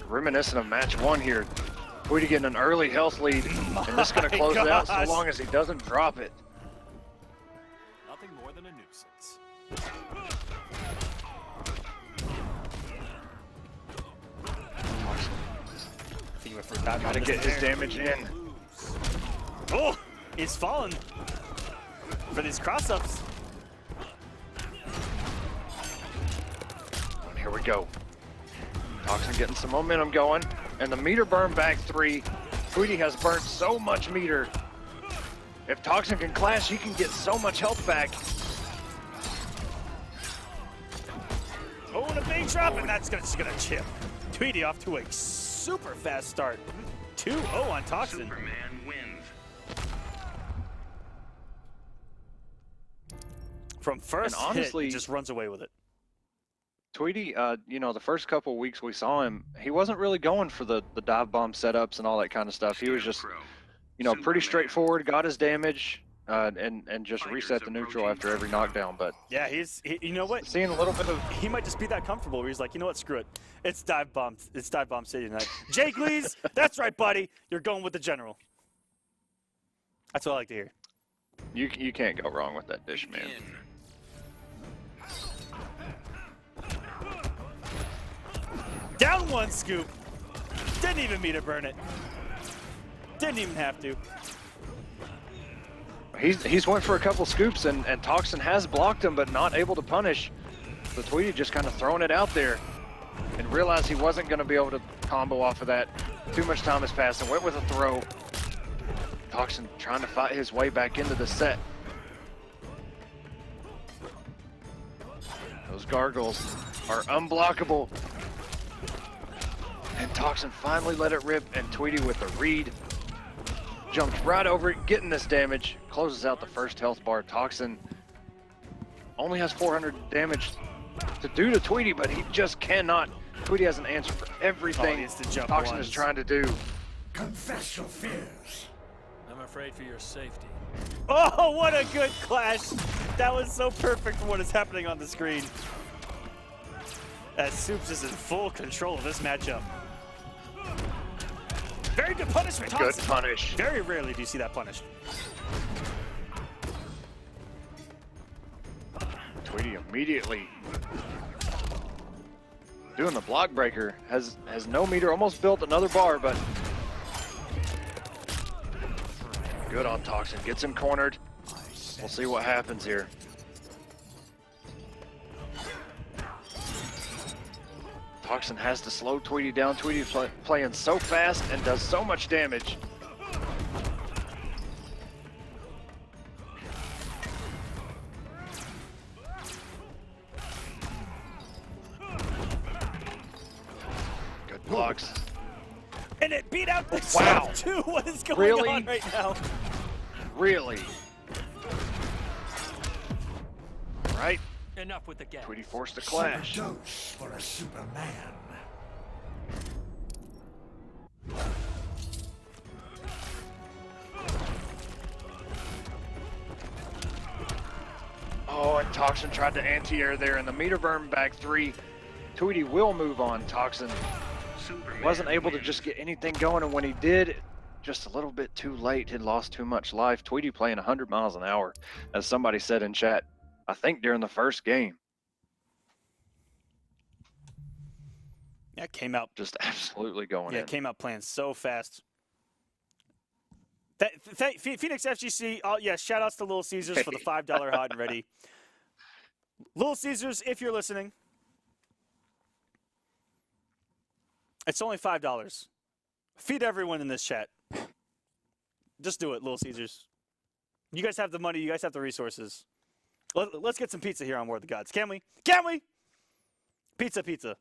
Speaker 10: Reminiscent of match 1 here. Tweedy getting an early health lead, and this is going to close it out so long as he doesn't drop it.
Speaker 7: Nothing more than a nuisance.
Speaker 10: Gotta get his damage in.
Speaker 3: Oh, he's fallen for these cross-ups.
Speaker 10: Here we go. Toxin getting some momentum going, and the meter burn back 3. Tweedy has burnt so much meter. If Toxin can clash, he can get so much health back.
Speaker 3: Oh, and a big drop, and that's just gonna chip. Tweedy off to a super fast start. 2-0 on Toxin.
Speaker 9: Superman wins.
Speaker 3: From first
Speaker 10: and honestly,
Speaker 3: hit, just runs away with it.
Speaker 10: Tweedy, you know, the first couple weeks we saw him, he wasn't really going for the dive bomb setups and all that kind of stuff. He was just, you know, pretty straightforward, got his damage, and just reset the neutral after every knockdown. But
Speaker 3: yeah, you know what?
Speaker 10: Seeing a little bit of,
Speaker 3: he might just be that comfortable where he's like, you know what, screw it. It's dive bomb city tonight. Jake Lees, that's right, buddy. You're going with the general. That's what I like to hear.
Speaker 10: You can't go wrong with that dish, man.
Speaker 3: Down 1 scoop. Didn't even mean to burn it. Didn't even have to.
Speaker 10: He's went for a couple scoops, and Toxin has blocked him, but not able to punish. So Tweedy just kind of throwing it out there and realized he wasn't going to be able to combo off of that. Too much time has passed and went with a throw. Toxin trying to fight his way back into the set. Those gargoyles are unblockable. And Toxin finally let it rip, and Tweedy with the read. Jumped right over it, getting this damage. Closes out the first health bar. Toxin only has 400 damage to do to Tweedy, but he just cannot. Tweedy has an answer for everything Toxin is trying to do.
Speaker 7: Confess your fears. I'm afraid for your safety.
Speaker 3: Oh, what a good clash. That was so perfect for what is happening on the screen. As Soups is in full control of this matchup. Very good punishment.
Speaker 10: Good punish.
Speaker 3: Very rarely do you see that punished.
Speaker 10: Tweedy immediately doing the block breaker. Has no meter, almost built another bar, but good on Toxin. Gets him cornered. We'll see what happens here. Toxin has to slow Tweedy down. Tweedy's playing so fast and does so much damage. Good blocks.
Speaker 3: And it beat out the
Speaker 10: Wow.
Speaker 3: too. What is going
Speaker 10: Really?
Speaker 3: on right now?
Speaker 10: Really? Right?
Speaker 12: Enough with the gas.
Speaker 10: Tweedy forced a clash.
Speaker 7: Dose for a Superman.
Speaker 10: Oh, and Toxin tried to anti-air there, and the meter burn back 3. Tweedy will move on. Toxin
Speaker 9: Superman
Speaker 10: wasn't able to
Speaker 9: wins.
Speaker 10: just get anything going, and when he did, just a little bit too late. Had lost too much life. Tweedy playing 100 miles an hour, as somebody said in chat, I think during the first game.
Speaker 3: Yeah, came out.
Speaker 10: Just absolutely going
Speaker 3: Yeah,
Speaker 10: in.
Speaker 3: came out playing so fast. Phoenix FGC, yeah, shout outs to Little Caesars for the $5 hot and ready. Little Caesars, if you're listening, it's only $5. Feed everyone in this chat. Just do it, Little Caesars. You guys have the money. You guys have the resources. Let's get some pizza here on War of the Gods. Can we? Can we? Pizza, pizza.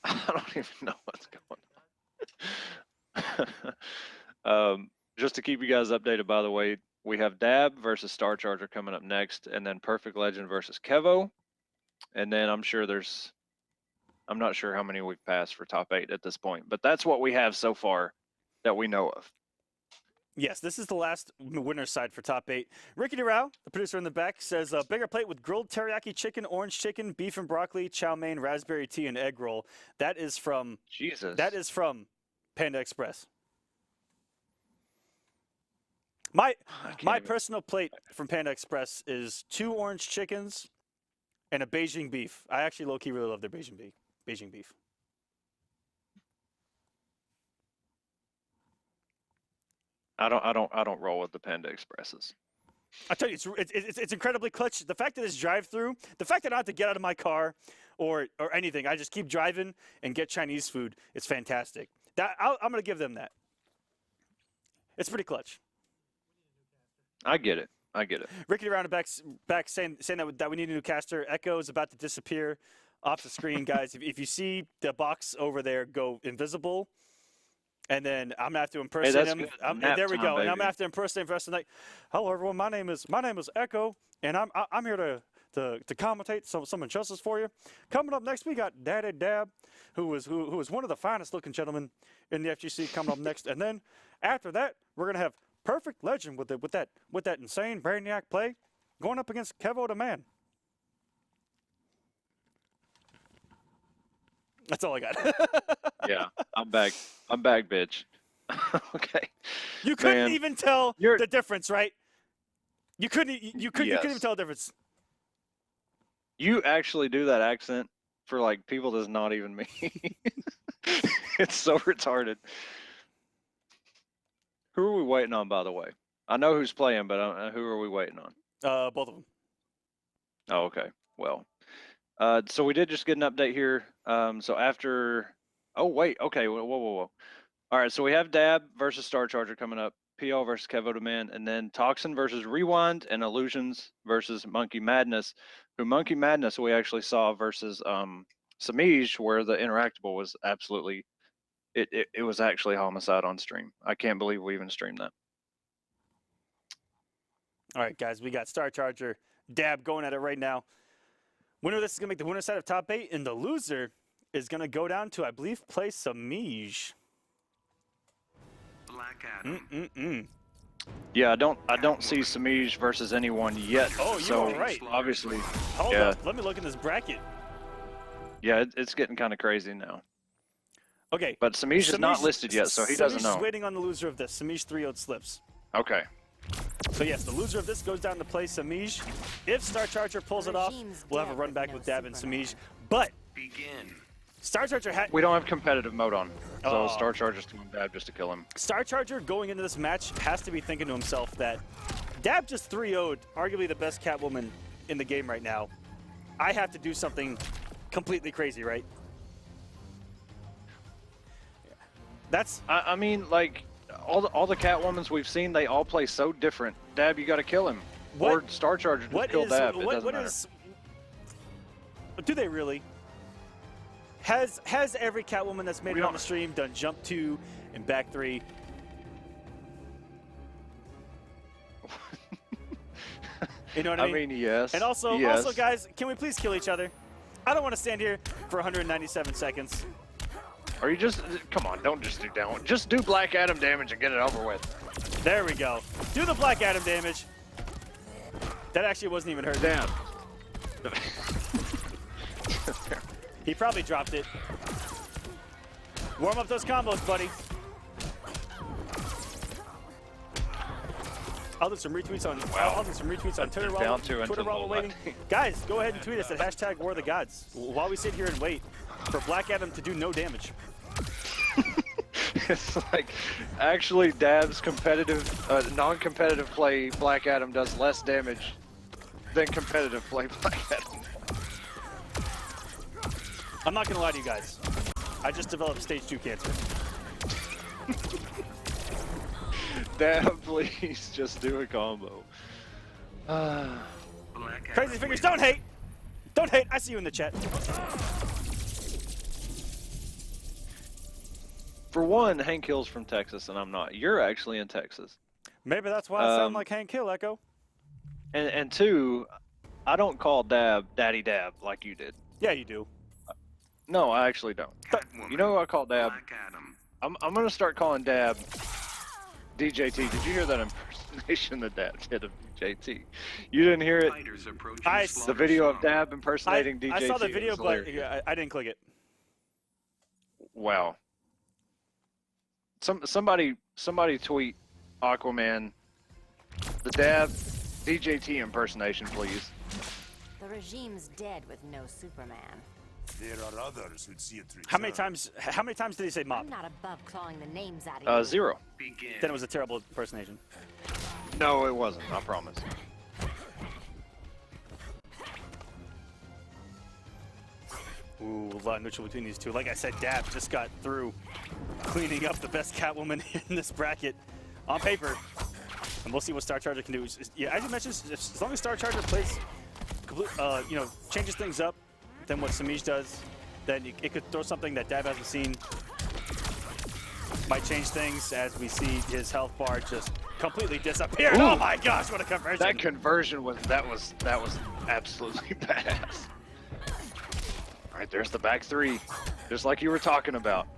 Speaker 10: I don't even know what's going on. Just to keep you guys updated, by the way, we have Dab versus Star Charger coming up next, and then Perfect Legend versus Kevo. And then I'm not sure how many we've passed for top 8 at this point, but that's what we have so far that we know of.
Speaker 3: Yes, this is the last winner's side for top 8. Ricky DeRao, the producer in the back, says bigger plate with grilled teriyaki chicken, orange chicken, beef and broccoli, chow mein, raspberry tea, and egg roll. That is from
Speaker 10: Jesus.
Speaker 3: That is from Panda Express. My personal plate from Panda Express is 2 orange chickens and a Beijing beef. I actually low-key really love their Beijing beef.
Speaker 10: I don't roll with the Panda Expresses.
Speaker 3: I tell you, it's incredibly clutch. The fact that it's drive-through, the fact that I don't have to get out of my car or anything, I just keep driving and get Chinese food. It's fantastic. I'm gonna give them that. It's pretty clutch.
Speaker 10: I get it.
Speaker 3: Ricky around the back saying that we need a new caster. Echo is about to disappear off the screen, guys. If you see the box over there go invisible, and then I'm gonna have to impersonate him. There we go. And I'm gonna have to impersonate him for the rest of the night. Hello, everyone. My name is Echo, and I'm here to commentate some injustice for you. Coming up next, we got Daddy Dab, who is one of the finest looking gentlemen in the FGC. Coming up next, and then after that, we're gonna have Perfect Legend with that insane Brainiac play, going up against Kevo de Man. That's all I got.
Speaker 10: Yeah, I'm back. I'm back, bitch. Okay.
Speaker 3: You couldn't even tell the difference, right? You couldn't even tell the difference.
Speaker 10: You actually do that accent for like people that's not even me. It's so retarded. Who are we waiting on, by the way? I know who's playing, but who are we waiting on?
Speaker 3: Both of them.
Speaker 10: Oh, okay. Well, so we did just get an update here. So after, oh wait, okay, whoa. All right, so we have Dab versus Star Charger coming up, PL versus Kevo de Man, and then Toxin versus Rewind, and Illusions versus Monkey Madness. Who Monkey Madness we actually saw versus Semiij, where the interactable was absolutely, it was actually homicide on stream. I can't believe we even streamed that.
Speaker 3: All right, guys, we got Star Charger, Dab going at it right now. Winner of this is going to make the winner side of top 8, and the loser is going to go down to, I believe, play Semiij.
Speaker 9: Black Adam.
Speaker 10: Yeah, I don't see Semiij versus anyone yet.
Speaker 3: Oh, you
Speaker 10: so
Speaker 3: are right.
Speaker 10: Obviously,
Speaker 3: Hold
Speaker 10: yeah,
Speaker 3: up. Let me look in this bracket.
Speaker 10: yeah, it's getting kind of crazy now.
Speaker 3: Okay.
Speaker 10: But Semiij is not listed yet, so he doesn't know.
Speaker 3: Semiij is waiting on the loser of this. Semiij 3-0'd slips.
Speaker 10: Okay.
Speaker 3: So yes, the loser of this goes down to play Semiij. If Star Charger pulls it off, we'll have a run back with Dab and Semiij. But
Speaker 9: Begin.
Speaker 3: Star Charger had
Speaker 10: We don't have competitive mode on, so
Speaker 3: Oh.
Speaker 10: Star Charger's doing bad just to kill him.
Speaker 3: Star Charger going into this match has to be thinking to himself that Dab just 3-0'd arguably the best Catwoman in the game right now. I have to do something completely crazy, right? That's
Speaker 10: I mean, like, all the Catwomans we've seen, they all play so different. Dab, you got to kill him.
Speaker 3: What-
Speaker 10: Or Star Charger just
Speaker 3: what
Speaker 10: kill
Speaker 3: is
Speaker 10: Dab. It
Speaker 3: what,
Speaker 10: doesn't
Speaker 3: what
Speaker 10: matter.
Speaker 3: is do they really? Has every Catwoman that's made
Speaker 10: We
Speaker 3: it on
Speaker 10: don't-
Speaker 3: the stream done jump 2 and back 3? You know what I mean?
Speaker 10: I mean, yes.
Speaker 3: And also,
Speaker 10: yes.
Speaker 3: guys, can we please kill each other? I don't want to stand here for 197 seconds.
Speaker 10: Or you just, come on, don't just do down. Just do Black Adam damage and get it over with.
Speaker 3: There we go. Do the Black Adam damage. That actually wasn't even hurt.
Speaker 10: Damn.
Speaker 3: He probably dropped it. Warm up those combos, buddy. I'll do some retweets on. I'll do some retweets on Twitter
Speaker 10: Down two into
Speaker 3: while we're
Speaker 10: low
Speaker 3: waiting. Guys, go ahead and tweet us at #WarTheGods while we sit here and wait for Black Adam to do no damage.
Speaker 10: It's like, actually, Dab's competitive, non-competitive play, Black Adam does less damage than competitive play, Black Adam.
Speaker 3: I'm not gonna lie to you guys. I just developed stage 2 cancer.
Speaker 10: Dab, please, just do a combo.
Speaker 9: Black
Speaker 3: Crazy
Speaker 9: Adam
Speaker 3: Fingers,
Speaker 9: wins.
Speaker 3: don't hate! Don't hate, I see you in the chat.
Speaker 10: For one, Hank Hill's from Texas, and I'm not. You're actually in Texas.
Speaker 3: Maybe that's why I sound like Hank Hill, Echo.
Speaker 10: And two, I don't call Dab Daddy Dab like you did.
Speaker 3: Yeah, you do.
Speaker 10: No, I actually don't. You know who I call Dab?
Speaker 9: Black Adam.
Speaker 10: I'm gonna start calling Dab DJT. Did you hear that impersonation that Dab did of DJT? You didn't hear it?
Speaker 9: Fighters approaching
Speaker 3: I-
Speaker 10: The
Speaker 9: slaughter
Speaker 10: video of
Speaker 9: zone.
Speaker 10: Dab impersonating DJT.
Speaker 3: I saw the
Speaker 10: It
Speaker 3: video,
Speaker 10: was
Speaker 3: but
Speaker 10: hilarious.
Speaker 3: I didn't click it.
Speaker 10: Wow. Somebody tweet Aquaman the Dab DJT impersonation, please.
Speaker 8: The regime's dead with no Superman.
Speaker 7: There are others who'd see it through.
Speaker 3: How many times did he say
Speaker 8: I'm
Speaker 3: mob?
Speaker 8: not above clawing the names out of you.
Speaker 10: 0.
Speaker 9: Begin.
Speaker 3: Then it was a terrible impersonation.
Speaker 10: No, it wasn't. I promise.
Speaker 3: Ooh, a lot of neutral between these two. Like I said, Dab just got through cleaning up the best Catwoman in this bracket on paper. And we'll see what Star Charger can do. Yeah, as you mentioned, as long as Star Charger plays, changes things up than what Semiij does, then it could throw something that Dab hasn't seen. Might change things as we see his health bar just completely disappear.
Speaker 10: Ooh.
Speaker 3: Oh my gosh, what a conversion!
Speaker 10: That conversion was absolutely badass. All right, there's the back 3, just like you were talking about.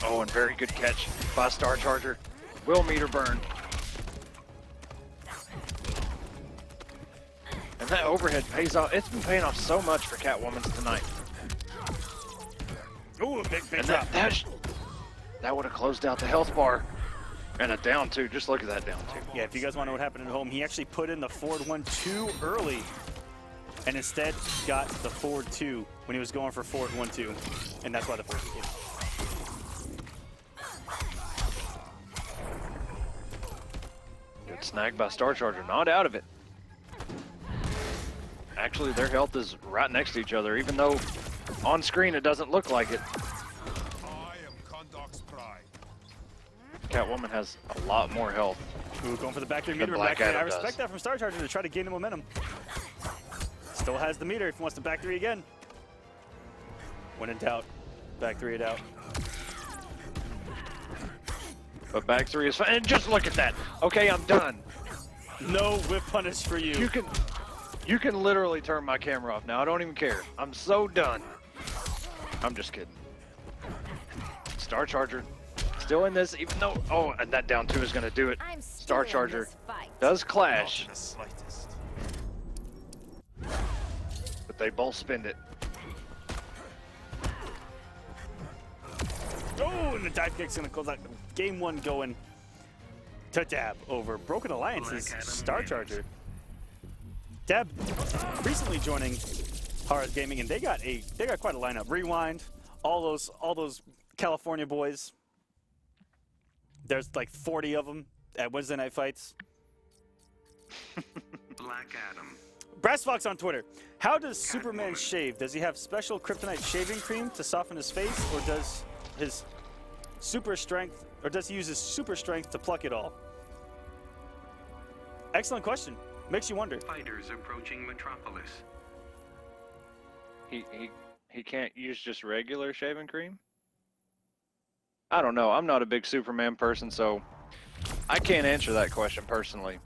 Speaker 10: Oh, and very good catch by Star Charger. Will meter burn. And that overhead pays off. It's been paying off so much for Catwoman tonight.
Speaker 3: Ooh, big
Speaker 10: And
Speaker 3: drop.
Speaker 10: that would have closed out the health bar. And a down 2. Just look at that down 2.
Speaker 3: Yeah, if you guys want to know what happened at home, he actually put in the forward 1 too early and instead got the forward 2 when he was going for forward 1-2. And that's why the forward 2 came.
Speaker 10: Good snag by Star Charger. Not out of it. Actually, their health is right next to each other, even though on screen it doesn't look like it.
Speaker 7: I am Kondok's pride.
Speaker 10: Catwoman has a lot more health.
Speaker 3: Ooh, going for the back 3
Speaker 10: The
Speaker 3: meter.
Speaker 10: Black
Speaker 3: Back 3. I
Speaker 10: Adam
Speaker 3: respect
Speaker 10: does.
Speaker 3: that from Star Charger to try to gain the momentum. Still has the meter if he wants to back 3 again. When in doubt, back 3 it out.
Speaker 10: But back 3 is fine. And just look at that. Okay, I'm done.
Speaker 3: No whip punish for you.
Speaker 10: You can literally turn my camera off now. I don't even care. I'm so done. I'm just kidding. Star Charger still in this, even though, oh, and that down 2 is going to do it.
Speaker 8: I'm
Speaker 10: Star
Speaker 8: still in
Speaker 10: Charger
Speaker 8: this fight.
Speaker 10: does
Speaker 7: Not
Speaker 10: clash,
Speaker 7: in the slightest.
Speaker 10: but they both spend it.
Speaker 3: Oh, and the dive kick's gonna close that game 1 going to Dab over Broken Alliance's Star Charger. Dab recently joining Horrors Gaming, and they got quite a lineup. Rewind, all those California boys. There's like 40 of them at Wednesday Night Fights.
Speaker 9: Black Adam.
Speaker 3: Brass Fox on Twitter. How does Superman shave? Does he have special kryptonite shaving cream to soften his face, or does his super strength, or does he use his super strength to pluck it all? Excellent question. Makes you wonder.
Speaker 9: Fighters approaching Metropolis.
Speaker 10: He can't use just regular shaving cream? I don't know. I'm not a big Superman person, so I can't answer that question personally.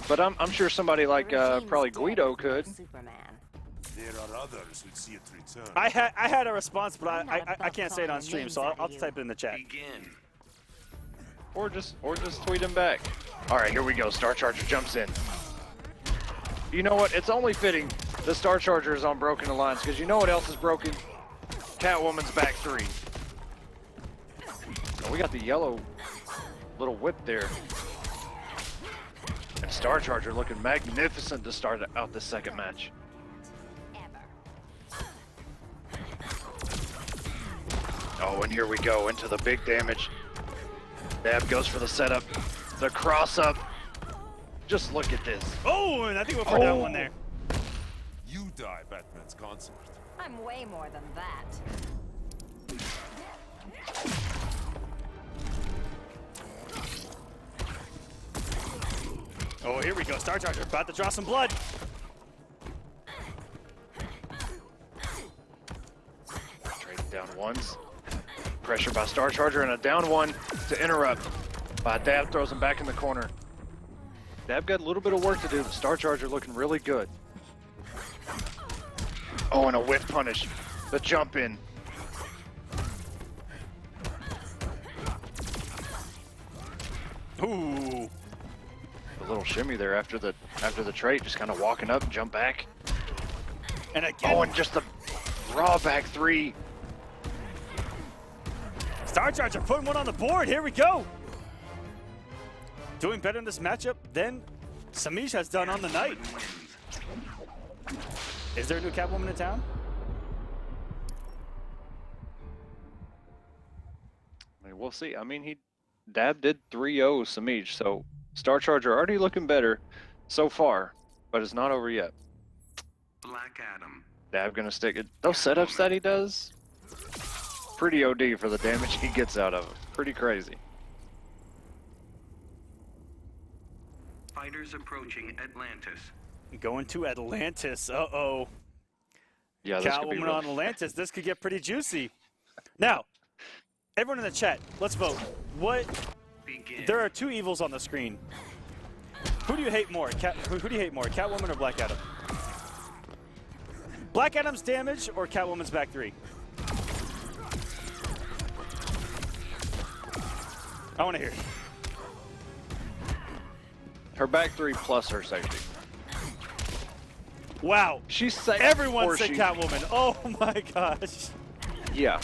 Speaker 10: But I'm sure somebody like probably Guido could.
Speaker 8: Superman.
Speaker 7: There are others who see it return.
Speaker 3: I had a response, but I can't say it on stream, so I'll type it in the chat.
Speaker 9: Begin.
Speaker 10: Or just tweet him back. All right, here we go. Star Charger jumps in. You know what? It's only fitting the Star Charger is on Broken Alliance, because you know what else is broken? Catwoman's back 3. Oh, we got the yellow little whip there. And Star Charger looking magnificent to start out the second match. Oh, and here we go into the big damage. Dab goes for the setup, the cross up. Just look at this.
Speaker 3: Oh, and I think we'll put that one there.
Speaker 7: You die, Batman's concert.
Speaker 8: I'm way more than that.
Speaker 3: Oh, here we go. Star Charger about to draw some blood.
Speaker 10: Trading down ones. Pressure by Star Charger and a down 1 to interrupt. By Dab throws him back in the corner. Dab got a little bit of work to do, but Star Charger looking really good. Oh, and a whiff punish. The jump in.
Speaker 3: Ooh.
Speaker 10: A little shimmy there after the trade, just kind of walking up, jump back.
Speaker 3: And again.
Speaker 10: Oh, and just the raw back 3.
Speaker 3: Star Charger putting one on the board. Here we go. Doing better in this matchup than Semiij has done on the night. Is there a new Catwoman in town?
Speaker 10: I mean, we'll see. I mean, Dab did 3-0 Semiij, so Star Charger already looking better so far, but it's not over yet.
Speaker 9: Black Adam.
Speaker 10: Dab gonna stick it. Those setups that he does, pretty OD for the damage he gets out of it. Pretty crazy.
Speaker 9: Fighters approaching Atlantis.
Speaker 3: Going to Atlantis. Uh-oh.
Speaker 10: Yeah, this could be
Speaker 3: Catwoman
Speaker 10: real.
Speaker 3: on Atlantis. This could get pretty juicy. Now, everyone in the chat, let's vote.
Speaker 9: Begin.
Speaker 3: There are 2 evils on the screen. Who do you hate more? Who do you hate more, Catwoman or Black Adam? Black Adam's damage or Catwoman's back 3? I want to hear it.
Speaker 10: Her back 3 plus her safety.
Speaker 3: Wow.
Speaker 10: She's safe.
Speaker 3: Everyone said Catwoman. Oh my gosh.
Speaker 10: Yeah.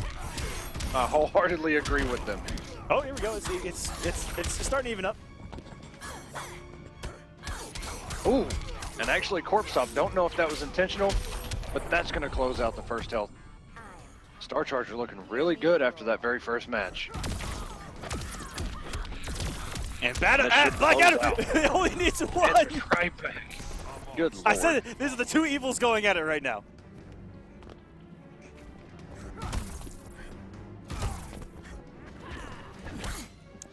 Speaker 10: I wholeheartedly agree with them.
Speaker 3: Oh, here we go. It's starting to even up.
Speaker 10: Ooh. And actually, Corpse Top, don't know if that was intentional, but that's going to close out the first health. Star Charger looking really good after that very first match.
Speaker 3: And Black Adam, it only needs 1.
Speaker 10: Right back. Good lord.
Speaker 3: I said these are the 2 evils going at it right now.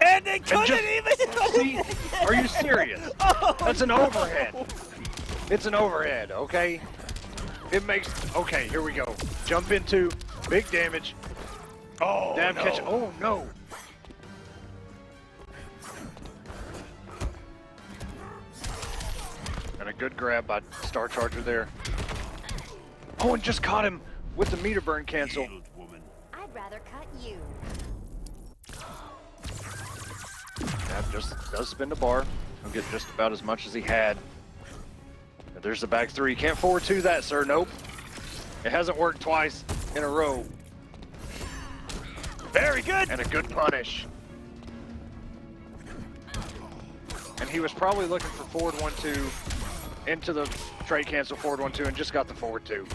Speaker 3: And they couldn't even.
Speaker 10: See, are you serious?
Speaker 3: Oh,
Speaker 10: that's an
Speaker 3: no.
Speaker 10: overhead. It's an overhead, okay? It makes. Okay, here we go. Jump into big damage.
Speaker 3: Oh,
Speaker 10: Dab
Speaker 3: no.
Speaker 10: catch. Oh no. And a good grab by Star Charger there. Oh, and just caught him with the meter burn cancel.
Speaker 8: I'd rather cut you.
Speaker 10: Dab just does spin the bar. He'll get just about as much as he had. And there's the back three. Can't forward to that, sir. Nope. It hasn't worked twice in a row.
Speaker 3: Very good.
Speaker 10: And a good punish. And he was probably looking for forward 1-2 into the trade cancel forward 1-2 and just got the forward 2.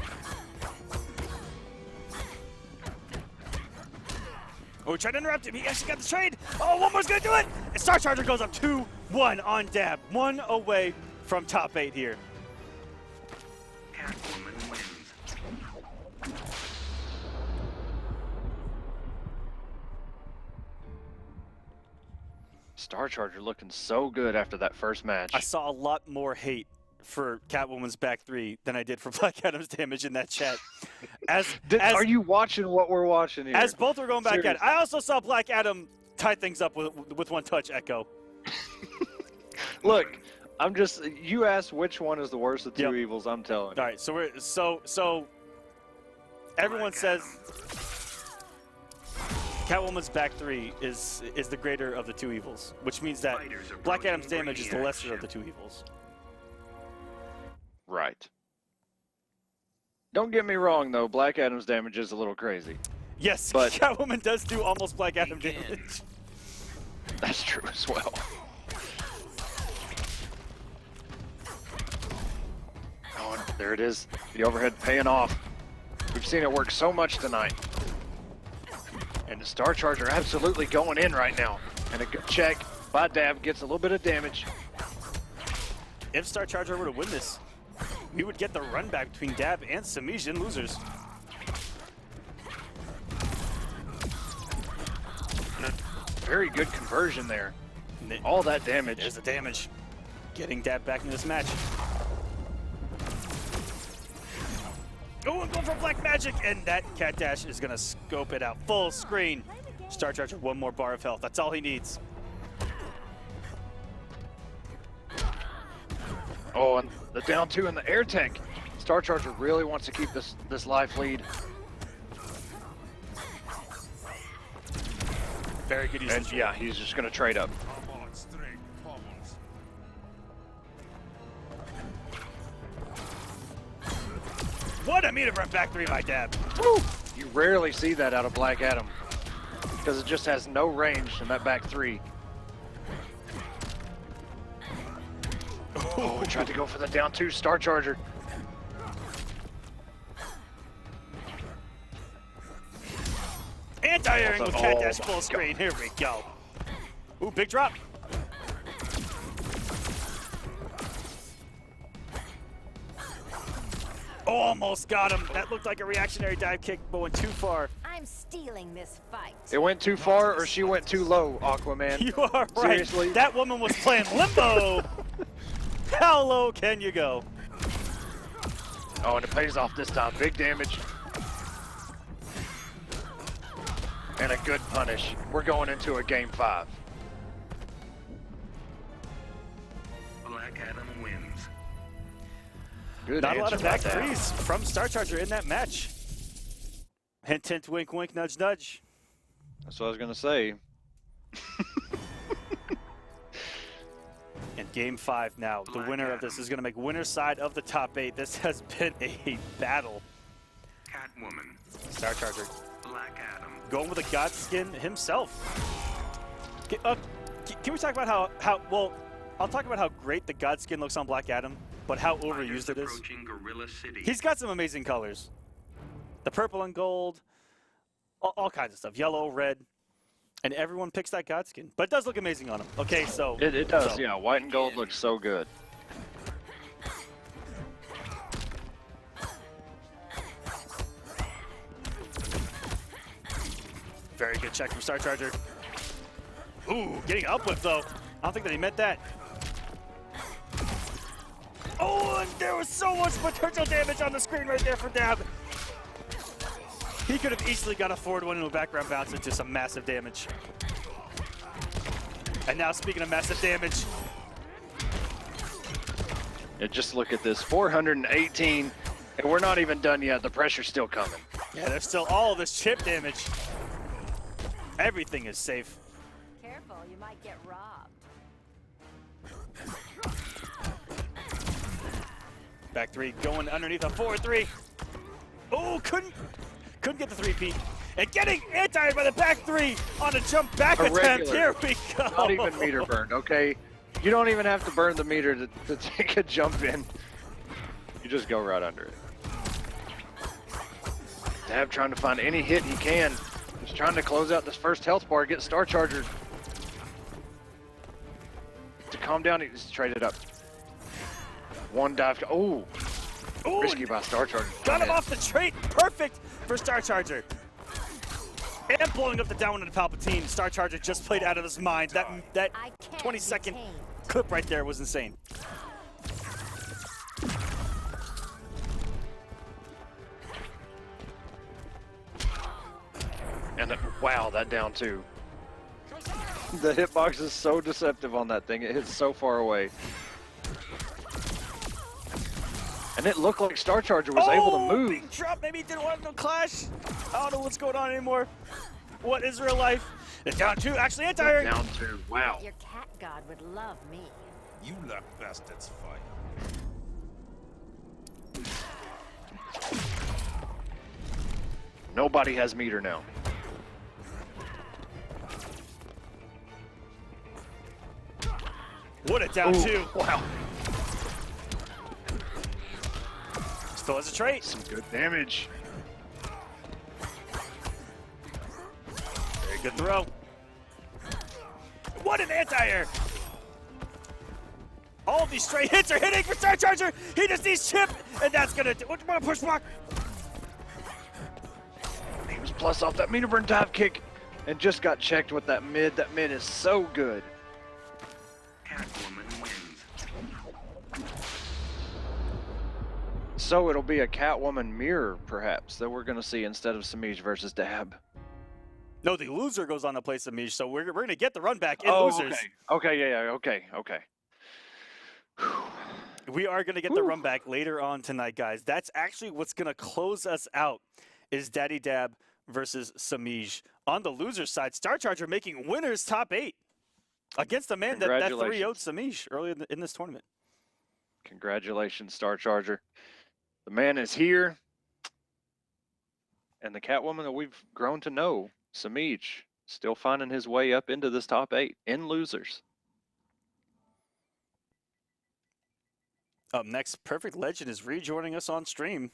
Speaker 3: Oh, we tried to interrupt him. He actually got the trade. Oh, one more's going to do it. And Star Charger goes up 2-1 on Dab. 1 away from top 8 here.
Speaker 9: Catwoman wins.
Speaker 10: Star Charger looking so good after that first match.
Speaker 3: I saw a lot more hate for Catwoman's back 3 than I did for Black Adam's damage in that chat.
Speaker 10: Are you watching what we're watching here?
Speaker 3: As both were going back
Speaker 10: Seriously.
Speaker 3: at it. I also saw Black Adam tie things up with one touch, Echo.
Speaker 10: Look, I'm just, you asked which one is the worst of two
Speaker 3: Yep.
Speaker 10: evils, I'm telling you.
Speaker 3: All right, so we're so everyone says Catwoman's back 3 is the greater of the two evils, which means that
Speaker 9: Fighters approaching
Speaker 3: Black Adam's damage is the
Speaker 9: Brainiac
Speaker 3: lesser of
Speaker 9: ship.
Speaker 3: the two evils.
Speaker 10: Right. Don't get me wrong, though. Black Adam's damage is a little crazy.
Speaker 3: Yes,
Speaker 10: But-
Speaker 3: Catwoman does do almost Black Adam damage.
Speaker 10: That's true as well. Oh, and there it is. The overhead paying off. We've seen it work so much tonight. And the Star Charger absolutely going in right now. And a good check by Dab gets a little bit of damage.
Speaker 3: If Star Charger were to win this, we would get the run back between Dab and Semiij in losers.
Speaker 10: And a very good conversion there. All that damage.
Speaker 3: There's the damage. Getting Dab back in this match. Oh, and going for Black Magic, and that Cat Dash is gonna scope it out. Full screen. Star Charger, one more bar of health. That's all he needs.
Speaker 10: Oh, and the down 2 in the air tech. Star Charger really wants to keep this life lead.
Speaker 3: Very good
Speaker 10: And
Speaker 3: usage.
Speaker 10: yeah, he's just going to trade up.
Speaker 7: Come on, straight pomos.
Speaker 3: What a meter run back 3 by Dab.
Speaker 10: You rarely see that out of Black Adam because it just has no range in that back 3. Oh, tried to go for the down 2 Star Charger.
Speaker 3: Anti-airing with Cat
Speaker 10: Oh
Speaker 3: Dash
Speaker 10: my
Speaker 3: full screen. Here we go. Ooh, big drop. Almost got him. That looked like a reactionary dive kick, but went too far.
Speaker 8: I'm stealing this fight.
Speaker 10: It went too far or she went too low, Aquaman.
Speaker 3: You are right.
Speaker 10: Seriously?
Speaker 3: That woman was playing limbo. How low can you go?
Speaker 10: Oh, and it pays off this time. Big damage. And a good punish. We're going into a game 5.
Speaker 9: Black Adam wins.
Speaker 10: Good
Speaker 3: Not a lot
Speaker 10: answer
Speaker 3: of
Speaker 10: by
Speaker 3: back
Speaker 10: Dab.
Speaker 3: threes from Star Charger in that match. Hint, hint, wink, wink, nudge, nudge.
Speaker 10: That's what I was going to say.
Speaker 3: And game 5 now. The
Speaker 9: Black
Speaker 3: winner of this
Speaker 9: Adam.
Speaker 3: is going to make winner side of the top 8. This has been a battle.
Speaker 9: Catwoman.
Speaker 3: Star Charger
Speaker 9: Black Adam.
Speaker 3: going with a Godskin himself. Can we talk about how well, I'll talk about how great the Godskin looks on Black Adam, but how overused
Speaker 9: Fighters
Speaker 3: it is.
Speaker 9: approaching Gorilla City.
Speaker 3: He's got some amazing colors. The purple and gold, all kinds of stuff. Yellow, red, and everyone picks that Godskin. But it does look amazing on him. Okay, so...
Speaker 10: It does,
Speaker 3: so-
Speaker 10: yeah. White and gold looks so good.
Speaker 3: Very good check from Star Charger. Ooh, getting uplift though. I don't think that he meant that. Oh, and there was so much potential damage on the screen right there for Dab. He could have easily got a forward one into a background bounce into some massive damage. And now speaking of massive damage,
Speaker 10: Yeah, just look at this. 418, and we're not even done yet. The pressure's still coming.
Speaker 3: yeah, there's still all of this chip damage. Everything is safe.
Speaker 8: Careful careful, you might get robbed.
Speaker 3: Back three, going underneath a 4-3. Oh, couldn't get the 3-peat. And getting anti by the back three on a jump back attempt. Here we go.
Speaker 10: Not even meter burned, okay? You don't even have to burn the meter to take a jump in. You just go right under it. Dab trying to find any hit he can. Just trying to close out this first health bar, get Star Charger. To calm down, he just traded up. One dive. Oh, risky by Star Charger.
Speaker 3: Got him off the trait. Perfect for Star Charger. And blowing up the down one of the Palpatine. Star Charger just played out of his mind. That 20-second clip right there was insane.
Speaker 10: And wow, that down two. The hitbox is so deceptive on that thing. It hits so far away. And it looked like Star Charger was able to move.
Speaker 3: Big drop. Maybe he didn't want no clash. I don't know what's going on anymore. What is real life? It's down two. Actually, anti-air.
Speaker 10: Down two. Wow.
Speaker 8: Your cat god would love me.
Speaker 7: You let bastards fight.
Speaker 10: Nobody has meter now.
Speaker 3: What a down two.
Speaker 10: Wow.
Speaker 3: Still has a trait.
Speaker 10: Some good damage.
Speaker 3: Very good throw. What an anti-air. All of these straight hits are hitting for Star Charger. He just needs chip, and that's gonna do. What a push block.
Speaker 10: He was plus off that meter burn dive kick and just got checked with that mid. That mid is so good.
Speaker 9: Catwoman wins.
Speaker 10: So it'll be a Catwoman mirror, perhaps, that we're going to see instead of Semiij versus Dab.
Speaker 3: No, the loser goes on to play Semiij, so we're going to get the run back in
Speaker 10: Oh,
Speaker 3: losers.
Speaker 10: okay, yeah, okay.
Speaker 3: We are going to get the run back later on tonight, guys. That's actually what's going to close us out is Daddy Dab versus Semiij. On the loser side, Star Charger making winners top 8 against a man that 3-0'd Semiij early in this tournament.
Speaker 10: Congratulations, Star Charger. The man is here. And the Catwoman that we've grown to know, Semiij, still finding his way up into this top 8 in losers.
Speaker 3: Up next, Perfect Legend is rejoining us on stream.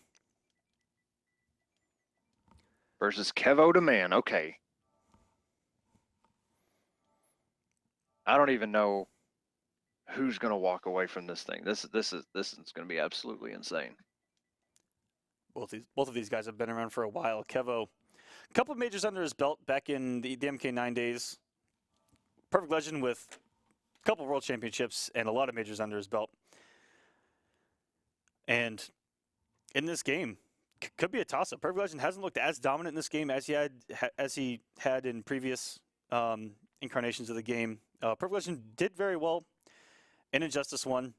Speaker 10: Versus Kevo de Man. Okay. I don't even know who's going to walk away from this thing. This is going to be absolutely insane.
Speaker 3: Both of these guys have been around for a while. Kevo, a couple of majors under his belt back in the MK9 days. Perfect Legend with a couple of world championships and a lot of majors under his belt. And in this game, could be a toss-up. Perfect Legend hasn't looked as dominant in this game as he had in previous incarnations of the game. Perfect Legend did very well in Injustice 1.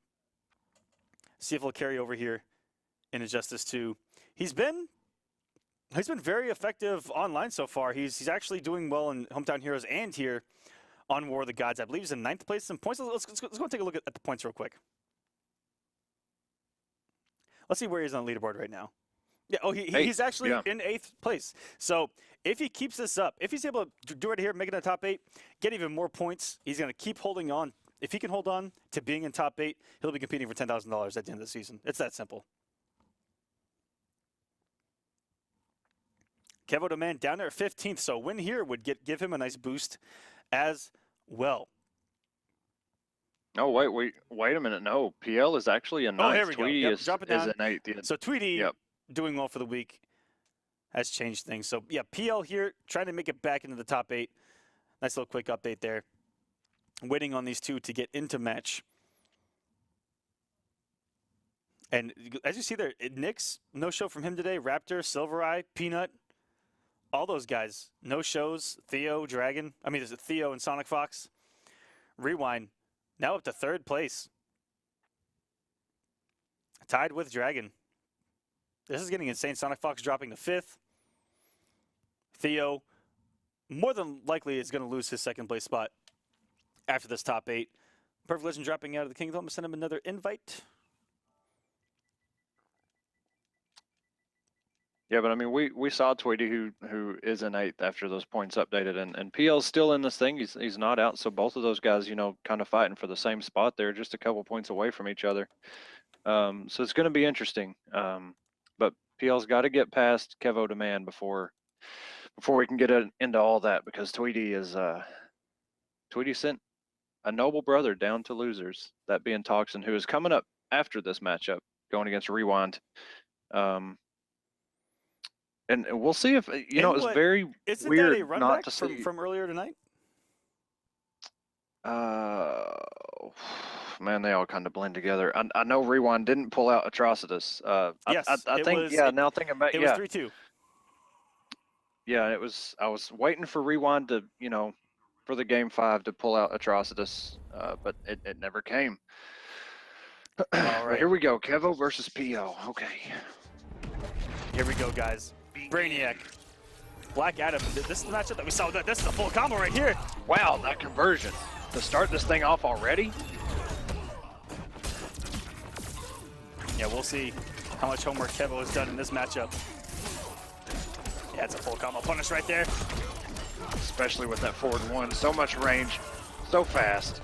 Speaker 3: See if he'll carry over here in Injustice 2. He's been very effective online so far. He's actually doing well in Hometown Heroes and here on War of the Gods. I believe he's in 9th place in points. Let's go take a look at the points real quick. Let's see where he is on the leaderboard right now. Yeah, he's actually in 8th place. So if he keeps this up, if he's able to do it here, make it in the top 8, get even more points, he's going to keep holding on. If he can hold on to being in top 8, he'll be competing for $10,000 at the end of the season. It's that simple. Kevo de Man down there at 15th, so a win here would give him a nice boost as well.
Speaker 10: Oh, wait a minute. No, PL is actually a 9th.
Speaker 3: Oh, here we
Speaker 10: Tweedy
Speaker 3: go.
Speaker 10: is
Speaker 3: Drop it down.
Speaker 10: an 8th.
Speaker 3: So Tweedy doing well for the week has changed things. So, yeah, PL here trying to make it back into the top 8. Nice little quick update there. Waiting on these two to get into match. And as you see there, Nick's no show from him today. Raptor, SylverRye, Peanut, all those guys. No shows. Theo, Dragon. I mean, there's a Theo and SonicFox. Rewind. Now up to 3rd place. Tied with Dragon. This is getting insane. SonicFox dropping to 5th. Theo, more than likely, is going to lose his 2nd place spot after this top 8. Perfect Legend dropping out of the Kingdom. Send him another invite.
Speaker 4: Yeah, but I mean, we saw Tweedy who is in 8th after those points updated, and PL's still in this thing. He's not out, so both of those guys, you know, kind of fighting for the same spot there, just a couple points away from each other. So it's going to be interesting. But PL's got to get past Kevo de Man before we can get into all that, because Tweedy sent a noble brother down to losers, that being Toxin, who is coming up after this matchup, going against Rewind. And we'll see if, you know, it's very weird not to see.
Speaker 3: From earlier tonight?
Speaker 4: Man, they all kind of blend together. I know Rewind didn't pull out Atrocitus.
Speaker 3: Yes,
Speaker 4: I think, now thinking about
Speaker 3: it was 3-2.
Speaker 4: Yeah, I was waiting for Rewind to, you know, for the game 5 to pull out Atrocitus, but it never came. All right, here we go. Kevo versus PO. Okay.
Speaker 3: Here we go, guys. Brainiac. Black Adam. This is the matchup that we saw. This is a full combo right here.
Speaker 10: Wow, that conversion. To start this thing off already?
Speaker 3: Yeah, we'll see how much homework Kevo has done in this matchup. Yeah, it's a full combo punish right there.
Speaker 10: Especially with that forward 1. So much range. So fast.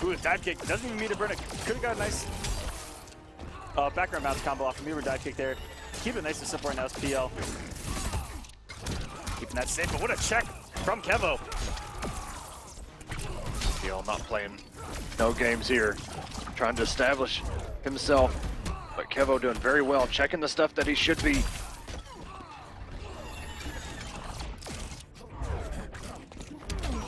Speaker 3: Ooh, dive kick. Doesn't even mean to burn it. Could have got a nice background mouse combo off the mirror dive kick there. Keep it nice and simple right now. It's PL. Keeping that safe, but what a check from Kevo.
Speaker 10: PL not playing no games here. Trying to establish himself. But Kevo doing very well. Checking the stuff that he should be.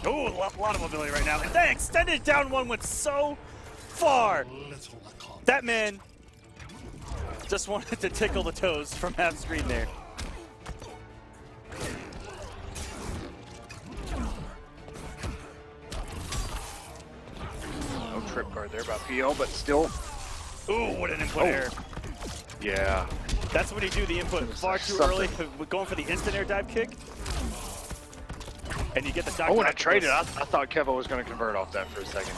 Speaker 3: Oh, a lot of mobility right now. And that extended down 1 went so far. That man just wanted to tickle the toes from half screen there.
Speaker 10: No trip guard there by PO, but still.
Speaker 3: Ooh, what an input error.
Speaker 10: Yeah.
Speaker 3: That's what he do, the input far too early. Going for the instant air dive kick. And you get the Dr.
Speaker 10: When I traded, I thought Kevo was going to convert off that for a second.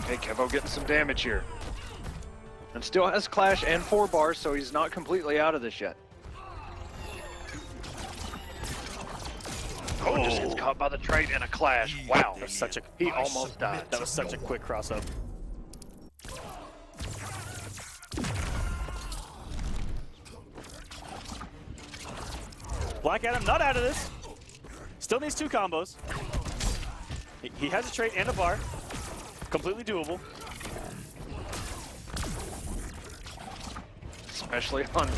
Speaker 10: Hey, Kevo getting some damage here. And still has Clash and 4 bars, so he's not completely out of this yet. Oh, just gets caught by the trade and a Clash. Wow.
Speaker 3: That was such a,
Speaker 10: he almost died.
Speaker 3: That was such a quick cross-up. Black Adam not out of this. Still needs 2 combos. He has a trait and a bar. Completely doable.
Speaker 10: Especially on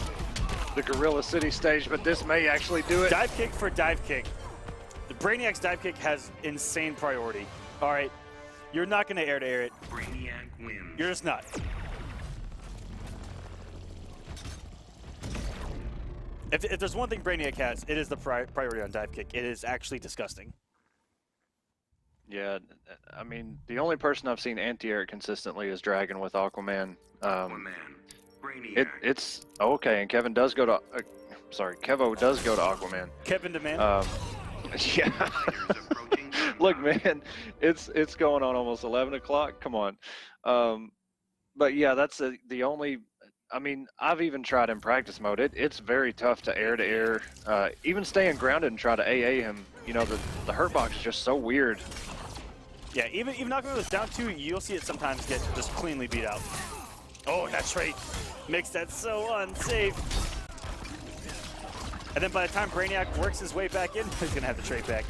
Speaker 10: the Gorilla City stage, but this may actually do it.
Speaker 3: Dive kick for dive kick. The Brainiac's dive kick has insane priority. All right, you're not going to air it.
Speaker 9: Brainiac wins.
Speaker 3: You're just not. If there's one thing Brainiac has, it is the priority on dive kick. It is actually disgusting.
Speaker 4: Yeah, I mean, the only person I've seen anti-air it consistently is Dragon with Aquaman.
Speaker 9: Aquaman. Brainiac.
Speaker 4: It's okay, and Kevin does go to. Kevo does go to Aquaman.
Speaker 3: Kevo de Man.
Speaker 4: Yeah. Look, man, it's going on almost 11 o'clock. Come on. But yeah, that's the only. I mean, I've even tried in practice mode. It's very tough to air. Even staying grounded and try to AA him. You know, the hurt box is just so weird.
Speaker 3: Yeah, even Aquaman was down 2, you'll see it sometimes get just cleanly beat out. Oh, that trait makes that so unsafe. And then by the time Brainiac works his way back in, he's gonna have the trait back.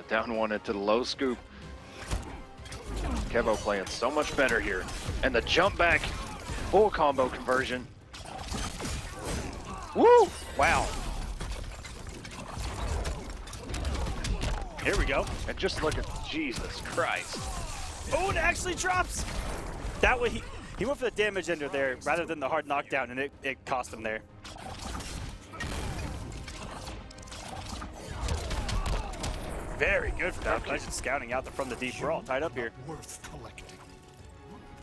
Speaker 4: Down 1 into the low scoop. Kevo playing so much better here. And the jump back, full combo conversion. Woo! Wow.
Speaker 3: Here we go.
Speaker 4: And just look at Jesus Christ.
Speaker 3: Oh, it actually drops. That way he went for the damage ender there rather than the hard knockdown, and it cost him there. Very good for Dark Legend scouting out from the deep. We're all tied up here.
Speaker 7: Worth collecting.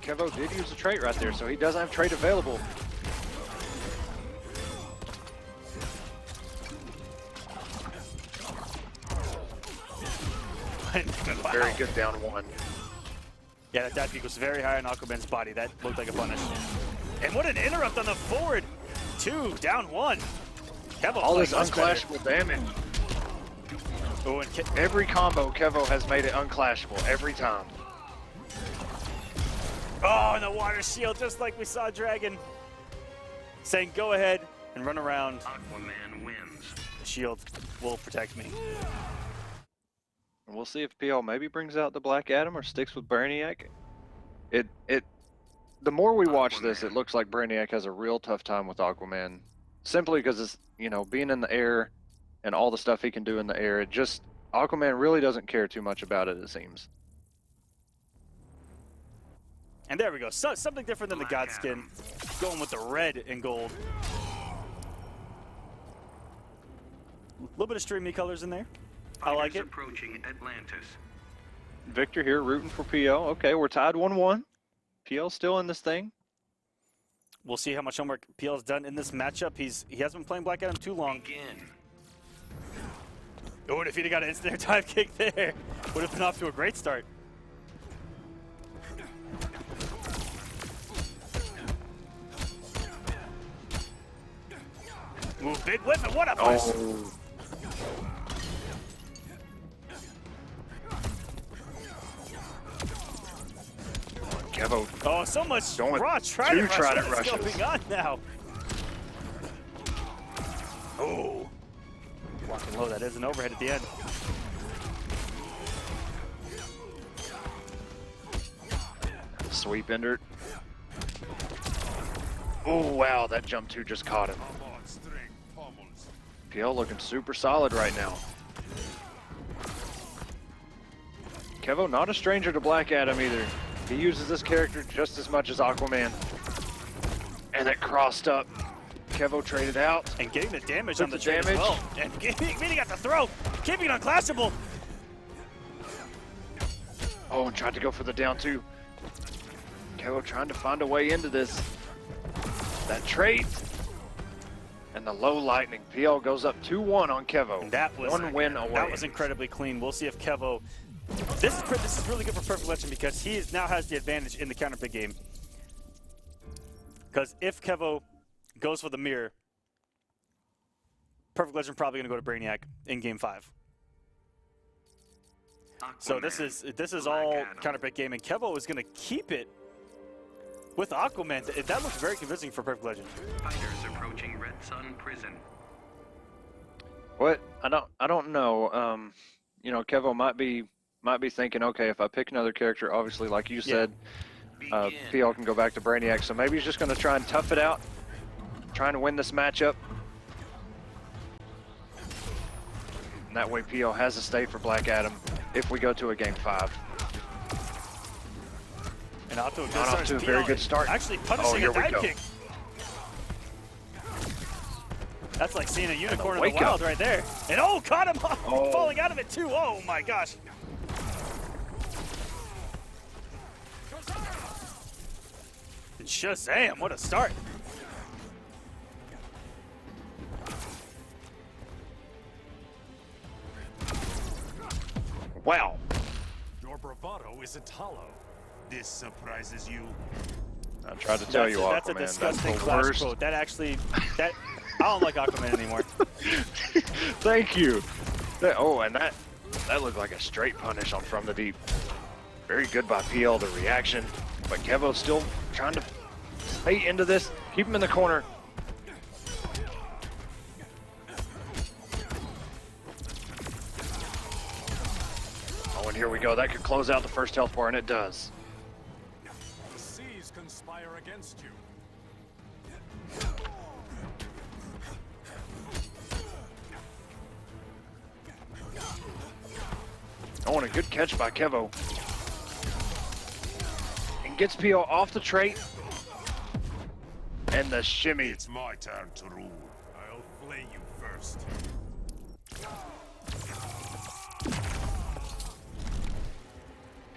Speaker 10: Kevo did use a trait right there, so he doesn't have trait available.
Speaker 3: Wow.
Speaker 10: Very good down one.
Speaker 3: Yeah, that dash kick was very high on Aquaman's body. That looked like a punish. And what an interrupt on the forward. 2, down 1. Kevo
Speaker 10: All this
Speaker 3: much better.
Speaker 10: unclashable damage.
Speaker 3: Oh, and
Speaker 10: Every combo, Kevo has made it unclashable every time.
Speaker 3: oh, and the water shield, just like we saw Dragon. Saying, go ahead and run around.
Speaker 9: Aquaman wins.
Speaker 3: The shield will protect me.
Speaker 10: And we'll see if PL maybe brings out the Black Adam or sticks with Brainiac. The more we watch this, it looks like Brainiac has a real tough time with Aquaman. Simply because it's, you know, being in the air and all the stuff he can do in the air. It just, Aquaman really doesn't care too much about it, it seems.
Speaker 3: And there we go. So, something different than the God skin. Going with the red and gold. A little bit of StreamMe colors in there. I like it.
Speaker 9: Approaching Atlantis.
Speaker 10: Victor here rooting for PL. Okay, we're tied 1-1. PL still in this thing.
Speaker 3: We'll see how much homework PL's done in this matchup. He hasn't been playing Black Adam too long.
Speaker 9: Begin.
Speaker 3: Oh, and if he'd have got an instant time kick there, would have been off to a great start. Ooh, big whip, and what a push!
Speaker 10: Oh. Kevo.
Speaker 3: Oh, so much
Speaker 10: Going
Speaker 3: raw trident rush.
Speaker 10: trident
Speaker 3: What is
Speaker 10: rushes.
Speaker 3: going on now? Oh. Walking low, that is an overhead at the end.
Speaker 10: Sweep ender. Oh, wow, that jump 2 just caught him. PL looking super solid right now. Kevo, not a stranger to Black Adam either. He uses this character just as much as Aquaman. And it crossed up. Kevo traded out.
Speaker 3: And getting the damage
Speaker 10: Took
Speaker 3: on the
Speaker 10: the
Speaker 3: trade as
Speaker 10: damage.
Speaker 3: well. And meeting at the throw. Keeping it unclassable.
Speaker 10: Oh, and tried to go for the down 2. Kevo trying to find a way into this. That trait. And the low lightning. PL goes up 2-1 on Kevo.
Speaker 3: And that was
Speaker 10: one win away.
Speaker 3: That was incredibly clean. We'll see if Kevo. This is really good for Perfect Legend because he now has the advantage in the counter pick game. Because if Kevo goes for the mirror, Perfect Legend probably going to go to Brainiac in game 5. So this is all counter pick game, and Kevo is going to keep it with Aquaman. That looks very convincing for Perfect Legend.
Speaker 9: Fighters approaching Red Sun Prison.
Speaker 10: What? I don't know. You know, Kevo might be thinking, okay, if I pick another character, obviously, like you said, PL can go back to Brainiac. So maybe he's just going to try and tough it out, trying to win this matchup. And that way PL has a stay for Black Adam if we go to a game 5.
Speaker 3: And off to a good
Speaker 10: Not
Speaker 3: start.
Speaker 10: off to a very good start.
Speaker 3: Actually punishing
Speaker 10: here
Speaker 3: a
Speaker 10: we
Speaker 3: dive
Speaker 10: go.
Speaker 3: kick. That's like seeing a unicorn in
Speaker 10: wake
Speaker 3: the wild
Speaker 10: up.
Speaker 3: right there. And oh, caught him
Speaker 10: Oh.
Speaker 3: falling out of it too. Oh my gosh. And Shazam, what a start.
Speaker 10: Wow.
Speaker 7: Your bravado isn't hollow. This surprises you.
Speaker 10: I tried to tell you, Aquaman.
Speaker 3: That's a disgusting
Speaker 10: that's the
Speaker 3: clash
Speaker 10: worst.
Speaker 3: quote. That actually, I don't like Aquaman anymore.
Speaker 10: Thank you. And that looked like a straight punish on From the Deep. Very good by PL, the reaction. But Kevo's still trying to stay into this, keep him in the corner. Oh, and here we go. That could close out the first health bar, and it does.
Speaker 7: The seas conspire against you.
Speaker 10: Oh, and a good catch by Kevo. And gets PL off the trait. And the shimmy.
Speaker 7: It's my turn to rule. I'll flay you first.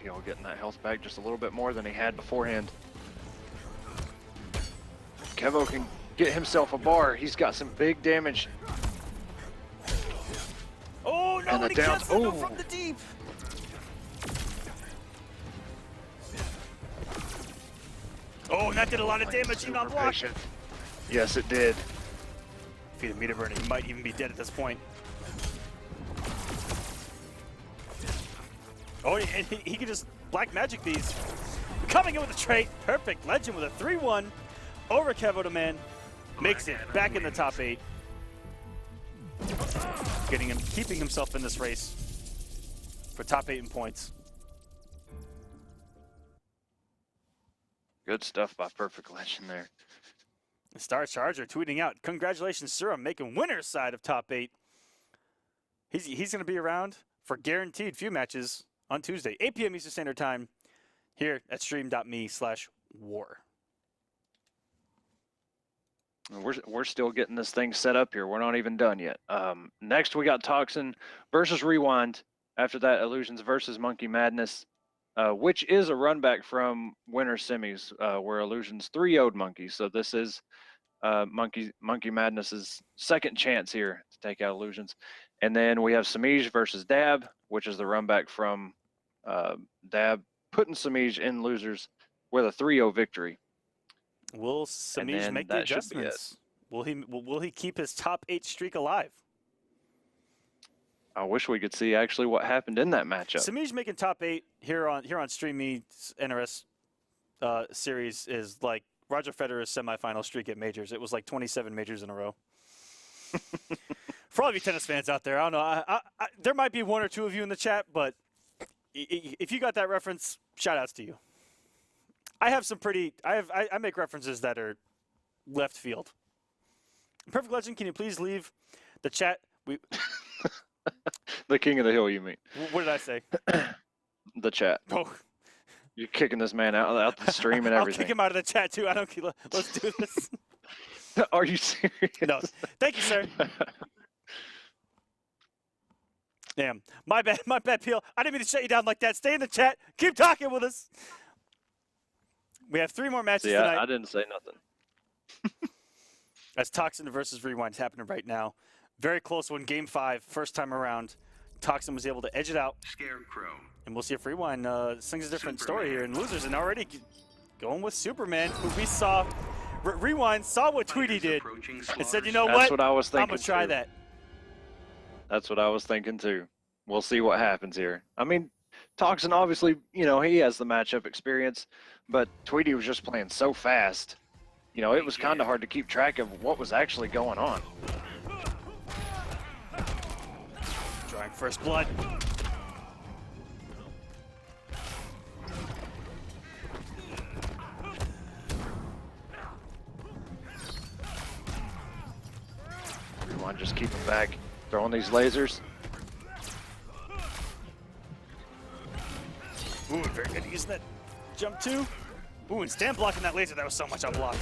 Speaker 10: kill, getting that health back just a little bit more than he had beforehand. Kevo can get himself a bar. He's got some big damage.
Speaker 3: Oh no!
Speaker 10: And the
Speaker 3: He
Speaker 10: down.
Speaker 3: gets it from the deep. Oh, and that did a lot of damage. He not blocked.
Speaker 10: Yes, it did.
Speaker 3: If he had meter burn, he might even be dead at this point. Oh, and he can just black magic these. Coming in with a trait. Perfect. Legend with a 3-1 over Kevo de Man. Makes it back in the top 8. Keeping himself in this race for top 8 in points.
Speaker 10: Good stuff by Perfect Legend there.
Speaker 3: Star Charger tweeting out, "Congratulations, sir, on making winner's side of top 8." He's going to be around for guaranteed few matches on Tuesday, 8 p.m. Eastern Standard Time, here at stream.me/war.
Speaker 10: We're still getting this thing set up here. We're not even done yet. Next, we got Toxin versus Rewind. After that, Illusions versus Monkey Madness, which is a runback from Winter Semis, where Illusions 3-0'd Monkey. So this is Monkey Madness's second chance here to take out Illusions. And then we have Semiij versus Dab, which is the runback from Dab, putting Semiij in losers with a 3-0 victory.
Speaker 3: Will Semiij make the adjustments? Will he keep his top 8 streak alive?
Speaker 10: I wish we could see actually what happened in that matchup.
Speaker 3: Semiij making top 8 here on StreamMe's NRS series is like Roger Federer's semifinal streak at majors. It was like 27 majors in a row. For all of you tennis fans out there, I don't know. There might be 1 or 2 of you in the chat, but if you got that reference, shout outs to you. I have some pretty. I make references that are left field. Perfect Legend, can you please leave the chat?
Speaker 10: The King of the Hill, you mean?
Speaker 3: What did I say?
Speaker 10: The chat.
Speaker 3: Oh.
Speaker 10: You're kicking this man out the stream and everything.
Speaker 3: I'll kick him out of the chat too. I don't. Let's do this.
Speaker 10: Are you serious?
Speaker 3: No. Thank you, sir. Damn. My bad. My bad, Peel. I didn't mean to shut you down like that. Stay in the chat. Keep talking with us. We have 3 more matches tonight.
Speaker 10: I didn't say nothing.
Speaker 3: As Toxin versus Rewind is happening right now. Very close one. Game 5, first time around. Toxin was able to edge it out.
Speaker 9: Scarecrow.
Speaker 3: And we'll see if Rewind sings a different story here. And losers, and already going with Superman, who we saw. Rewind saw what Tweedy did and said, you know what?
Speaker 10: That's what I was thinking.
Speaker 3: I'm going to try that.
Speaker 10: That's what I was thinking too. We'll see what happens here. I mean, Toxin obviously, he has the matchup experience, but Tweedy was just playing so fast. It was kind of hard to keep track of what was actually going on.
Speaker 3: Drawing first blood.
Speaker 10: Rewind just keep him back, throwing these lasers.
Speaker 3: Ooh, very good using that jump too. Ooh, and stand blocking that laser. That was so much unblocked.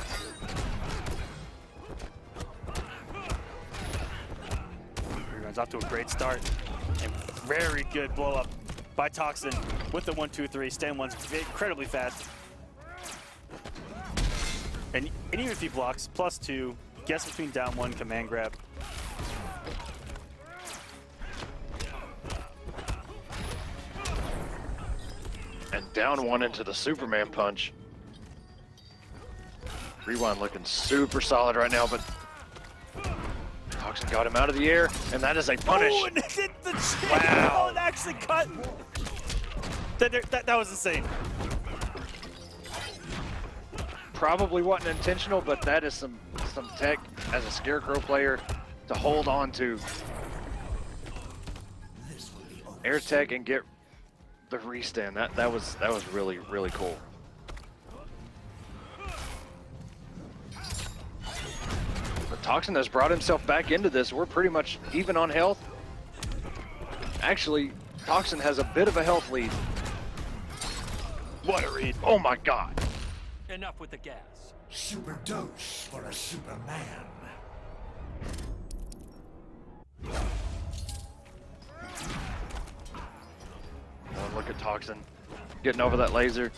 Speaker 3: Reruns off to a great start. And very good blow up by Toxin with the 1-2-3. Stand one's incredibly fast. And even if he blocks, +2, guess between down 1, command grab.
Speaker 10: And down 1 into the Superman punch. Rewind looking super solid right now, but Toxin got him out of the air, and that is a punish.
Speaker 3: Oh, and it hit the chin.
Speaker 10: Wow.
Speaker 3: Oh, it actually cut. That was insane.
Speaker 10: Probably wasn't intentional, but that is some tech as a Scarecrow player to hold on to. Air tech and get the restand. That was really, really cool. But Toxin has brought himself back into this. We're pretty much even on health. Actually, Toxin has a bit of a health lead.
Speaker 3: What a read.
Speaker 10: Oh my god.
Speaker 7: Enough with the gas.
Speaker 12: Super dose for a Superman.
Speaker 10: One look at Toxin. Getting over that laser.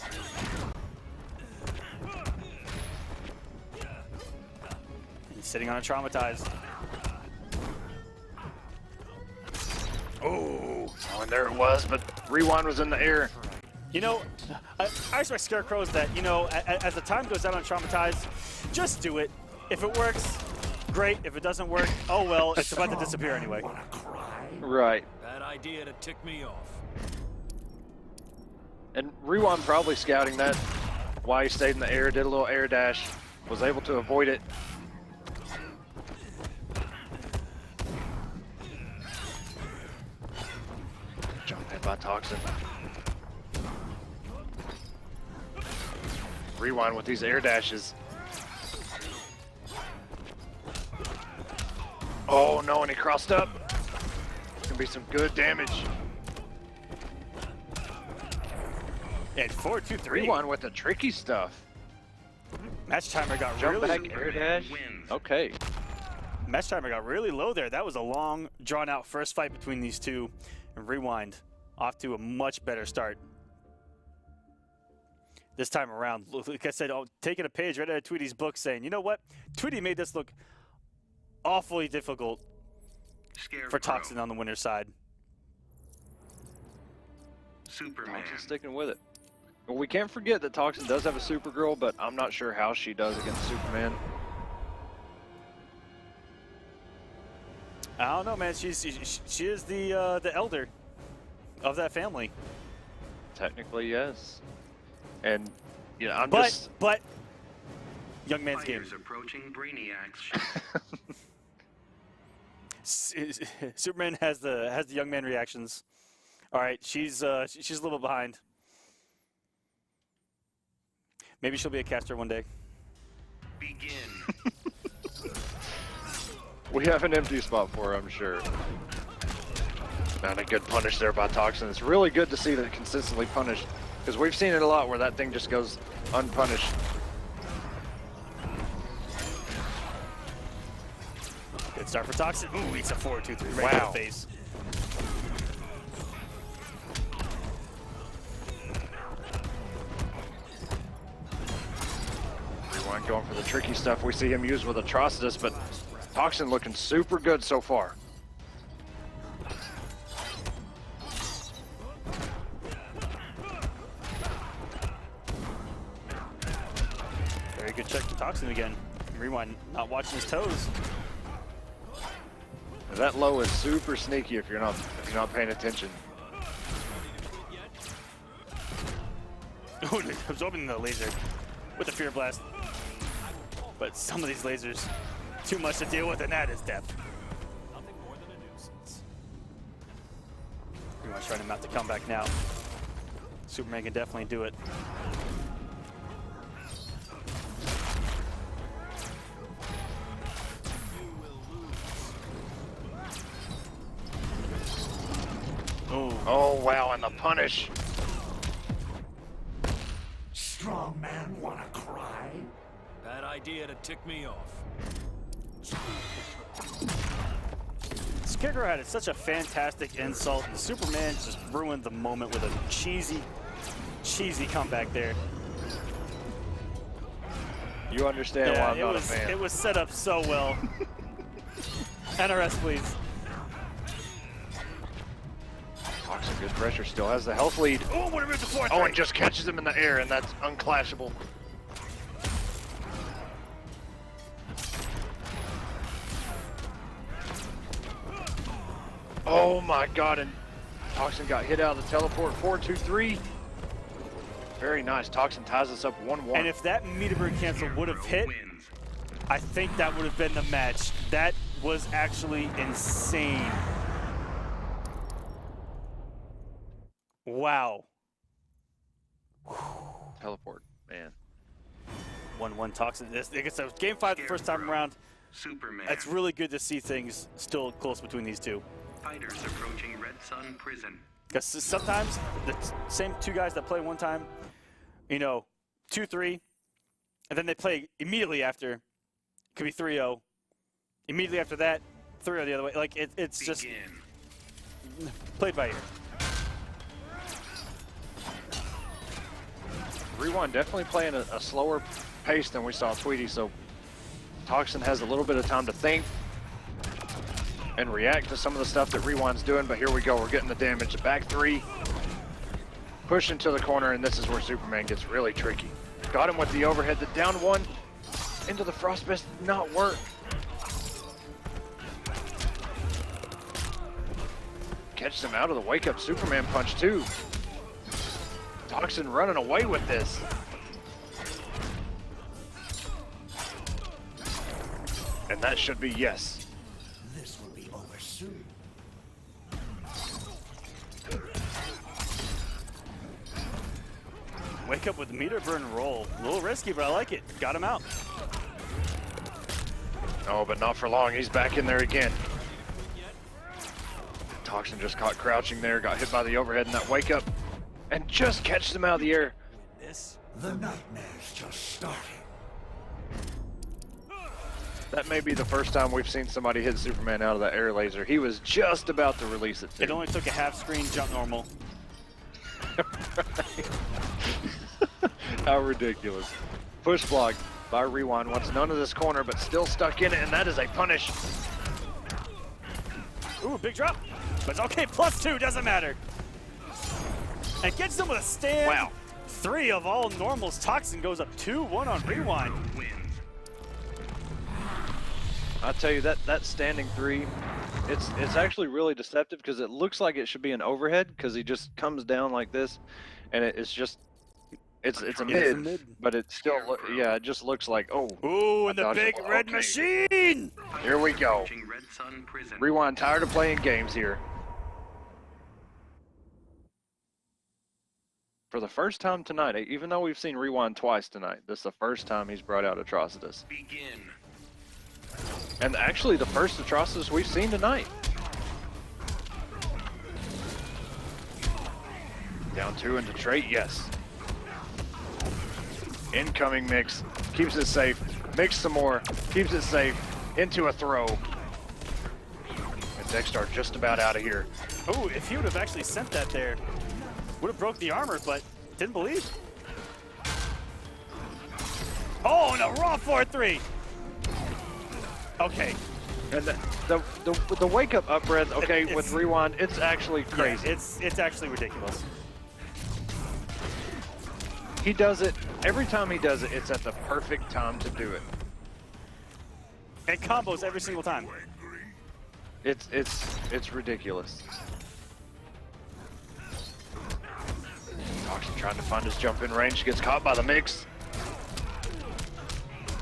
Speaker 3: He's sitting on a traumatized.
Speaker 10: Oh, and there it was, but Rewind was in the air.
Speaker 3: You know, I respect Scarecrows that, you know, as the time goes out on traumatized, just do it. If it works, great. If it doesn't work, oh well, it's about to disappear anyway.
Speaker 10: Right.
Speaker 7: Bad idea to tick me off.
Speaker 10: And Rewind probably scouting that while he stayed in the air, did a little air dash, was able to avoid it. Jump in by Toxin. Rewind with these air dashes. Oh no, and he crossed up. Gonna be some good damage.
Speaker 3: And 4-2-3.
Speaker 10: Rewind with the tricky stuff.
Speaker 3: Match timer got
Speaker 10: Jump
Speaker 3: really
Speaker 10: back, air dash. Okay.
Speaker 3: Match timer got really low there. That was a long, drawn-out first fight between these two. And Rewind off to a much better start. This time around, like I said, taking a page right out of Tweedy's book saying, you know what? Tweedy made this look awfully difficult for Toxin on the winner's side.
Speaker 9: Superman.
Speaker 10: Toxin sticking with it. Well, we can't forget that Toxin does have a Supergirl, but I'm not sure how she does against Superman.
Speaker 3: I don't know, man. She is the elder of that family.
Speaker 10: Technically, yes. And you know, I'm
Speaker 3: but
Speaker 10: just.
Speaker 3: But young man's
Speaker 9: Fighters
Speaker 3: game.
Speaker 9: approaching Brainiac's ship.
Speaker 3: Superman has the young man reactions. All right, she's a little behind. Maybe she'll be a caster one day.
Speaker 9: Begin.
Speaker 10: We have an empty spot for her, I'm sure. And a good punish there by Toxin. It's really good to see that consistently punished, because we've seen it a lot where that thing just goes unpunished.
Speaker 3: Good start for Toxin. Ooh, it's a 4-2-3 right
Speaker 10: Wow.
Speaker 3: in the face.
Speaker 10: Rewind going for the tricky stuff we see him use with Atrocitus, but Toxin looking super good so far.
Speaker 3: Very good check to Toxin again. Rewind not watching his toes.
Speaker 10: That low is super sneaky if you're not paying attention.
Speaker 3: Oh, absorbing the laser with the Fear Blast. But some of these lasers, too much to deal with, and that is death.
Speaker 7: Nothing more than a nuisance.
Speaker 3: Rewind's trying to mount the comeback now. Superman can definitely do it.
Speaker 10: Oh wow, and the punish.
Speaker 12: Strong man wanna cry?
Speaker 7: Bad idea to tick me off.
Speaker 3: Scarecrow had such a fantastic insult. Superman just ruined the moment with a cheesy comeback there.
Speaker 10: You understand why I'm not a fan.
Speaker 3: It was set up so well. NRS, please.
Speaker 10: Toxin, good pressure, still has the health lead.
Speaker 3: Oh, what a move to fourth.
Speaker 10: Oh, and just catches him in the air, and that's unclashable. Oh my god, and Toxin got hit out of the teleport. 4-2-3. Very nice. Toxin ties us up 1-1.
Speaker 3: And if that Meterbird cancel would have hit, I think that would have been the match. That was actually insane. Wow.
Speaker 10: Teleport, man.
Speaker 3: 1-1 Toxin. Like I said, game 5 the first time around.
Speaker 9: Superman.
Speaker 3: It's really good to see things still close between these two.
Speaker 9: Fighters approaching Red Sun Prison.
Speaker 3: Because sometimes the same two guys that play one time, you know, 2-3, and then they play immediately after. It could be 3-0. Immediately after that, 3-0 the other way. Like, it's just played by ear.
Speaker 10: Rewind definitely playing a slower pace than we saw Tweedy, so Toxin has a little bit of time to think and react to some of the stuff that Rewind's doing, but here we go, we're getting the damage. The back three, push into the corner, and this is where Superman gets really tricky. Got him with the overhead, the down one, into the frostbite, not work. Catches him out of the wake-up Superman punch too. Toxin running away with this. And that should be yes.
Speaker 12: This will be over soon.
Speaker 3: Wake up with meter burn roll. A little risky, but I like it. Got him out.
Speaker 10: Oh, but not for long. He's back in there again. Toxin just caught crouching there, got hit by the overhead in that wake up, and just catches him out of the air.
Speaker 12: The nightmare's just starting.
Speaker 10: That may be the first time we've seen somebody hit Superman out of that air laser. He was just about to release it too.
Speaker 3: It only took a half screen jump normal.
Speaker 10: How ridiculous. Push block by Rewind. Wants none of this corner, but still stuck in it, and that is a punish.
Speaker 3: Ooh, big drop. But it's okay, +2, doesn't matter. And gets them with a stand.
Speaker 10: Wow.
Speaker 3: 3 of all normals. Toxin goes up 2-1 on Rewind.
Speaker 10: I tell you, that standing 3, it's actually really deceptive because it looks like it should be an overhead because he just comes down like this, and it's just it's a mid, but it still yeah, it just looks like, oh.
Speaker 3: Ooh, and the big red machine.
Speaker 10: Here we go. Rewind tired of playing games here. For the first time tonight, even though we've seen Rewind twice tonight, this is the first time he's brought out Atrocitus.
Speaker 9: Begin.
Speaker 10: And actually the first Atrocitus we've seen tonight. Down 2 into trait, yes. Incoming mix, keeps it safe. Mix some more, keeps it safe. Into a throw. And Dexstar just about out of here.
Speaker 3: Oh, if he would have actually sent that there, would have broke the armor, but didn't believe. Oh, and a raw 4-3. Okay.
Speaker 10: And the wake up breath, okay, with Rewind, it's actually crazy.
Speaker 3: Yeah, it's actually ridiculous.
Speaker 10: He does it, every time he does it, it's at the perfect time to do it.
Speaker 3: And combos every single time.
Speaker 10: It's ridiculous. Toxin trying to find his jump in range, gets caught by the mix.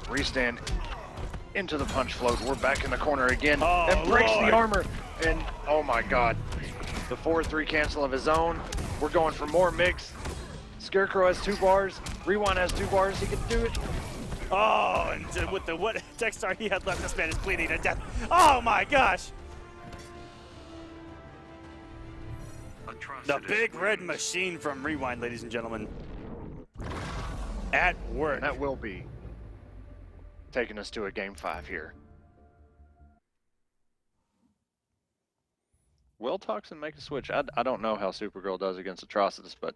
Speaker 10: Restand into the punch float. We're back in the corner again.
Speaker 3: Oh,
Speaker 10: and breaks
Speaker 3: Lord.
Speaker 10: the armor. And oh my god. The 4-3 cancel of his own. We're going for more mix. Scarecrow has 2 bars. Rewind has 2 bars. He can do it.
Speaker 3: Oh, and with the what Dexstar he had left, this man is bleeding to death. Oh my gosh. The big red machine from Rewind, ladies and gentlemen. At work.
Speaker 10: And that will be taking us to a game 5 here. Will Toxin make a switch? I don't know how Supergirl does against Atrocitus, but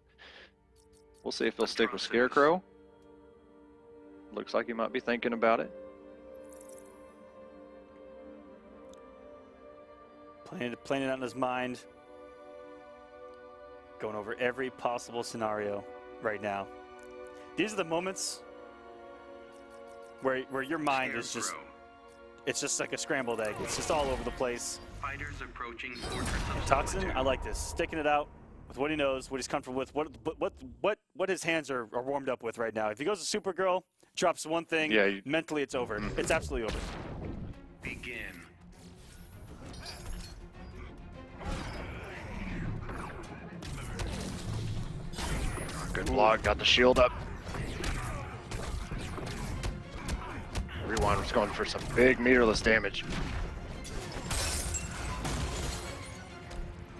Speaker 10: we'll see if he'll stick with Scarecrow. Looks like he might be thinking about it.
Speaker 3: Playing it out in his mind. Going over every possible scenario right now. These are the moments where your mind is just, it's just like a scrambled egg. It's just all over the place.
Speaker 9: Fighters approaching Fortress of
Speaker 3: Toxin,
Speaker 9: Solitude.
Speaker 3: I like this. Sticking it out with what he knows, what he's comfortable with, what his hands are warmed up with right now. If he goes to Supergirl, drops one thing,
Speaker 10: yeah,
Speaker 3: mentally it's over. It's absolutely over.
Speaker 9: Begin.
Speaker 10: Good block, got the shield up. Rewind was going for some big meterless damage.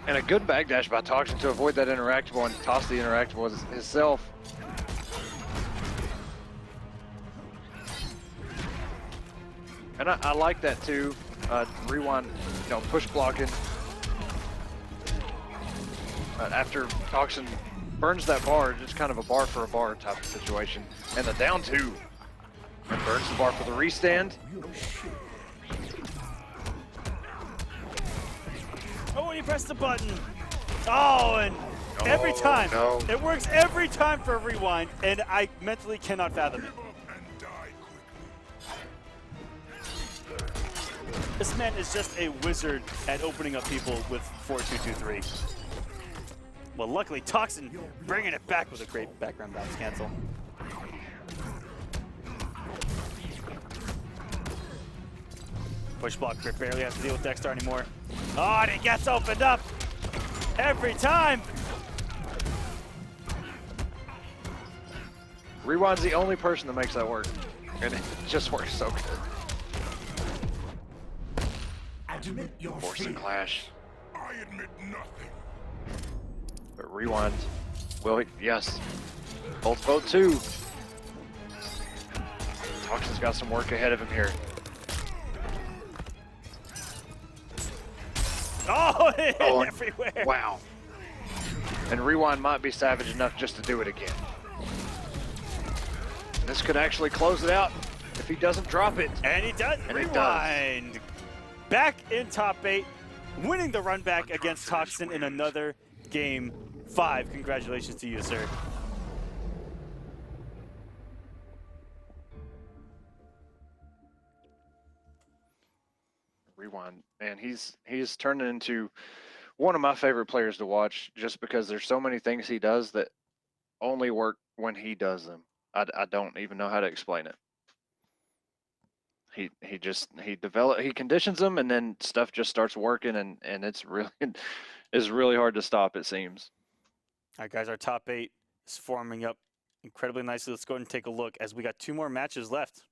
Speaker 10: And a good backdash by Toxin to avoid that interactable and toss the interactable himself. And I like that too. Rewind, push blocking. after Toxin burns that bar, just kind of a bar for a bar type of situation. And the down 2. And burns the bar for the restand.
Speaker 3: Oh, and he pressed the button. Oh, and every time.
Speaker 10: No.
Speaker 3: It works every time for a rewind, and I mentally cannot fathom it. This man is just a wizard at opening up people with 4-2-2-3. Well, luckily, Toxin bringing it back with a great background bounce cancel. Push block grip barely has to deal with Dexter anymore. Oh, and he gets opened up every time.
Speaker 10: Rewind's the only person that makes that work. And it just works so good.
Speaker 12: Admit your
Speaker 10: Force the
Speaker 12: fear.
Speaker 10: clash.
Speaker 7: I admit nothing.
Speaker 10: But Rewind. Will he? Yes. Both vote 2. Toxin's got some work ahead of him here.
Speaker 3: Oh,
Speaker 10: Oh,
Speaker 3: everywhere.
Speaker 10: Wow. And Rewind might be savage enough just to do it again. This could actually close it out if he doesn't drop it.
Speaker 3: And he does.
Speaker 10: And he
Speaker 3: Rewind. Back in top 8, winning the run back against Toxin in another game 5. Congratulations to you, sir.
Speaker 10: Rewind, man, he's turning into one of my favorite players to watch just because there's so many things he does that only work when he does them. I don't even know how to explain it. He conditions them, and then stuff just starts working, and it's really hard to stop, it seems.
Speaker 3: All right, guys, our top 8 is forming up incredibly nicely. Let's go ahead and take a look as we got 2 more matches left.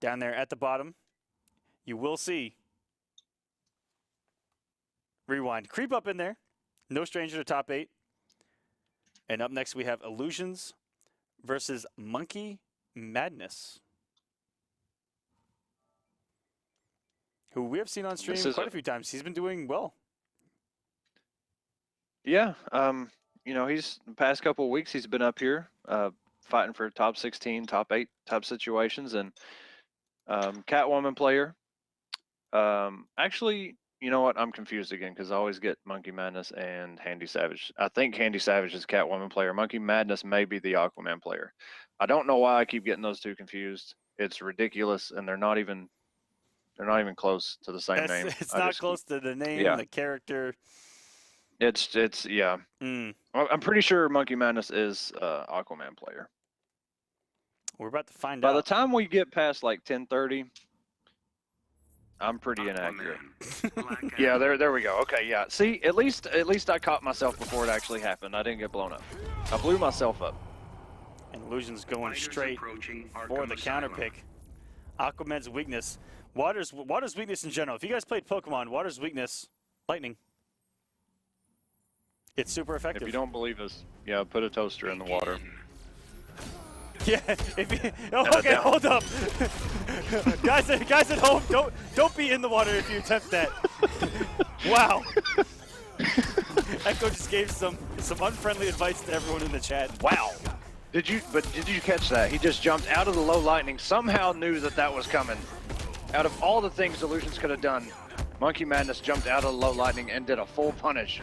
Speaker 3: Down there at the bottom, you will see Rewind creep up in there. No stranger to top 8. And up next, we have Illusions versus Monkey Madness, who we have seen on stream quite a few times. He's been doing well.
Speaker 10: Yeah, you know, he's the past couple of weeks he's been up here fighting for top 16, top 8 type situations, and Catwoman player. Actually, you know what? I'm confused again because I always get Monkey Madness and Handy Savage. I think Handy Savage is Catwoman player. Monkey Madness may be the Aquaman player. I don't know why I keep getting those two confused. It's ridiculous, and they're not even close to the same name.
Speaker 3: It's not close to the name, the character.
Speaker 10: It's yeah. I'm pretty sure Monkey Madness is Aquaman player.
Speaker 3: We're about to find
Speaker 10: By
Speaker 3: out.
Speaker 10: the time we get past like 10:30, I'm pretty inaccurate. Yeah, there we go. Okay, yeah. See, at least I caught myself before it actually happened. I didn't get blown up. I blew myself up.
Speaker 3: And Illusion's going straight for the counter pick. Aquaman's weakness. Water's weakness in general. If you guys played Pokemon, water's weakness, lightning. It's super effective.
Speaker 10: If you don't believe us, yeah, put a toaster in the water.
Speaker 3: Yeah, okay, hold up. guys at home, don't be in the water if you attempt that. Wow. Echo just gave some unfriendly advice to everyone in the chat. Wow.
Speaker 10: Did you catch that? He just jumped out of the low lightning, somehow knew that was coming. Out of all the things Illusions could have done, Monkey Madness jumped out of the low lightning and did a full punish.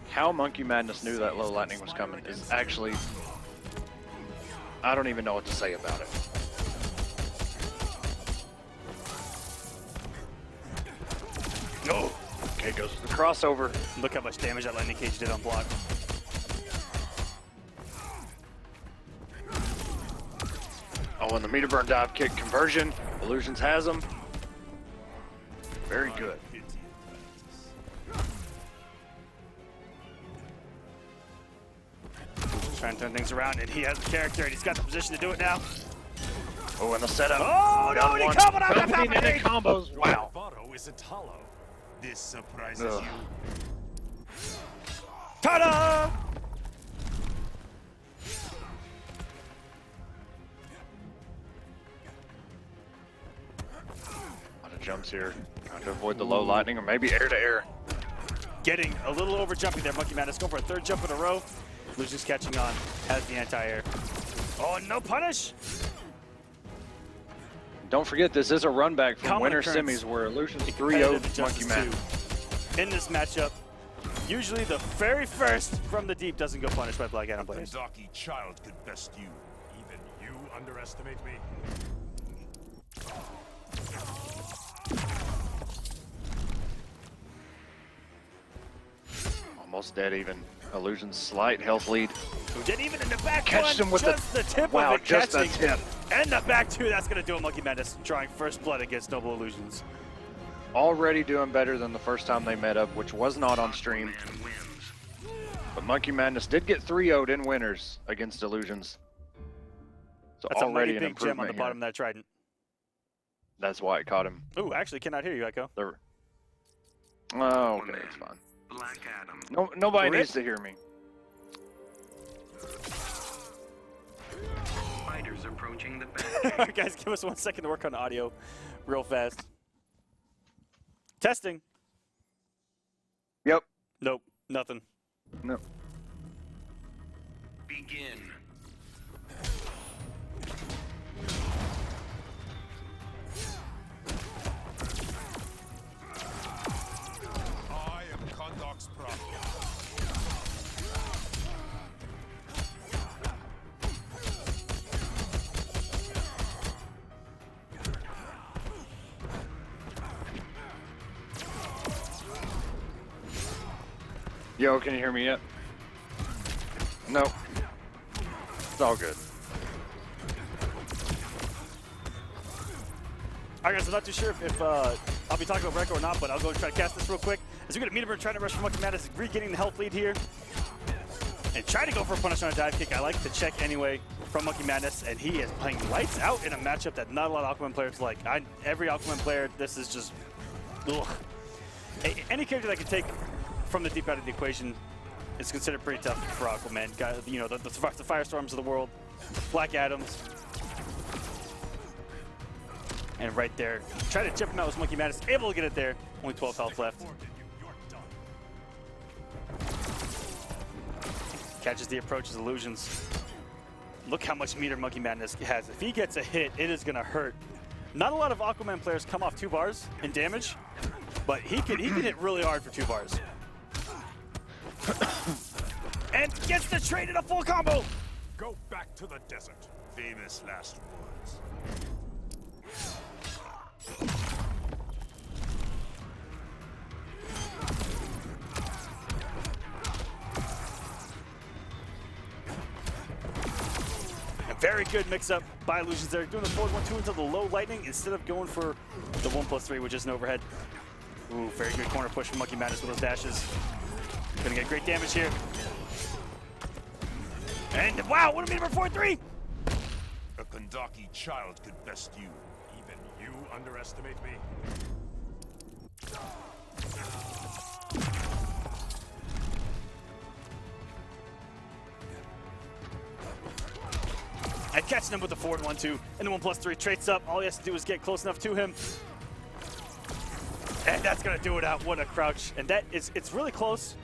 Speaker 10: How Monkey Madness knew that low lightning was coming is actually, I don't even know what to say about it. No. Okay, goes to the crossover.
Speaker 3: Look how much damage that lightning cage did on block.
Speaker 10: Oh, and the meter burn dive kick conversion. Illusions has him. Very good.
Speaker 3: Trying to turn things around, and he has the character, and he's got the position to do it now.
Speaker 10: Oh, and the setup.
Speaker 3: Oh, no, and he comboed out the top of it.
Speaker 10: Combos. Wow.
Speaker 7: Bravado isn't hollow. This surprises you.
Speaker 3: Ta-da!
Speaker 10: jumps here. Trying to avoid the low lightning or maybe air to air.
Speaker 3: Getting a little over jumping there, Monkey Madness going for a third jump in a row. Illusion's catching on, has the anti-air. Oh, no punish!
Speaker 10: Don't forget, this is a run back from
Speaker 3: Common
Speaker 10: winter
Speaker 3: occurrence.
Speaker 10: semis where Illusion's 3-0
Speaker 3: Competitive
Speaker 10: Monkey
Speaker 3: Injustice
Speaker 10: Man.
Speaker 3: 2. In this matchup, usually the very first from the deep doesn't go punished by Black Adam
Speaker 7: A
Speaker 3: players.
Speaker 7: Kandaki child could best you. Even you underestimate me?
Speaker 10: Almost dead even. Illusion's slight health lead.
Speaker 3: Who did even in the back
Speaker 10: Catches
Speaker 3: one,
Speaker 10: him with
Speaker 3: just the tip
Speaker 10: wow,
Speaker 3: of it
Speaker 10: just the
Speaker 3: catching.
Speaker 10: tip.
Speaker 3: And the back two, that's gonna do a Monkey Madness, drawing first blood against Noble Illusions.
Speaker 10: Already doing better than the first time they met up, which was not on stream. But Monkey Madness did get 3-0'd in winners against Illusions. So
Speaker 3: That's
Speaker 10: already
Speaker 3: a
Speaker 10: an
Speaker 3: mighty big gem on
Speaker 10: improvement
Speaker 3: the
Speaker 10: here.
Speaker 3: bottom of that trident.
Speaker 10: That's why it caught him.
Speaker 3: Ooh, actually cannot hear you, Echo.
Speaker 10: Oh, okay, it's fine.
Speaker 9: Black Adam.
Speaker 10: No, nobody
Speaker 3: Rip.
Speaker 10: needs to hear me.
Speaker 9: Fighters approaching the
Speaker 3: All right, guys, give us 1 second to work on audio real fast. Testing.
Speaker 10: Yep.
Speaker 3: Nope, nothing.
Speaker 10: Nope.
Speaker 9: Begin.
Speaker 7: I am Kandak's prophet.
Speaker 10: Yo, can you hear me yet? No. It's all good.
Speaker 3: All right, guys, I'm not too sure if I'll be talking about Reco or not, but I'll go and try to cast this real quick. As we get a meter trying to rush for Monkey Madness, regaining the health lead here. And try to go for a punish on a dive kick. I like the check anyway from Monkey Madness, and he is playing lights out in a matchup that not a lot of Aquaman players like. Every Aquaman player, this is just, ugh. Any character that can take from the deep out of the equation is considered pretty tough for Aquaman. Got, you know, the Firestorms of the world, Black Adams. And right there, try to chip him out with Monkey Madness, able to get it there. Only 12 health left. Catches the approach as Illusions. Look how much meter Monkey Madness has. If he gets a hit, it is gonna hurt. Not a lot of Aquaman players come off 2 bars in damage, but he can hit really hard for 2 bars. And gets the trade in a full combo.
Speaker 7: Go back to the desert. Famous last words.
Speaker 3: A very good mix-up by Illusions there. Doing the forward 1-2 into the low lightning instead of going for the 1+3, which is an overhead. Ooh, very good corner push from Monkey Madness with those dashes. Gonna get great damage here. And wow, what a meter for 4-3!
Speaker 7: A Kandaki child could best you. Even you underestimate me?
Speaker 3: And catching him with the forward 1-2 and the 1+3 traits up. All he has to do is get close enough to him. And that's gonna do it out. What a crouch. And that is, it's really close.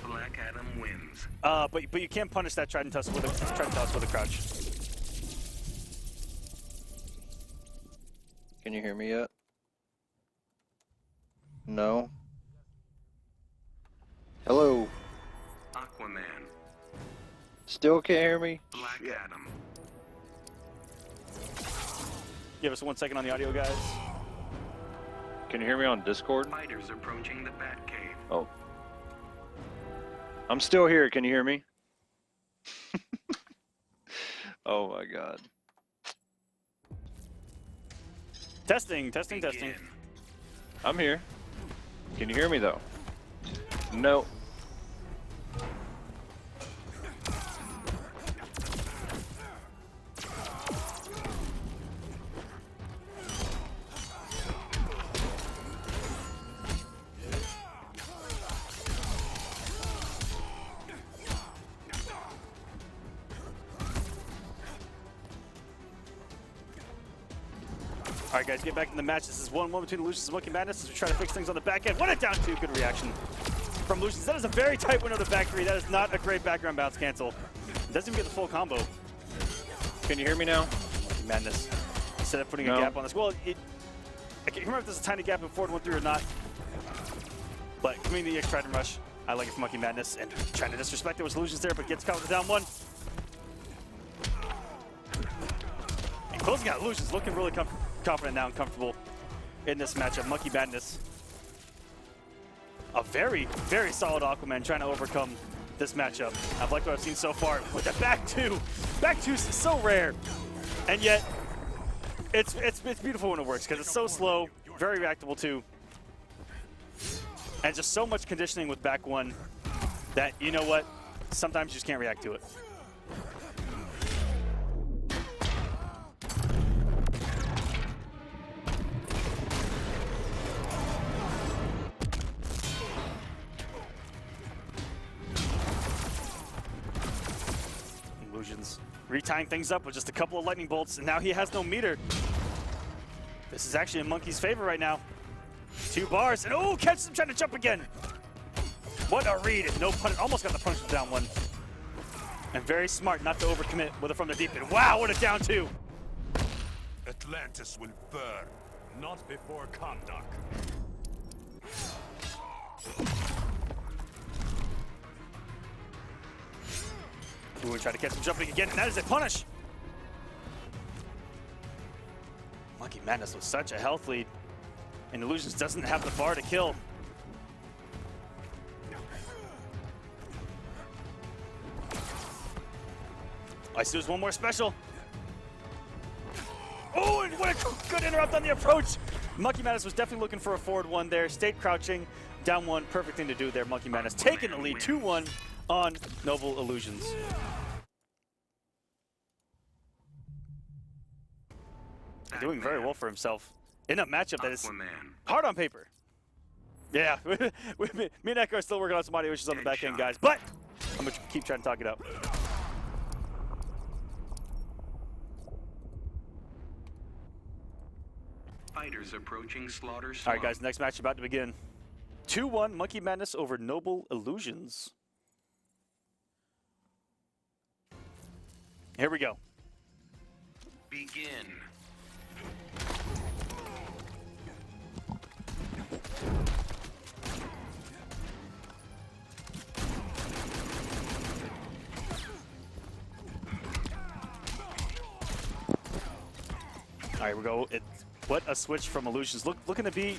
Speaker 9: Black Adam wins.
Speaker 3: But you can't punish that Trident Toss with a crouch.
Speaker 10: Can you hear me yet? No. Hello.
Speaker 9: Aquaman.
Speaker 10: Still can't hear me?
Speaker 9: Black Adam.
Speaker 3: Give us 1 second on the audio, guys.
Speaker 10: Can you hear me on Discord?
Speaker 9: Fighters approaching the Batcave.
Speaker 10: Oh. I'm still here. Can you hear me? Oh my god.
Speaker 3: Testing.
Speaker 10: I'm here. Can you hear me though? No.
Speaker 3: All right, guys, get back in the match. This is 1-1 between Illusions and Monkey Madness as we try to fix things on the back end. What a down 2. Good reaction from Illusions. That is a very tight window to back 3. That is not a great background bounce cancel. Doesn't even get the full combo.
Speaker 4: Can you hear me now?
Speaker 3: Monkey Madness. Instead of putting a gap on this. Well, I can't remember if there's a tiny gap in forward 1-3 or not. But coming to the EX Trident Rush, I like it for Monkey Madness. And trying to disrespect it was Illusions there, but gets caught with the down 1. And closing out Illusions, looking really confident now and comfortable in this matchup. Monkey Madness, a very, very solid Aquaman trying to overcome this matchup. I've liked what I've seen so far with the back 2. Back 2 is so rare, and yet it's beautiful when it works because it's so slow, very reactable too, and just so much conditioning with back 1 that, you know what, sometimes you just can't react to it. Illusions retying things up with just a couple of lightning bolts, and now he has no meter. This is actually in Monkey's favor right now. 2 bars, and oh, catches him trying to jump again. What a read. No punish, almost got the punishment down 1. And very smart not to overcommit with it from the deep end. Wow, what a down 2.
Speaker 7: Atlantis will burn, not before Kombat.
Speaker 3: Ooh, we try to catch him jumping again, and that is a punish. Monkey Madness with such a health lead, and Illusions doesn't have the bar to kill. I see there's one more special. Oh, and what a good interrupt on the approach. Monkey Madness was definitely looking for a forward 1 there. Stayed crouching, down 1. Perfect thing to do there. Monkey Madness taking the lead, 2-1 on Noble Illusions. Doing very well for himself in a matchup that is hard on paper. Yeah, me and Echo are still working on some audio issues on the back end, guys, but I'm going to keep trying to talk it out.
Speaker 9: Fighters approaching Slaughter.
Speaker 3: All right, guys, next match about to begin. 2-1 Monkey Madness over Noble Illusions. Here we go.
Speaker 9: Begin.
Speaker 3: All right, we go. What a switch from Illusions. Looking to be.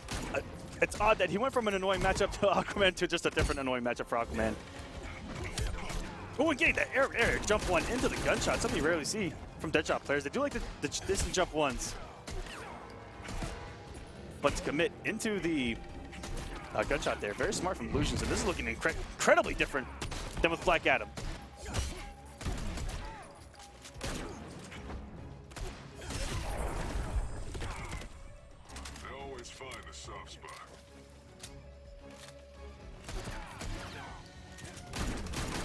Speaker 3: It's odd that he went from an annoying matchup to Aquaman to just a different annoying matchup for Aquaman. Oh, and getting that air jump 1 into the gunshot. Something you rarely see from Deadshot players. They do like the distant jump 1s. But to commit into the gunshot there, very smart from Illusions. And this is looking incredibly different than with Black Adam.
Speaker 7: They always find a soft spot.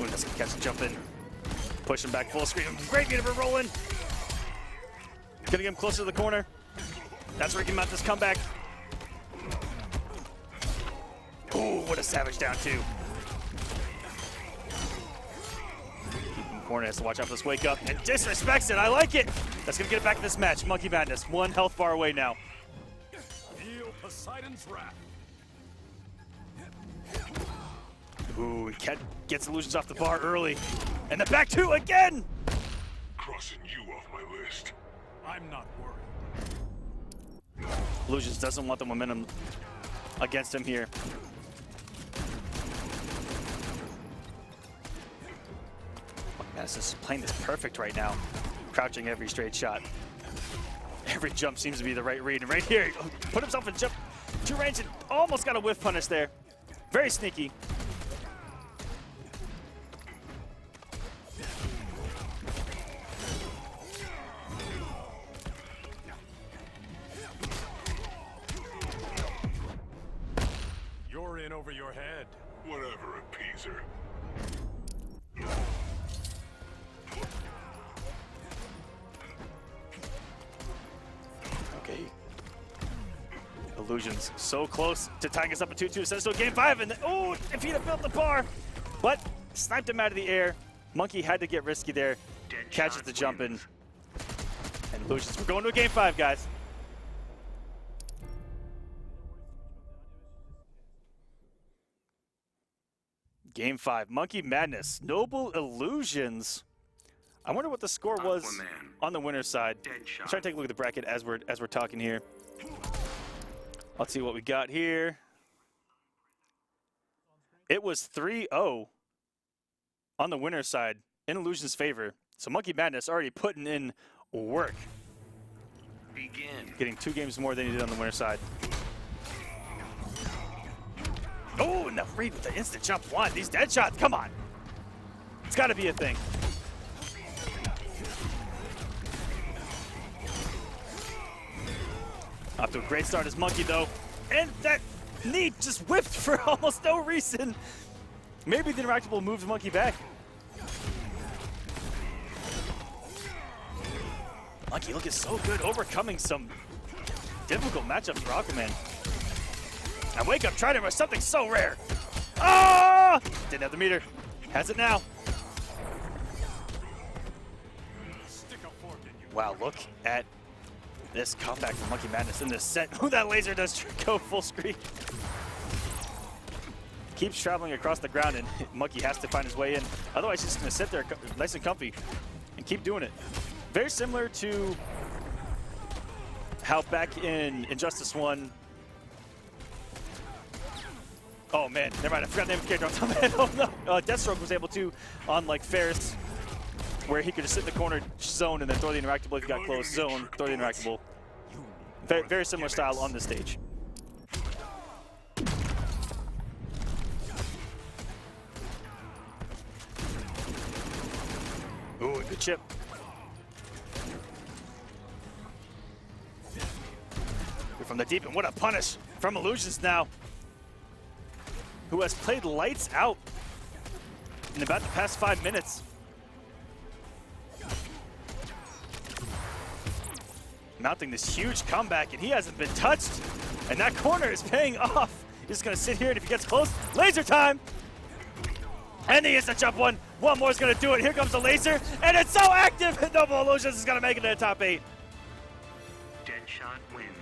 Speaker 3: Ooh, that's gonna catch the jump in. Push him back full screen. Great meter for rolling. Gonna get him closer to the corner. That's where he can mount this comeback. Ooh, what a savage down 2. Corner has to watch out for this wake up and disrespects it. I like it. That's gonna get it back in this match. Monkey Madness, 1 health bar away now.
Speaker 7: Feel Poseidon's wrath.
Speaker 3: Ooh, gets Illusions off the bar early. And the back 2 again!
Speaker 7: Crossing you off my list. I'm not worried.
Speaker 3: Illusions doesn't want the momentum against him here. Madness is playing this perfect right now. Crouching every straight shot. Every jump seems to be the right read. And right here, put himself in jump 2 range and almost got a whiff punish there. Very sneaky.
Speaker 7: You're in over your head. Whatever, appeaser.
Speaker 3: Okay, Illusions so close to tying us up at 2-2. Sends to a game 5, and oh, if he'd have built the bar, but sniped him out of the air. Monkey had to get risky there. Catches the jump in, and Illusions. We're going to a game 5, guys. Game 5, Monkey Madness, Noble Illusions. I wonder what the score was on the winner's side. Let's try to take a look at the bracket as we're talking here. Let's see what we got here. It was 3-0 on the winner's side in Illusion's favor. So Monkey Madness already putting in work.
Speaker 9: Begin.
Speaker 3: Getting 2 games more than he did on the winner's side. Oh, and the read with the instant jump one. These dead shots, come on. It's got to be a thing. Off to a great start as Monkey, though. And that knee just whipped for almost no reason. Maybe the interactable moves Monkey back. Monkey looking so good, overcoming some difficult matchups for Aquaman. And Wake Up tried to rush something so rare. Ah! Didn't have the meter. Has it now. Wow, look at this comeback from Monkey Madness in this set. Oh, that laser does go full screen. Keeps traveling across the ground, and Monkey has to find his way in. Otherwise, he's just going to sit there nice and comfy and keep doing it. Very similar to how back in Injustice 1. Oh man, never mind, I forgot the name of the character on top of my head. Oh no! Deathstroke was able to, on like Ferris, where he could just sit in the corner zone and then throw the interactable if he got close. Zone, throw the interactable. Very similar style on this stage. Ooh, good chip. From the deep, and what a punish from Illusions now, who has played lights out in about the past 5 minutes. Mounting this huge comeback, and he hasn't been touched, and that corner is paying off. He's just gonna sit here, and if he gets close, laser time! And he instant jump one. One more is gonna do it. Here comes the laser, and it's so active! Noble Illusions is gonna make it to the top 8.
Speaker 9: Deadshot wins.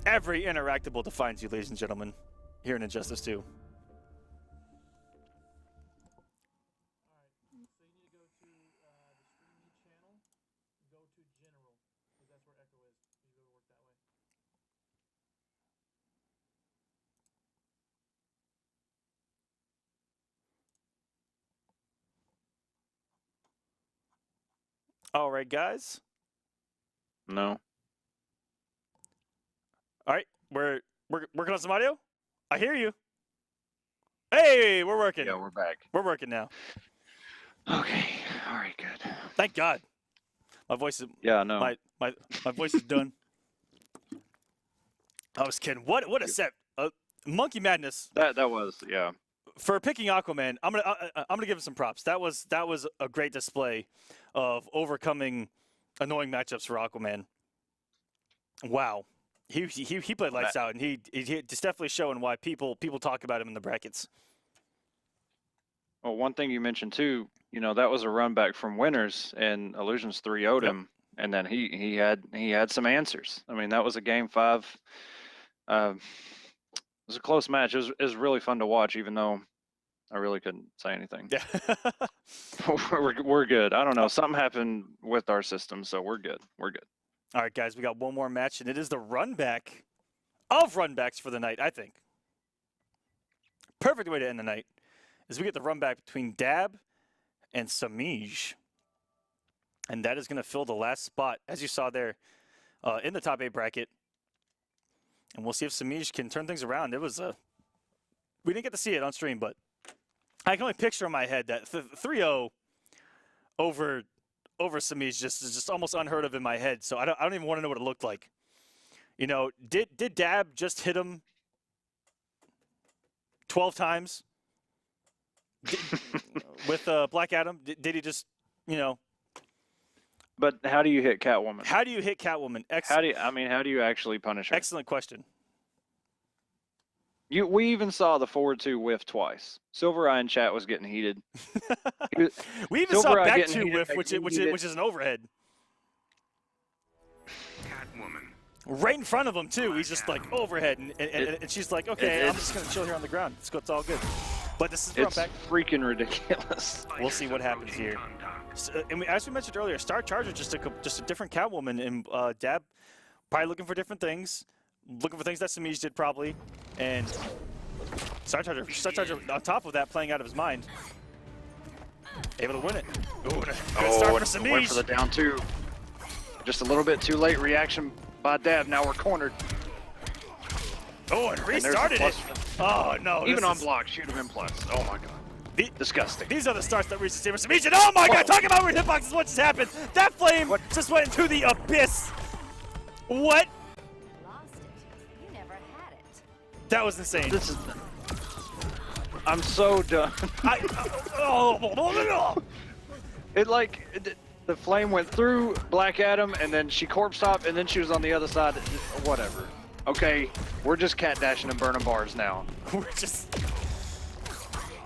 Speaker 3: Every interactable defines you, ladies and gentlemen, here in Injustice 2. All right, guys.
Speaker 10: No.
Speaker 3: All right, we're working on some audio. I hear you. Hey, we're working.
Speaker 10: Yeah, we're back.
Speaker 3: We're working now.
Speaker 10: Okay. All right. Good.
Speaker 3: Thank God. My voice is.
Speaker 10: Yeah, no.
Speaker 3: My voice is done. I was kidding. What a set. Monkey Madness.
Speaker 10: That was, yeah.
Speaker 3: For picking Aquaman, I'm gonna give him some props. That was a great display of overcoming annoying matchups for Aquaman. Wow. He played lights out, and it's definitely showing why people talk about him in the brackets.
Speaker 10: Well, one thing you mentioned too, that was a run back from winners, and Illusions 3-0'd him, and then he had some answers. I mean, that was a game 5. It was a close match. It was really fun to watch, even though I really couldn't say anything.
Speaker 3: Yeah.
Speaker 10: we're good. I don't know. Something happened with our system, so we're good. We're good.
Speaker 3: All right, guys, we got one more match, and it is the runback of runbacks for the night, I think. Perfect way to end the night is we get the runback between Dab and Semiij. And that is going to fill the last spot, as you saw there, in the top 8 bracket. And we'll see if Semiij can turn things around. It was we didn't get to see it on stream, but I can only picture in my head that 3-0 over Semiij is just almost unheard of in my head. So I don't even want to know what it looked like. Did Dab just hit him 12 times with Black Adam? Did he just
Speaker 10: But how do you hit Catwoman?
Speaker 3: How do you hit Catwoman?
Speaker 10: How do you actually punish her?
Speaker 3: Excellent question.
Speaker 10: We even saw the forward 2 whiff twice. SylverRye in chat was getting heated.
Speaker 3: We even saw back 2 whiff, which is an overhead.
Speaker 9: Catwoman.
Speaker 3: Right in front of him too. He's just like overhead, and she's like, okay, I'm just gonna chill here on the ground. It's all good. But this is
Speaker 10: it's
Speaker 3: back.
Speaker 10: freaking ridiculous.
Speaker 3: We'll see what happens here. So, as we mentioned earlier, Star Charger just took just a different Catwoman, and Dab probably looking for different things, looking for things that Semiij did probably, and Star Charger on top of that playing out of his mind, able to win it. Ooh, good start for Semiij.
Speaker 10: Went for the down 2. Just a little bit too late reaction by Dab. Now we're cornered.
Speaker 3: Oh, and restarted it. Oh, no.
Speaker 10: Even on block, should have been plus. Oh, my God. Disgusting.
Speaker 3: These are the starts that reach the Steamer Semiij. Oh, my God. Talking about weird hitboxes. What just happened? That flame just went into the abyss. What?
Speaker 8: Lost it. You never had it.
Speaker 3: That was insane.
Speaker 10: I'm so done. The flame went through Black Adam, and then she corpse stopped, and then she was on the other side. Whatever. Okay, we're just cat dashing and burning bars now.
Speaker 3: We're just...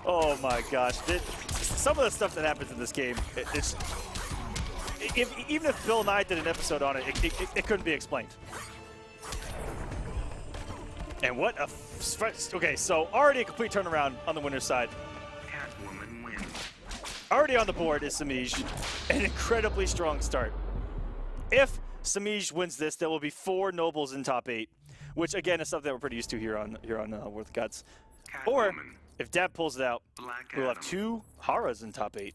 Speaker 3: Oh my gosh. Some of the stuff that happens in this game, even if Bill Nye did an episode on it, it couldn't be explained. And what a... Okay, so already a complete turnaround on the winner's side.
Speaker 9: Catwoman wins.
Speaker 3: Already on the board is Semiij. An incredibly strong start. If Semiij wins this, there will be 4 nobles in top 8, which again is something that we're pretty used to here on War of the Gods. Or if Dab pulls it out, we'll have 2 Haras in top 8.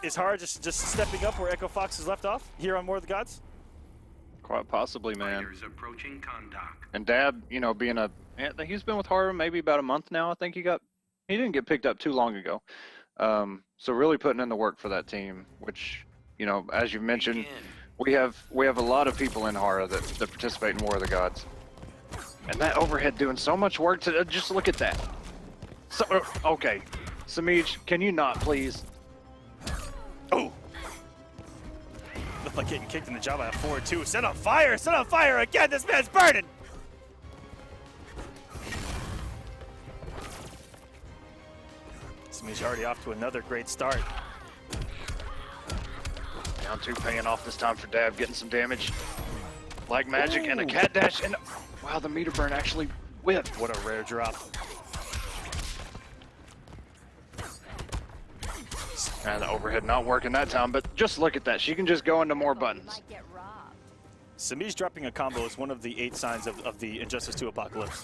Speaker 3: Is Hara just stepping up where Echo Fox has left off here on War of the Gods?
Speaker 10: Quite possibly, man.
Speaker 9: Approaching Kondak.
Speaker 10: And Dab, he's been with Hara maybe about a month now. I think he didn't get picked up too long ago. So really putting in the work for that team, which, as you mentioned, we have a lot of people in Hara that participate in War of the Gods. And that overhead doing so much work to just look at that. So, okay, Semiij, can you not please?
Speaker 3: Oh, looked like getting kicked in the jaw by a 4-2. Set on fire again. This man's burning. Semiij already off to another great start.
Speaker 10: Down 2 paying off this time for Dab, getting some damage. Like magic. Ooh. And a cat dash, and wow, the meter burn actually whipped.
Speaker 3: What a rare drop.
Speaker 10: And the overhead not working that time, but just look at that. She can just go into more buttons.
Speaker 3: Semiij dropping a combo is one of the 8 signs of the Injustice 2 apocalypse.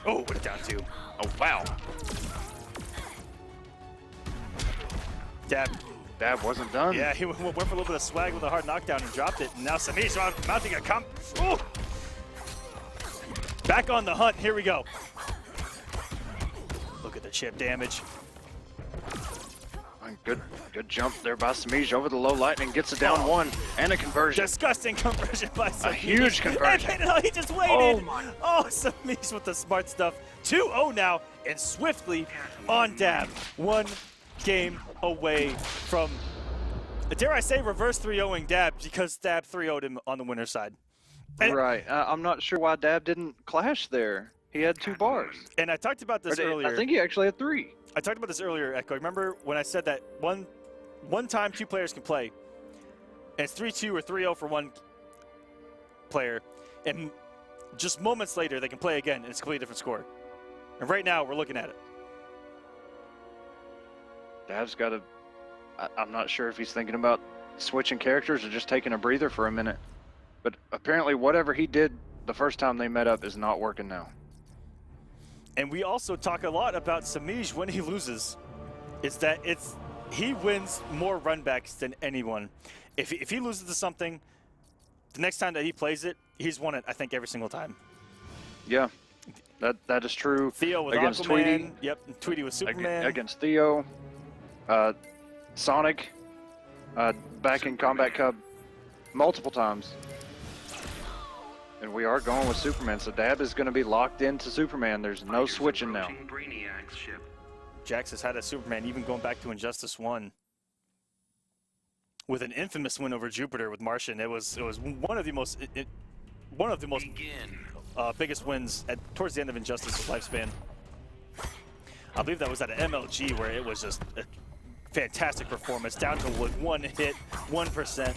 Speaker 3: Oh, what a down 2.
Speaker 10: Oh, wow. Dab wasn't done.
Speaker 3: Yeah, he went for a little bit of swag with a hard knockdown and dropped it. And now Semiij mounting a comp. Ooh. Back on the hunt. Here we go. Look at the chip damage.
Speaker 10: Good jump there by Semiij over the low lightning. Gets it down 1 and a conversion.
Speaker 3: Disgusting conversion by Semiij.
Speaker 10: A huge conversion.
Speaker 3: And he just waited. Oh, Semiij with the smart stuff. 2-0 now, and swiftly on Dab. 1 game away from, dare I say, reverse 3-0ing Dab, because Dab 3-0'd him on the winner's side. And
Speaker 10: right. I'm not sure why Dab didn't clash there. He had 2 bars.
Speaker 3: And I talked about this earlier.
Speaker 10: I think he actually had 3.
Speaker 3: I talked about this earlier, Echo. Remember when I said that one time 2 players can play, and it's 3-2 or 3-0 for 1 player, and just moments later they can play again, and it's a completely different score. And right now we're looking at it.
Speaker 10: Dab's got to... I'm not sure if he's thinking about switching characters or just taking a breather for a minute. But apparently whatever he did the first time they met up is not working now.
Speaker 3: And we also talk a lot about Semiij when he loses. Is that he wins more runbacks than anyone. If he loses to something, the next time that he plays it, he's won it, I think, every single time.
Speaker 10: Yeah, that is true.
Speaker 3: Theo with
Speaker 10: against
Speaker 3: Aquaman.
Speaker 10: Tweedy.
Speaker 3: Yep, Tweedy with Superman.
Speaker 10: Against Theo. Sonic. Back in Combat Cub. Multiple times. And we are going with Superman, so Dab is going to be locked into Superman. There's no switching now.
Speaker 9: Brainiac's ship.
Speaker 3: Jax has had a Superman even going back to Injustice 1 with an infamous win over Jupiter with Martian. It was one of the most biggest wins towards the end of Injustice's lifespan. I believe that was at an MLG where it was just a fantastic performance, down to one hit, 1%.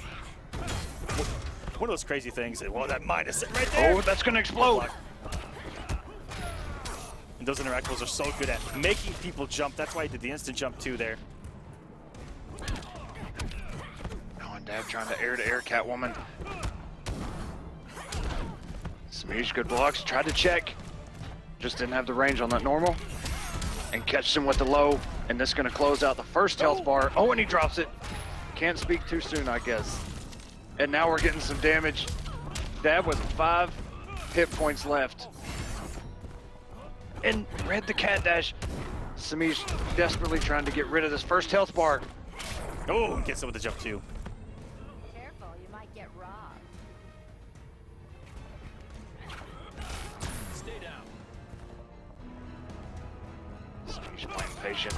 Speaker 3: One of those crazy things. Well, that mine is sitting right there.
Speaker 10: Oh, that's going to explode.
Speaker 3: And those interactables are so good at making people jump. That's why he did the instant jump too there.
Speaker 10: Oh, and Dab trying to air Catwoman. Semiij, good blocks. Tried to check. Just didn't have the range on that normal. And catches him with the low. And this is going to close out the first health bar. Oh, and he drops it. Can't speak too soon, I guess. And now we're getting some damage. Dab with 5 hit points left. And read the cat dash. Semiij desperately trying to get rid of this first health bar.
Speaker 3: Oh, and gets it with the jump too.
Speaker 8: Careful, you might get robbed.
Speaker 11: Stay down.
Speaker 10: Semiij playing patient.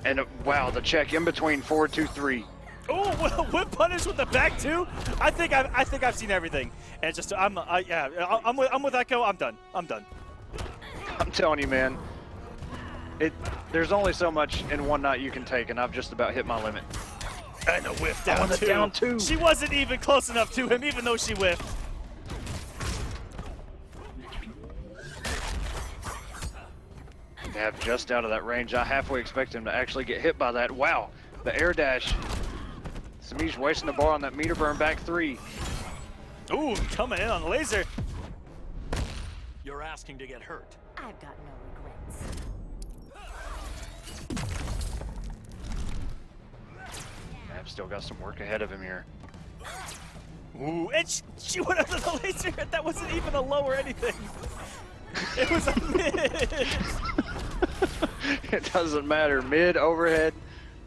Speaker 10: And wow, the check in between 4, 2, 3.
Speaker 3: Oh, whip punish with the back too. I think I've seen everything. And just I'm with Echo. I'm done. I'm
Speaker 10: telling you, man. There's only so much in one night you can take, and I've just about hit my limit.
Speaker 3: And a whiff down two. She wasn't even close enough to him, even though she whiffed.
Speaker 10: Dab just out of that range. I halfway expect him to actually get hit by that. Wow, the air dash. Semiij wasting the bar on that meter burn back 3.
Speaker 3: Ooh, coming in on the laser.
Speaker 11: You're asking to get hurt.
Speaker 8: I've got no regrets.
Speaker 10: Dab's still got some work ahead of him here.
Speaker 3: Ooh, and she went under the laser. That wasn't even a low or anything. It was a mid.
Speaker 10: It doesn't matter. Mid, overhead,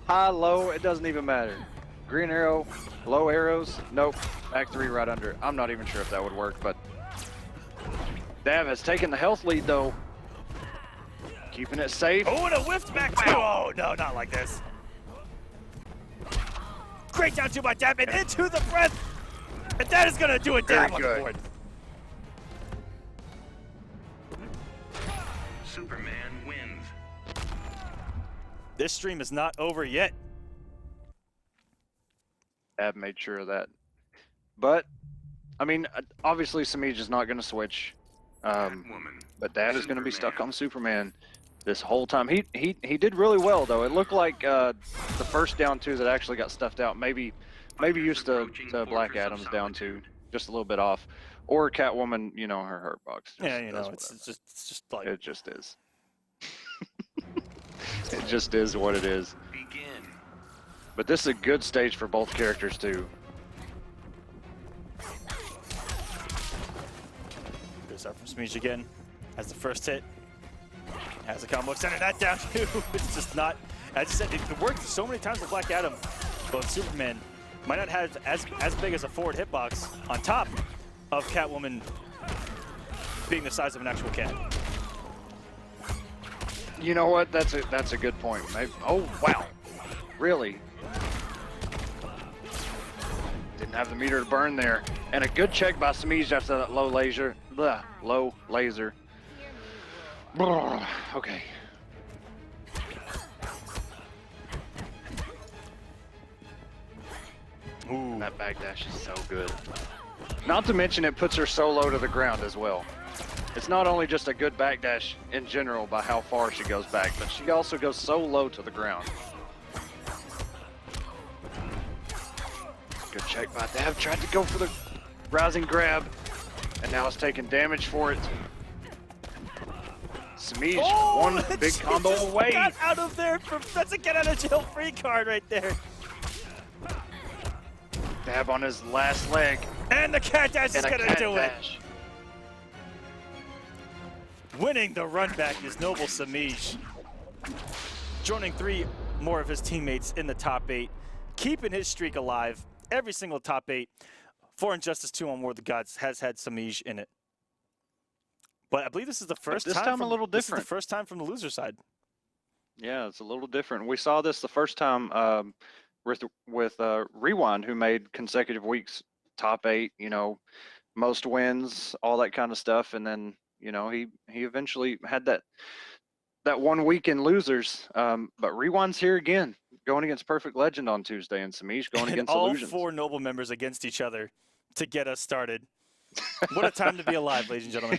Speaker 10: high, low, it doesn't even matter. Green arrow, low arrows, nope. Back 3 right under. I'm not even sure if that would work, but Dab has taken the health lead though. Keeping it safe.
Speaker 3: Oh, and a whiffed back two. Oh, no, not like this. Great down two by Dab and into the breath. And that is going to do it down on the board.
Speaker 9: Superman wins.
Speaker 3: This stream is not over yet.
Speaker 10: Dab made sure of that. But, I mean, obviously Semiij is not going to switch. But Dab is going to be stuck on Superman this whole time. He did really well, though. It looked like the first down 2 that actually got stuffed out. Maybe used to Black Adam's down 2, just a little bit off. Or Catwoman, you know, her hurt box.
Speaker 3: Yeah, you know, it's just like...
Speaker 10: It just is. It just is what it is.
Speaker 9: Begin.
Speaker 10: But this is a good stage for both characters, too.
Speaker 3: Good start from Semiij again. Has the first hit. Has a combo extender. That down too. It's just not... As I said, it worked so many times with Black Adam. But Superman might not have as big as a forward hitbox on top of Catwoman being the size of an actual cat.
Speaker 10: You know what? That's a good point. Maybe, oh, wow. Really? Didn't have the meter to burn there. And a good check by Semiij after that low laser. Blah, low laser. Okay. Ooh. That backdash is so good. Not to mention it puts her so low to the ground as well. It's not only just a good backdash in general by how far she goes back, but she also goes so low to the ground. Good check by Dab. Tried to go for the rising grab, and now it's taking damage for it. Semiij, one big combo away.
Speaker 3: Got out of there. That's a get out of jail free card right there.
Speaker 10: Dab on his last leg.
Speaker 3: And the cat dash is going to do it.
Speaker 10: Dash.
Speaker 3: Winning the run back is Noble Semiij. Joining 3 more of his teammates in the top 8. Keeping his streak alive. Every single top 8 for Injustice 2 on War of the Gods has had Semiij in it. But I believe this is the first
Speaker 10: this
Speaker 3: time.
Speaker 10: time a
Speaker 3: from,
Speaker 10: little
Speaker 3: This is
Speaker 10: different.
Speaker 3: the first time from the loser side.
Speaker 10: Yeah, it's a little different. We saw this the first time with Rewind, who made consecutive weeks top 8. You know, most wins, all that kind of stuff, and then he eventually had that 1 week in losers. But Rewind's here again, going against Perfect Legend on Tuesday, and Semiij going against
Speaker 3: all
Speaker 10: Illusions.
Speaker 3: 4 noble members against each other to get us started. What a time to be alive, ladies and gentlemen.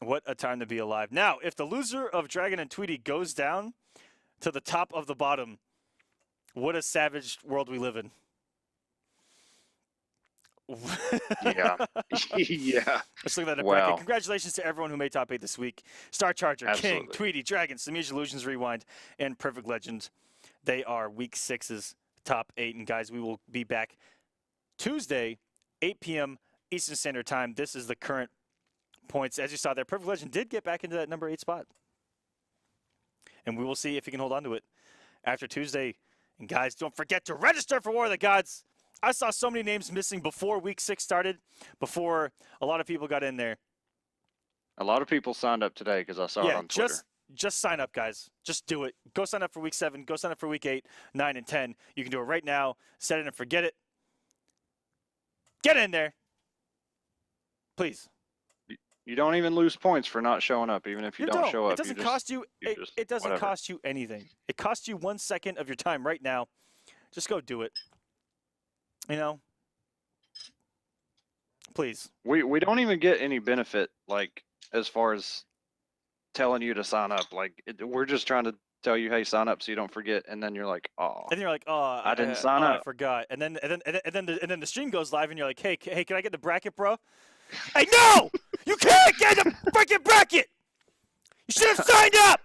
Speaker 3: What a time to be alive. Now, if the loser of Dragon and Tweedy goes down to the top of the bottom, what a savage world we live in.
Speaker 10: Yeah. Yeah.
Speaker 3: Let's look at that
Speaker 10: Wow.
Speaker 3: bracket. Congratulations to everyone who made top 8 this week. Star Charger,
Speaker 10: Absolutely.
Speaker 3: King, Tweedy, Dragon, Semiij, Illusions, Rewind, and Perfect Legend. They are week 6's top 8. And guys, we will be back Tuesday, 8 p.m. Eastern Standard Time. This is the current points. As you saw there, Perfect Legend did get back into that number 8 spot. And we will see if he can hold on to it after Tuesday. And guys, don't forget to register for War of the Gods. I saw so many names missing before week 6 started, before a lot of people got in there.
Speaker 10: A lot of people signed up today because I saw it on Twitter.
Speaker 3: Just sign up, guys. Just do it. Go sign up for week 7. Go sign up for week 8, 9, and 10. You can do it right now. Set it and forget it. Get in there. Please.
Speaker 10: You don't even lose points for not showing up, even if you don't show up.
Speaker 3: It doesn't cost you. It doesn't
Speaker 10: whatever.
Speaker 3: cost you anything. It costs you 1 second of your time right now. Just go do it. Please.
Speaker 10: We don't even get any benefit, like, as far as telling you to sign up. Like, we're just trying to tell you, hey, sign up so you don't forget, and then you're like, oh.
Speaker 3: And you're like, oh,
Speaker 10: I didn't sign up.
Speaker 3: I forgot. And then the stream goes live, and you're like, hey, can I get the bracket, bro? Hey, no! You can't get the freaking bracket! You should have signed up!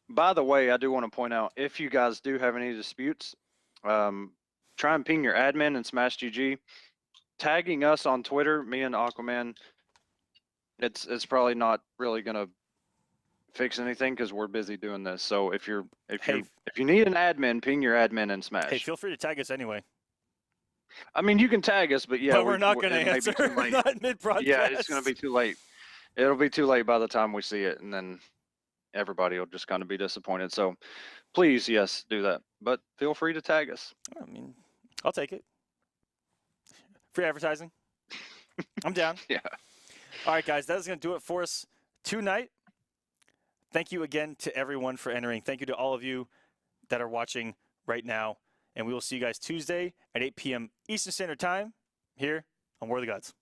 Speaker 10: By the way, I do want to point out, if you guys do have any disputes, try and ping your admin and Smash GG. Tagging us on Twitter, me and Aquaman, it's probably not really gonna fix anything because we're busy doing this. So if you need an admin, ping your admin and Smash.
Speaker 3: Hey, feel free to tag us anyway.
Speaker 10: I mean, you can tag us, but yeah,
Speaker 3: but we're not going to answer. Not mid-broadcast.
Speaker 10: Yeah, it's going to be too late. It'll be too late by the time we see it, and then everybody will just kind of be disappointed. So please, yes, do that. But feel free to tag us.
Speaker 3: I mean, I'll take it. Free advertising. I'm down.
Speaker 10: Yeah.
Speaker 3: All right, guys, that is going to do it for us tonight. Thank you again to everyone for entering. Thank you to all of you that are watching right now. And we will see you guys Tuesday at 8 p.m. Eastern Standard Time here on War of the Gods.